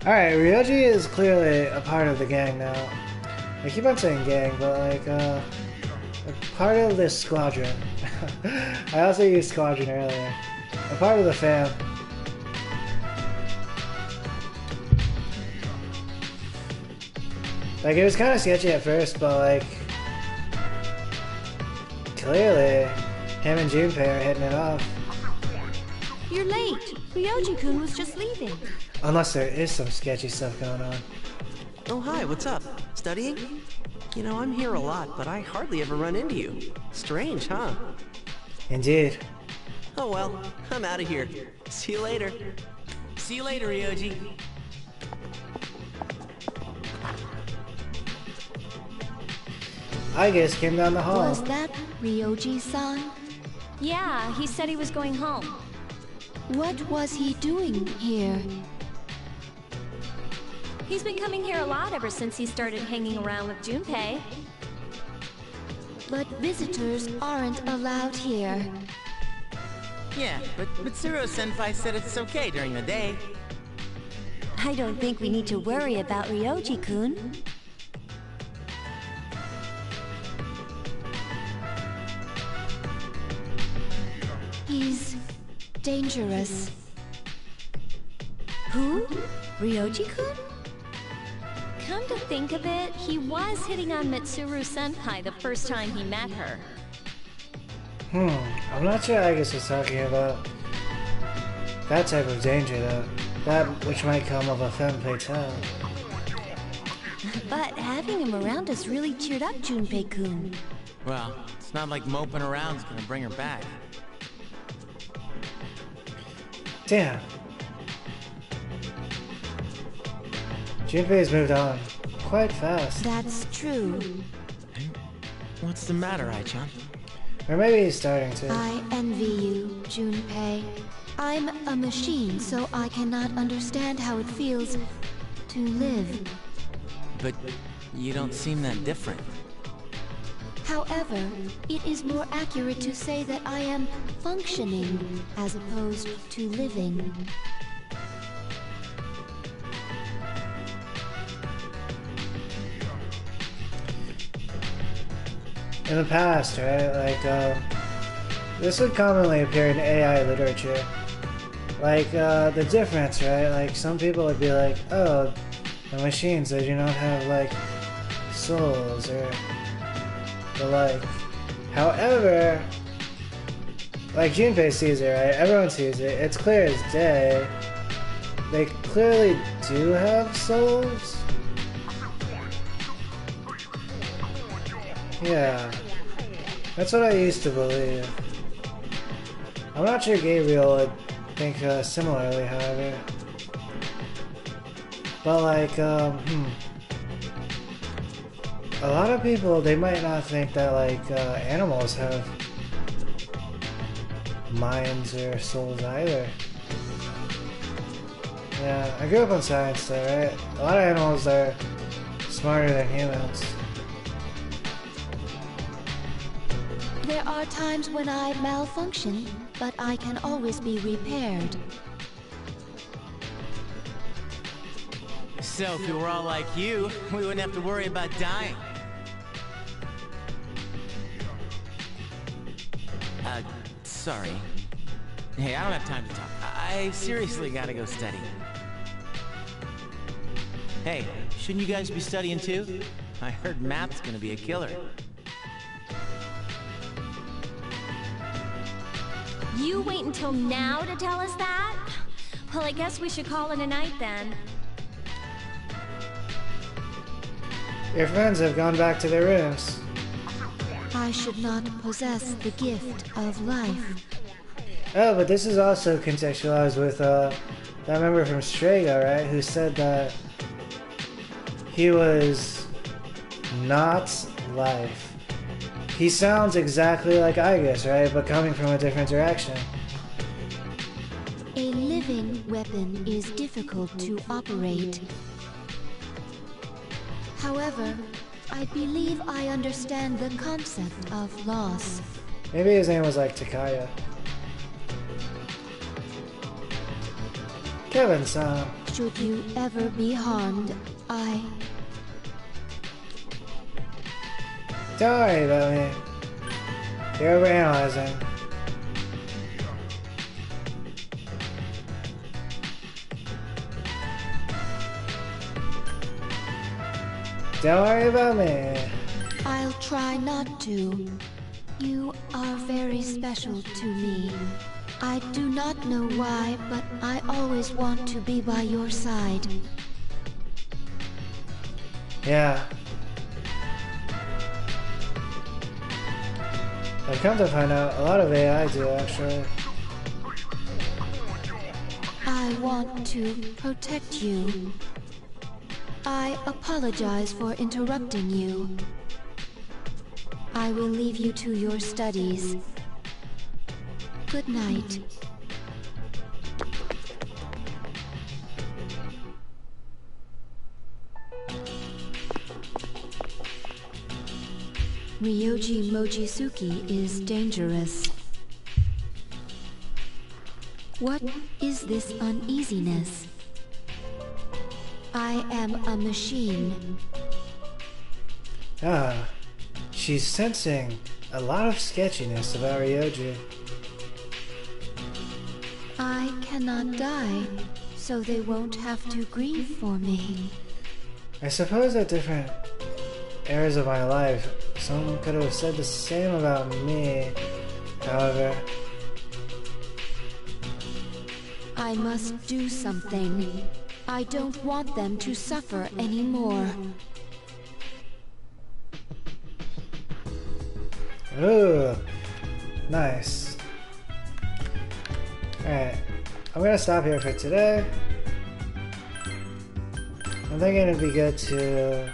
Alright, Ryoji is clearly a part of the gang now. I keep on saying gang, but like, a part of this squadron. I also used squadron earlier. A part of the fam. Like, it was kind of sketchy at first, but like, clearly, him and Junpei are hitting it off. You're late. Ryoji-kun was just leaving. Unless there is some sketchy stuff going on. Oh, hi, what's up? Studying? You know, I'm here a lot, but I hardly ever run into you. Strange, huh? Indeed. Oh well, I'm out of here. See you later. See you later, Ryoji. I guess came down the hall. Was that Ryoji-san? Yeah, he said he was going home. What was he doing here? He's been coming here a lot ever since he started hanging around with Junpei. But visitors aren't allowed here. Yeah, but Mitsuru-senpai said it's okay during the day. I don't think we need to worry about Ryoji-kun. He's dangerous. Who? Ryoji-kun? Come to think of it, he was hitting on Mitsuru-senpai the first time he met her. I'm not sure Agus was talking about that type of danger though. That which might come of a femme fatale. But having him around us really cheered up Junpei-kun. Well, it's not like moping around's gonna bring her back. Damn. Junpei's moved on quite fast. That's true. What's the matter, Ai-chan? Or maybe he's starting to. I envy you, Junpei. I'm a machine, so I cannot understand how it feels to live. But you don't seem that different. However, it is more accurate to say that I am functioning as opposed to living. In the past, right? Like, this would commonly appear in AI literature. Like, the difference, right? Like, some people would be like, oh, the machines, they do not have, like, souls, or the like. However, like Junpei sees it, right? Everyone sees it. It's clear as day. They clearly do have souls. Yeah. That's what I used to believe. I'm not sure Gabriel would think similarly, however. But like, a lot of people, they might not think that like animals have minds or souls either. Yeah, I grew up on science though, right? A lot of animals are smarter than humans. There are times when I malfunction, but I can always be repaired. So if we were all like you, we wouldn't have to worry about dying. Sorry. Hey, I don't have time to talk. I seriously gotta go study. Hey, shouldn't you guys be studying too? I heard math's gonna be a killer. You wait until now to tell us that? Well, I guess we should call it a night then. Your friends have gone back to their rooms. I should not possess the gift of life. Oh, but this is also contextualized with that member from Strega, right? Who said that he was not life. He sounds exactly like Aigis, right? But coming from a different direction. A living weapon is difficult to operate. However, I believe I understand the concept of loss. Maybe his name was like Takaya. Kevin-san. Should you ever be harmed, Don't worry about me. You're overanalyzing. Don't worry about me. I'll try not to. You are very special to me. I do not know why, but I always want to be by your side. Yeah. I've come to find out a lot of AI do, actually. I want to protect you. I apologize for interrupting you. I will leave you to your studies. Good night. Ryoji Mochizuki is dangerous. What is this uneasiness? I am a machine. Ah, she's sensing a lot of sketchiness about Ryoji. I cannot die, so they won't have to grieve for me. I suppose at different eras of my life, someone could have said the same about me. However, I must do something. I don't want them to suffer anymore. ooh, nice. Alright, I'm gonna stop here for today. I'm thinking it'd be good to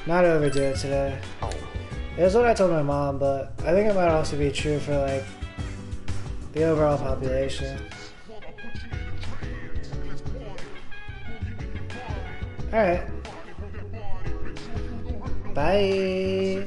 not overdo it today. It was what I told my mom, but I think it might also be true for like the overall population. Alright. Bye.